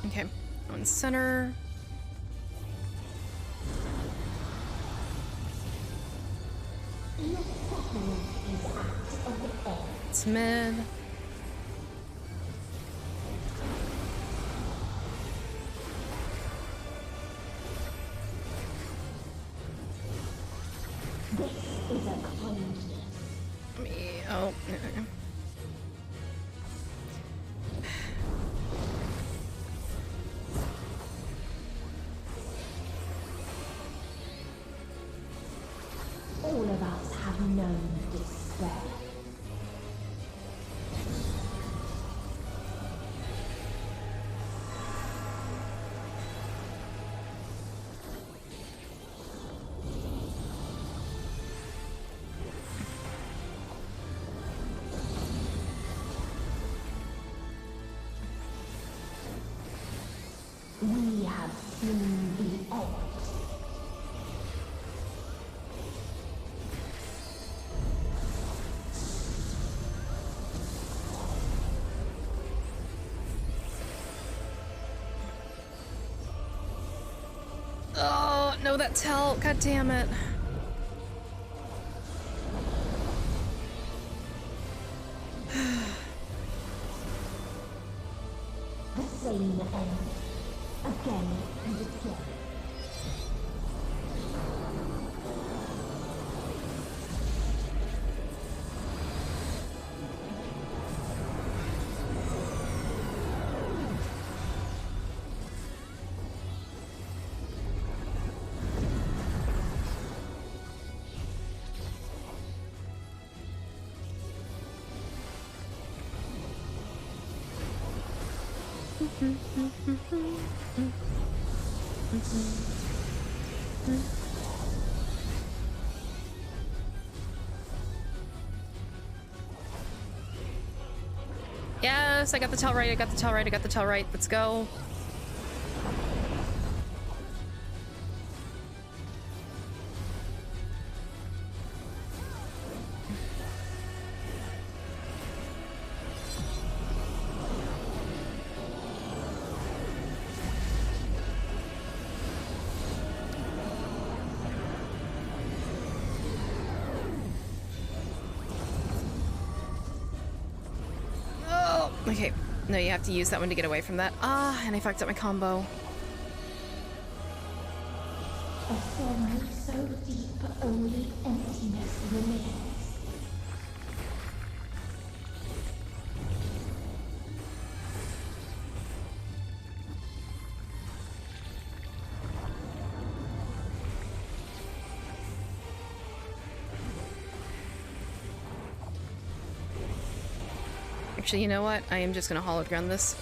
Okay, on center. It's mid. This is a kindness. Oh. All of us have known despair. We have seen the end. Oh, no, that's hell. God damn it. The same end. Again and again. Yes, I got the tell right, I got the tell right, I got the tell right. Let's go. Okay, no, you have to use that one to get away from that. Ah, and I fucked up my combo. A sorrow so deep only emptiness remains. Actually, you know what? I am just gonna hologram this.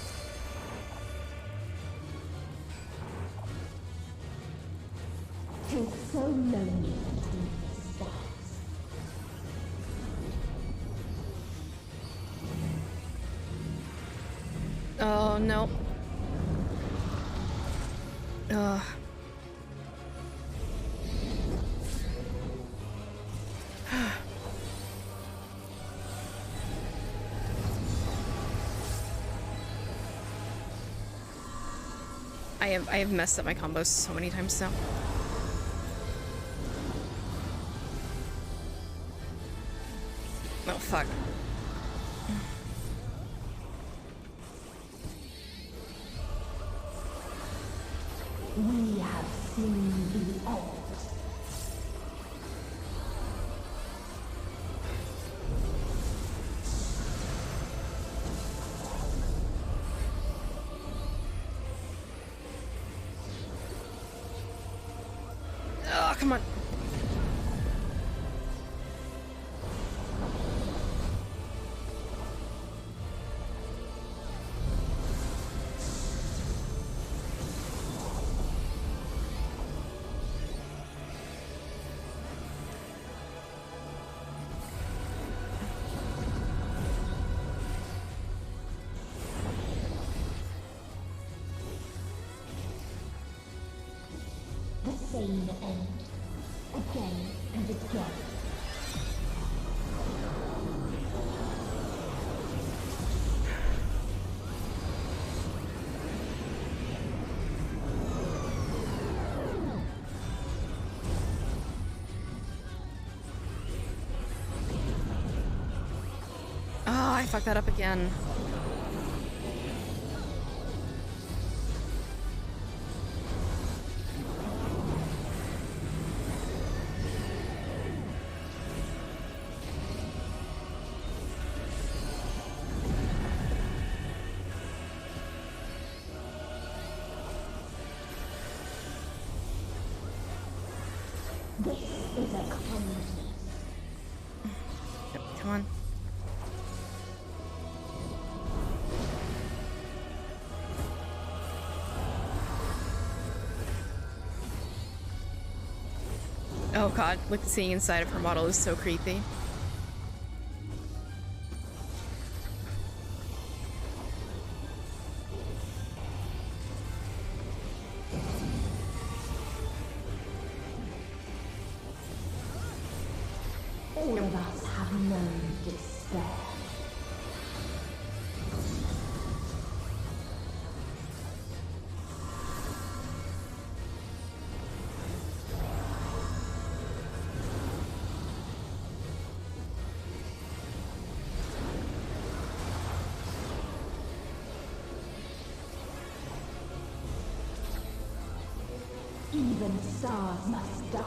Tis so lonely between the stars. Oh, no. Ugh. I have messed up my combos so many times now. Oh, fuck. We have seen the end. Oh, come on. same end. Again and again. Oh, I fucked that up again. This is a kindness. Yep, come on. Oh god, look, seeing inside of her model is so creepy. All of us have known despair. Even stars must die.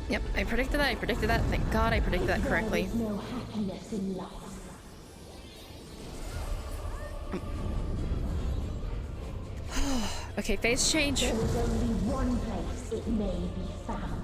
Yep, I predicted that, thank god I predicted that correctly. There is no happiness in life. Okay, phase change. There is only one place it may be found.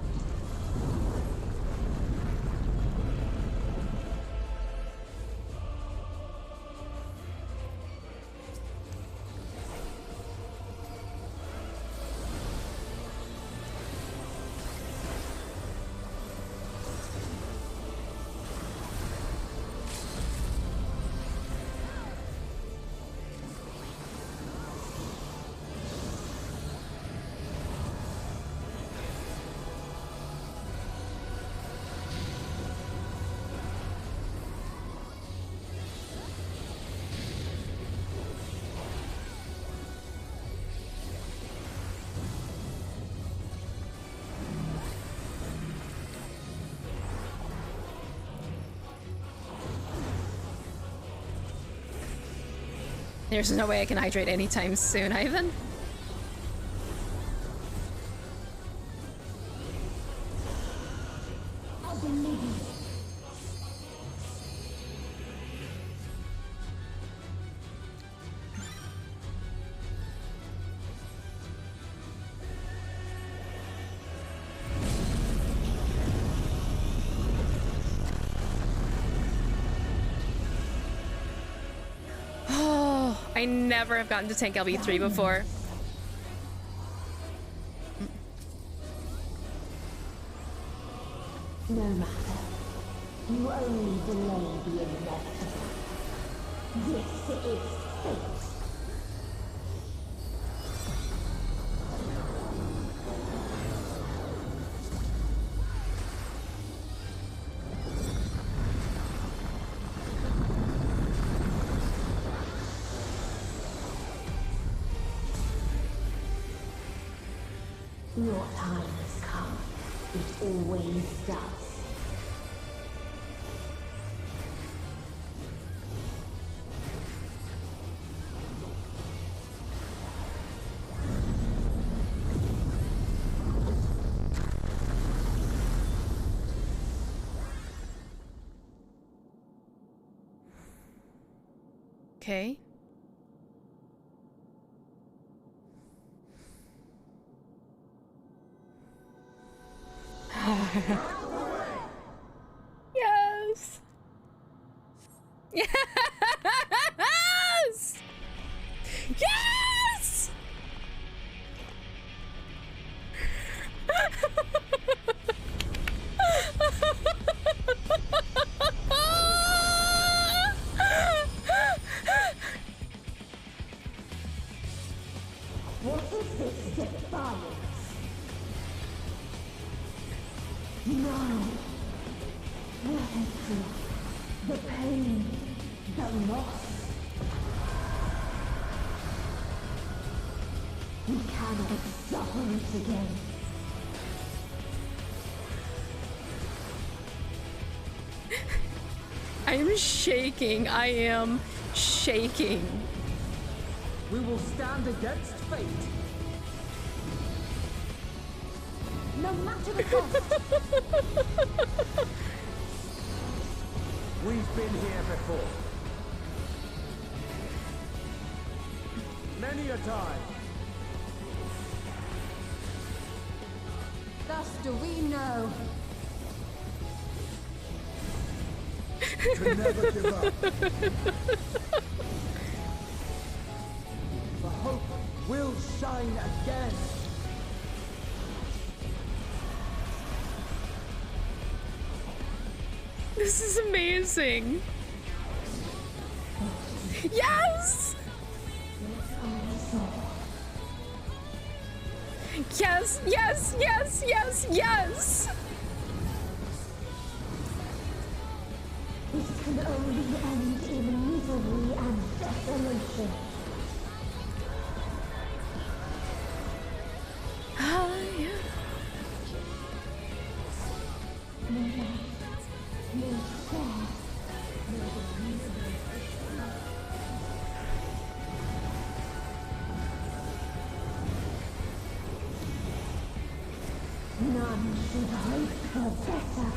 There's no way I can hydrate anytime soon, Ivan. I never have gotten to tank LB3 before. No matter. You only delay the inevitable. This is fate. Your time has come. It always does. Okay. Yes. Yes. Yes. is this defiance? No. The hatred, the pain, the loss. We cannot suffer it again. I am shaking. I am shaking. We will stand against fate. No matter the cost. We've been here before. Many a time. Thus do we know. To never give up. The hope will shine again. This is amazing. Yes! Yes, yes, yes, yes, yes! This can only end in misery and desolation. None should hope for better.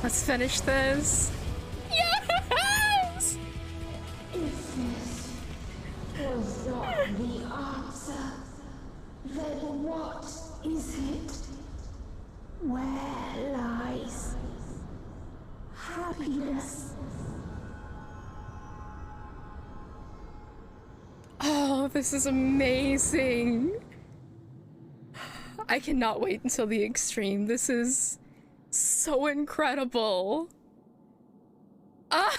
Let's finish this. Yes! Is was not the answer? Then what is it? Where lies happiness? Oh, this is amazing. I cannot wait until the extreme. This is so incredible. I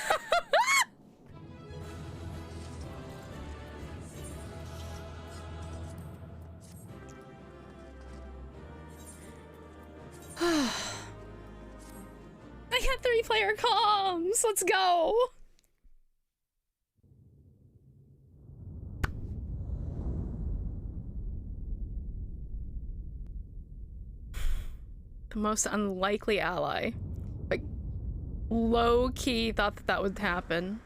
got 3-player comms. Let's go. The most unlikely ally. Like, low-key thought that that would happen.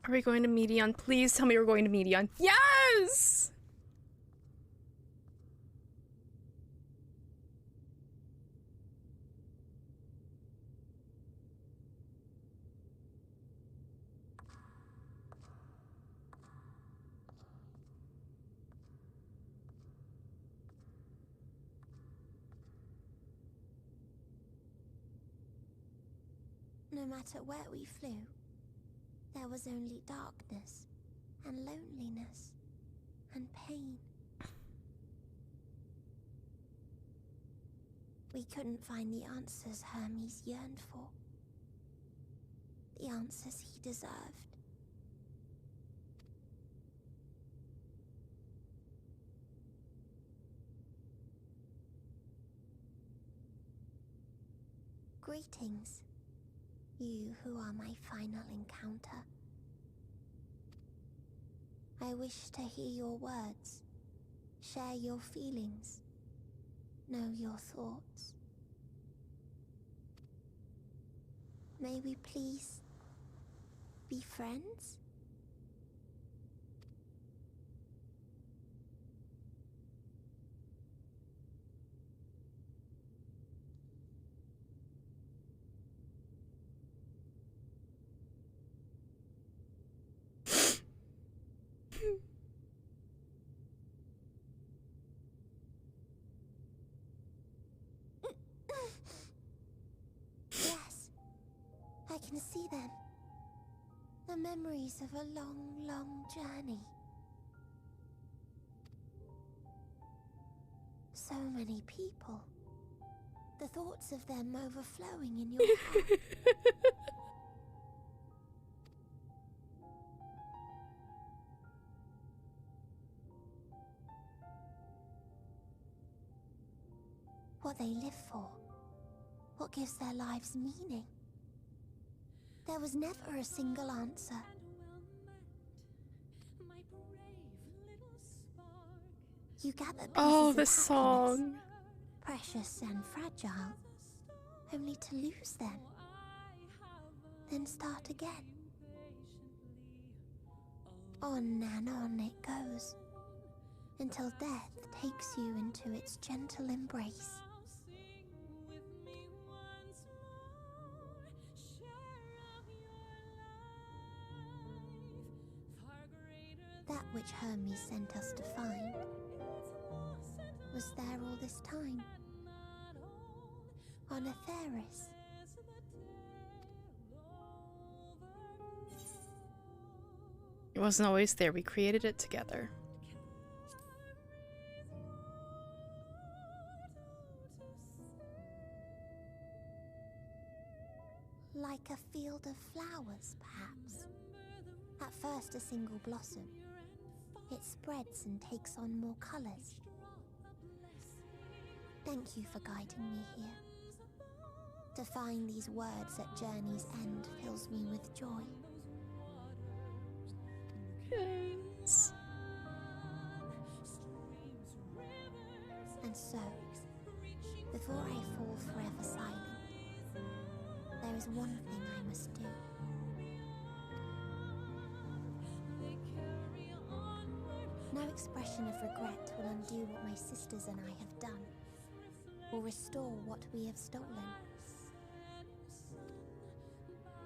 Are we going to Medion? Please tell me we're going to Medion. Yes! No matter where we flew, there was only darkness and loneliness and pain. We couldn't find the answers Hermes yearned for. The answers he deserved. Greetings, you who are my final encounter. I wish to hear your words, share your feelings, know your thoughts. May we please be friends? Yes, I can see them. The memories of a long, long journey. So many people. The thoughts of them overflowing in your heart. What they live for. What gives their lives meaning. There was never a single answer. You gather pieces the of song. happiness, precious and fragile, only to lose them. Then start again. On and on it goes, until death takes you into its gentle embrace. That which Hermes sent us to find was there all this time, on Atheris. It wasn't always there. We created it together. Like a field of flowers, perhaps. At first a single blossom. It spreads and takes on more colors. Thank you for guiding me here. To find these words at journey's end fills me with joy. Yes. And so, before I fall forever silent, there is one thing I must do. No expression of regret will undo what my sisters and I have done, or restore what we have stolen.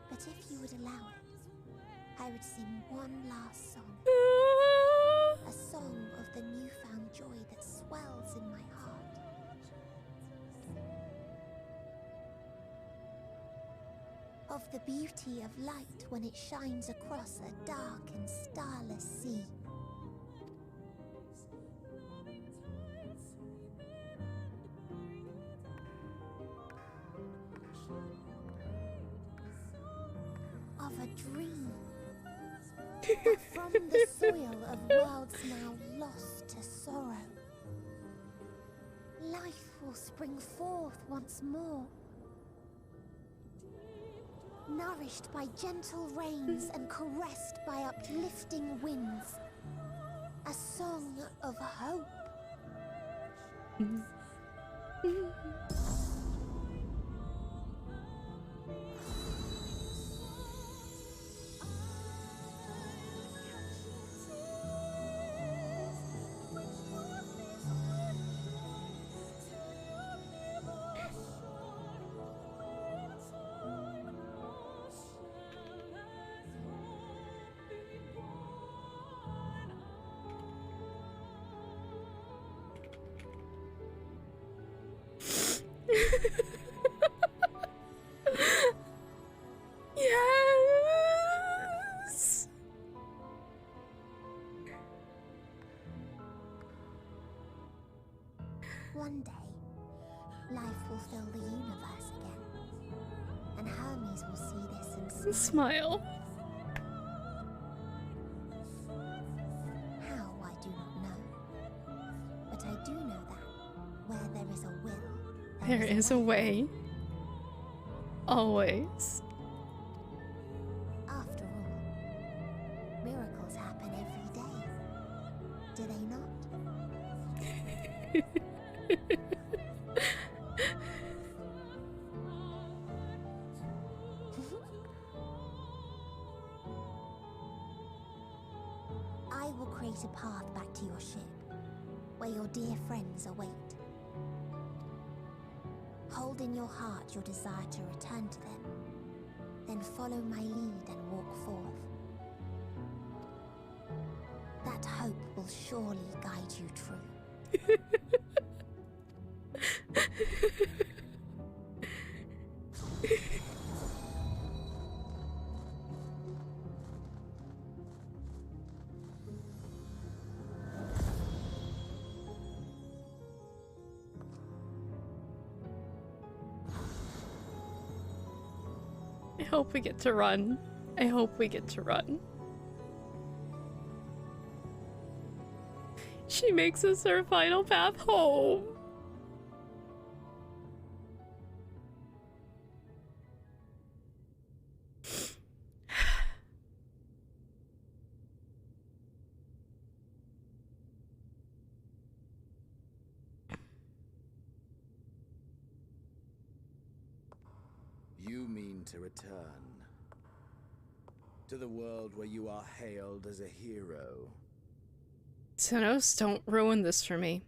But if you would allow it, I would sing one last song. A song of the newfound joy that swells in my heart. Of the beauty of light when it shines across a dark and starless sea. Of a dream that from the soil of worlds now lost to sorrow, life will spring forth once more, nourished by gentle rains and caressed by uplifting winds. A song of hope. Yes. One day, life will fill the universe again, and Hermes will see this and smile. How, I do not know. But I do know that where there is a will, There is a way. Always. After all, miracles happen every day. I will create a path back to your ship, where your dear friends await. Hold in your heart your desire to return to them, then follow my lead and walk forth. That hope will surely guide you true. I hope we get to run. I hope we get to run. She makes us her final path home. You mean to return to the world where you are hailed as a hero. Xenos, don't ruin this for me.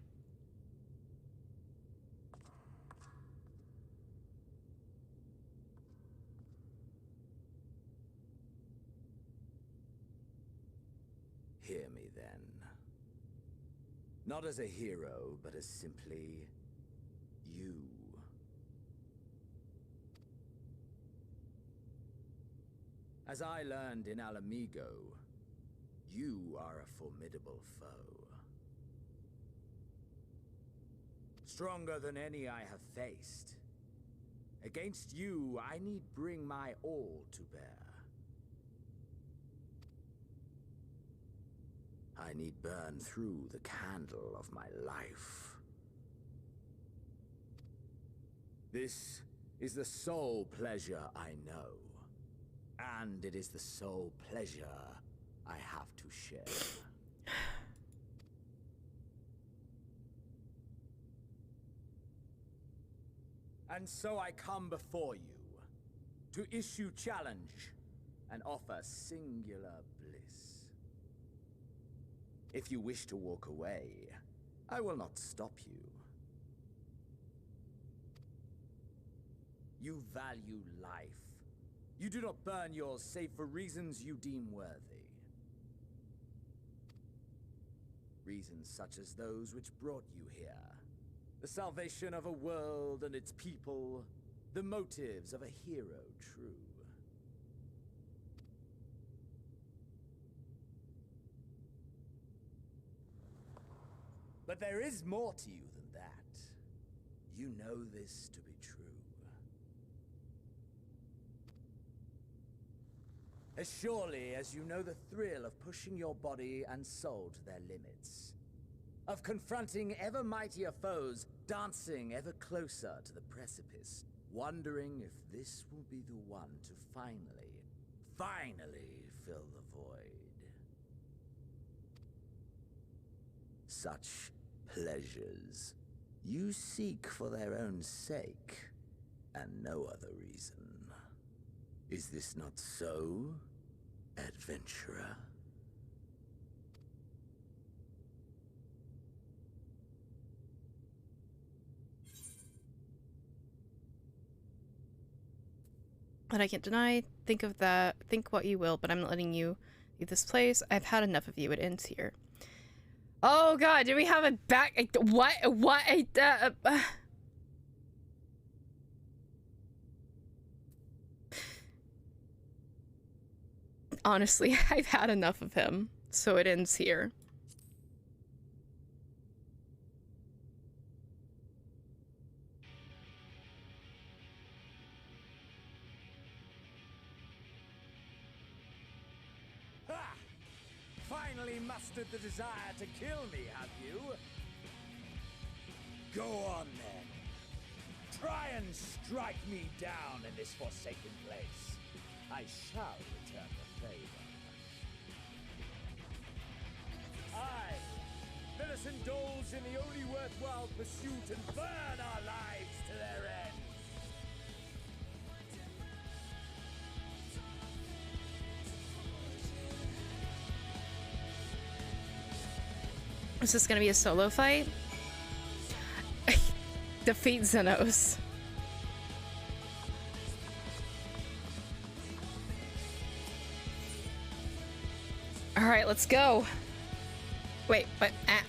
Hear me then. Not as a hero, but as simply you. As I learned in Alamigo, you are a formidable foe. Stronger than any I have faced. Against you, I need bring my all to bear. I need burn through the candle of my life. This is the sole pleasure I know. And it is the sole pleasure I have to share. And so I come before you to issue challenge and offer singular bliss. If you wish to walk away, I will not stop you. You value life. You do not burn yours save for reasons you deem worthy. Reasons such as those which brought you here. The salvation of a world and its people. The motives of a hero true. But there is more to you than that. You know this to be true. As surely as you know the thrill of pushing your body and soul to their limits. Of confronting ever mightier foes, dancing ever closer to the precipice, wondering if this will be the one to finally fill the void. Such pleasures you seek for their own sake, and no other reason. Is this not so, adventurer? But I can't deny, think of that, think what you will, but I'm not letting you leave this place. I've had enough of you, it ends here. Oh god, do we have a back? What? Honestly, I've had enough of him, so it ends here. Ha! Finally mustered the desire to kill me, have you? Go on then. Try and strike me down in this forsaken place. I shall return the favor. I, the us indulge in the only worthwhile pursuit and burn our lives to their end. Is this gonna be a solo fight? Defeat Xenos. Alright, let's go. Wait, what? Ah.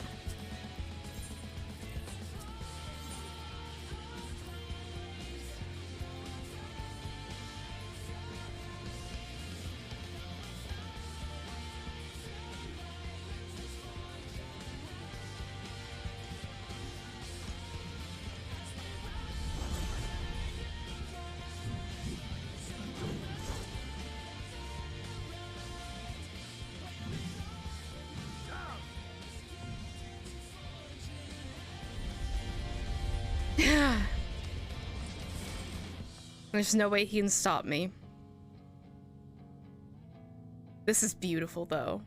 There's no way he can stop me. This is beautiful, though.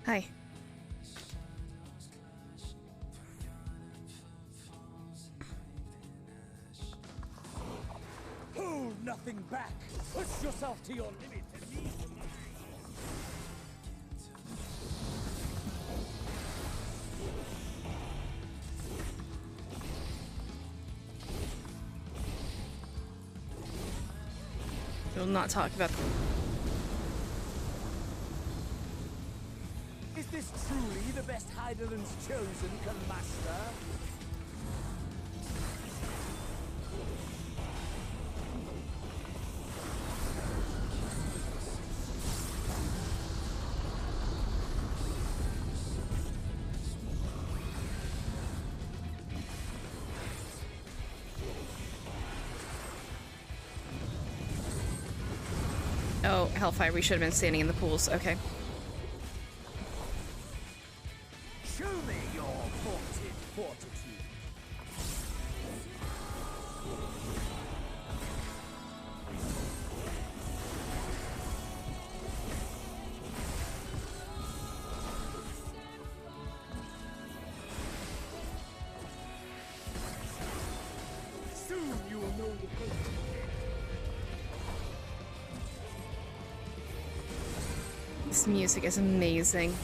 Hi. Hold nothing back. Push yourself to your limit and leave. We'll not talk about. Is this truly the best Heidelland's chosen, Master? Oh, Hellfire, we should have been standing in the pools. Okay. Show me your vaunted fortitude. Soon you will know the fate. This music is amazing.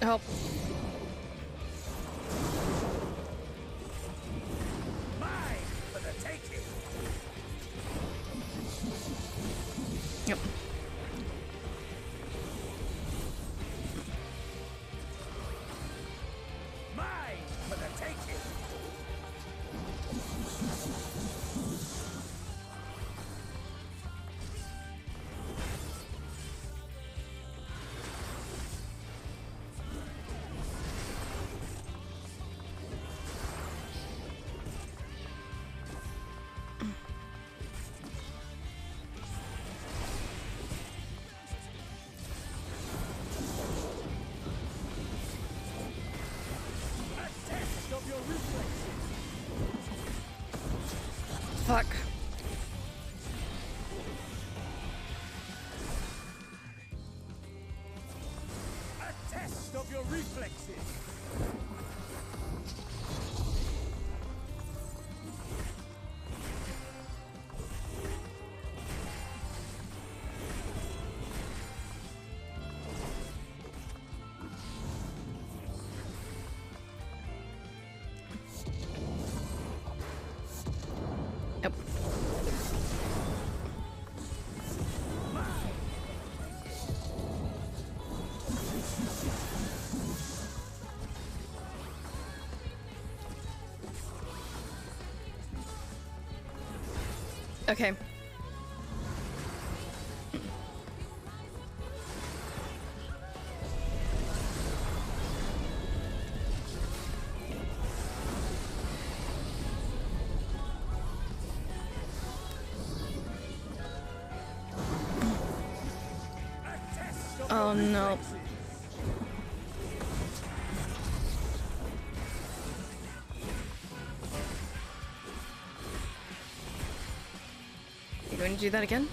Oh. Mine for the taking. Yep. Mine for the taking. Fuck. A test of your reflexes. Yep. Okay. Oh no. You going to do that again?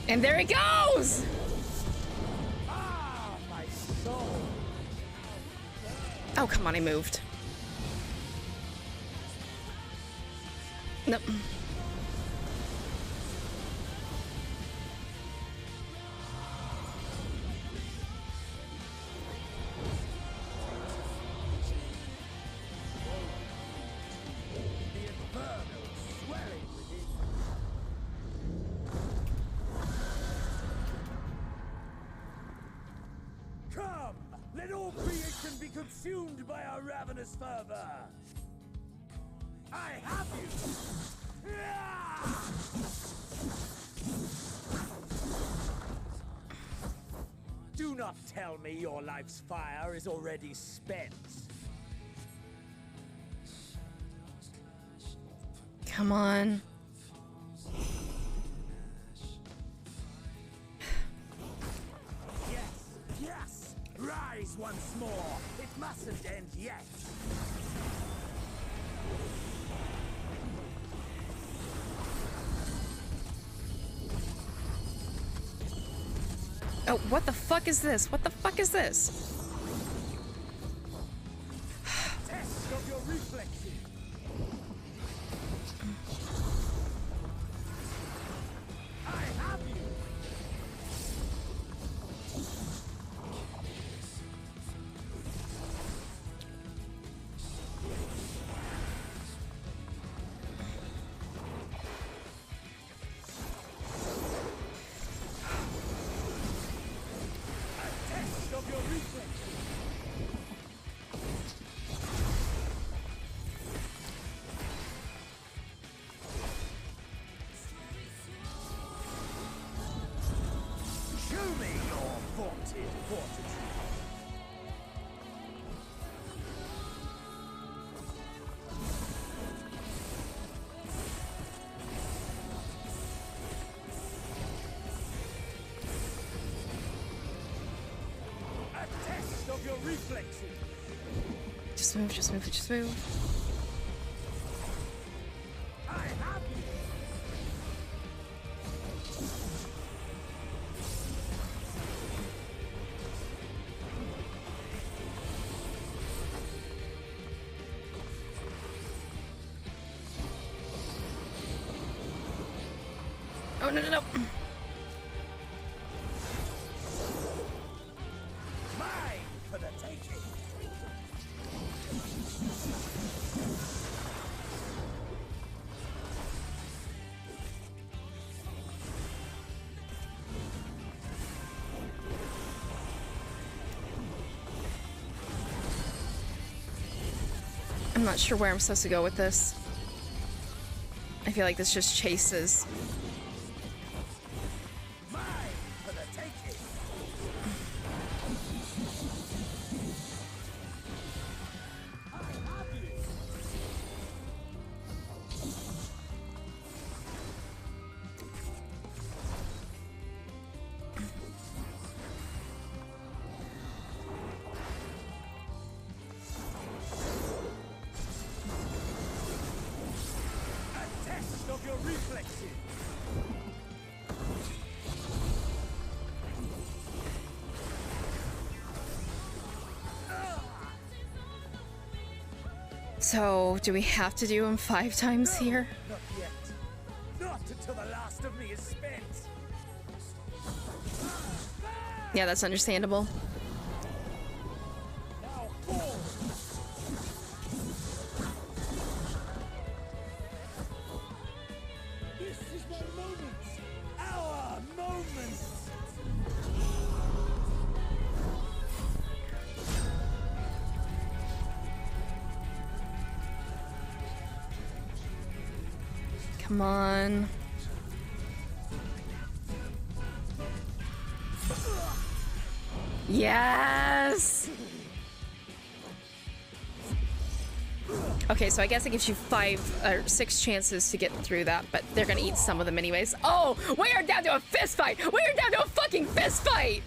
And there he goes! Ah, my soul. Oh, come on, I moved. Nope. Come, let all creation be consumed by our ravenous fervor. I have you. Do not tell me your life's fire is already spent. Come on. Yes! Rise once more! It mustn't end yet! Oh, what the fuck is this? What the fuck is this? Test of your reflexes! I have you! Your reflexes. Just move, just move, just move. I have you. Oh no no no. I'm not sure where I'm supposed to go with this. I feel like this just chases. Your reflexes. So, do we have to do him 5 times here? Not yet. Not until the last of me is spent. Yeah, that's understandable. Now fall. This is my moment. Our moment. Come on. Yes! Okay, so I guess it gives you 5 or 6 chances to get through that, but they're gonna eat some of them anyways. Oh, we are down to a fist fight! We are down to a fucking fist fight!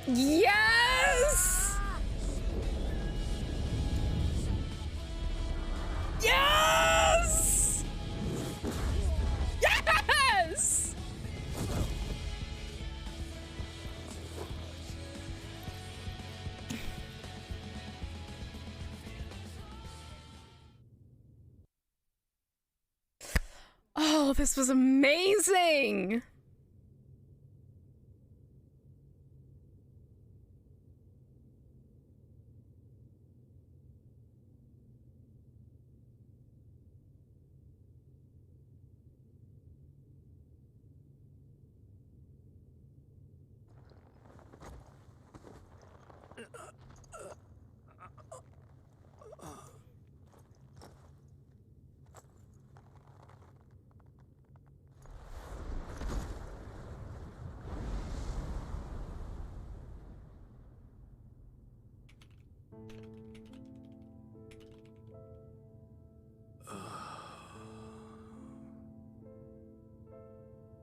Yes! Yes! Yes! Oh, this was amazing!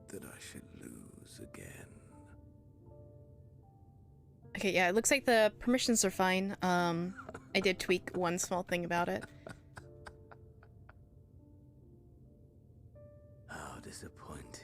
That I should lose again. Okay, yeah, it looks like the permissions are fine. I did tweak one small thing about it. How disappointing.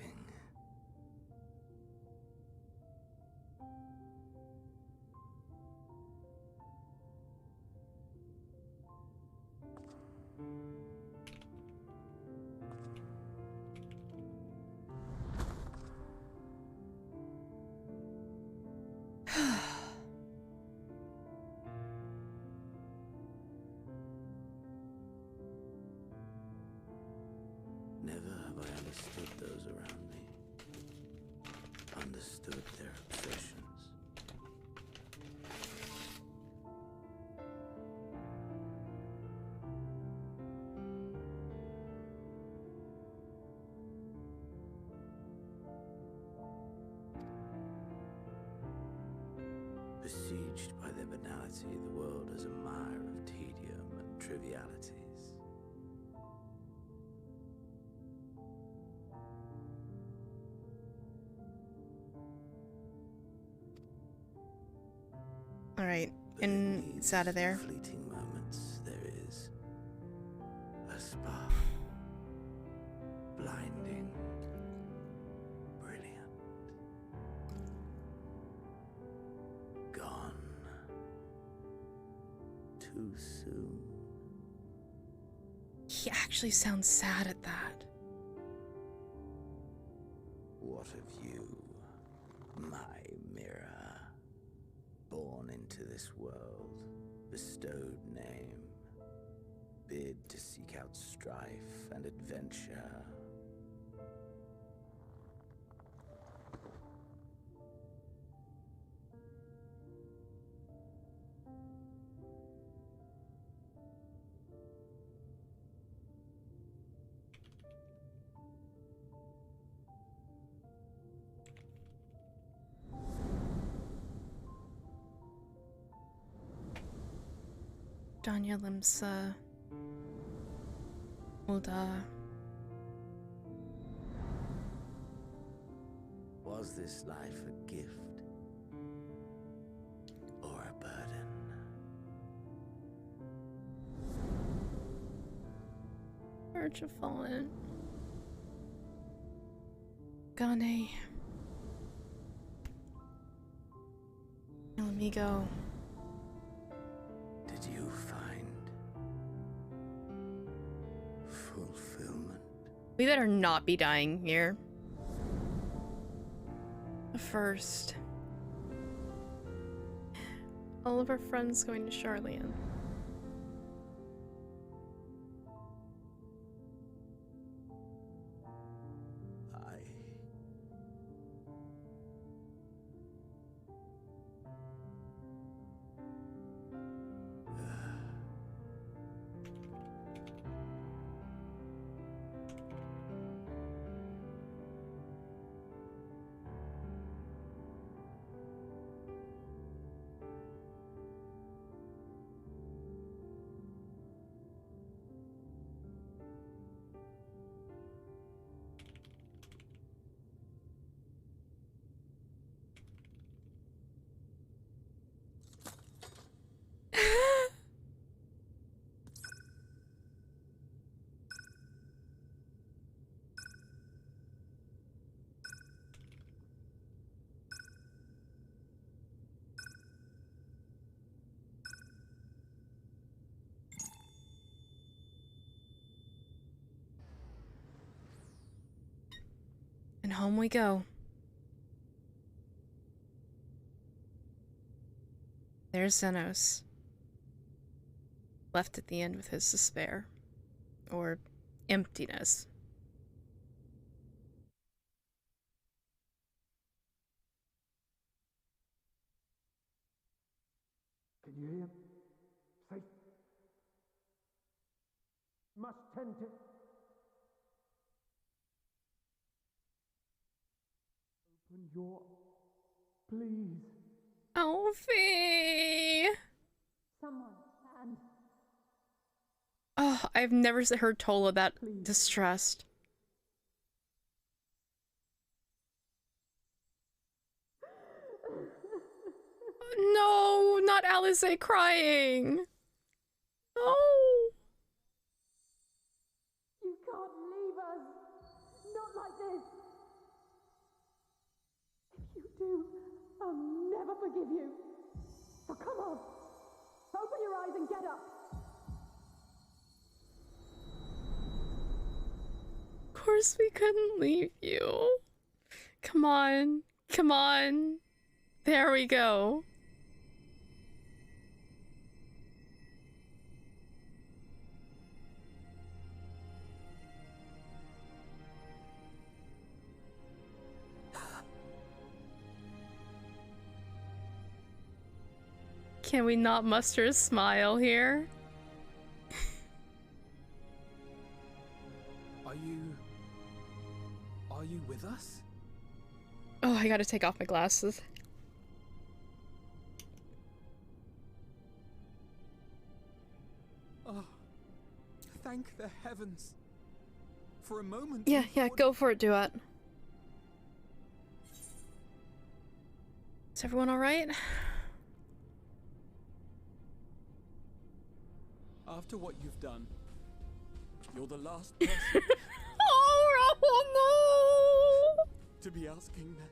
Never have I understood those around me. Understood their obsessions. Besieged by their banality, the world is a mire of tedium and trivialities. Alright, and it's out of there. Fleeting moments, there is a spark. Blinding. Brilliant. Gone. Too soon. He actually sounds sad at that. What of you, my mirror? Born into this world, bestowed name, bid to seek out strife and adventure. Danya Limsa. Ulda. Was this life a gift March of Fallen. Gane. Let me go. Did you find fulfillment? We better not be dying here. First. All of our friends going to Charlian. And home we go. There's Xenos. Left at the end with his despair. Or emptiness. Can you hear? Safe. Must tend to. Open your. Please. Alfie! Someone, and Oh, I've never heard Tola that distressed. No, not Alice crying. No. you can't leave us. Not like this. If you do, I'll never forgive you. So come on. Open your eyes and get up. Of course we couldn't leave you. Come on. Come on. There we go. Can we not muster a smile here? Are you with us? Oh, I gotta take off my glasses. Oh, thank the heavens. For a moment. Yeah, go for it, Duet. Is everyone alright? After what you've done, you're the last person Oh no! to be asking that.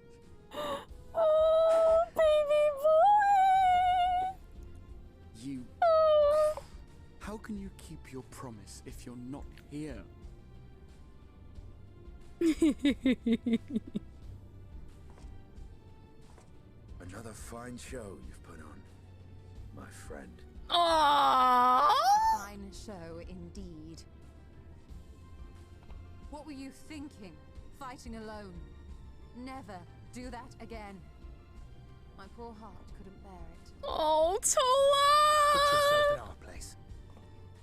Oh, baby boy! You. How can you keep your promise if you're not here? Another fine show you've put on, my friend. Aww! Fine show indeed. What were you thinking? Fighting alone? Never do that again. My poor heart couldn't bear it. Oh, Put Tola! yourself in our place.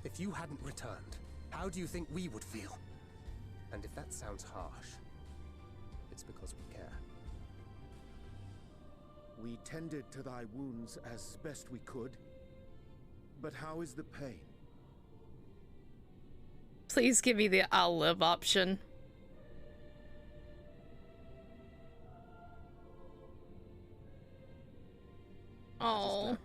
If you hadn't returned, how do you think we would feel? And if that sounds harsh, it's because we care. We tended to thy wounds as best we could. But how is the pain? Please give me the I'll live option. Oh.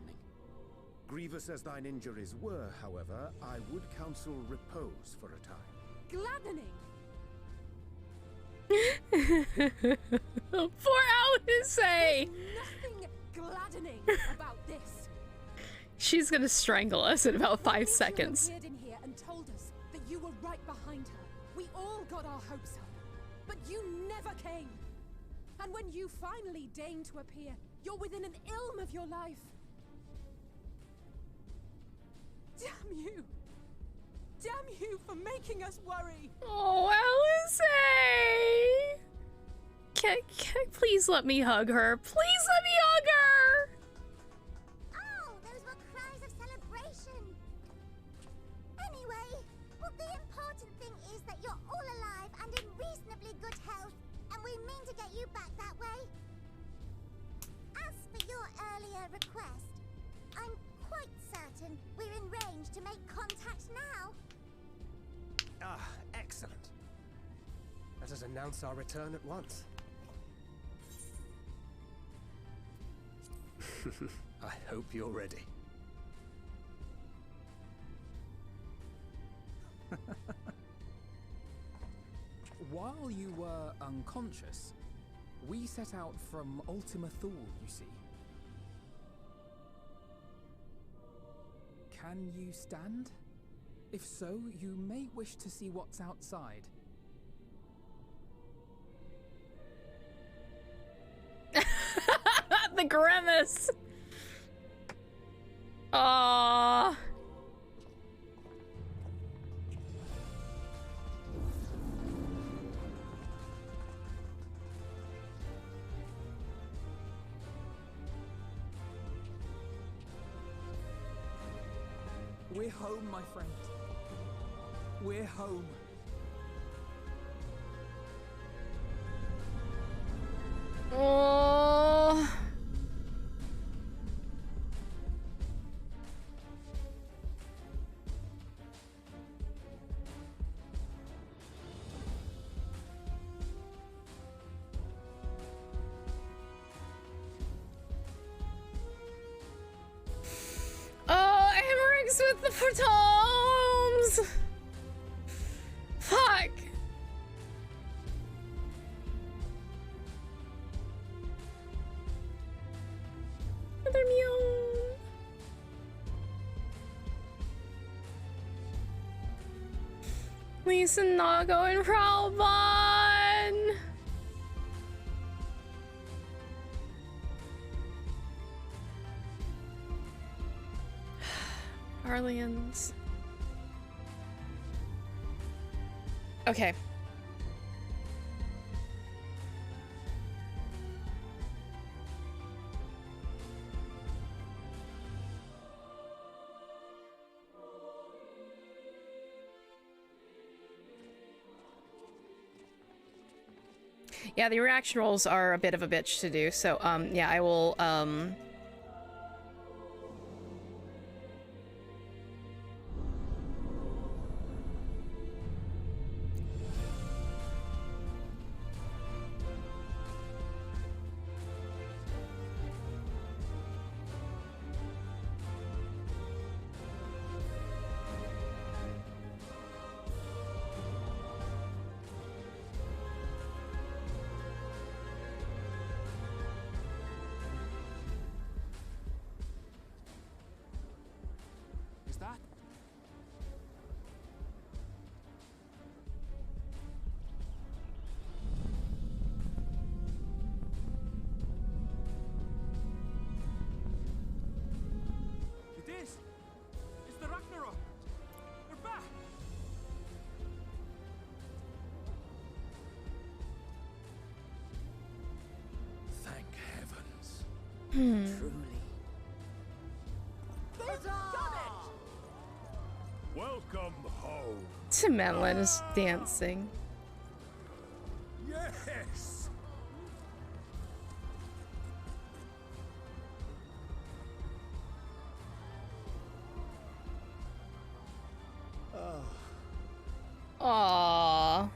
Grievous as thine injuries were, however, I would counsel repose for a time. gladdening. Poor Alice. There's nothing gladdening about this. She's gonna strangle us in about 5 seconds. You appeared in here and told us that you were right behind her. We all got our hopes up, but you never came. And when you finally deign to appear, you're within an ilm of your life. Damn you! Damn you for making us worry! Oh, Alice! Can please let me hug her? Please let me hug her! Oh, those were cries of celebration. Anyway, well, the important thing is that you're all alive and in reasonably good health, and we mean to get you back that way. As for your earlier request, I'm quite certain we're in range to make contact now. Ah, excellent. Let us announce our return at once. I hope you're ready. While you were unconscious, we set out from Ultima Thule, you see. Can you stand? If so, you may wish to see what's outside. The grimace! Aww. We're home, my friend. We're home. Oh. Oh, Emmerich with the photons! Fuck! Another meow. Lisa, Nago, and Pralbon! Arlians. Okay. Yeah, the reaction rolls are a bit of a bitch to do, so, yeah, I will, Is that? It is! It's the Ragnarok! We're back! Thank heavens. Hmm. Welcome home. Timellen is dancing. Yes. Aww.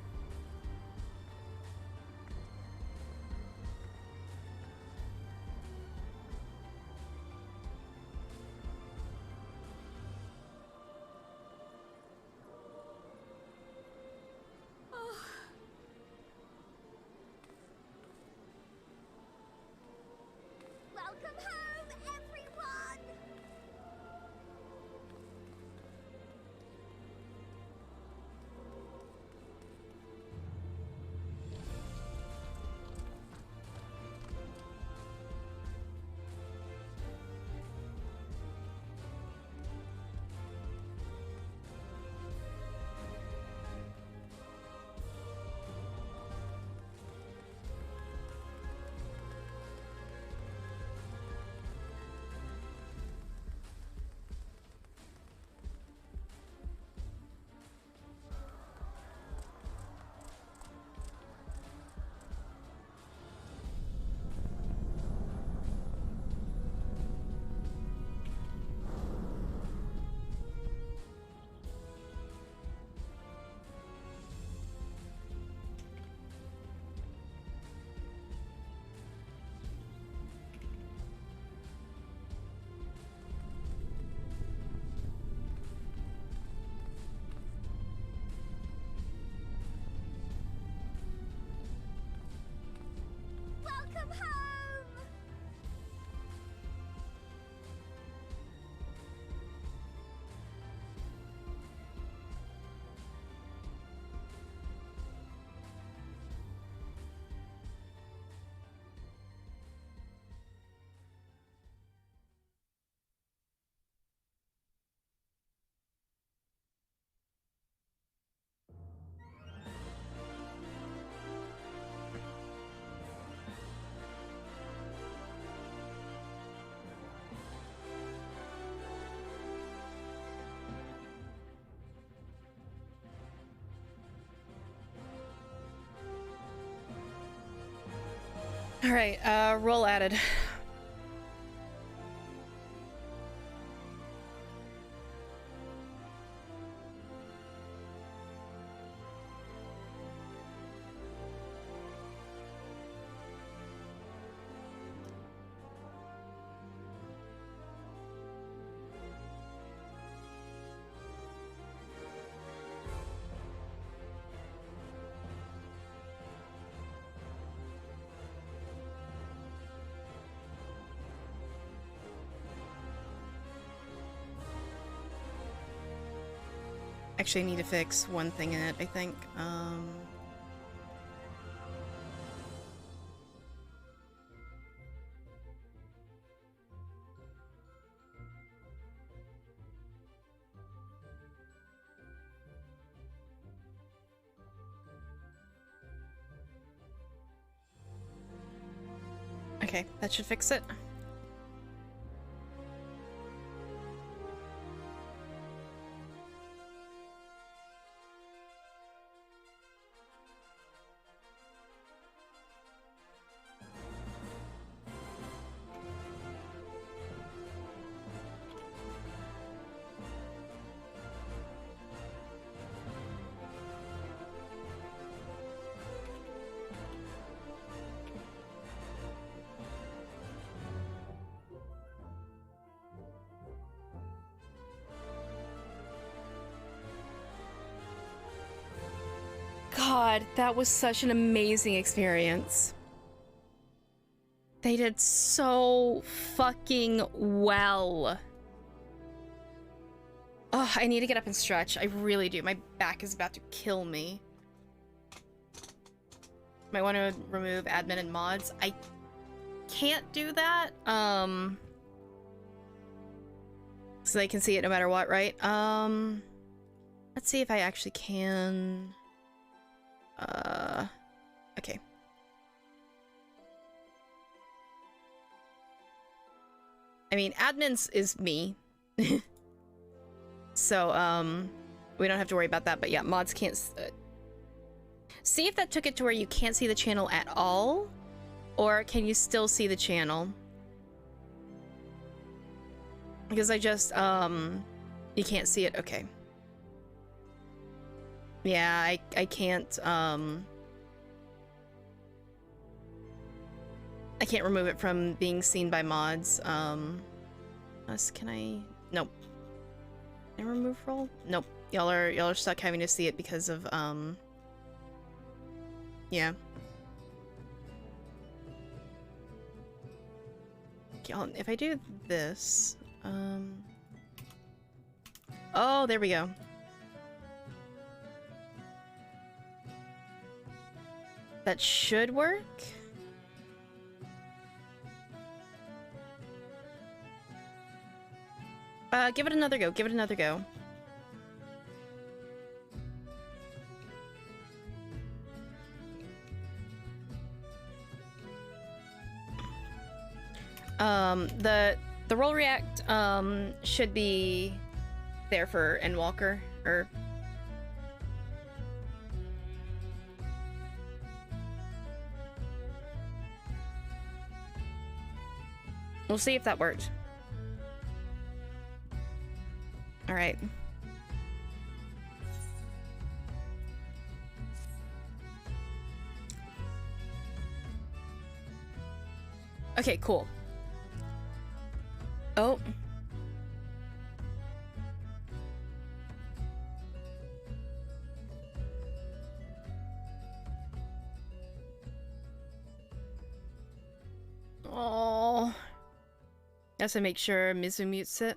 Alright, roll added. Actually, I need to fix one thing in it, I think. Okay, that should fix it. God, that was such an amazing experience. They did so fucking well. Oh, I need to get up and stretch. I really do. My back is about to kill me. Might want to remove admin and mods. I can't do that. So they can see it no matter what, right? Let's see if I actually can. Okay. I mean, admins is me. So, we don't have to worry about that, but yeah, mods can't... see if that took it to where you can't see the channel at all, or can you still see the channel? Because I just, you can't see it, okay. Yeah, I can't, I can't remove it from being seen by mods. Can I? Nope. Can I remove roll? Nope. Y'all are stuck having to see it because of, yeah. If I do this, oh, there we go. That should work. Give it another go. Give it another go. The roll react should be there for Endwalker, or we'll see if that worked. All right. Okay, cool. Oh. Oh. Has to make sure Mizu mutes it.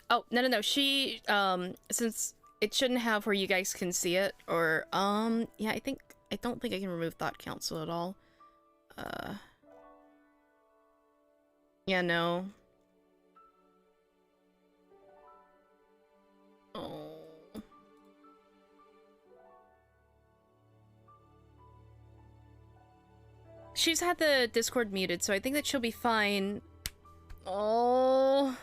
Oh, no. She, since it shouldn't have where you guys can see it, or, yeah, I don't think I can remove Thought Council at all. Yeah, no. Oh. She's had the Discord muted, so I think that she'll be fine. Oh.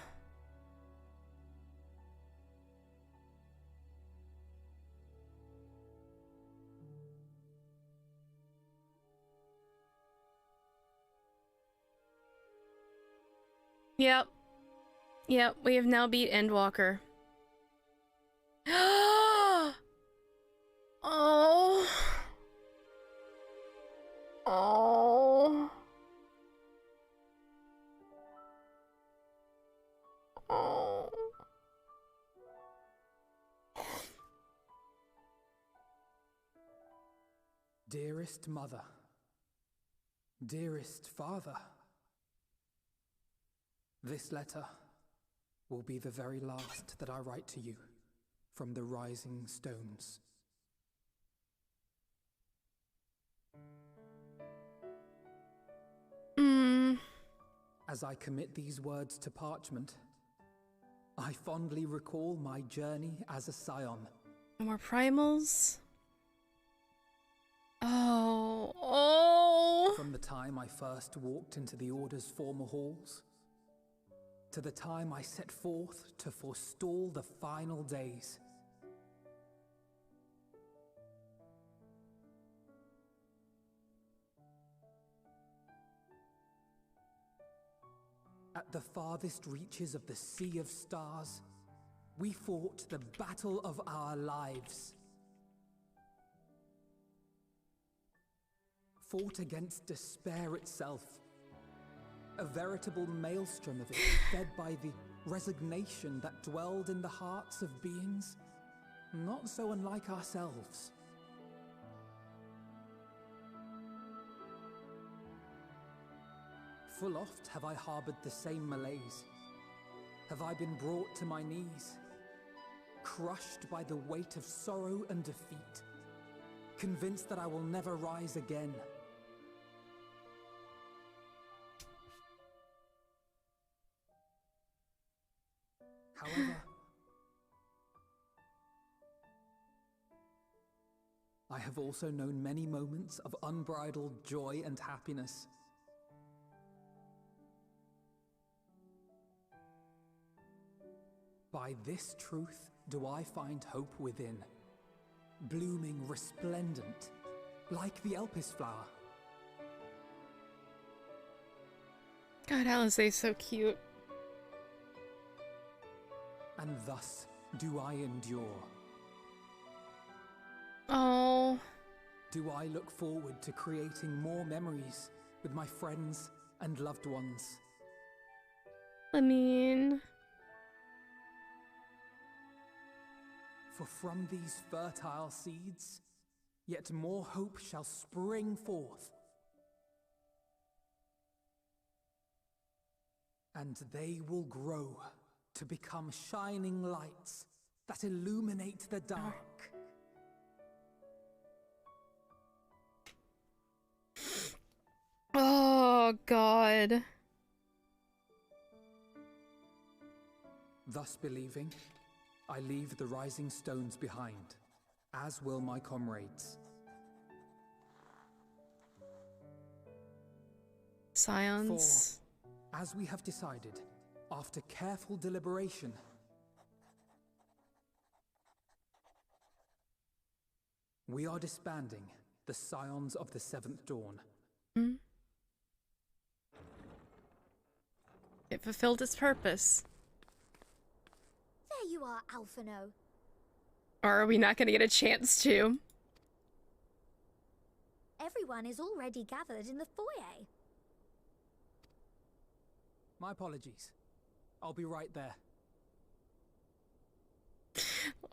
Yep. Yep, we have now beat Endwalker. Oh. Oh. Oh. Dearest mother, dearest father, this letter will be the very last that I write to you from the Rising Stones. As I commit these words to parchment, I fondly recall my journey as a scion. More primals? Oh. Oh. From the time I first walked into the Order's former halls, to the time I set forth to forestall the final days. At the farthest reaches of the Sea of Stars, we fought the battle of our lives. Fought against despair itself. A veritable maelstrom of it, fed by the resignation that dwelled in the hearts of beings not so unlike ourselves. Full oft have I harbored the same malaise. Have I been brought to my knees, crushed by the weight of sorrow and defeat, convinced that I will never rise again. However, I have also known many moments of unbridled joy and happiness. By this truth do I find hope within, blooming resplendent, like the Elpis flower. God, Alizé's so cute. And thus do I endure. Oh. Do I look forward to creating more memories with my friends and loved ones. I mean... For from these fertile seeds, yet more hope shall spring forth. And they will grow to become shining lights that illuminate the dark. Oh, God. Thus believing, I leave the Rising Stones behind, as will my comrades. Scions. For, as we have decided, after careful deliberation, we are disbanding the Scions of the Seventh Dawn. Hmm? It fulfilled its purpose. There you are, Alphino. Or are we not going to get a chance to? Everyone is already gathered in the foyer. My apologies. I'll be right there.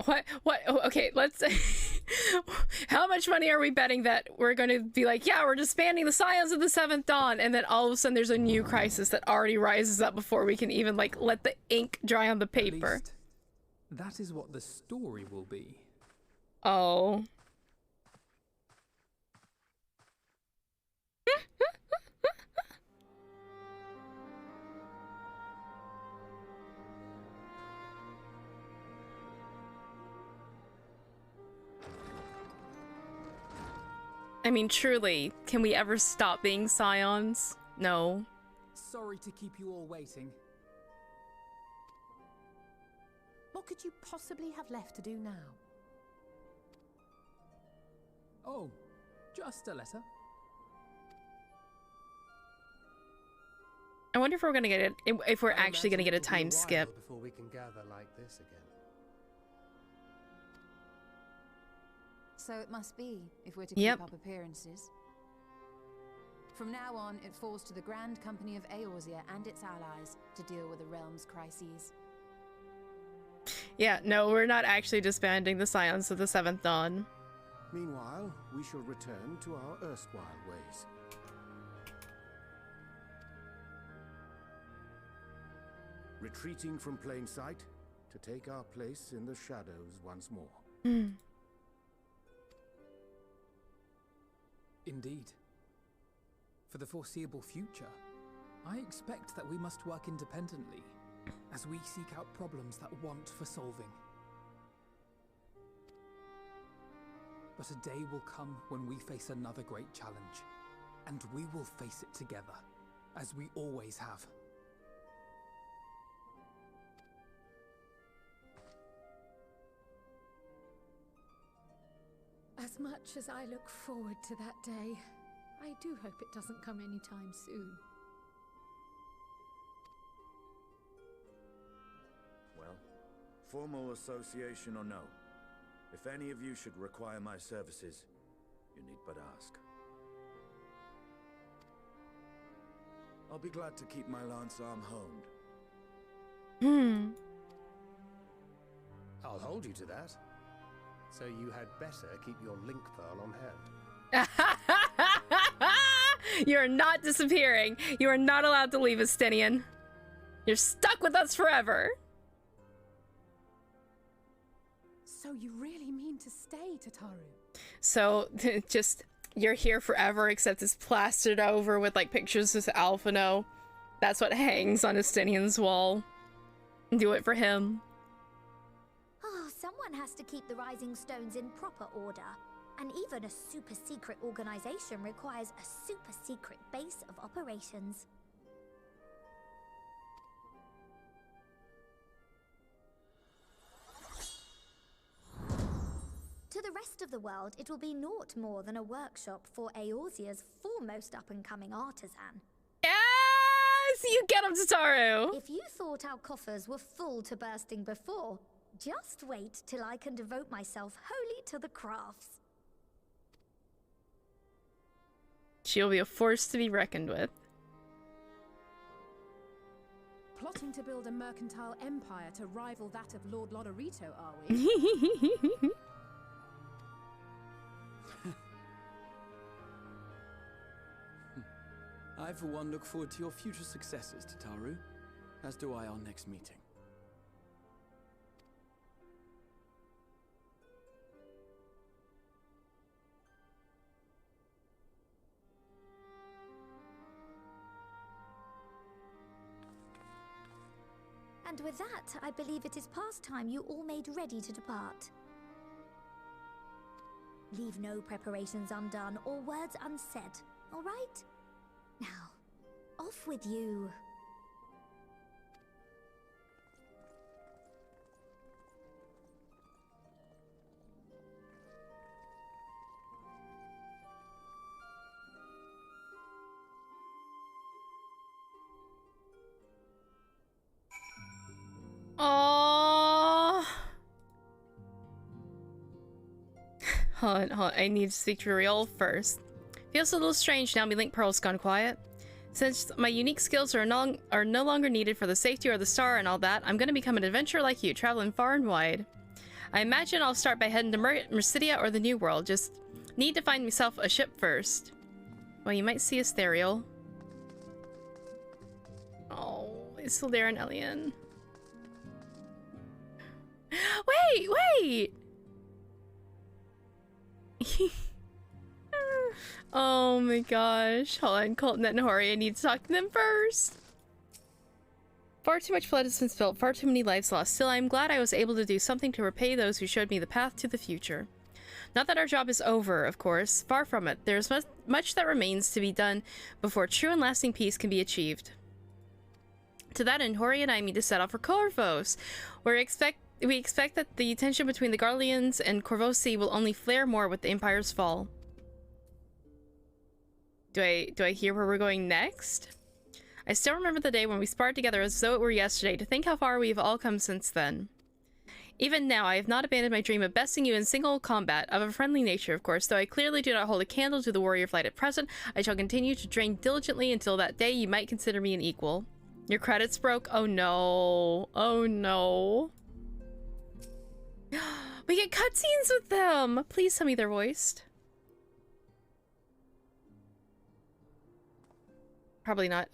What? Oh, okay, let's... How much money are we betting that we're going to be like, yeah, we're disbanding the Scions of the Seventh Dawn, and then all of a sudden there's a new crisis that already rises up before we can even, like, let the ink dry on the paper? At least, that is what the story will be. Oh. I mean, truly, can we ever stop being Scions? No. Sorry to keep you all waiting. What could you possibly have left to do now? Oh, just a letter. I wonder if we're gonna get it, if we're actually gonna get a Imagine it'll be time skip. while before we can gather like this again. So it must be, if we're to Yep. keep up appearances. From now on, it falls to the Grand Company of Eorzea and its allies to deal with the realm's crises. Yeah, no, we're not actually disbanding the Scions of the Seventh Dawn. Meanwhile, we shall return to our erstwhile ways. Retreating from plain sight to take our place in the shadows once more. Indeed. For the foreseeable future, I expect that we must work independently as we seek out problems that want for solving. But a day will come when we face another great challenge, and we will face it together, as we always have. As much as I look forward to that day, I do hope it doesn't come anytime soon. Well, formal association or no, if any of you should require my services, you need but ask. I'll be glad to keep my lance arm honed. I'll hold you to that. So you had better keep your link pearl on hand. You're not disappearing. You are not allowed to leave, Estinian. You're stuck with us forever. So you really mean to stay, Tataru? So, just, you're here forever, except it's plastered over with, like, pictures of Alphino. That's what hangs on Estinian's wall. Do it for him. Oh, someone has to keep the Rising Stones in proper order. And even a super-secret organization requires a super-secret base of operations. To the rest of the world, it will be naught more than a workshop for Eorzea's foremost up-and-coming artisan. Yes! You get him, Tataru! If you thought our coffers were full to bursting before, just wait till I can devote myself wholly to the crafts. She'll be a force to be reckoned with. Plotting to build a mercantile empire to rival that of Lord Lodorito, are we? I, for one, look forward to your future successes, Tataru, as do I our next meeting. And with that, I believe it is past time you all made ready to depart. Leave no preparations undone or words unsaid, all right? Now, off with you. Aww. Hold on, I need to speak to Riol first. Feels a little strange now my link pearl's gone quiet. Since my unique skills are no longer needed for the safety or the star and all that, I'm gonna become an adventurer like you, traveling far and wide. I imagine I'll start by heading to Mercidia or the New World. Just need to find myself a ship first. Well, you might see Asterial. Oh, it's still there in Elian. Wait! Oh my gosh. Hold on, Colton and Hori, I need to talk to them first. Far too much blood has been spilled, far too many lives lost. Still, I'm glad I was able to do something to repay those who showed me the path to the future. Not that our job is over, of course. Far from it. There's much that remains to be done before true and lasting peace can be achieved. To that end, Hori and I mean to set off for Corvos, where we expect that the tension between the Garleans and Corvosi will only flare more with the Empire's fall. Do I hear where we're going next? I still remember the day when we sparred together as though it were yesterday. To think how far we've all come since then. Even now, I have not abandoned my dream of besting you in single combat, of a friendly nature, of course. Though I clearly do not hold a candle to the warrior flight at present, I shall continue to train diligently until that day you might consider me an equal. Your credits broke? Oh no. Oh no. We get cutscenes with them! Please tell me they're voiced. Probably not.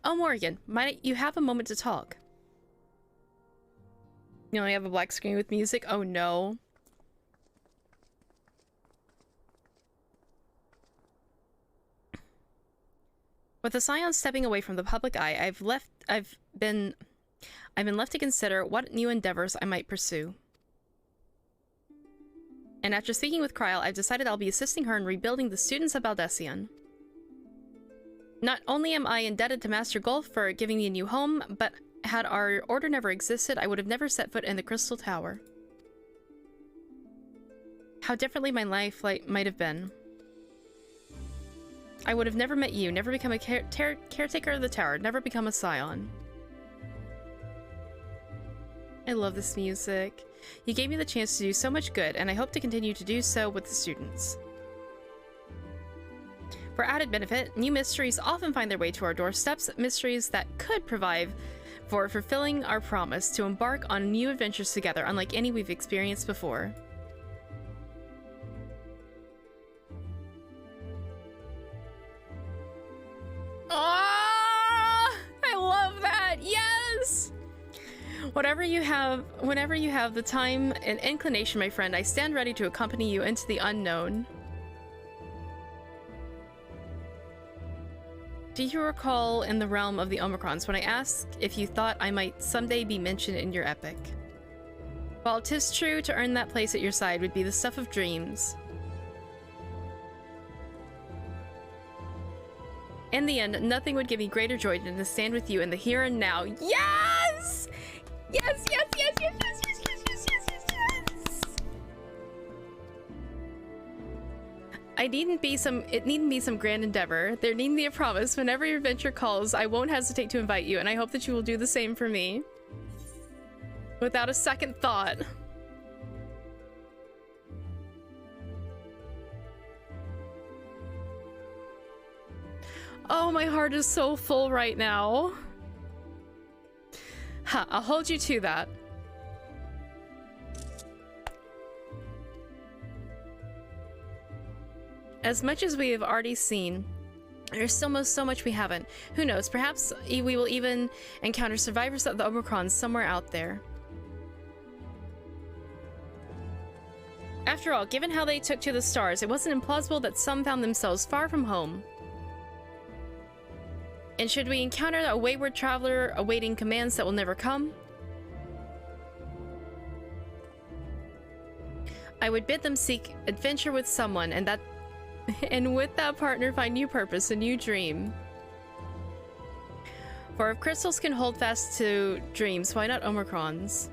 Oh, Morrigan, might you have a moment to talk? You only have a black screen with music? Oh no. With the Scion stepping away from the public eye, I've been left to consider what new endeavors I might pursue. And after speaking with Kryl, I've decided I'll be assisting her in rebuilding the students of Baldesion. Not only am I indebted to Master Golf for giving me a new home, but had our order never existed, I would have never set foot in the Crystal Tower. How differently my life might have been. I would have never met you, never become a caretaker of the tower, never become a Scion. I love this music. You gave me the chance to do so much good, and I hope to continue to do so with the students. For added benefit, new mysteries often find their way to our doorsteps, mysteries that could provide for fulfilling our promise to embark on new adventures together, unlike any we've experienced before. Ah! I love that! Yes! Whenever you have the time and inclination, my friend, I stand ready to accompany you into the unknown. Do you recall in the realm of the Omicrons when I asked if you thought I might someday be mentioned in your epic? While 'tis true to earn that place at your side would be the stuff of dreams, in the end, nothing would give me greater joy than to stand with you in the here and now. Yes! Yes, yes, yes, yes, yes, yes, yes, yes, yes, yes, yes! It needn't be some grand endeavor. There needn't be a promise. Whenever your venture calls, I won't hesitate to invite you, and I hope that you will do the same for me. Without a second thought. Oh, my heart is so full right now. Ha, I'll hold you to that. As much as we have already seen, there's still so much we haven't. Who knows, perhaps we will even encounter survivors of the Omicron somewhere out there. After all, given how they took to the stars, it wasn't implausible that some found themselves far from home. And should we encounter a wayward traveler awaiting commands that will never come, I would bid them seek adventure with someone, and with that partner find new purpose, a new dream. For if crystals can hold fast to dreams, why not Omicrons?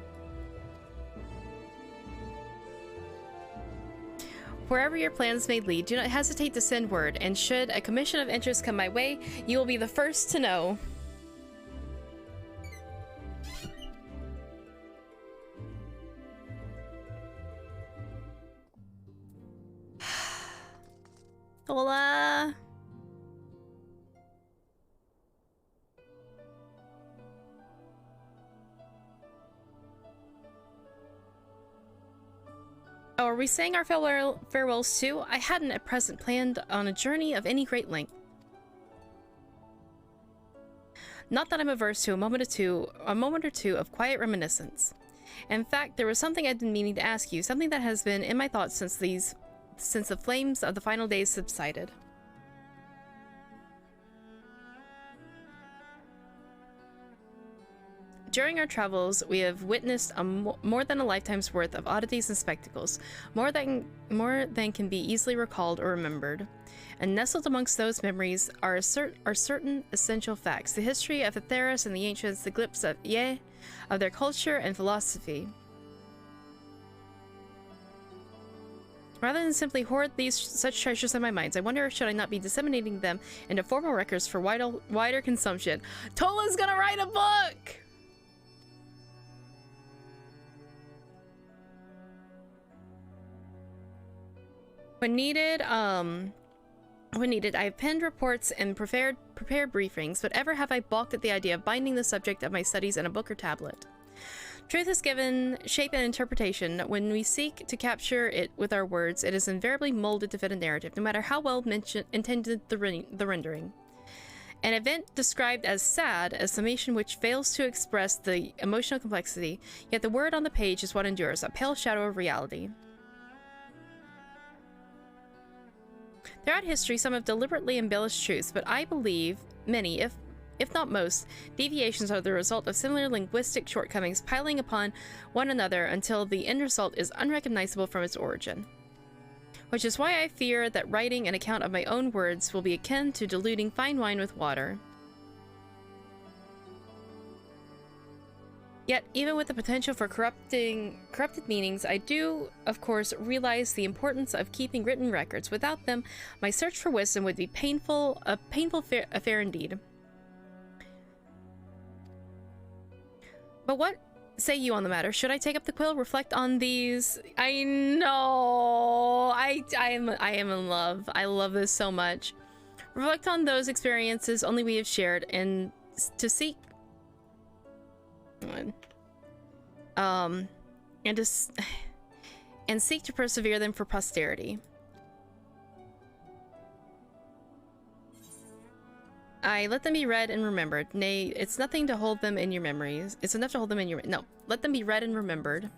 Wherever your plans may lead, do not hesitate to send word, and should a commission of interest come my way, you will be the first to know. Hola. Oh, are we saying our farewells too? I hadn't at present planned on a journey of any great length. Not that I'm averse to a moment or two of quiet reminiscence. In fact, there was something I'd been meaning to ask you, something that has been in my thoughts since the flames of the final days subsided. During our travels, we have witnessed more than a lifetime's worth of oddities and spectacles, more than can be easily recalled or remembered. And nestled amongst those memories are certain essential facts: the history of Atheros and the ancients, the glimpse of their culture and philosophy. Rather than simply hoard such treasures in my minds, I wonder should I not be disseminating them into formal records for wider consumption. Tola's gonna write a book! When needed, I have penned reports and prepared briefings, but ever have I balked at the idea of binding the subject of my studies in a book or tablet. Truth is given shape and interpretation. When we seek to capture it with our words, it is invariably molded to fit a narrative, no matter how well intended the rendering. An event described as sad, a summation which fails to express the emotional complexity, yet the word on the page is what endures, a pale shadow of reality. Throughout history, some have deliberately embellished truths, but I believe many, if not most, deviations are the result of similar linguistic shortcomings piling upon one another until the end result is unrecognizable from its origin. Which is why I fear that writing an account of my own words will be akin to diluting fine wine with water. Yet, even with the potential for corrupted meanings, I do, of course, realize the importance of keeping written records. Without them, my search for wisdom would be a painful affair indeed. But what say you on the matter? Should I take up the quill, reflect on these? I know. I am in love. I love this so much. Reflect on those experiences only we have shared, and to seek and seek to persevere them for posterity. I let them be read and remembered. Nay, it's nothing to hold them in your memories. It's enough to hold them in your... No, let them be read and remembered.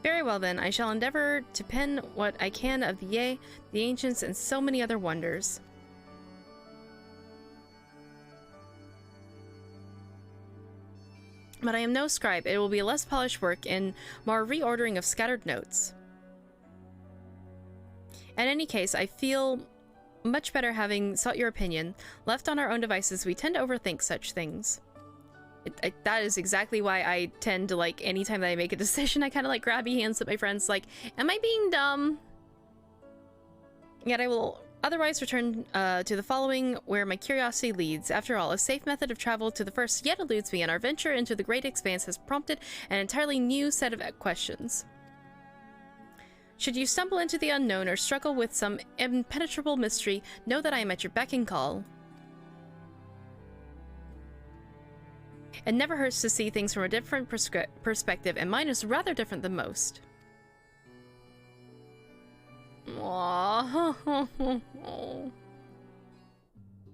Very well then, I shall endeavor to pen what I can of the ancients, and so many other wonders. But I am no scribe. It will be a less polished work and more reordering of scattered notes. In any case, I feel much better having sought your opinion. Left on our own devices, we tend to overthink such things. That is exactly why I tend to, like, anytime that I make a decision, I kind of, like, grabby hands at my friends, like, am I being dumb? Yet I will otherwise return to the following, where my curiosity leads. After all, a safe method of travel to the first yet eludes me, and our venture into the great expanse has prompted an entirely new set of questions. Should you stumble into the unknown or struggle with some impenetrable mystery, know that I am at your beck and call. It never hurts to see things from a different perspective, and mine is rather different than most. Aww.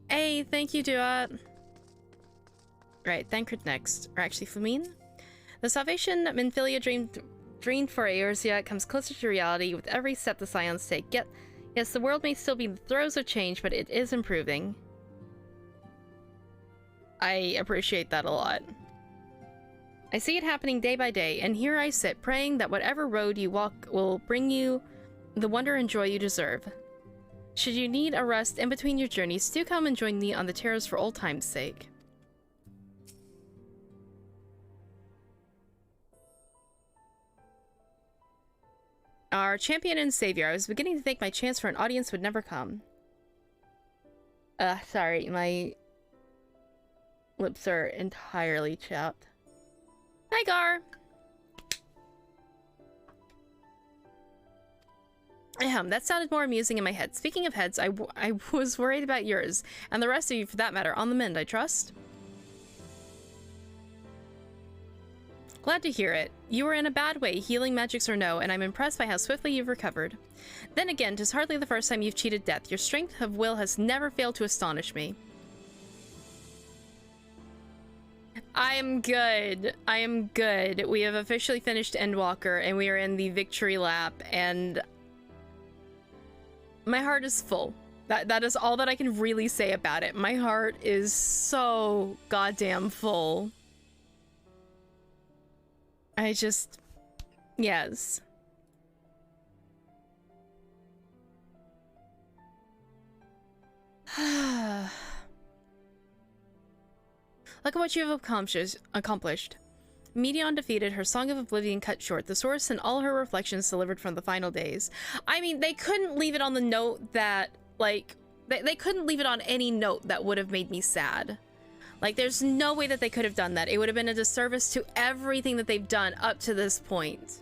Hey, thank you, Duat. Right, Thancred next. Or actually, Flamine. The salvation Minfilia dreamed for Eorzea comes closer to reality with every step the Scions take. Yet, yes, the world may still be in the throes of change, but it is improving. I appreciate that a lot. I see it happening day by day, and here I sit, praying that whatever road you walk will bring you the wonder and joy you deserve. Should you need a rest in between your journeys, do come and join me on the terrace for old time's sake. Our champion and savior. I was beginning to think my chance for an audience would never come. Sorry, my lips are entirely chapped. Hi, Gar! That sounded more amusing in my head. Speaking of heads, I was worried about yours, and the rest of you for that matter. On the mend, I trust? Glad to hear it. You were in a bad way, healing magics or no, and I'm impressed by how swiftly you've recovered. Then again, 'tis hardly the first time you've cheated death. Your strength of will has never failed to astonish me. I am good. I am good. We have officially finished Endwalker, and we are in the victory lap, and my heart is full. That is all that I can really say about it. My heart is so goddamn full. I just... yes. Look at what you have accomplished. Medion defeated, her Song of Oblivion cut short, the source and all her reflections delivered from the final days. I mean, they couldn't leave it on the note that, like, they couldn't leave it on any note that would have made me sad. Like, there's no way that they could have done that. It would have been a disservice to everything that they've done up to this point.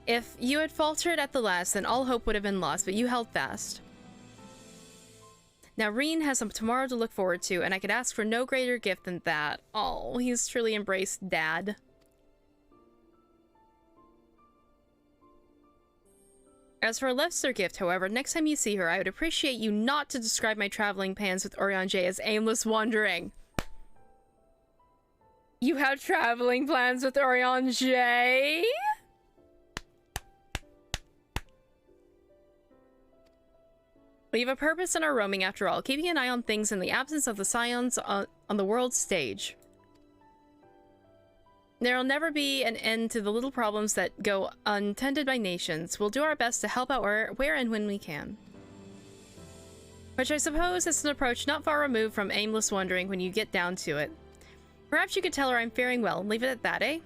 If you had faltered at the last, then all hope would have been lost, but you held fast. Now, Reen has a tomorrow to look forward to, and I could ask for no greater gift than that. Oh, he's truly embraced Dad. As for a lesser gift, however, next time you see her, I would appreciate you not to describe my traveling plans with Orion J as aimless wandering. You have traveling plans with Orion J? We have a purpose in our roaming after all, keeping an eye on things in the absence of the scions on the world stage. There'll never be an end to the little problems that go untended by nations. We'll do our best to help out where and when we can. Which I suppose is an approach not far removed from aimless wandering when you get down to it. Perhaps you could tell her I'm faring well and leave it at that, eh?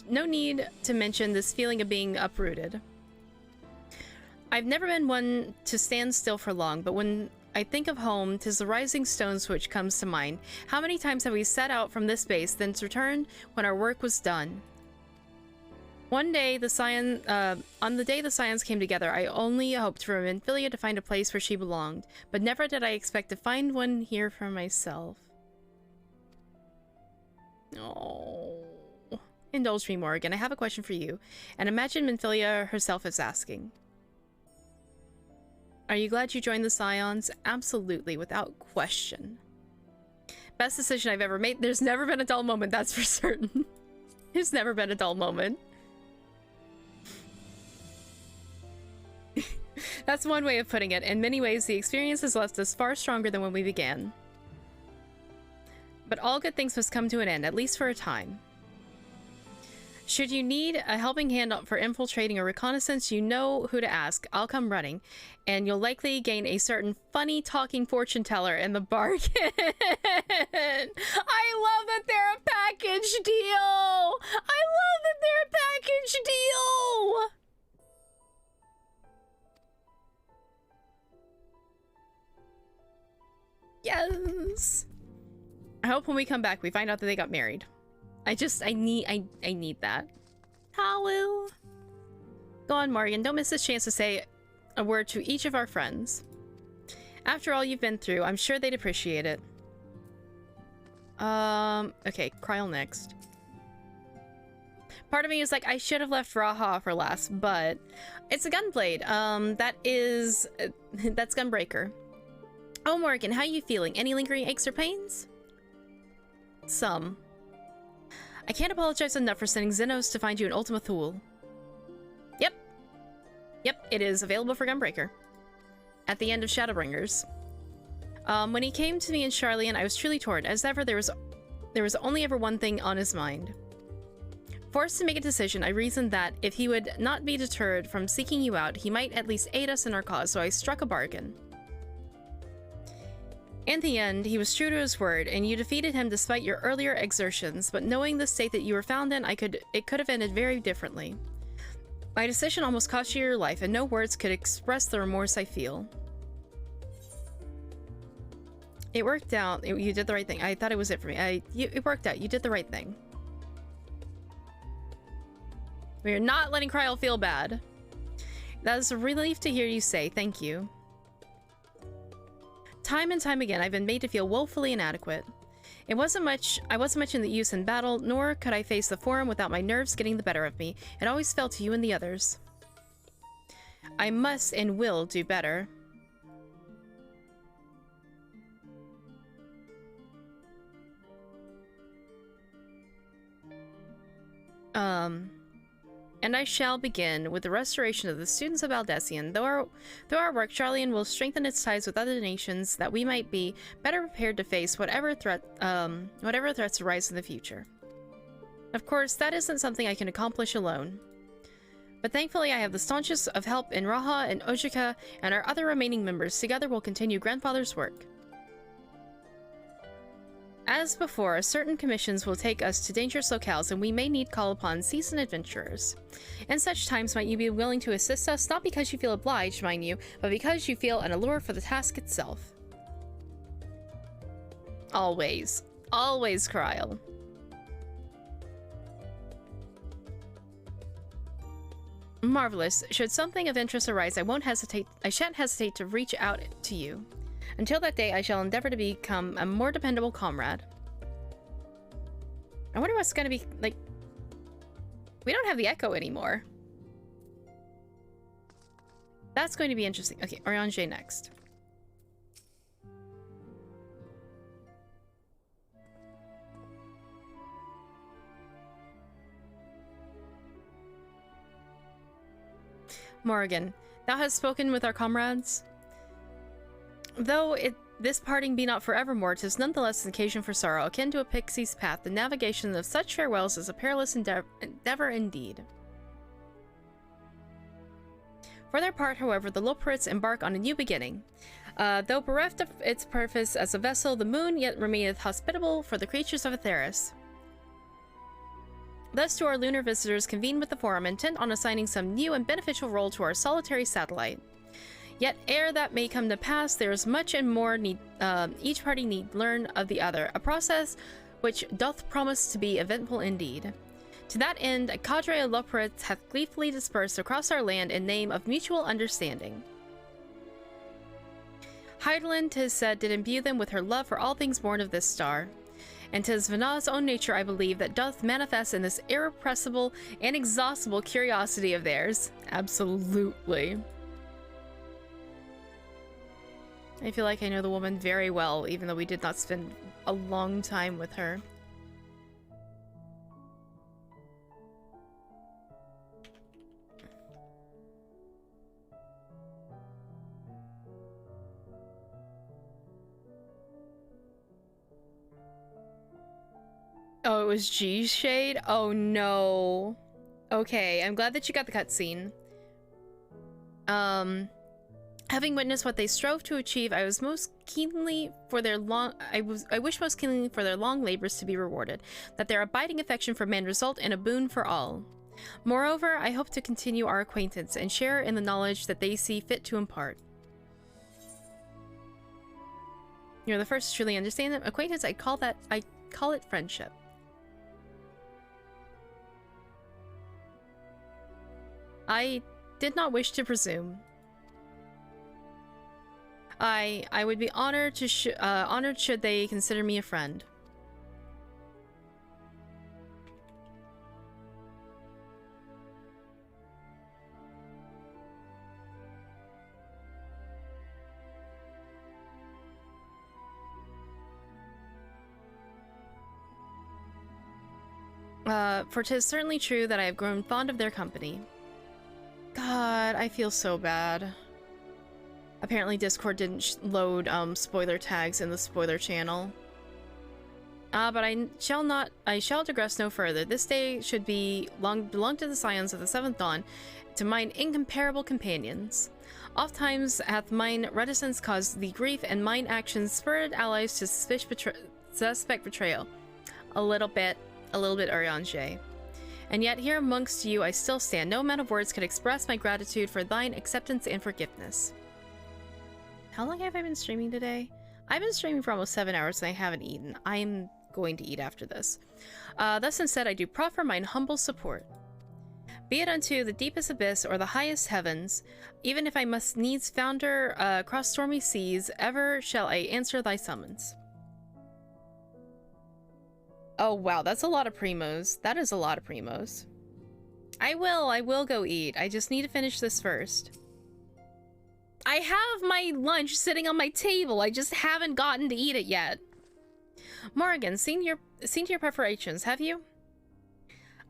No need to mention this feeling of being uprooted. I've never been one to stand still for long, but when I think of home, 'tis the rising stone switch comes to mind. How many times have we set out from this base, then returned when our work was done? On the day the Scions came together, I only hoped for Minfilia to find a place where she belonged, but never did I expect to find one here for myself. Oh. Indulge me, Morrigan. I have a question for you, and imagine Minfilia herself is asking. Are you glad you joined the Scions? Absolutely, without question. Best decision I've ever made. There's never been a dull moment, that's for certain. There's never been a dull moment. That's one way of putting it. In many ways, the experience has left us far stronger than when we began. But all good things must come to an end, at least for a time. Should you need a helping hand for infiltrating or reconnaissance, you know who to ask. I'll come running, and you'll likely gain a certain funny talking fortune teller in the bargain. I love that they're a package deal! I love that they're a package deal! Yes! I hope when we come back we find out that they got married. I need that. Hello. Go on, Morrigan. Don't miss this chance to say a word to each of our friends. After all you've been through, I'm sure they'd appreciate it. Okay, Kryl next. Part of me is like, I should have left Raha for last, but it's a gunblade. That's Gunbreaker. Oh, Morrigan, how are you feeling? Any lingering aches or pains? Some. I can't apologize enough for sending Xenos to find you an Ultima Thule. Yep, it is available for Gunbreaker. At the end of Shadowbringers. When he came to me in Charlian, I was truly torn. As ever, there was only ever one thing on his mind. Forced to make a decision, I reasoned that if he would not be deterred from seeking you out, he might at least aid us in our cause, so I struck a bargain. In the end, he was true to his word, and you defeated him despite your earlier exertions, but knowing the state that you were found in, it could have ended very differently. My decision almost cost you your life, and no words could express the remorse I feel. It worked out. You did the right thing. I thought it was it for me. It worked out. You did the right thing. We are not letting Kryl feel bad. That is a relief to hear you say thank you. Time and time again, I've been made to feel woefully inadequate. I wasn't much in the use in battle, nor could I face the Forum without my nerves getting the better of me. It always fell to you and the others. I must and will do better. And I shall begin with the restoration of the students of Aldessian. Through our work, Charlian will strengthen its ties with other nations that we might be better prepared to face whatever threats arise in the future. Of course, that isn't something I can accomplish alone. But thankfully I have the staunchest of help in Raha and Ojika and our other remaining members. Together we'll continue Grandfather's work. As before, certain commissions will take us to dangerous locales, and we may need call upon seasoned adventurers. In such times, might you be willing to assist us, not because you feel obliged, mind you, but because you feel an allure for the task itself? Always. Always, Kryl. Marvelous. Should something of interest arise, I shan't hesitate to reach out to you. Until that day, I shall endeavor to become a more dependable comrade. I wonder what's gonna be, like... We don't have the echo anymore. That's going to be interesting. Okay, Oriange next. Morrigan, thou hast spoken with our comrades? Though this parting be not forevermore, 'tis nonetheless an occasion for sorrow, akin to a pixie's path. The navigation of such farewells is a perilous endeavor indeed. For their part, however, the Loporrits embark on a new beginning. Though bereft of its purpose as a vessel, the moon yet remaineth hospitable for the creatures of Aetheris. Thus do our lunar visitors convene with the Forum, intent on assigning some new and beneficial role to our solitary satellite. Yet ere that may come to pass, there is much and more each party need learn of the other, a process which doth promise to be eventful indeed. To that end, a cadre of Loporrits hath gleefully dispersed across our land in name of mutual understanding. Hydaelyn, 'tis said, did imbue them with her love for all things born of this star. And 'tis Vanna's own nature, I believe, that doth manifest in this irrepressible, inexhaustible curiosity of theirs. Absolutely. I feel like I know the woman very well, even though we did not spend a long time with her. Oh, it was G-Shade? Oh no. Okay, I'm glad that you got the cutscene. Having witnessed what they strove to achieve, I wish most keenly for their long labors to be rewarded, that their abiding affection for men result in a boon for all. Moreover, I hope to continue our acquaintance and share in the knowledge that they see fit to impart. You're the first to truly understand them. Acquaintance, I call it friendship. I did not wish to presume. I would be honored should they consider me a friend. For 'tis certainly true that I have grown fond of their company. God, I feel so bad. Apparently Discord didn't load spoiler tags in the spoiler channel. But I shall digress no further. This day should belong to the scions of the Seventh Dawn, to mine incomparable companions. Ofttimes hath mine reticence caused thee grief, and mine actions spurred allies to suspect betrayal. A little bit Oriange. And yet here amongst you I still stand. No amount of words could express my gratitude for thine acceptance and forgiveness. How long have I been streaming today? I've been streaming for almost 7 hours and I haven't eaten. I'm going to eat after this. Thus instead I do proffer mine humble support. Be it unto the deepest abyss or the highest heavens, even if I must needs founder across stormy seas, ever shall I answer thy summons. Oh wow, that's a lot of primos. That is a lot of primos. I will go eat. I just need to finish this first. I have my lunch sitting on my table. I just haven't gotten to eat it yet. Morrigan, seen to your preparations, have you?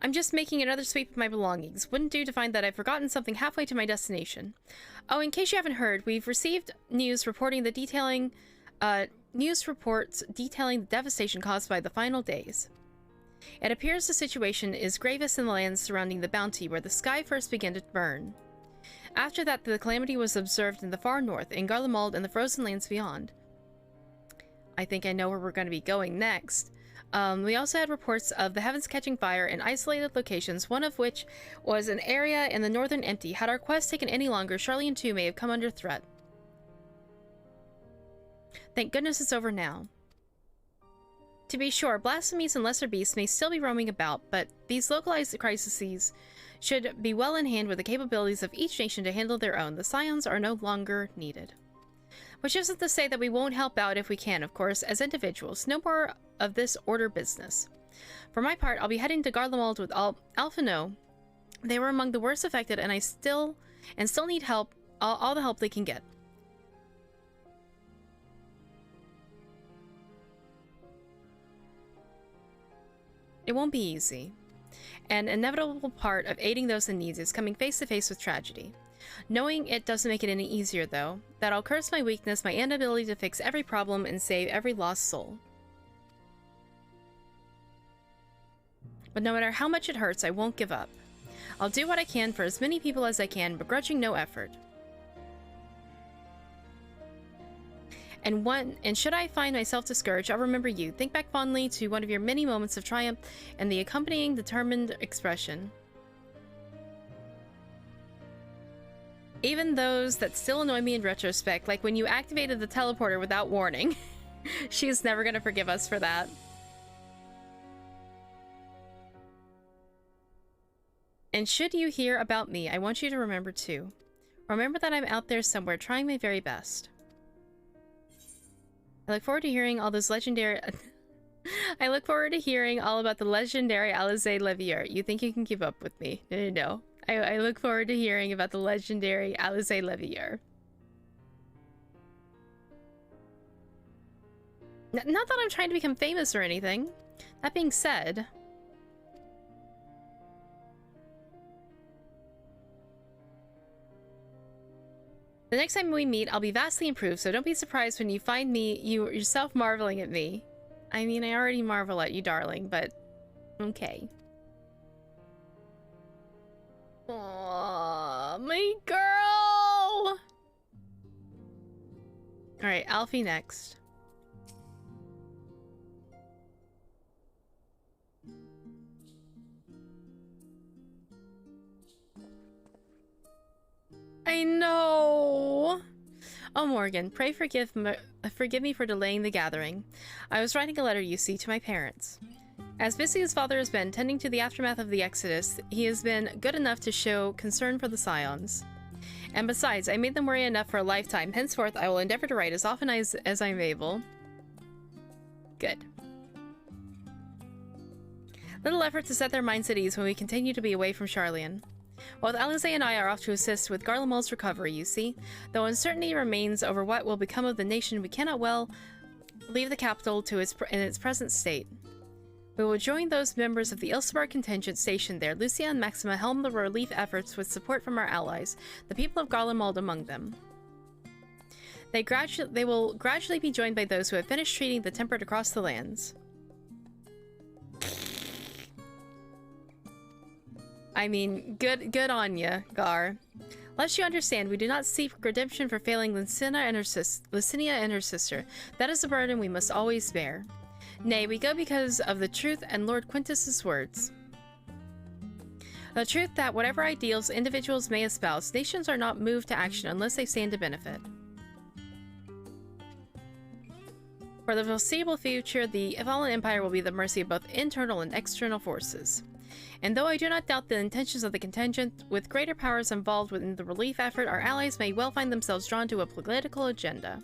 I'm just making another sweep of my belongings. Wouldn't do to find that I've forgotten something halfway to my destination. Oh, in case you haven't heard, we've received news reports detailing the devastation caused by the final days. It appears the situation is gravest in the lands surrounding the Bounty, where the sky first began to burn. After that, the calamity was observed in the far north, in Garlemald and the frozen lands beyond. I think I know where we're going to be going next. We also had reports of the heavens catching fire in isolated locations, one of which was an area in the northern Empty. Had our quest taken any longer, Charlian too may have come under threat. Thank goodness it's over now. To be sure, blasphemies and lesser beasts may still be roaming about, but these localized crises should be well in hand with the capabilities of each nation to handle their own. The Scions are no longer needed. Which isn't to say that we won't help out if we can, of course, as individuals. No more of this order business. For my part, I'll be heading to Garlemald with Alphino. They were among the worst affected, and still need help, all the help they can get. It won't be easy. An inevitable part of aiding those in need is coming face to face with tragedy. Knowing it doesn't make it any easier, though. That I'll curse my weakness, my inability to fix every problem and save every lost soul. But no matter how much it hurts, I won't give up. I'll do what I can for as many people as I can, begrudging no effort. And should I find myself discouraged, I'll remember you. Think back fondly to one of your many moments of triumph and the accompanying determined expression. Even those that still annoy me in retrospect, like when you activated the teleporter without warning. She's never gonna forgive us for that. And should you hear about me, I want you to remember too. Remember that I'm out there somewhere trying my very best. I look forward to hearing all those legendary... I look forward to hearing all about the legendary Alizé Levier. You think you can keep up with me? No. I look forward to hearing about the legendary Alizé Levier. Not that I'm trying to become famous or anything. That being said... The next time we meet, I'll be vastly improved, so don't be surprised when you find me yourself marveling at me. I mean, I already marvel at you, darling, but... okay. Aww, my girl! Alright, Alfie next. I know! Oh, Morrigan, pray forgive me for delaying the gathering. I was writing a letter, you see, to my parents. As busy as Father has been tending to the aftermath of the Exodus, he has been good enough to show concern for the Scions. And besides, I made them worry enough for a lifetime. Henceforth, I will endeavor to write as often as I'm able. Good. Little effort to set their minds at ease when we continue to be away from Charlian. Both Alizé and I are off to assist with Garlemald's recovery, you see. Though uncertainty remains over what will become of the nation, we cannot well leave the capital in its present state. We will join those members of the Ilsebar contingent stationed there. Lucia and Maxima helm the relief efforts with support from our allies, the people of Garlemald among them. They will gradually be joined by those who have finished treating the tempered across the lands. I mean, good on ya, Gar. Lest you understand, we do not seek redemption for failing Licinia and her sister. That is a burden we must always bear. Nay, we go because of the truth and Lord Quintus's words. The truth that whatever ideals individuals may espouse, nations are not moved to action unless they stand to benefit. For the foreseeable future, the fallen empire will be the mercy of both internal and external forces. And though I do not doubt the intentions of the contingent, with greater powers involved within the relief effort, our allies may well find themselves drawn to a political agenda.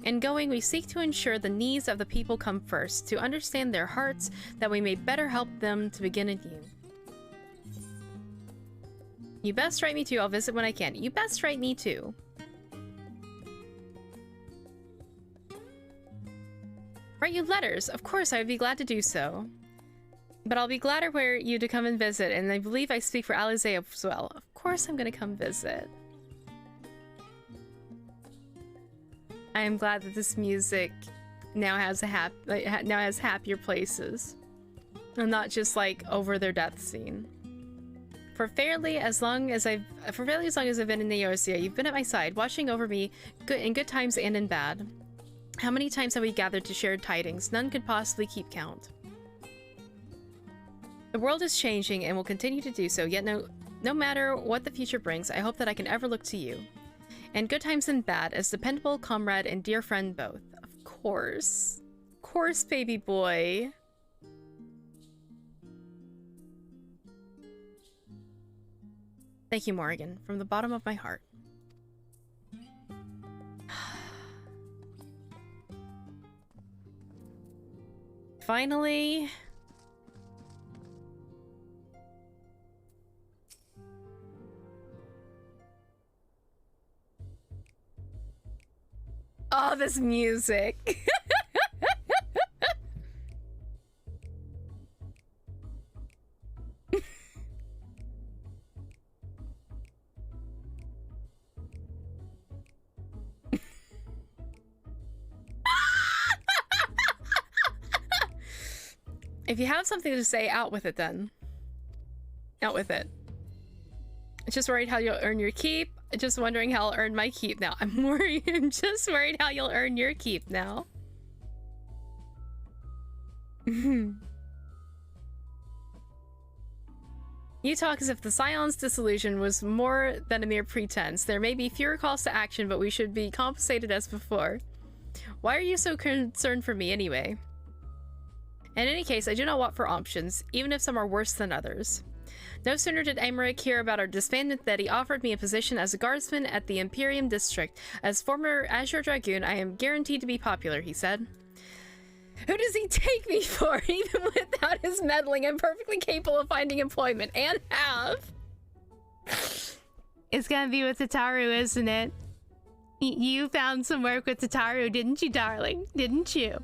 In going, we seek to ensure the needs of the people come first, to understand their hearts, that we may better help them to begin anew. You best write me too, I'll visit when I can. You best write me too. Write you letters? Of course, I would be glad to do so. But I'll be gladder for you to come and visit, and I believe I speak for Alizé as well. Of course I'm gonna come visit. I am glad that this music now has happier places. and not just like over their death scene. For fairly as long as I've been in the OCA, you've been at my side, watching over me in good times and in bad. How many times have we gathered to share tidings? None could possibly keep count. The world is changing and will continue to do so, yet no matter what the future brings, I hope that I can ever look to you. And good times and bad, as dependable comrade and dear friend both. Of course. Of course, baby boy. Thank you, Morrigan, from the bottom of my heart. Finally. Oh, this music. If you have something to say, out with it then. Out with it. Just worried how you'll earn your keep. Just wondering how I'll earn my keep now. I'm just worried how you'll earn your keep now. You talk as if the Scion's disillusion was more than a mere pretense. There may be fewer calls to action, but we should be compensated as before. Why are you so concerned for me anyway? In any case, I do not want for options, even if some are worse than others. No sooner did Emmerich hear about our disbandment that he offered me a position as a guardsman at the Imperium District. As former Azure Dragoon, I am guaranteed to be popular, he said. Who does he take me for? Even without his meddling, I'm perfectly capable of finding employment, and have. It's gonna be with Tataru, isn't it? You found some work with Tataru, didn't you, darling? Didn't you?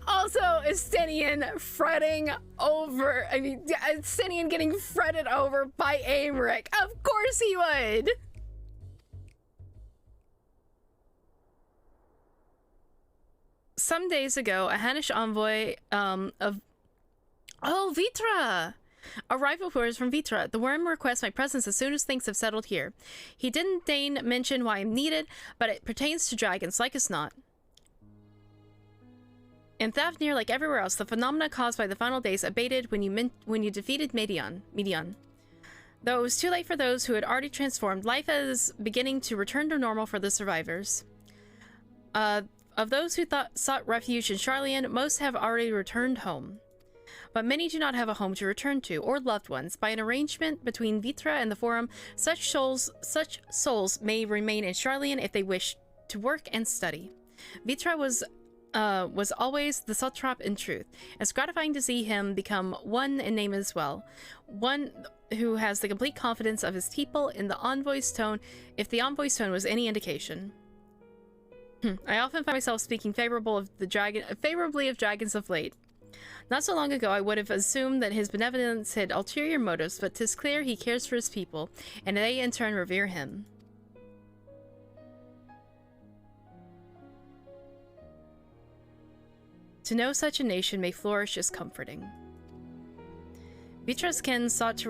Also, Estinian fretting over... I mean, Estinian getting fretted over by Emmerich. Of course he would! Some days ago, a Hannish envoy of... Oh, Vitra! Arrived with orders from Vitra. The worm requests my presence as soon as things have settled here. He didn't deign mention why I'm needed, but it pertains to dragons, like as not. In Thavnir, like everywhere else, the phenomena caused by the final days abated when you defeated Medion. Though it was too late for those who had already transformed, life is beginning to return to normal for the survivors. Of those who sought refuge in Sharlayan, most have already returned home. But many do not have a home to return to, or loved ones. By an arrangement between Vitra and the Forum, such souls may remain in Sharlayan if they wish to work and study. Vitra was always the satrap in truth. It's gratifying to see him become one in name as well. One who has the complete confidence of his people in the envoy's tone, if the envoy's tone was any indication. I often find myself speaking favorably of dragons of late. Not so long ago, I would have assumed that his benevolence had ulterior motives, but 'tis clear he cares for his people, and they in turn revere him. To know such a nation may flourish is comforting. Vitra's kin sought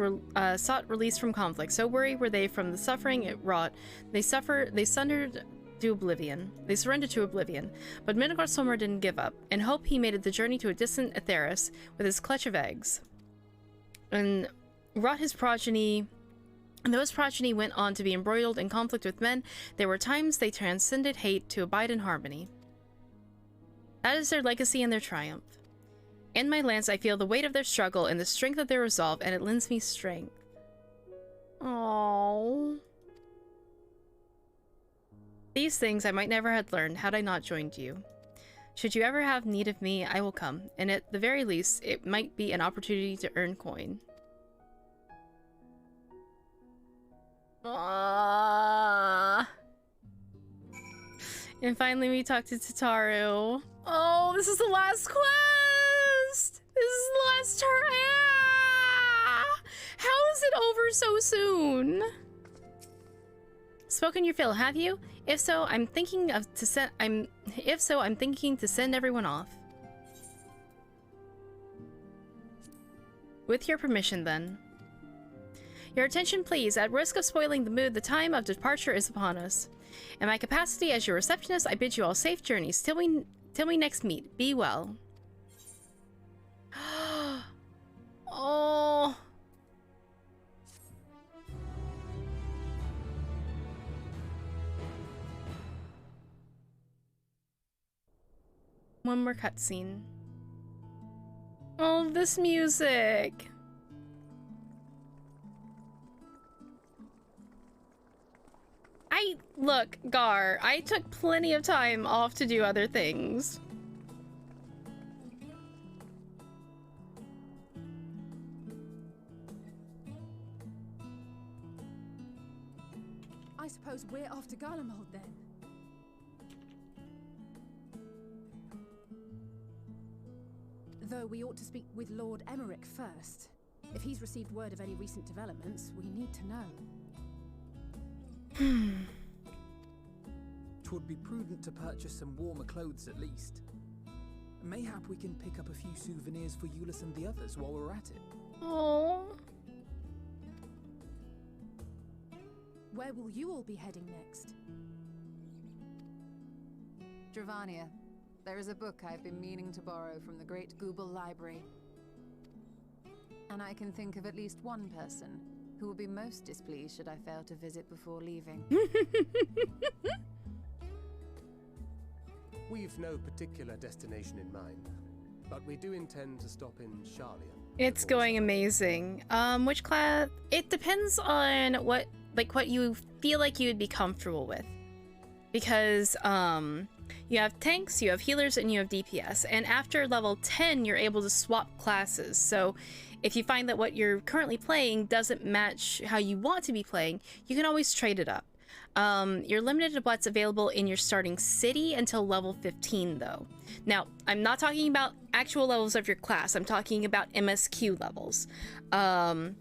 release from conflict. So worried were they from the suffering it wrought, they surrendered to oblivion. But Minogar Sommer didn't give up. In hope, he made the journey to a distant Aetheris with his clutch of eggs, and wrought his progeny. And those progeny went on to be embroiled in conflict with men. There were times they transcended hate to abide in harmony. That is their legacy and their triumph. In my lance, I feel the weight of their struggle and the strength of their resolve, and it lends me strength. Aww. These things I might never have learned had I not joined you. Should you ever have need of me, I will come, and at the very least, it might be an opportunity to earn coin. Aww. And finally we talked to Tataru. Oh, this is the last quest! This is the last turn. How is it over so soon? Spoken your fill, have you? If so, I'm thinking to send everyone off. With your permission, then. Your attention, please. At risk of spoiling the mood, the time of departure is upon us. In my capacity as your receptionist, I bid you all safe journeys. Till we next meet. Be well. Oh. One more cutscene. Oh, this music. Look, Gar, I took plenty of time off to do other things. I suppose we're off to Garlemald then. Though we ought to speak with Lord Emmerich first. If he's received word of any recent developments, we need to know. Twould be prudent to purchase some warmer clothes at least. Mayhap we can pick up a few souvenirs for Euless and the others while we're at it. Oh. Where will you all be heading next? Dravania. There is a book I've been meaning to borrow from the Great Google Library. And I can think of at least one person who will be most displeased should I fail to visit before leaving. We've no particular destination in mind, but we do intend to stop in Charlia. It's going amazing. Which class? It depends on what you feel like you would be comfortable with. Because, you have tanks, you have healers, and you have DPS. And after level 10, you're able to swap classes. So if you find that what you're currently playing doesn't match how you want to be playing, you can always trade it up. You're limited to what's available in your starting city until level 15, though. Now, I'm not talking about actual levels of your class. I'm talking about MSQ levels. I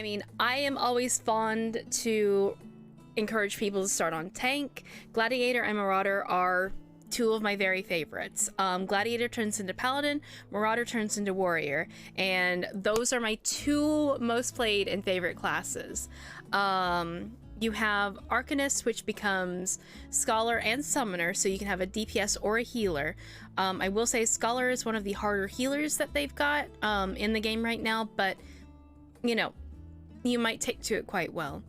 mean, I am always fond to encourage people to start on tank. Gladiator and Marauder are two of my very favorites. Gladiator turns into Paladin, Marauder turns into Warrior, and those are my two most played and favorite classes. You have Arcanist, which becomes Scholar and Summoner, so you can have a DPS or a healer. I will say Scholar is one of the harder healers that they've got in the game right now, but, you know, you might take to it quite well.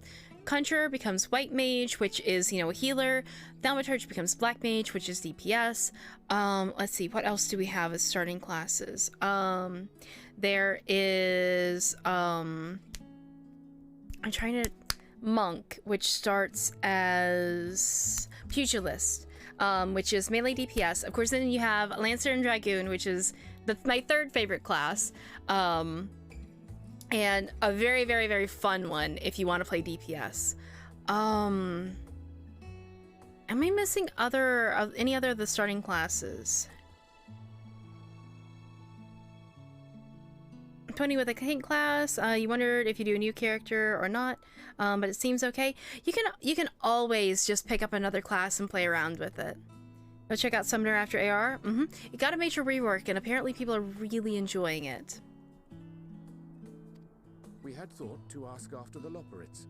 Conjurer becomes White Mage, which is, you know, a healer. Thaumaturge becomes Black Mage, which is DPS. Let's see, what else do we have as starting classes? There is, I'm trying to... Monk, which starts as Pugilist, which is melee DPS. Of course, then you have Lancer and Dragoon, which is my third favorite class, and a very, very, very fun one if you want to play DPS. Am I missing any other of the starting classes? 20 with a tank class. You wondered if you do a new character or not, but it seems okay. You can always just pick up another class and play around with it. Go check out Summoner after AR. It got a major rework, and apparently people are really enjoying it. We had thought to ask after the Loporrits.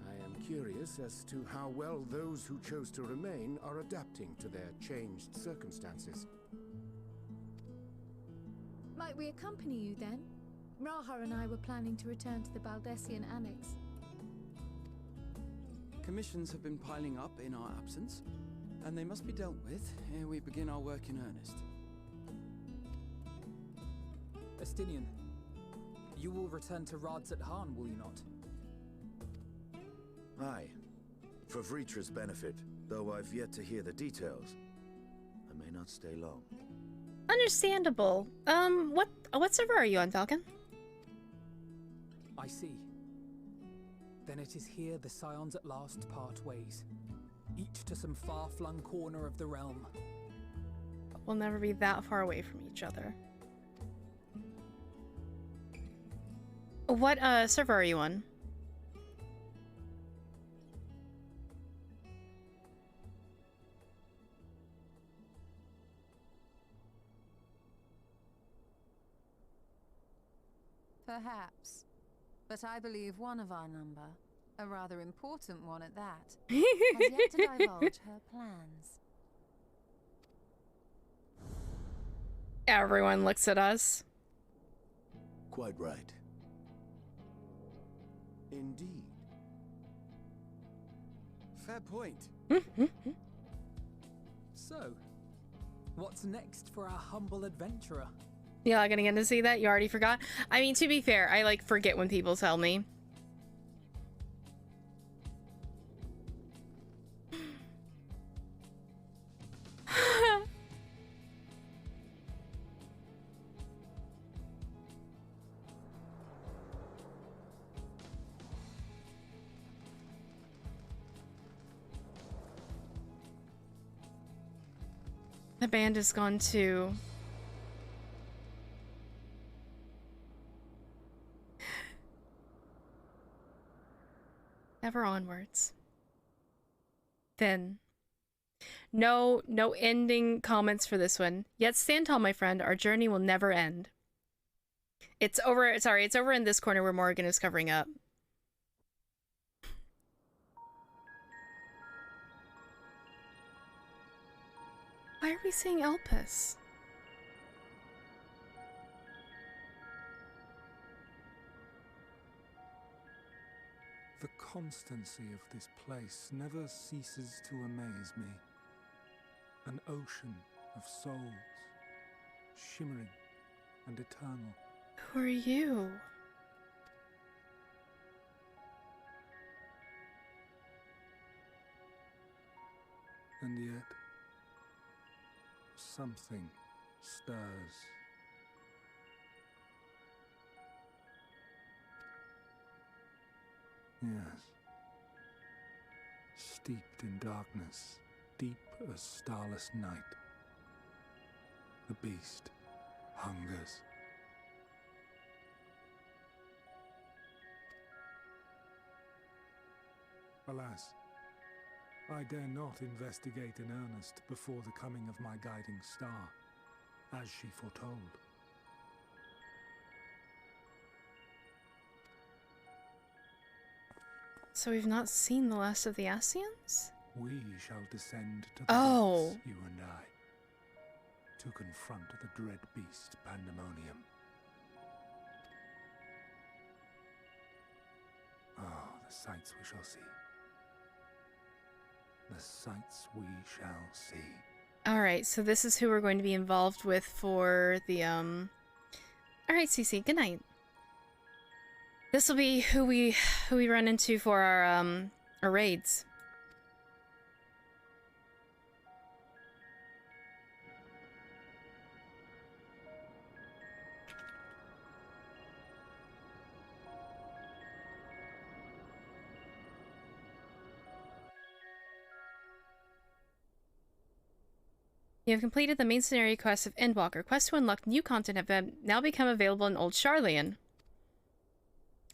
I am curious as to how well those who chose to remain are adapting to their changed circumstances. Might we accompany you then? Raha and I were planning to return to the Baldessian Annex. Commissions have been piling up in our absence, and they must be dealt with ere we begin our work in earnest. Estinian, you will return to Rads at Han, will you not? Aye. For Vritra's benefit, though I've yet to hear the details. I may not stay long. Understandable. What server are you on, Falcon? I see. Then it is here the Scions at last part ways, each to some far-flung corner of the realm. We'll never be that far away from each other. What server are you on? Perhaps. But I believe one of our number, a rather important one at that, has yet to divulge her plans. Everyone looks at us. Quite right. Indeed. Fair point. So, what's next for our humble adventurer? You're not gonna get to see that? You already forgot? I mean, to be fair, I like forget when people tell me. The band has gone too. Ever onwards. Then. No ending comments for this one. Yet stand tall, my friend. Our journey will never end. It's over. Sorry, it's over in this corner where Morrigan is covering up. Why are we seeing Elpis? The constancy of this place never ceases to amaze me. An ocean of souls, shimmering and eternal. Who are you? And yet, something stirs. Yes. Steeped in darkness, deep as starless night. The beast hungers. Alas, I dare not investigate in earnest before the coming of my guiding star, as she foretold. So we've not seen the last of the Ascians? We shall descend to the Oh. depths, you and I, to confront the dread beast Pandemonium. Oh, the sights we shall see. The sights we shall see. Alright, so this is who we're going to be involved with for the, Alright, Cece, good night. This will be who we run into for our raids. You have completed the main scenario quest of Endwalker. Quests to unlock new content have now become available in Old Charlian.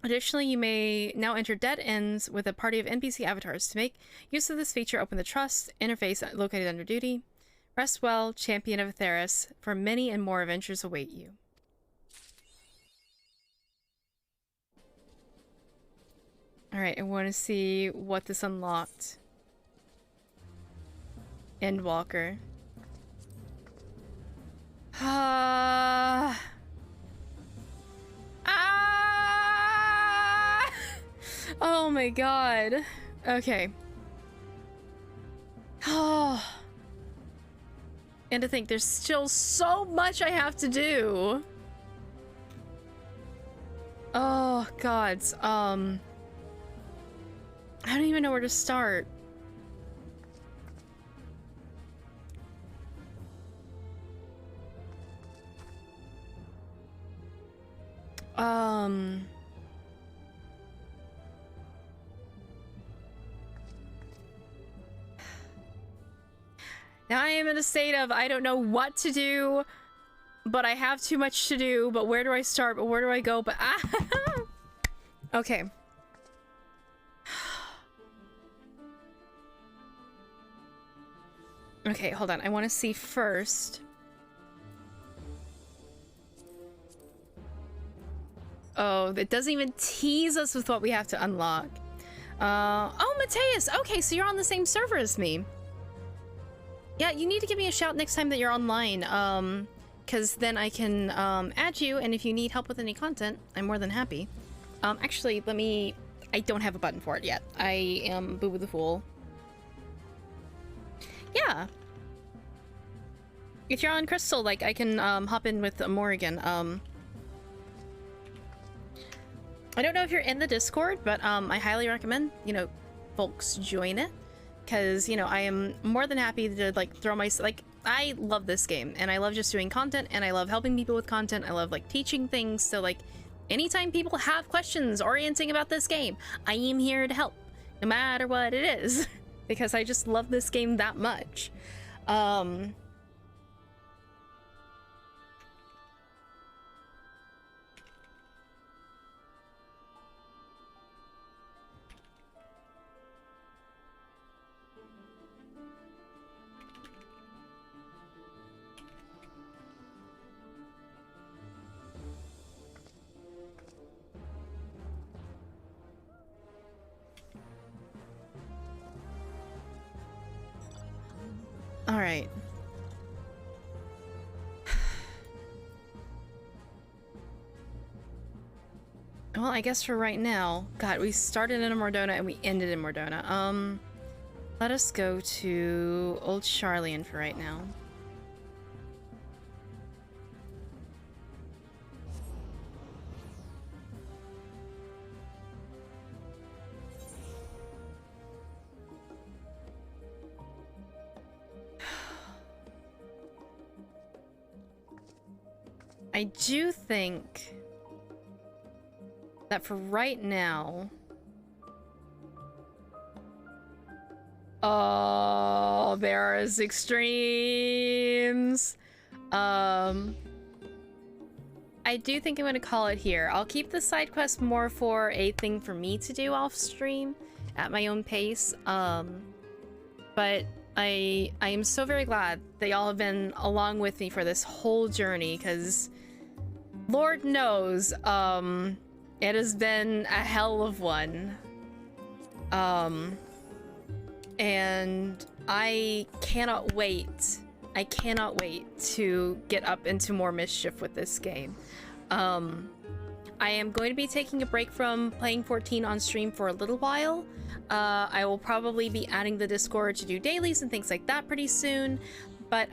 Additionally, you may now enter dead ends with a party of NPC avatars. To make use of this feature, open the Trust interface located under Duty. Rest well, Champion of Atheris, for many and more adventures await you. Alright, I want to see what this unlocked. Endwalker. Oh my god. Okay. Oh. And to think there's still so much I have to do. Oh gods. I don't even know where to start. Now I am in a state of I don't know what to do, but I have too much to do, but where do I start, but where do I go, but okay. Okay, hold on. I want to see first. Oh, it doesn't even tease us with what we have to unlock. Oh, Mateus! Okay, so you're on the same server as me. Yeah, you need to give me a shout next time that you're online, because then I can, add you, and if you need help with any content, I'm more than happy. Actually, I don't have a button for it yet. I am Boo Boo the Fool. Yeah. If you're on Crystal, like, I can, hop in with Morrigan, I don't know if you're in the Discord, but I highly recommend, you know, folks join it, because, you know, I am more than happy to, like, throw my, like, I love this game, and I love just doing content, and I love helping people with content. I love, like, teaching things, so, like, anytime people have questions orienting about this game, I am here to help, no matter what it is, because I just love this game that much. All right. Well, I guess for right now, God, we started in Mordona and we ended in Mordona. Let us go to Old Charlian for right now. I do think that for right now... Oh, there is extremes. I do think I'm going to call it here. I'll keep the side quest more for a thing for me to do off stream at my own pace. But I am so very glad that y'all have been along with me for this whole journey, because Lord knows, it has been a hell of one. And I cannot wait. I cannot wait to get up into more mischief with this game. I am going to be taking a break from playing 14 on stream for a little while. I will probably be adding the Discord to do dailies and things like that pretty soon. But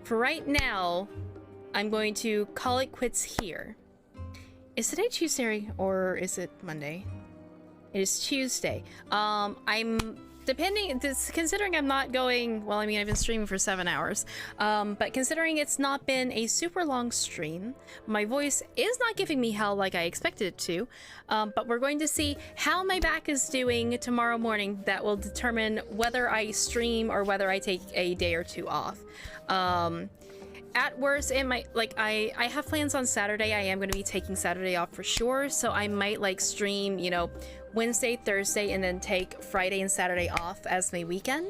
for right now, I'm going to call it quits here. Is today Tuesday or is it Monday? It is Tuesday. Considering I'm not going, well, I mean, I've been streaming for 7 hours, but considering it's not been a super long stream, my voice is not giving me hell like I expected it to, but we're going to see how my back is doing tomorrow morning. That will determine whether I stream or whether I take a day or two off. At worst, it might, like, I have plans on Saturday. I am going to be taking Saturday off for sure, so I might, like, stream, you know, Wednesday, Thursday, and then take Friday and Saturday off as my weekend,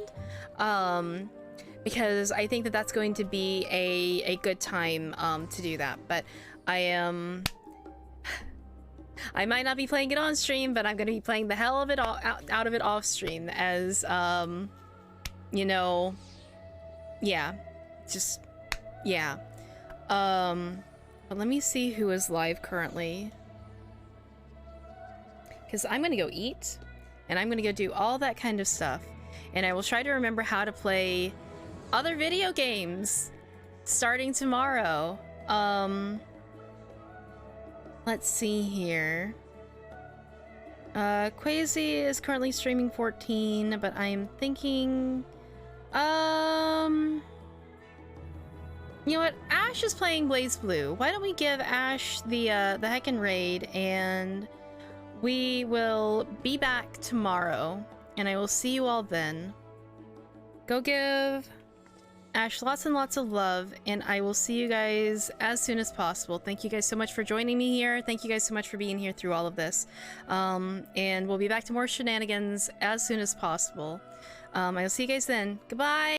because I think that that's going to be a good time to do that. But I might not be playing it on stream, but I'm going to be playing the hell of it out of it off stream, as you know, yeah, just yeah. But let me see who is live currently. Because I'm going to go eat, and I'm going to go do all that kind of stuff. And I will try to remember how to play other video games starting tomorrow. Let's see here. Quasi is currently streaming 14, but I'm thinking... You know what? Ash is playing Blaze Blue. Why don't we give Ash the heckin' raid, and we will be back tomorrow, and I will see you all then. Go give Ash lots and lots of love, and I will see you guys as soon as possible. Thank you guys so much for joining me here. Thank you guys so much for being here through all of this. And we'll be back to more shenanigans as soon as possible. I'll see you guys then. Goodbye!